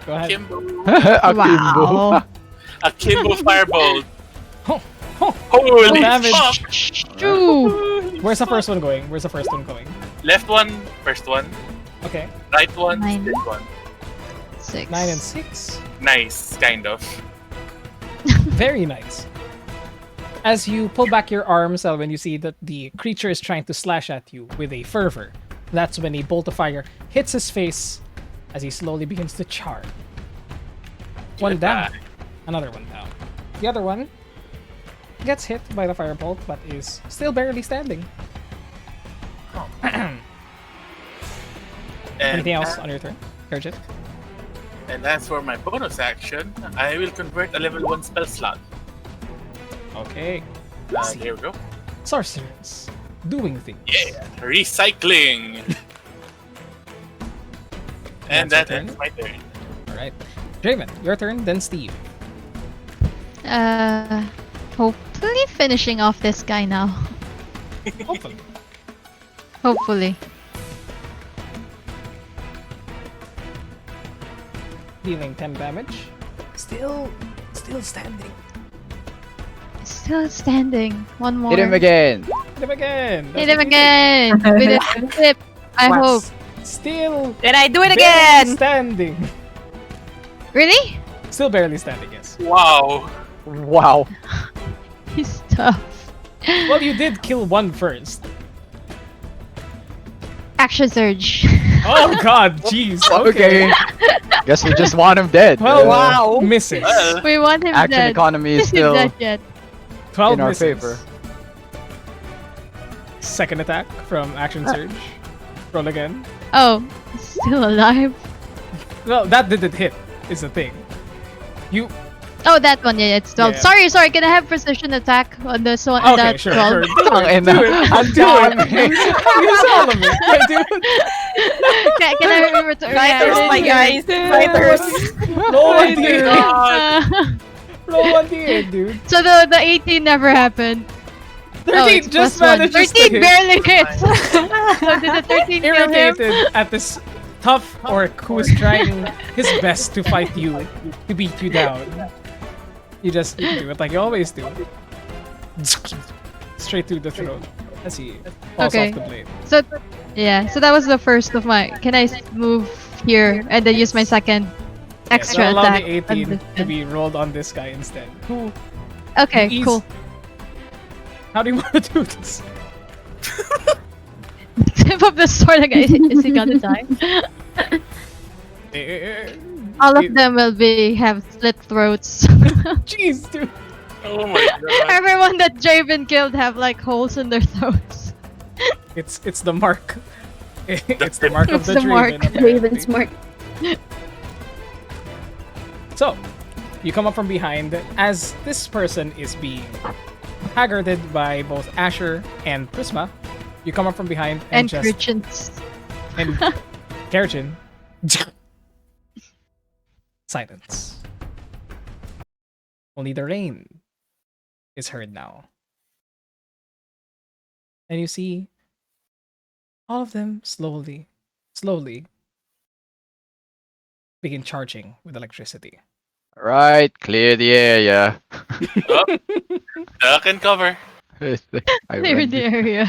Go ahead. Kimbo. Akimbo. Akimbo firebolt. Oh, oh. Holy Damage. fuck! Ooh. Where's the first one going? Where's the first one going? Left one, first one. Okay. Right one, Nine. this one. 6. 9 and 6. Nice, kind of. Very nice. As you pull back your arms, when you see that the creature is trying to slash at you with a fervor, that's when a bolt of fire hits his face as he slowly begins to charge. One down. Another one down. The other one gets hit by the firebolt, but is still barely standing. Anything else on your turn, Gurjit? And as for my bonus action, I will convert a level 1 spell slot. Okay. Here we go. Sorcerers. Doing things. Yeah, recycling. And That's that your ends my turn. Alright. Draven, your turn, then Steve. Hopefully finishing off this guy now. Hopefully. Hopefully. Dealing 10 damage. Still standing. Still standing. One more. Hit him again. Hit him again. Hit him again. With a whip. I hope. Still Then I do it barely again! standing. Really? Still barely standing, yes. Wow. Wow. He's tough. Well, you did kill one first. Action surge. Oh god, jeez. Okay. Guess we just want him dead. Well, Wow. misses. Well, We want him Action dead. economy is He's still dead yet. 12 in our misses. favor. Second attack from Action Surge. Roll again. Oh, still alive. Well, that didn't hit, is the thing. You... Oh, that one. Yeah, it's 12. Yeah. Sorry. Can I have precision attack on this one? Okay, that sure, 12? sure. Do Tang it, ina. do it. Ang Do dami. it. Use all of it. I do it. Can I return? Fighters, Yeah, my guys! Fighters! Roll 1d8. Uh, Roll 1d8, dude. so the 18 never happened. 13 it's just +1. manages to 13 hit. barely hits. So did the 13 kill him? Irritated at this tough orc who is trying his best to fight you, to beat you down. You just do it like you always do. Straight through the throat as he falls Okay. off the blade. So yeah, so that was the first of my. Can I move here and then use my second extra so allow attack? the 18 on to this be rolled on this guy instead. Who? guy? Okay, he's- cool. How do you want to do this? Tip of the sword again. Is he gonna die? All of them will have slit throats. Jeez, dude. oh my god. Everyone that Draven killed have like holes in their throats. It's the mark. It's the mark of It's the the Draven. mark. apparently. Raven's mark. So, you come up from behind as this person is being haggarded by both Asher and Prisma. You come up from behind and And just urchins. and Kerjin. Silence. Only the rain is heard now. And you see all of them slowly begin charging with electricity. Right, clear the area. Duck and cover. I Clear run the area.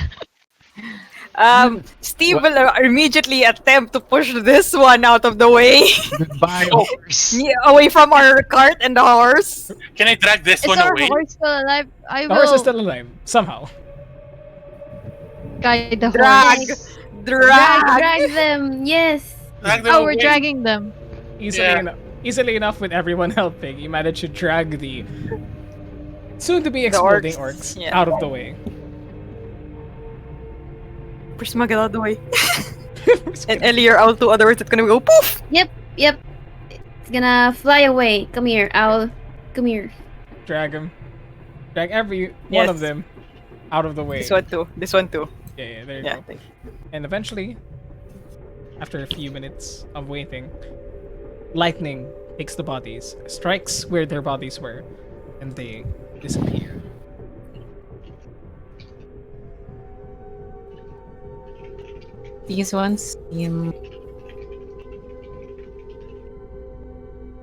Steve will immediately attempt to push this one out of the way, Goodbye, Oh. horse. away from our cart and the horse. Can I drag this Is one our away? horse still alive? I The horse is will still alive, somehow. guide the Drag. horse. Drag them. Yes. Drag them Oh, we're away. dragging them. Easily enough with everyone helping, you manage to drag the soon to be The exploding orcs, orcs yeah. out of the way. Prisma, get out of the way. And Ellie, you're out too, otherwise it's gonna go poof! Yep. It's gonna fly away. Come here, owl. Come here. Drag him. Drag every one Yes. of them out of the way. This one too. This one too. Yeah, there you Yeah. go. And eventually, after a few minutes of waiting, lightning takes the bodies, strikes where their bodies were, and they disappear. These ones seem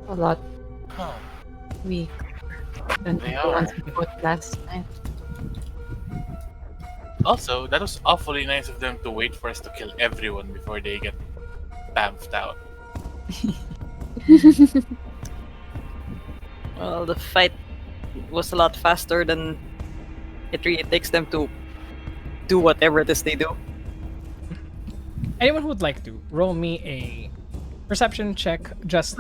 a lot Huh. weak than They the ones are. we fought last night. Also, that was awfully nice of them to wait for us to kill everyone before they get bamfed out. Well, the fight was a lot faster than it really takes them to do whatever it is they do. Anyone who would like to roll me a perception check, just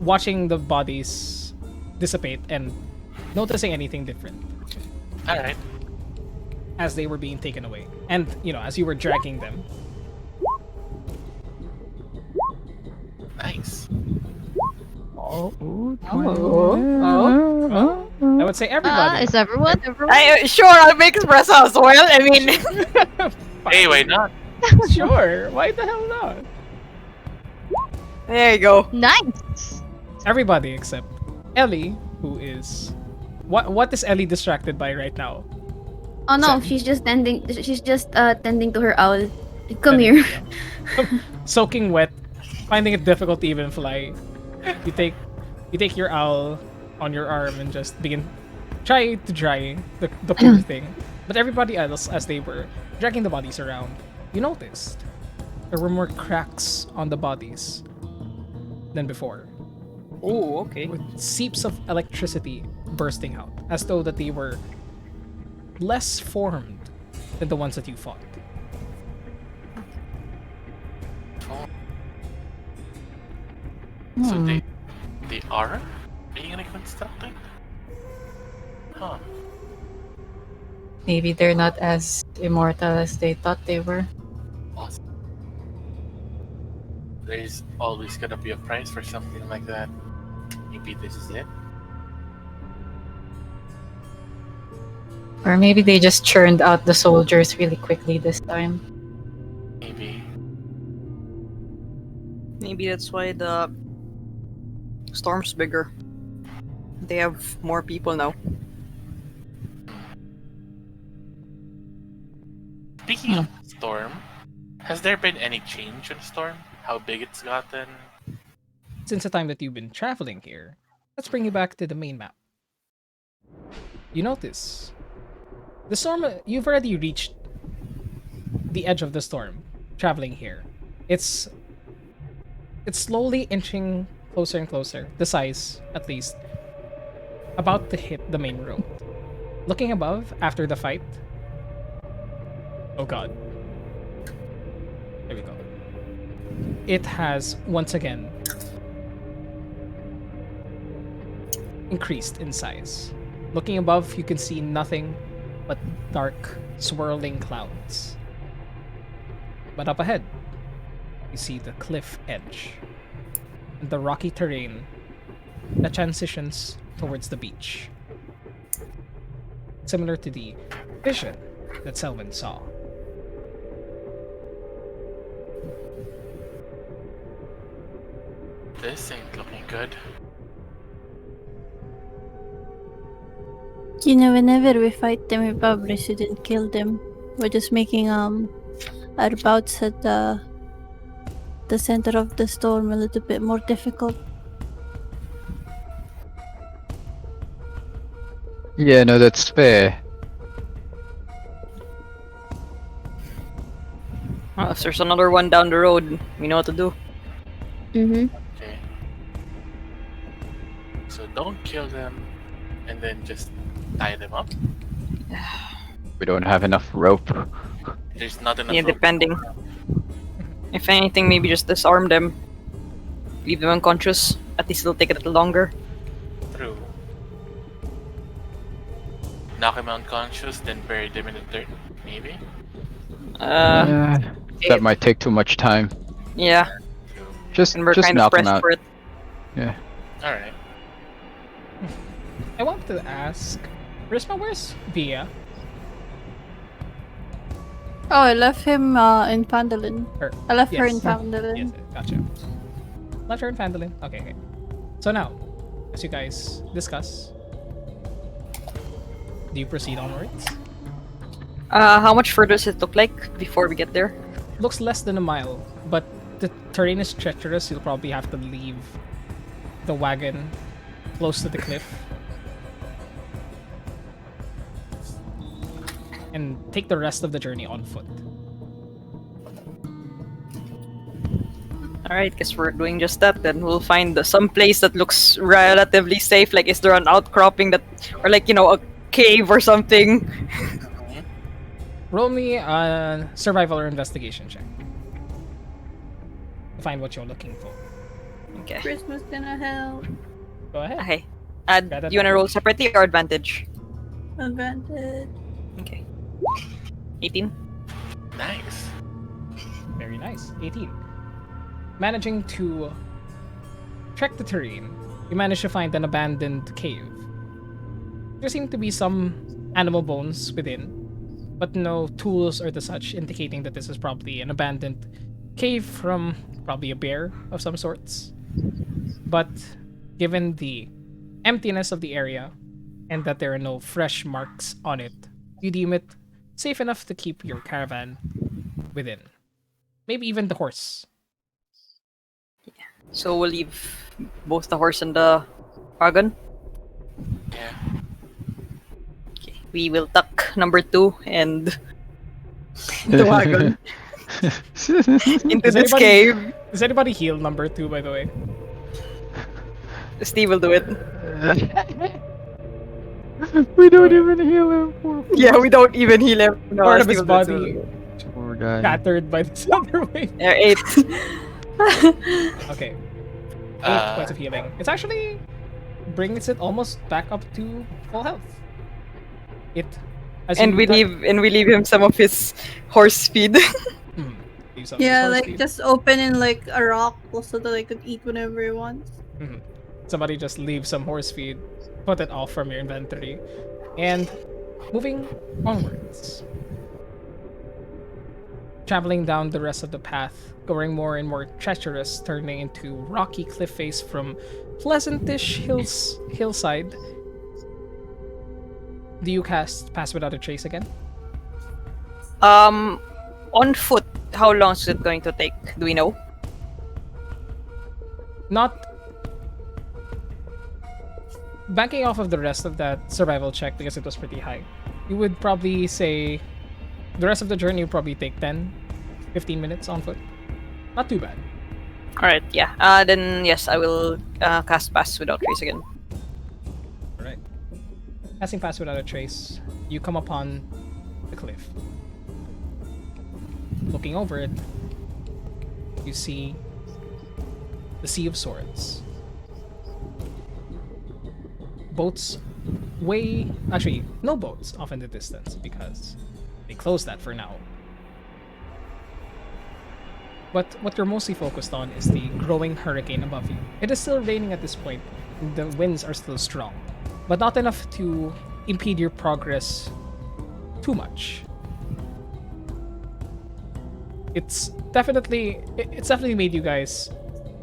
watching the bodies dissipate and noticing anything different Alright. as they were being taken away, and as you were dragging them. Nice. I would say everybody. Is everyone? Sure, I'll make espresso as well. I mean, Hey, why not? Sure, why the hell not? there you go. Nice. Everybody except Ellie, who is what is Ellie distracted by right now? Oh no, So- she's just tending. She's just tending to her owl. Come here. Soaking wet, finding it difficult to even fly. You take your owl on your arm and just try to dry the poor thing. But everybody else, as they were dragging the bodies around, you noticed there were more cracks on the bodies than before, Oh, okay. with seeps of electricity bursting out, as though that they were less formed than the ones that you fought. So they are being reconstructed? Huh. Maybe they're not as immortal as they thought they were. Awesome. There's always gonna be a price for something like that. Maybe this is it? Or maybe they just churned out the soldiers really quickly this time. Maybe. Maybe that's why the storm's bigger. They have more people now. Speaking of storm, has there been any change in the storm? How big it's gotten? Since the time that you've been traveling here, let's bring you back to the main map. You notice the storm, you've already reached the edge of the storm traveling here. It's slowly inching closer and closer, the size at least, about to hit the main road. Looking above after the fight. Oh god. There we go. It has once again increased in size. Looking above, you can see nothing but dark, swirling clouds. But up ahead, you see the cliff edge and the rocky terrain that transitions towards the beach. Similar to the vision that Selwyn saw. This ain't looking good. You know, whenever we fight them, we probably shouldn't kill them. We're just making our bouts at the center of the storm a little bit more difficult. Yeah, no, that's fair. Well, if there's another one down the road, we know what to do. Mm-hmm. Okay. So don't kill them and then just tie them up. We don't have enough rope. There's not enough Yeah, rope. depending. If anything, maybe just disarm them. Leave them unconscious. At least it'll take a little longer. True. knock him unconscious, then bury them in the dirt, maybe? That might take too much time. Yeah, Just and we're just kind of knock him pressed out. for it. Yeah. Alright. I want to ask, Prisma, where's Via? Oh, I left him in Phandalin. Or, I left her in yes. Phandalin. Yes, gotcha. Left her in Phandalin. Okay. So now, as you guys discuss, do you proceed onwards? How much further does it look like before we get there? Looks less than a mile, but the terrain is treacherous. You'll probably have to leave the wagon close to the cliff and take the rest of the journey on foot. Alright, guess we're doing just that. Then we'll find some place that looks relatively safe. Like, is there an outcropping that, or like, a cave or something? Roll me a survival or investigation check to find what you're looking for. Okay. Christmas gonna help. Go ahead. Okay. Got Do it. you wanna roll separately or advantage? Advantage. Okay. 18. Nice. Very nice. 18. Managing to trek the terrain, you manage to find an abandoned cave. There seem to be some animal bones within, but no tools or the such, indicating that this is probably an abandoned cave from probably a bear of some sorts. But given the emptiness of the area and that there are no fresh marks on it, you deem it safe enough to keep your caravan within. Maybe even the horse. So we'll leave both the horse and the wagon. Yeah. Okay. We will tuck number 2 and the wagon into Does this anybody- cave. Does anybody heal number 2, by the way? Steve will do it. We don't even heal him. Yeah, we don't even heal him. No, Part of Steve his will do it. body Poor guy. shattered by this other way. Yeah, 8. Okay. 8 points of healing. It's actually brings it almost back up to full health. It as and you we leave him some of his horse feed. Leave some of his Yeah, horse like feed. just open in like a rock so that I could eat whenever I want. Somebody just leave some horse feed, put it off from your inventory, and moving onwards. Traveling down the rest of the path, going more and more treacherous, turning into rocky cliff face from pleasantish hillside. Do you cast Pass Without a Trace again? On foot, how long is it going to take? Do we know? Not banking off of the rest of that survival check because it was pretty high. You would probably say the rest of the journey would probably take 10, 15 minutes on foot. Not too bad. Alright, yeah. Then yes, I will cast Pass Without Trace again. Alright. Passing Pass Without a Trace, you come upon the cliff. Looking over it, you see the Sea of Swords. Boats actually, no boats off in the distance because they closed that for now. But what you're mostly focused on is the growing hurricane above you. It is still raining at this point. The winds are still strong, but not enough to impede your progress too much. It's definitely made you guys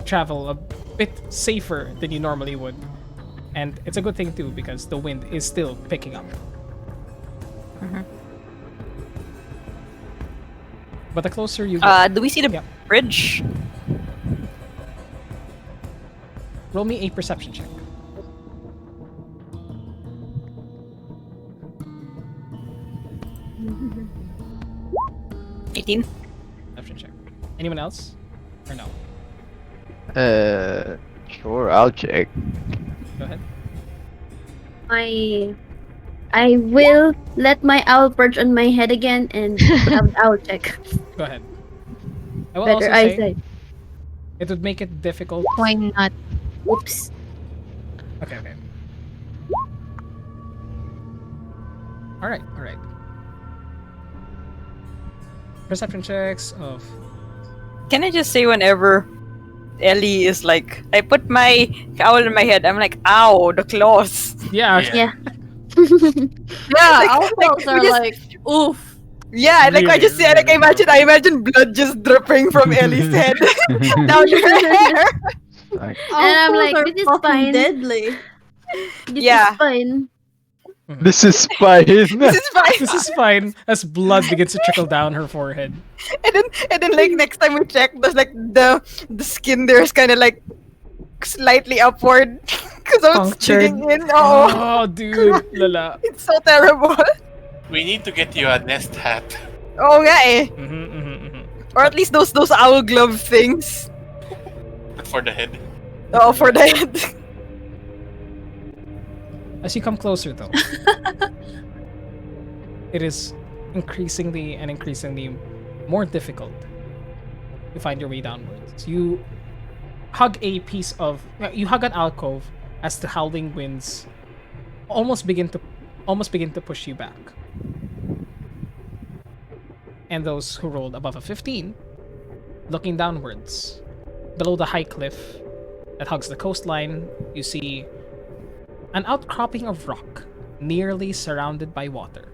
travel a bit safer than you normally would. And it's a good thing too because the wind is still picking up. But the closer you get, Do we see the Yep. bridge? roll me a perception check. Mm-hmm. 18. Perception check. Anyone else? Or no? Sure, I'll check. Go ahead. I will let my owl perch on my head again and have an owl check. Go ahead. I will also Better say eyesight. it would make it difficult. Why not? Oops. Okay. All right. Perception checks of Can I just say whenever Ellie is like, I put my cowl in my head, I'm like, ow, the claws. yeah. Yeah. Yeah, Like- our like, clothes we are just- like, oof. Yeah, like I Really, just said, like really I imagine blood just dripping from Ellie's head down her hair. Like, Our And I'm clothes like, are this is fucking fine. deadly. This Yeah. is fine. this is fine. This is fine. This is fine as blood begins to trickle down her forehead. And then like next time we check, there's like the skin there is kind of like slightly upward because I was Punctured. digging in. Oh, Oh, dude, lala. it's so terrible. We need to get you a nest hat. Oh yeah, eh. Mm-hmm. Or at least those owl glove things. But for the head. Oh, for the head. As you come closer, though, it is increasingly more difficult to find your way downwards. You hug you hug an alcove as the howling winds almost begin to push you back. And those who rolled above a 15, looking downwards, below the high cliff that hugs the coastline, you see an outcropping of rock, nearly surrounded by water,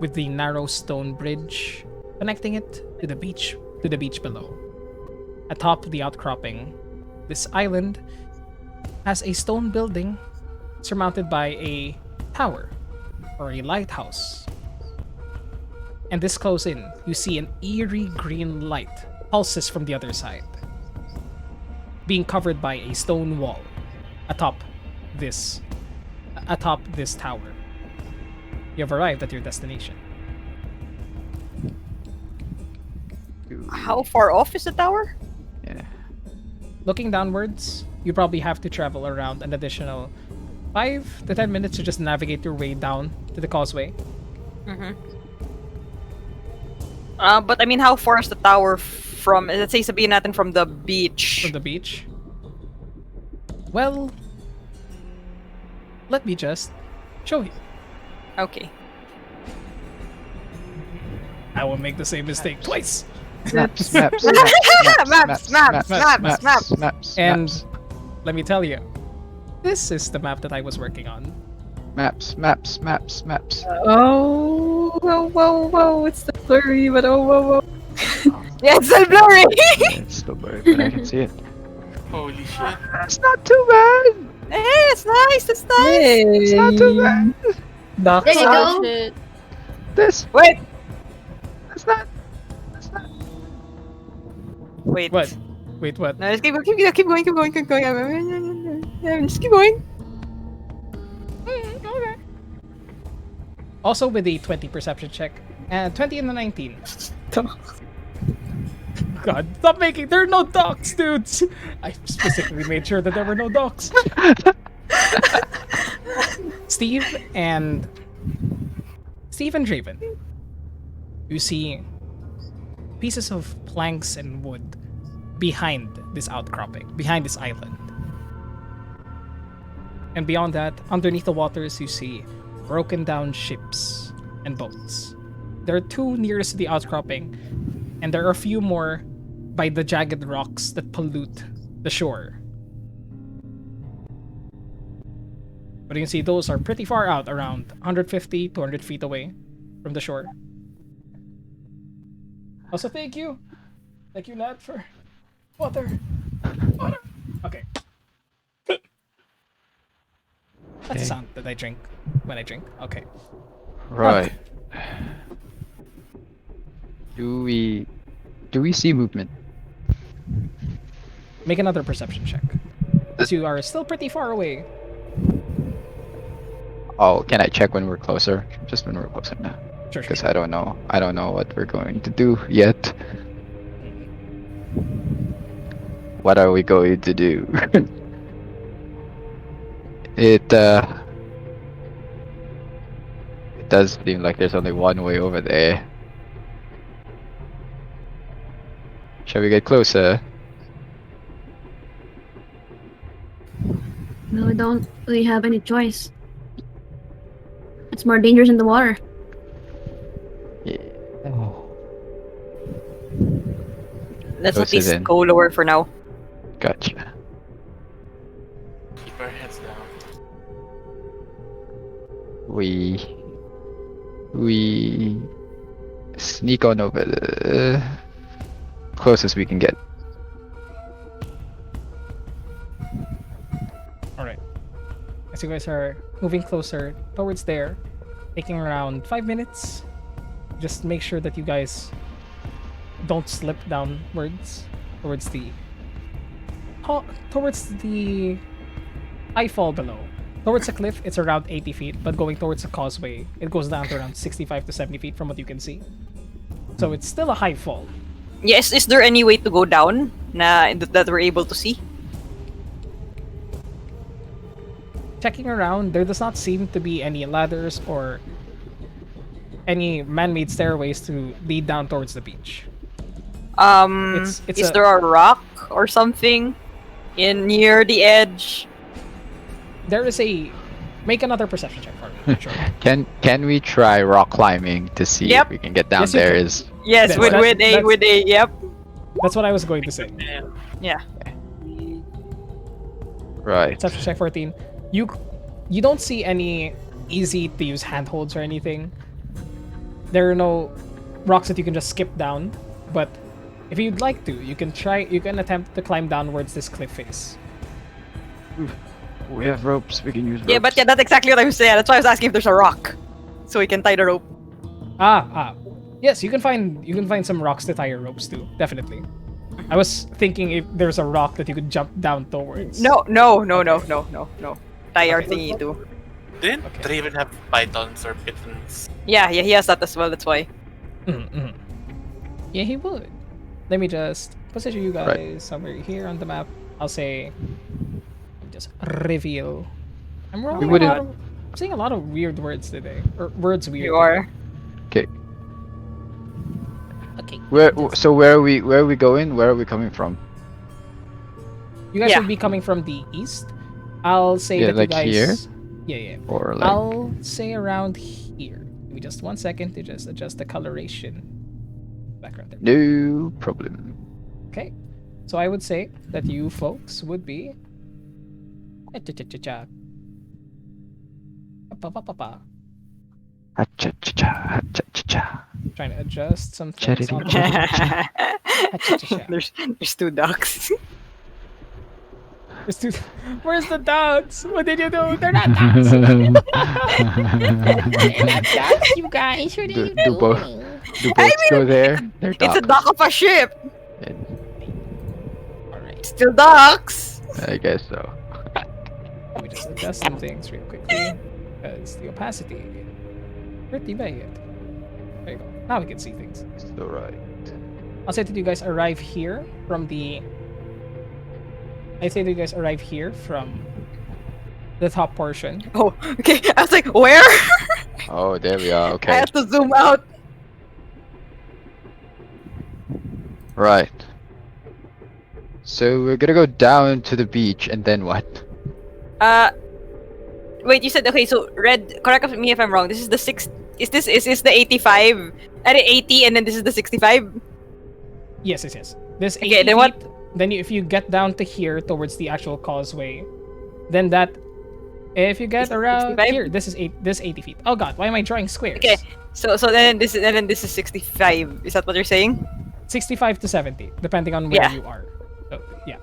with the narrow stone bridge connecting it to the beach below. Atop the outcropping, this island has a stone building surmounted by a tower or a lighthouse. And this close in, you see an eerie green light pulses from the other side, being covered by a stone wall atop this tower. You have arrived at your destination. How far off is the tower? Yeah. Looking downwards, you probably have to travel around an additional 5 to 10 minutes to just navigate your way down to the causeway. But I mean, how far is the tower from? Let's say sabihin natin from the beach. From the beach. Well, let me just show you. Okay. I will make the same mistake twice. Maps. Maps. And let me tell you, this is the map that I was working on. Maps. Oh, whoa. It's the blurry, but whoa. Yeah, it's so blurry. It's still blurry, but I can see it. Holy shit. It's not too bad. Hey, it's nice. It's nice. It's not too bad. Ducks. There you Oh, go. shit. This. Wait. It's not. Wait. What? Wait, what? No, just keep going. Just keep going. Just keep going. Also with a 20 perception check. And 20 and a 19. God, stop making. There are no docks, dudes. I specifically made sure that there were no docks. Steve and Draven, you see pieces of planks and wood behind this outcropping, behind this island. And beyond that, underneath the waters, you see broken down ships and boats. There are 2 nearest to the outcropping, and there are a few more by the jagged rocks that pollute the shore. But you can see those are pretty far out, around 150, 200 feet away from the shore. Also, thank you, Nat, for water. Okay. That's the sound that I drink when I drink. Okay. Right. Do we see movement? Make another perception check. As you are still pretty far away. Oh, can I check when we're closer? Just when we're closer now. Sure. Because I don't know what we're going to do yet. What are we going to do? It does seem like there's only one way over there. Shall we get closer? No, we don't really have any choice. It's more dangerous in the water. Yeah. Let's at Closer least then. go lower for now. Gotcha. Keep our heads down. We sneak on over the closest we can get. Alright. As you guys are moving closer towards there, taking around 5 minutes. Just make sure that you guys don't slip downwards towards the high fall below. Towards the cliff, it's around 80 feet, but going towards the causeway, it goes down to around 65 to 70 feet from what you can see. So it's still a high fall. Yes, is there any way to go down that we're able to see? Checking around, there does not seem to be any ladders or any man-made stairways to lead down towards the beach. It's Is there a rock or something near the edge? There is a... Make another perception check for me. Sure. Can we try rock climbing to see Yep. if we can get down Yes, you there? can. Is Yes, That's- with that's- a yep. That's what I was going to say. Man, Yeah. right. Perception check 14. You don't see any easy to use handholds or anything. There are no rocks that you can just skip down, but if you'd like to, you can attempt to climb downwards this cliff face. We have ropes. We can use ropes. Yeah, but yeah, that's exactly what I was saying. That's why I was asking if there's a rock, so we can tie the rope. Yes, you can find some rocks to tie your ropes to, definitely. I was thinking if there's a rock that you could jump down towards. No. Tie our thingy too. didn't Draven have pythons or pittons? Yeah, he has that as well. That's why. Mm-hmm. Yeah, he would. Let me just position you guys somewhere here on the map. I'll say, just reveal. I'm rolling I'm saying a lot of weird words today, or words weird. You are. Okay. Okay. Where are we going? Where are we coming from? You guys Yeah. will be coming from the east. I'll say that like you guys. here? Yeah. Or like I'll say around here. Give me just 1 second to just adjust the coloration. Background there. no problem. Okay. So I would say that you folks would be. Cha-cha-cha-cha. Pa-pa-pa-pa. Ha-cha-cha-cha, ha-cha-cha-cha. Trying to adjust some things on There's two ducks. Where's the dogs? What did you do? They're not dogs. They're not ducks, you guys. What are you Do both doing? do boats go there? They're It's a ducks. dock of a ship. Alright. Still ducks. I guess so. Let me just adjust some things real quickly. Because the opacity is pretty bad. There you go. Now we can see things. So right. I'll say that you guys arrive here from the. I say that you guys arrive here from the top portion. Oh, okay. I was like, where? Oh, there we are. I Okay. had to zoom out. Right. So we're gonna go down to the beach and then what? Wait. You said okay. So red. Correct me if I'm wrong. This is the six. Is this the 85? At 80, and then this is the 65. Yes. This 80 Okay, then what? feet, then if you get down to here towards the actual causeway, then that. If you get Is it around 65? here, this 80 feet. Oh god, why am I drawing squares? Okay. So then this is 65. Is that what you're saying? 65 to 70, depending on where Yeah. you are. So, yeah.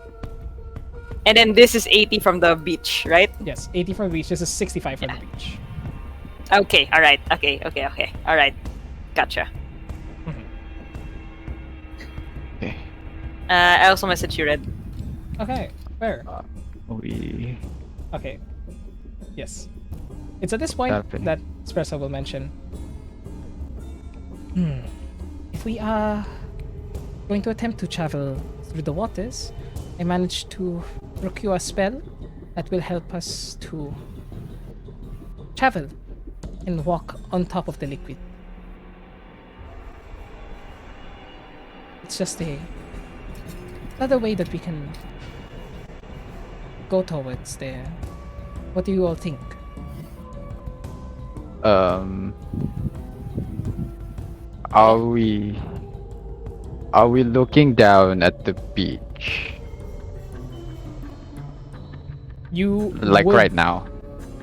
And then this is 80 from the beach, right? Yes, 80 from the beach. This is 65 from the beach. Okay. All right. Okay. All right. Gotcha. Okay. I also messaged you, Red. Okay, where? We Okay. Yes. It's at this point Happening. that Espresso will mention. If we are going to attempt to travel through the waters, I managed to procure a spell that will help us to travel and walk on top of the liquid. It's just another way that we can go towards there. What do you all think? Um, are we looking down at the beach You like would, right now,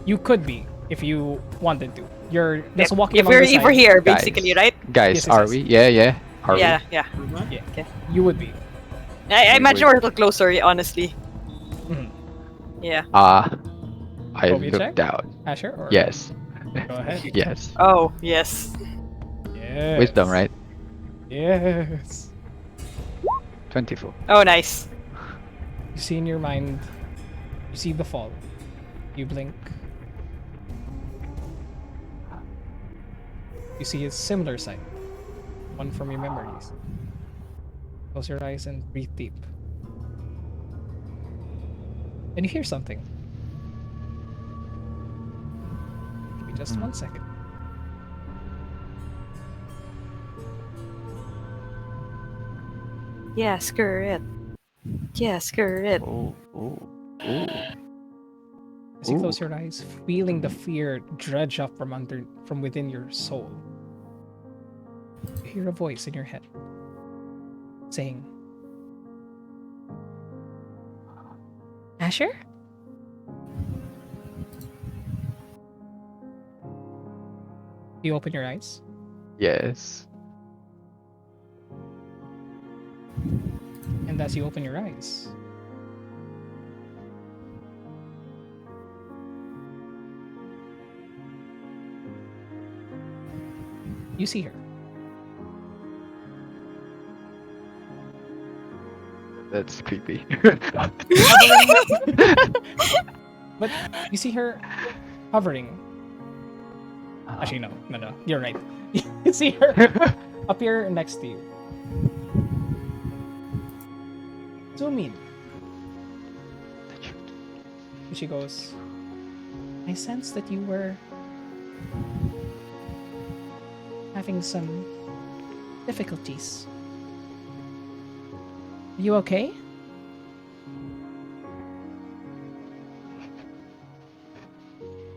you could be if you wanted to. You're If, just walking if along we're the side. if we're here, guys? basically, right? Guys, Yes, yes, are yes. we? Yeah. Are Yeah, yeah. Yeah, Okay. you would be. I We imagine would- we're a little closer, honestly. Mhm. Yeah. we? I Phobia look check? down. Asher, or Yes. go ahead. Yes. Oh, yes. Yes. Wisdom, right? Yes. 24. Oh, nice. You see in your mind, you see the fall. You blink. You see a similar sight. One from your memories. Close your eyes and breathe deep. And you hear something. Give me just 1 second. Yeah, screw it. Yeah, screw it. Oh. As you close your eyes, feeling the fear dredge up from within your soul, you hear a voice in your head saying, Asher? You open your eyes. Yes. And as you open your eyes, you see her. That's creepy. But you see her hovering. Actually, no. You're right. You see her up here next to you. Zoom in. And she goes, I sense that you were having some difficulties. Are you okay?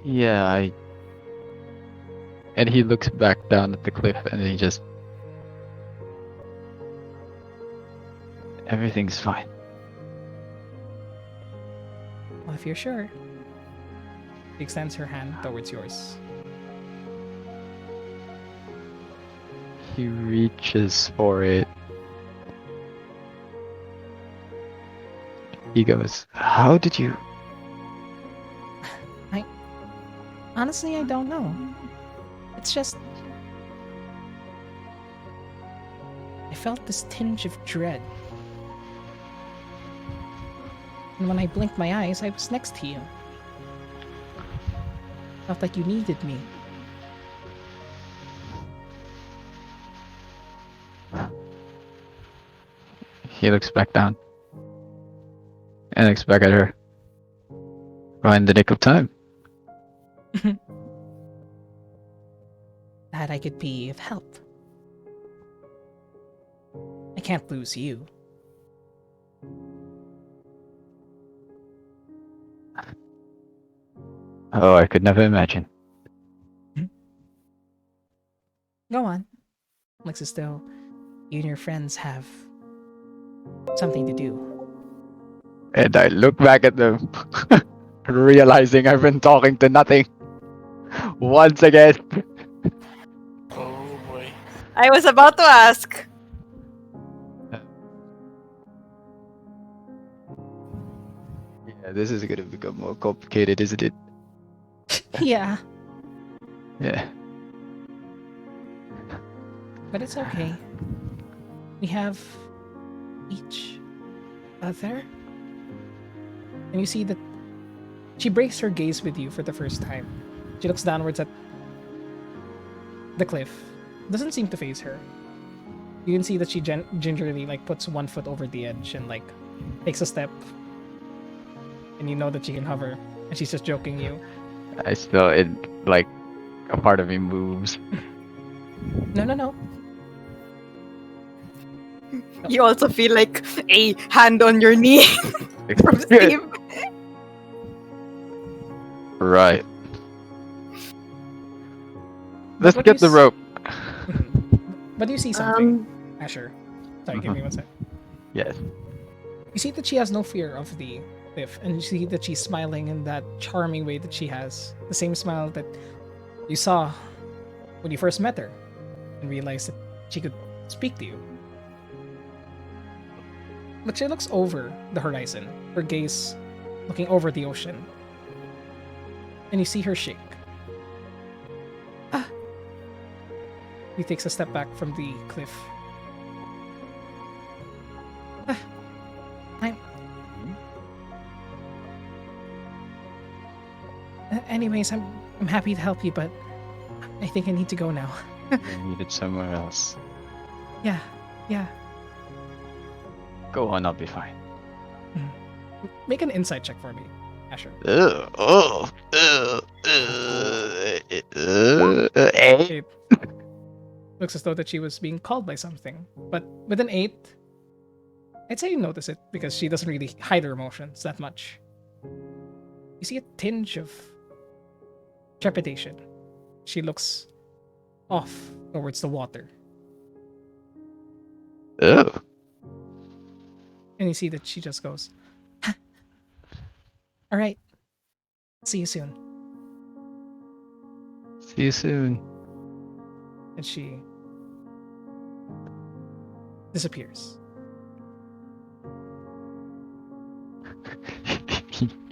Yeah, And he looks back down at the cliff and he just... Everything's fine. Well, if you're sure. She extends her hand towards yours. He reaches for it. He goes, how did you... Honestly, I don't know. It's just... I felt this tinge of dread. And when I blinked my eyes, I was next to you. Felt like you needed me. He looks back down. And looks back at her. Right in the nick of time. That I could be of help. I can't lose you. Oh, I could never imagine. Go on. Looks as though you and your friends have something to do. And I look back at them, realizing I've been talking to nothing. Once again. Oh boy. I was about to ask. Yeah, this is gonna become more complicated, isn't it? Yeah, Yeah. but it's okay. We have each other. And you see that she breaks her gaze with you for the first time. She looks downwards at the cliff. Doesn't seem to face her. You can see that she gingerly puts 1 foot over the edge and takes a step. And you know that she can hover. And she's just joking you. I still, a part of me moves. No. You also feel like a hand on your knee from Steve. Right. Let's what get the you s- rope. But you see something, Asher. Sorry, give me one sec. Yes. You see that she has no fear of the cliff, and you see that she's smiling in that charming way that she has. The same smile that you saw when you first met her and realized that she could speak to you. But she looks over the horizon, her gaze looking over the ocean. And you see her shake. Ah! He takes a step back from the cliff. Ah! Anyways, I'm happy to help you, but I think I need to go now. I need it somewhere else. Yeah. Go on, I'll be fine. Make an insight check for me, Asher. Eh? 8. Looks as though that she was being called by something. But with an 8, I'd say you notice it because she doesn't really hide her emotions that much. You see a tinge of trepidation. She looks off towards the water. Oh. And you see that she just goes, all right, see you soon. See you soon. And she disappears.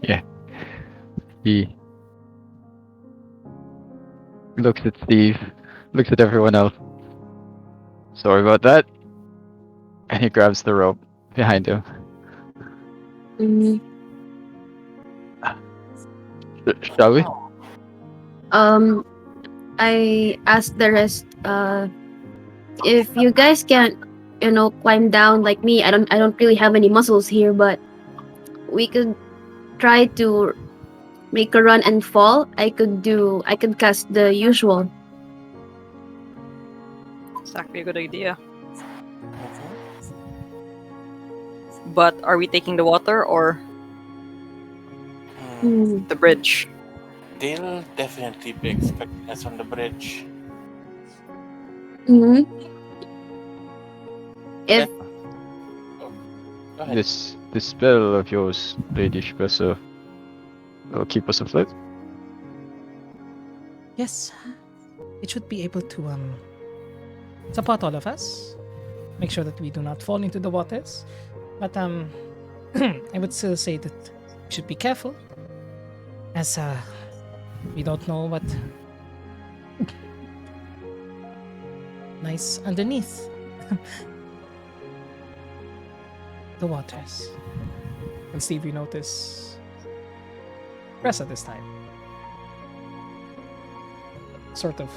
Yeah. He looks at Steve, looks at everyone else. Sorry about that. And he grabs the rope behind him. Mm, Shall we? I asked the rest, if you guys can't, climb down like me. I don't really have any muscles here, but we could try to make a run and fall. I could cast the usual. It's actually a good idea. But are we taking the water or Hmm. the bridge? They'll definitely be expecting us on the bridge. Mm-hmm. If Go ahead. This spell of yours, Lady Espresso, will keep us afloat. Yes, it should be able to support all of us. Make sure that we do not fall into the waters. But I would still say that we should be careful, as we don't know what lies underneath the waters. And Steve, you notice Pressa this time sort of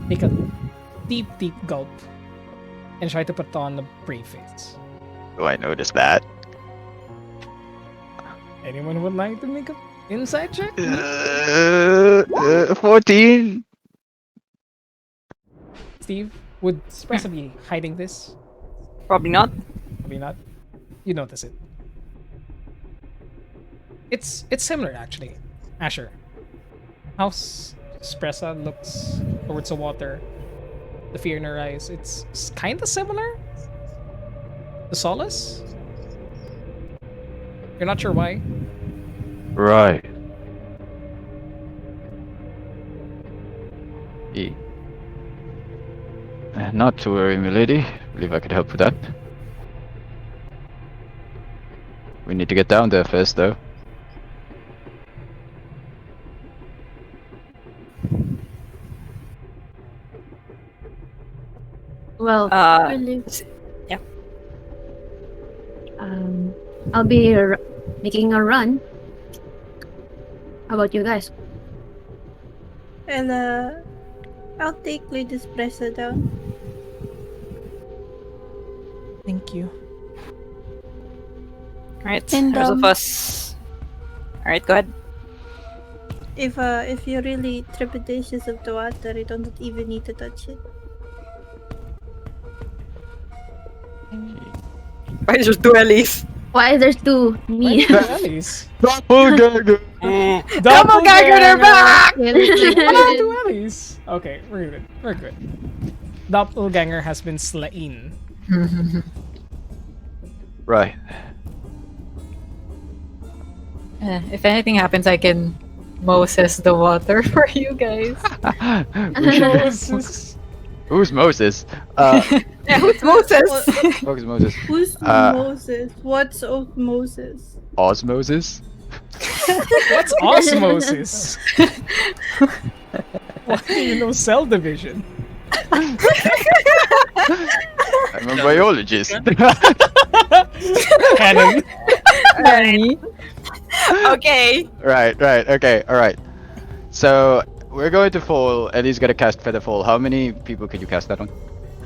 take a deep gulp and try to put on a brave face. Oh, I noticed that. Anyone would like to make an insight check? 14. Steve, would Pressa be hiding this? Probably not. Probably not. You notice it. It's similar actually. Asher. How Espressa looks towards the water, the fear in her eyes, it's kind of similar to Solace. You're not sure why. Right. E. Not to worry, milady. Believe I could help with that. We need to get down there first, though. well, Really? I'll be making a run. How about you guys? And I'll take Lady Espresso down. Thank you. Alright, And, there's of us. Alright, go ahead. If you're really trepidatious of the water, you don't even need to touch it. Why just do Elise? Why is there two? Me. Why are there Ellie's? Doppelganger! Doppelganger, they're back! Why are there two Ellie's? Okay, we're good. We're good. Doppelganger has been slain. Right. If anything happens, I can Moses the water for you guys. We should- Moses. Who's Moses? Yeah, who's Moses? Who's Moses? Who's Uh, Moses? What's osmosis? Osmosis? What's osmosis? Why do you know cell division? I'm a biologist. Canon. Okay. Right, okay, alright. So, we're going to fall. Ellie's gonna cast Feather Fall. How many people can you cast that on?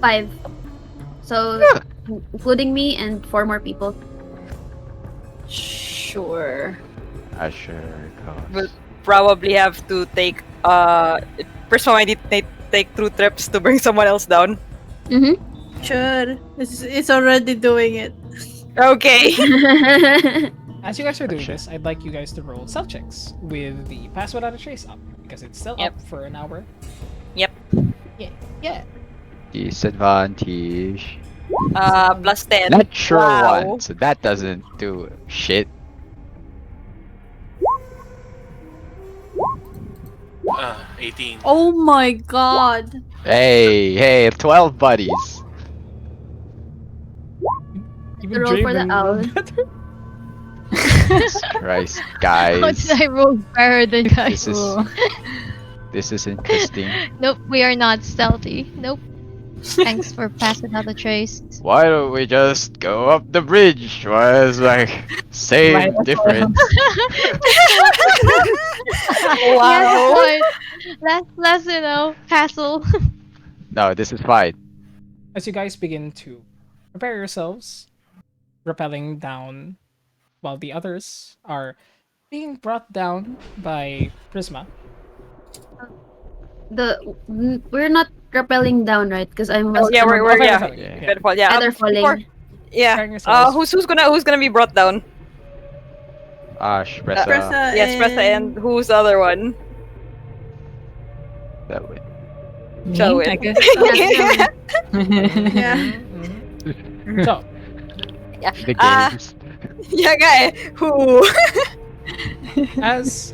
5. So, including me and 4 more people. Sure. Asher, We'll probably have to take Prisma might need to take 2 trips to bring someone else down. Sure. It's already doing it. Okay. As you guys are doing this, I'd like you guys to roll self checks with the Pass Without a Trace up because it's still Yep. up for an hour. Yep. Yeah. disadvantage. Plus 10. Natural Wow. one, so that doesn't do shit. 18. Oh my god. Hey, 12 buddies. Even Roll for the Draven owl. rolled better. Jesus Christ, How guys. did I roll better than guys? This is interesting. Nope, we are not stealthy. Nope. Thanks for passing out the trace. Why don't we just go up the bridge? Why is like same Right. difference? Wow. Less, you know, hassle. No, this is fine. As you guys begin to prepare yourselves, rappelling down while the others are being brought down by Prisma. We're not rappelling down, right? Because I'm. Oh, yeah, we're Feather yeah. falling, Yeah. yeah. Featherfall, yeah. Feather falling. before- yeah. Preparing yourselves. Who's gonna be brought down? Ash, Pressa, Pressa Yes, Pressa, and who's the other one? that way. Me, Shall we? I guess. Yeah. Mhm. So, The Ah. games. Yeah, guy. Who? as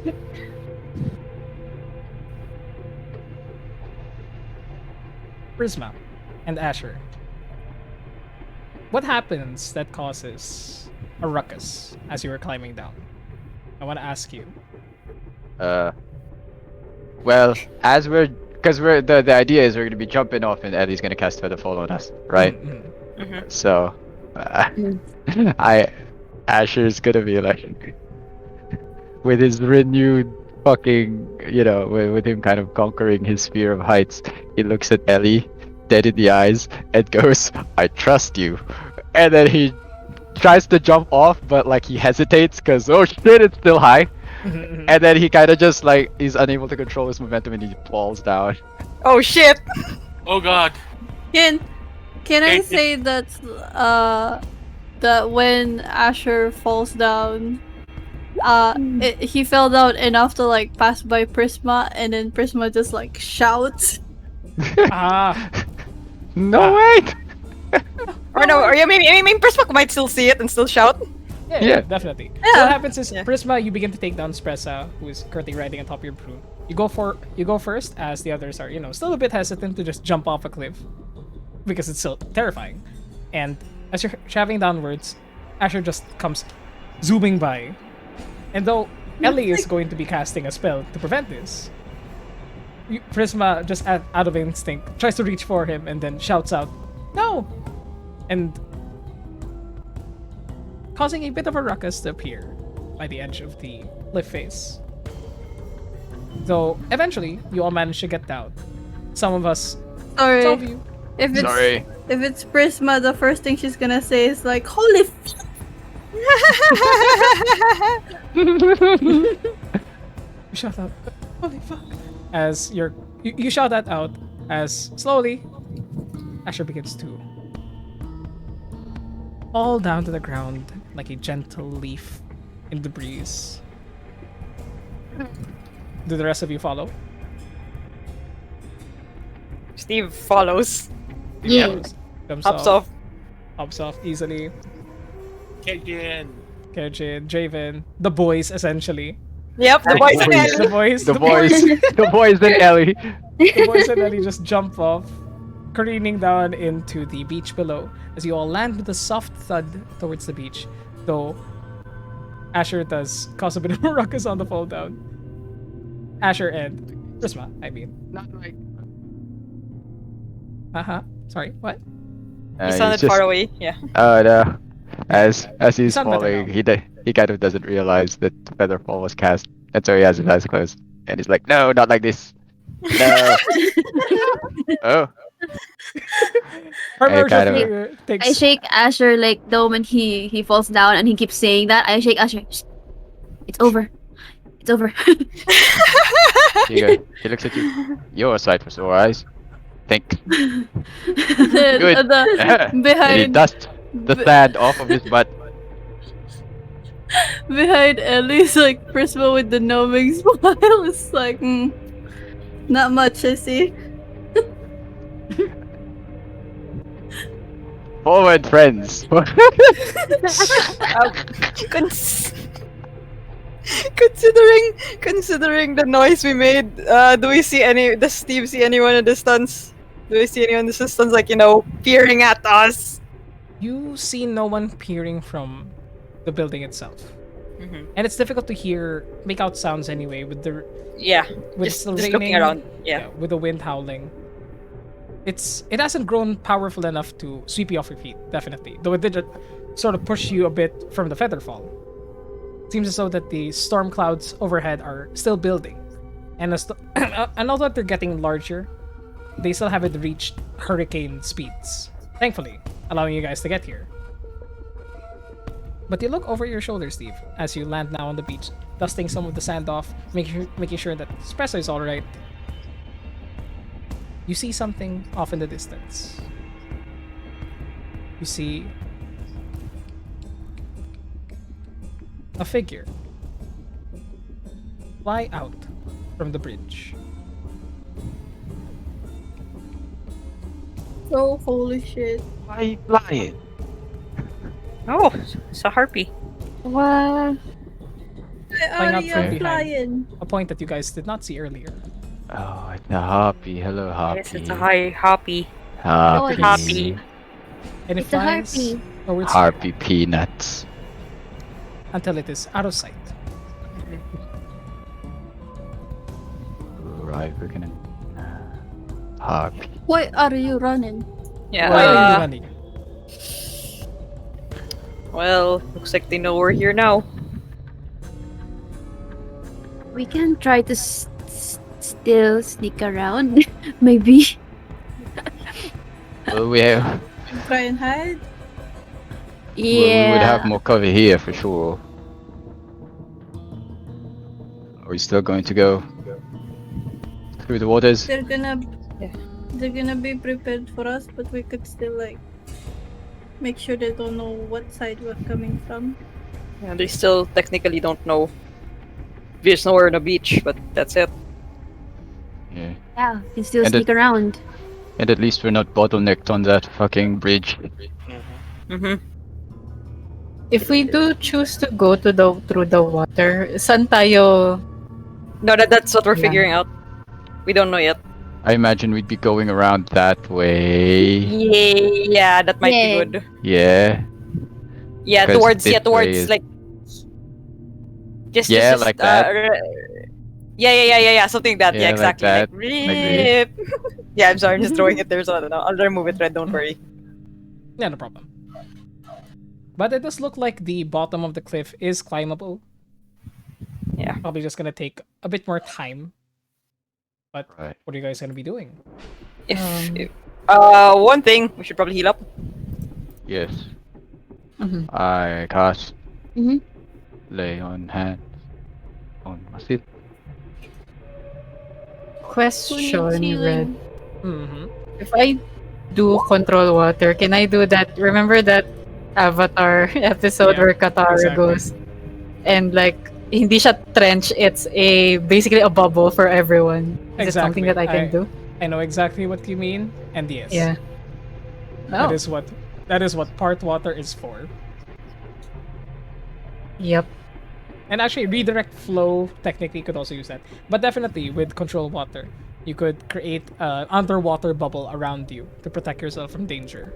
Prisma and Asher, what happens that causes a ruckus as you were climbing down? I want to ask you. Well, as because the idea is we're gonna be jumping off and Eddie's gonna cast Feather Fall on us, right? Mhm. So, Asher's gonna be like, with his renewed fucking, with him kind of conquering his fear of heights, he looks at Ellie dead in the eyes and goes, "I trust you," and then he tries to jump off, but like he hesitates because oh shit, it's still high, Mhm. and then he kind of just like he's unable to control his momentum and he falls down. Oh shit. Oh god. Can I Okay. say that when Asher falls down, he fell down enough to like pass by Prisma, and then Prisma just like shouts. Ah, No, wait! Or no, or yeah, maybe Prisma might still see it and still shout. yeah, definitely. So Yeah. what happens is Yeah. Prisma, you begin to take down Spressa, who is currently riding on top of your broom. You go first, as the others are, still a bit hesitant to just jump off a cliff because it's still terrifying. And as you're traveling downwards, Asher just comes zooming by. And though Ellie is going to be casting a spell to prevent this, Prisma, just out of instinct, tries to reach for him and then shouts out, "No!" And causing a bit of a ruckus to appear by the edge of the cliff face. Though eventually you all manage to get down. Some of Sorry. you. If it's Sorry. if it's Prisma, the first thing she's gonna say is like, "Holy f!" You shout out, "Holy fuck!" As you shout that out as slowly Asher begins to fall down to the ground like a gentle leaf in the breeze. Do the rest of you follow? Steve follows. Yeah. Jumps Hops off. off. Hops off easily. Cajun. Kejin, Javen, the boys essentially. Yep, the boys and boys. The Ellie. boys, The boys, the boys and Ellie. the boys and Ellie just jump off, careening down into the beach below as you all land with a soft thud towards the beach. Though Asher does cause a bit of a ruckus on the fall down. Asher and Prisma, I mean. Not like. Sorry, what? He sounded far away. Yeah. Oh no! As he's sound better falling, now. he kind of doesn't realize that Featherfall was cast, and so he has his eyes closed, and he's like, "No, not like this. No." Oh. Hermer kind just of- takes I shake Asher like the moment he falls down and he keeps saying that. I shake Asher. "Shh. It's over. It's over." He looks at you. You're a sight for sore eyes. Think. Then, Good. And he behind dusts the sand off of his butt. behind Ellie's like Prisma with the knowing smile. It's like, not much, I see. Forward, friends. Cons- considering the noise we made, does Steve see anyone in the distance? Do we see anyone in the distance, like, peering at us? You see no one peering from the building itself. Mm-hmm. And it's difficult to make out sounds anyway with the Yeah, with just the looking raining, around. Yeah. with the wind howling. It hasn't grown powerful enough to sweep you off your feet, definitely. Though it did sort of push you a bit from the featherfall. It seems as though that the storm clouds overhead are still building. And and although they're getting larger, they still haven't reached hurricane speeds. Thankfully, allowing you guys to get here. But you look over your shoulder, Steve, as you land now on the beach, dusting some of the sand off, making sure that espresso is alright. You see something off in the distance. You see a figure fly out from the bridge. Oh, holy shit. Why flying? Oh, it's a harpy. What? Flying out Already from I'm behind. flying. A point that you guys did not see earlier. Oh, it's a harpy. Hello, harpy. Yes, it's a high harpy. Harpy. Harpy. And it It's a flies harpy. towards Harpy peanuts. you until it is out of sight. Right, we're gonna. Harpy. Why are you running? Yeah. Why are you running? Well, looks like they know we're here now. We can try to still sneak around, maybe. Well, we Try and hide? Yeah. we would have more cover here for sure. Are we still going to go through the waters? They're gonna Yeah. they're gonna be prepared for us, but we could still make sure they don't know what side we're coming from. Yeah, they still technically don't know. We just know we're on a beach, but that's it. Yeah. Yeah, you can still And sneak around. And at least we're not bottlenecked on that fucking bridge. Mm-hmm. If we do choose to go through the water, saan tayo? No, that's what we're Yeah. figuring out. We don't know yet. I imagine we'd be going around that way. Yeah, that might Yeah. be good. Yeah. Yeah, 'Cause towards this way towards is- like just Yeah, just, like that. Yeah, something like that. Yeah, Yeah, like exactly. that. Rip. Yeah, I'm sorry, I'm just throwing it there, so I don't know. I'll remove it, Red. Don't worry. Yeah, no problem. But it does look like the bottom of the cliff is climbable. Yeah. Probably just gonna take a bit more time. But Right. what are you guys gonna be doing? If one thing we should probably heal up. Yes. Mhm. I cast. Mhm. Lay on hand. On Masil. Question, Red. Mm-hmm. If I do control water, can I do that? Remember that Avatar episode Yeah, where Katara exactly. goes and like hindi siya trench, it's basically a bubble for everyone. Is it something Exactly. that I can do? I know exactly what you mean, and yes, Yeah. that Oh. is what part water is for. Yep. And actually, redirect flow technically could also use that. But definitely with control water, you could create an underwater bubble around you to protect yourself from danger.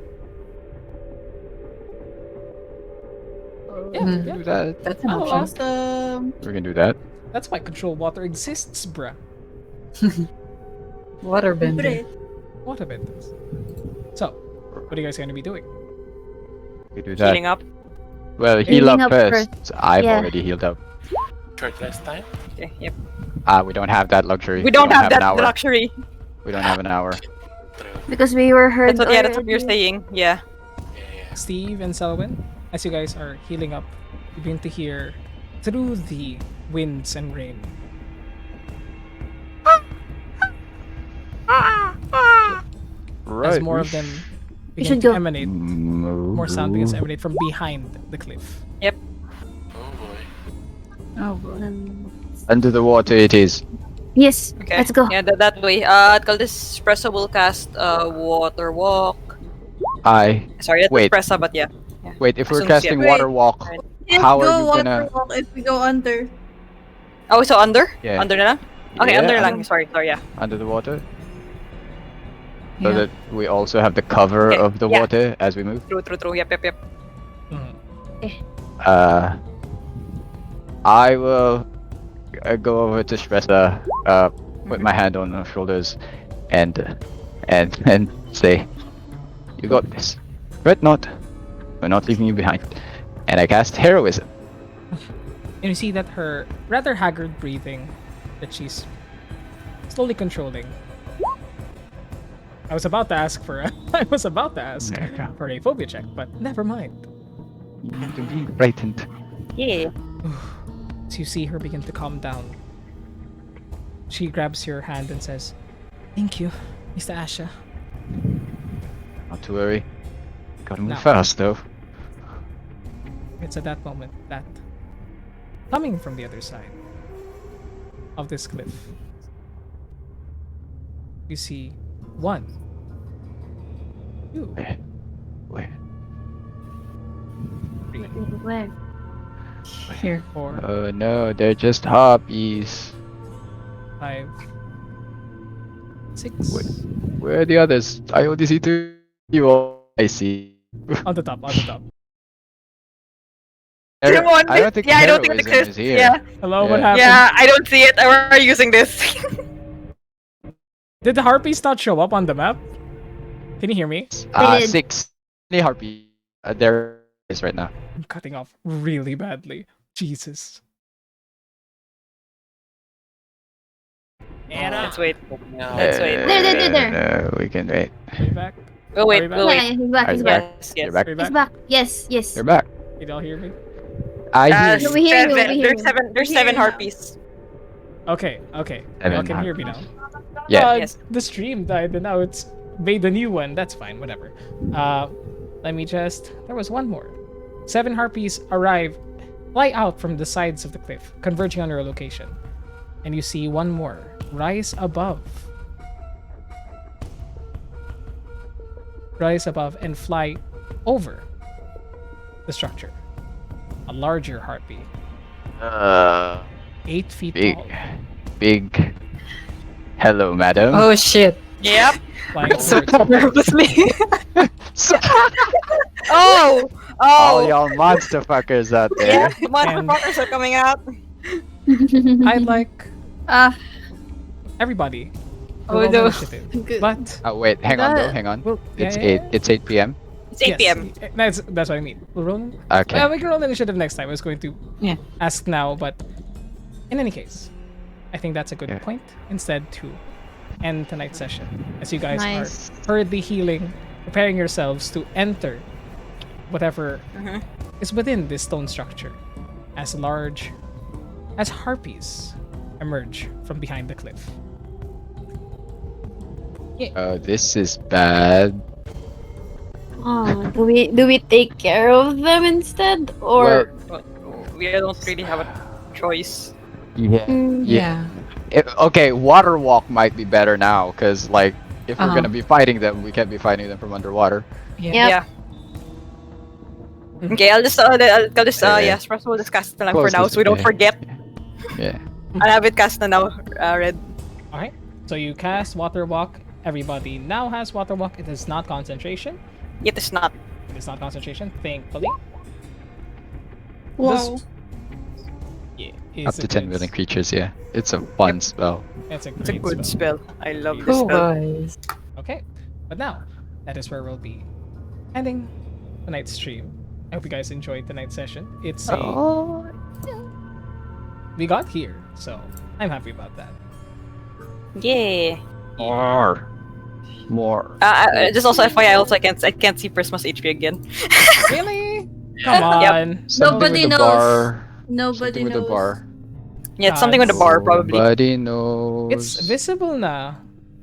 Yeah, Mhm. yeah. Do that. That's an Oh, option. Awesome. We can do that. That's why control water exists, bruh. Waterbending. Great. Water benders. So, what are you guys going to be doing? We do that. Healing up. Well, heal Healing up up first. first. I've Yeah. already healed up. Short rest time. Okay, yep. We don't have that luxury. We don't have an that hour. luxury. We don't have an hour. True. Because we were heard. That's what you're already. saying. Yeah. Yeah. Steve and Selwyn, as you guys are healing up, you begin to hear through the winds and rain. Right. As more we of them We begin should to go. emanate, more sound begins to emanate from behind the cliff. Oh boy. Oh boy. Under the water it is. Yes. Okay. Let's go. Yeah, that way. Caldes Espresso will cast water walk. Sorry, that's Wait. Espresso, but yeah. Wait, if we're Assumes, yeah. casting Wait. water walk, Right. Let's How are go you water gonna- walk if we go under. Oh, so under? Yeah. Under na lang? Okay, Yeah, under na lang. Sorry, yeah. under the water, so Yeah. that we also have the cover Okay, of the yeah. water as we move. True. Yep. Mhm. I will go over to Stressa, put my hand on her shoulders, and say, "You got this. Fret not. We're not leaving you behind." And I cast heroism. And you see that her rather haggard breathing that she's slowly controlling. I was about to ask for a phobia check, but never mind. To be frightened. Yeah. So you see her begin to calm down. She grabs your hand and says, "Thank you, Mr. Asha." Not to worry. Gotta move Now. fast though. It's at that moment that, coming from the other side of this cliff, you see one, two, Where? three, Where? Here. four, Oh no, they're just harpies. 5, 6. Where are the others? I only see two. You all. I see. On the top, on the top. Come on, I don't think I don't think it heroism is exists. here. Yeah. Hello, what Yeah. happened? Yeah, I don't see it. We're using this. Did the harpies not show up on the map? Can you hear me? They did. 6. Any harpy? There is right now. I'm cutting off really badly. Jesus. Let's wait. No. Let's wait. There. No, we can wait. Are you back? We'll wait. Are we back? We'll Yeah, wait. he's back. Are He's you back. Yes. You're Yes. back. Are you He's back? back. Yes. Yes. You're back. Can y'all hear me? I hear No, you. we hear you, Seven. we hear There's you. seven. There's We 7 hear you now. harpies. Okay. Y'all Seven can hear me now. Yeah. Yes. The stream died and now it's made a new one. That's fine, whatever. Let me just. There was one more. 7 harpies fly out from the sides of the cliff, converging on your location. And you see one more rise above. Rise above and fly over the structure. A larger harpy, 8 feet Big. tall, Big. Hello, madam. Oh shit. Yep. flying So over to purposely. Oh. All Oh. y'all monster fuckers out Yeah. there. The motherfuckers are coming out. I'd like Ah, everybody. Oh, roll no. initiative. Good. But Oh wait, hang on though, That- hang on. well, yeah, It's yeah, 8. yeah. It's 8 p.m. It's 8 p.m. That's what I mean. We'll roll. Okay. Well, we can roll initiative next time. I was going to Yeah. ask now, but in any case, I think that's a good Yeah. point instead to end tonight's session. As you guys Nice. are hurriedly healing, preparing yourselves to enter whatever Mhm. is within this stone structure, as large as harpies emerge from behind the cliff. Oh, this is bad. Oh, do we take care of them instead, Well, or We don't really have a choice. yeah, Mm. yeah. Okay, water walk might be better now, cause like if we're gonna Uh-huh. be fighting them, we can't be fighting them from underwater. Yeah. Yep. Yeah. Mhm. Okay, I'll just Yeah. yes, first we'll discuss it na lang for Close now this- so we don't yeah. forget. Yeah. I'll have it cast na now, Red. Alright, so you cast Water Walk. Everybody now has Water Walk. It is not concentration. It is not. It is not concentration, thankfully. Wow. Yeah, Up it's a to 10 good- million creatures, yeah. It's a fun spell. It's a It's a great good spell. spell. I love this Cool spell. boys. Okay, but now that is where we'll be ending tonight's stream. I hope you guys enjoyed tonight's session. It's a Oh. we got here, so I'm happy about that. Yeah. More. Just also FYI, also I can't see Prisma's HP again. Really? Come on. Something Nobody with the knows. bar. Nobody Something with knows. the bar. Yeah, it's something with the bar probably. Nobody knows. It's visible na.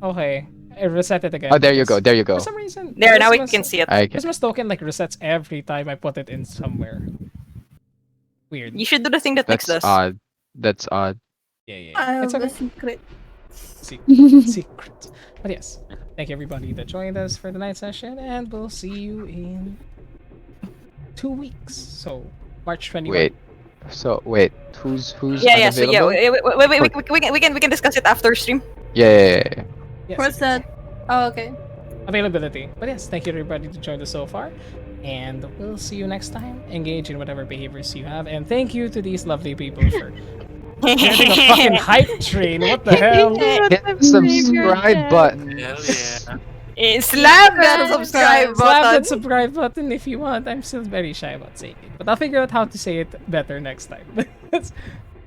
Okay, I reset it again. Oh, there you go. because There you go. For some reason, There, now we Christmas- can see it. I can. Christmas token like resets every time I put it in somewhere. Weird. You should do the thing that Nyx That's does. odd. That's odd. Yeah. I It's have a okay. secret. Secret. But yes, thank you everybody that joined us for the night session, and we'll see you in 2 weeks. So March 21. Wait. So wait, who's Yeah, so yeah, unavailable? we can discuss it after stream. Yeah. Yes, What's yes. that? Oh, okay. Availability. But yes, thank you everybody to join us so far, and we'll see you next time. Engage in whatever behaviors you have, and thank you to these lovely people for getting a fucking hype train. What the hell? Hit the subscribe button. Hell yeah. Slam that subscribe Slap that button. subscribe button if you want. I'm still very shy about saying it, but I'll figure out how to say it better next time.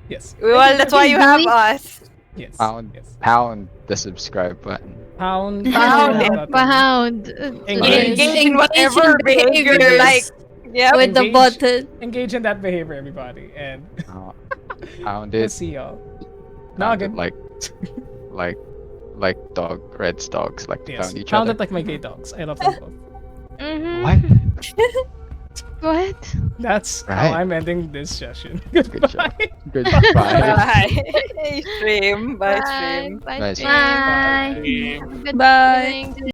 Yes. Well, that's why you have us. Yes. Pound. Yes. Pound the subscribe button. Pound. Pound subscribe it. button. Pound. Engage. Engage in whatever behavior you like. Yeah. With the Engage. button. Engage in that behavior, everybody, and Pound we'll it. see y'all. Pound it Noggin. like Red's dogs like to Yes. pound each Pound other. it like my gay dogs. I love them both. What? What? That's Right. how I'm ending this session. Good job. Goodbye. Goodbye. Bye. Stream. Bye, stream. Bye. Bye. Bye. Game. Bye.